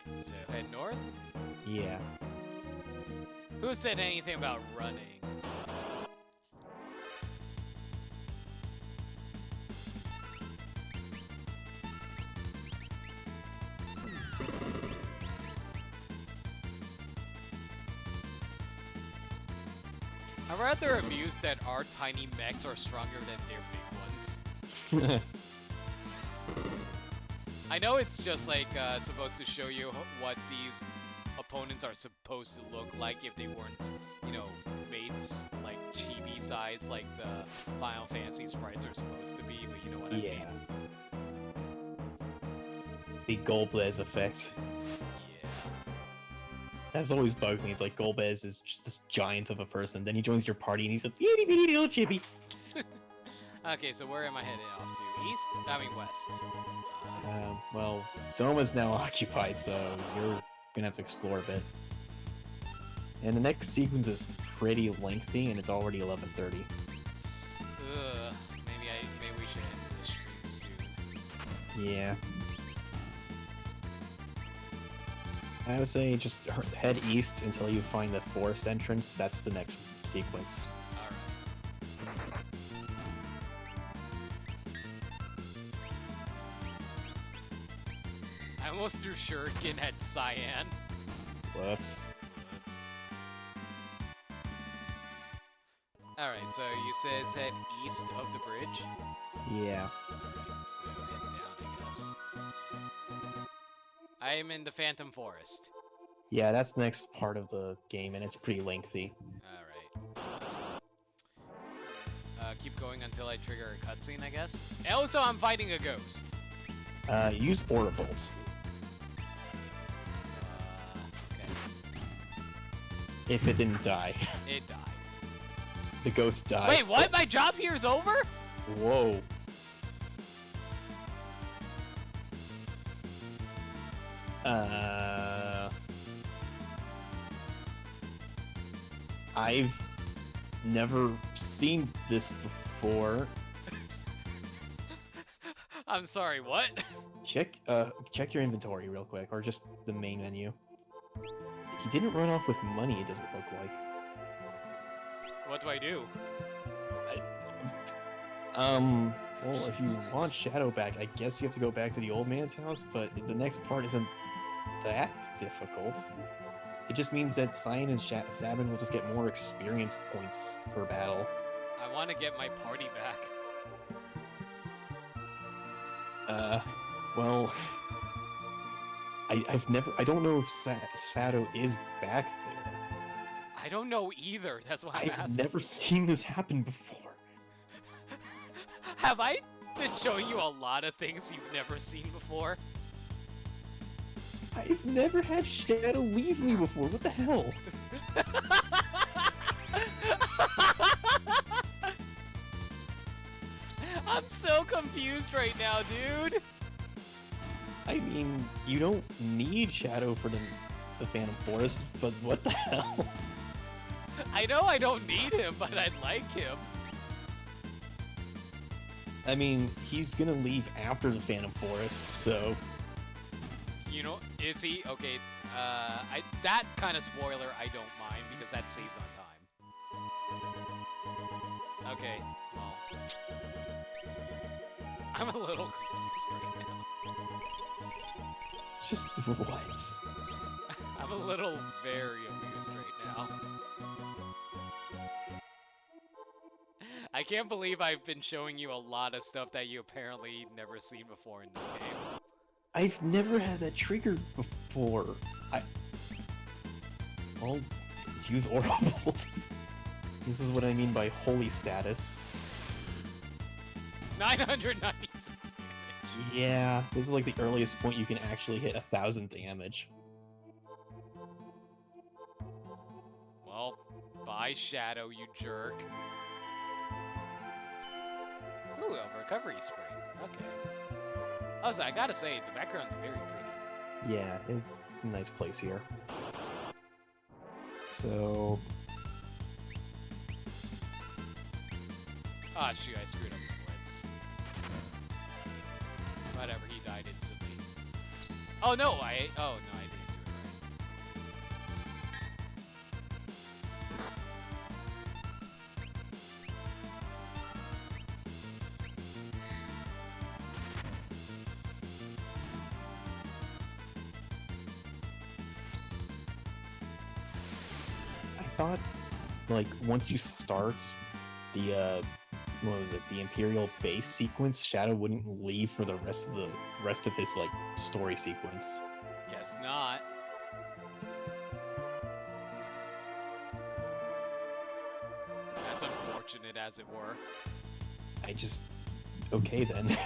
[SPEAKER 1] Alright, so head north?
[SPEAKER 2] Yeah.
[SPEAKER 1] Who said anything about running? I'm rather amused that our tiny mechs are stronger than their big ones. I know it's just like supposed to show you what these opponents are supposed to look like if they weren't, you know, made like chibi size like the Final Fantasy sprites are supposed to be, but you know what I mean?
[SPEAKER 2] The Golbez effect.
[SPEAKER 1] Yeah.
[SPEAKER 2] That's always bugged me. It's like Golbez is just this giant of a person. Then he joins your party and he's a itty bitty little chibi.
[SPEAKER 1] Okay, so where am I heading off to? East? I mean west.
[SPEAKER 2] Well, Doma's now occupied, so you're gonna have to explore a bit. And the next sequence is pretty lengthy, and it's already 11:30.
[SPEAKER 1] Ugh. Maybe we should end the stream soon.
[SPEAKER 2] Yeah. I would say just head east until you find the forest entrance. That's the next sequence.
[SPEAKER 1] Alright. I almost threw Shuriken at Cyan.
[SPEAKER 2] Whoops.
[SPEAKER 1] Alright, so you says head east of the bridge?
[SPEAKER 2] Yeah.
[SPEAKER 1] Alright, so head down, I guess. I am in the Phantom Forest.
[SPEAKER 2] Yeah, that's the next part of the game, and it's pretty lengthy.
[SPEAKER 1] Alright. Keep going until I trigger a cutscene, I guess? And also, I'm fighting a ghost.
[SPEAKER 2] Use Aura Bolts.
[SPEAKER 1] Okay.
[SPEAKER 2] If it didn't die.
[SPEAKER 1] It died.
[SPEAKER 2] The ghost died.
[SPEAKER 1] Wait, what? My job here is over?
[SPEAKER 2] Whoa. I've never seen this before.
[SPEAKER 1] I'm sorry, what?
[SPEAKER 2] Check your inventory real quick, or just the main menu. He didn't run off with money, it doesn't look like.
[SPEAKER 1] What do I do?
[SPEAKER 2] Well, if you want Shadow back, I guess you have to go back to the old man's house, but the next part isn't that difficult. It just means that Cyan and Sabin will just get more experience points per battle.
[SPEAKER 1] I want to get my party back.
[SPEAKER 2] Well, I don't know if Shadow is back there.
[SPEAKER 1] I don't know either, that's why I'm
[SPEAKER 2] I've
[SPEAKER 1] asking.
[SPEAKER 2] never seen this happen before.
[SPEAKER 1] Have I been showing you a lot of things you've never seen before?
[SPEAKER 2] I've never had Shadow leave me before, what the hell?
[SPEAKER 1] I'm so confused right now, dude.
[SPEAKER 2] I mean, you don't need Shadow for the Phantom Forest, but what the hell?
[SPEAKER 1] I know I don't need him, but I'd like him.
[SPEAKER 2] I mean, he's gonna leave after the Phantom Forest, so...
[SPEAKER 1] You know, is he? Okay, that kind of spoiler I don't mind because that saves on time. Okay, well... I'm a little confused right now.
[SPEAKER 2] Just what?
[SPEAKER 1] I'm a little very amused right now. I can't believe I've been showing you a lot of stuff that you apparently never seen before in this game.
[SPEAKER 2] I've never had that triggered before. Well, use Aura Bolt. This is what I mean by holy status.
[SPEAKER 1] 990 damage.
[SPEAKER 2] Yeah, this is like the earliest point you can actually hit 1,000 damage.
[SPEAKER 1] Well, bye Shadow, you jerk. Ooh, a recovery spring. Okay. Also, I gotta say, the background's very pretty.
[SPEAKER 2] Yeah, it's a nice place here. So...
[SPEAKER 1] Ah, shoot, I screwed up the blitz. Whatever, he died instantly. Oh, no, oh, no, I didn't do it
[SPEAKER 2] I thought, like, once you start the, what was it, the Imperial base sequence, Shadow wouldn't leave for the rest of his, like, story sequence.
[SPEAKER 1] right. Guess not. That's unfortunate, as it were.
[SPEAKER 2] I just... okay, then.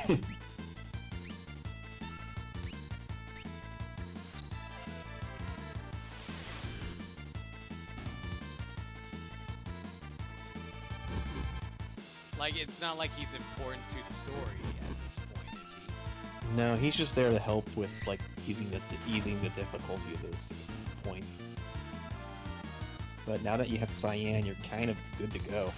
[SPEAKER 1] Like, it's not like he's important to the story at this point, is he?
[SPEAKER 2] No, he's just there to help with, like, easing the difficulty of this point. But now that you have Cyan, you're kind of good to go.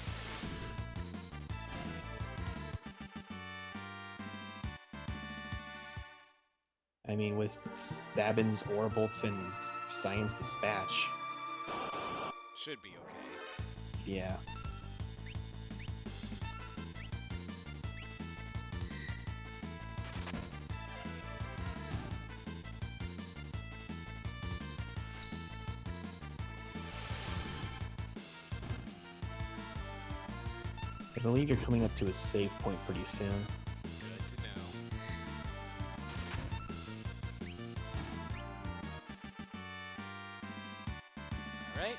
[SPEAKER 2] I mean, with Sabin's Aura Bolts and Cyan's Dispatch.
[SPEAKER 1] Should be okay.
[SPEAKER 2] Yeah. I believe you're coming up to a save point pretty soon.
[SPEAKER 1] Good to know. Alright.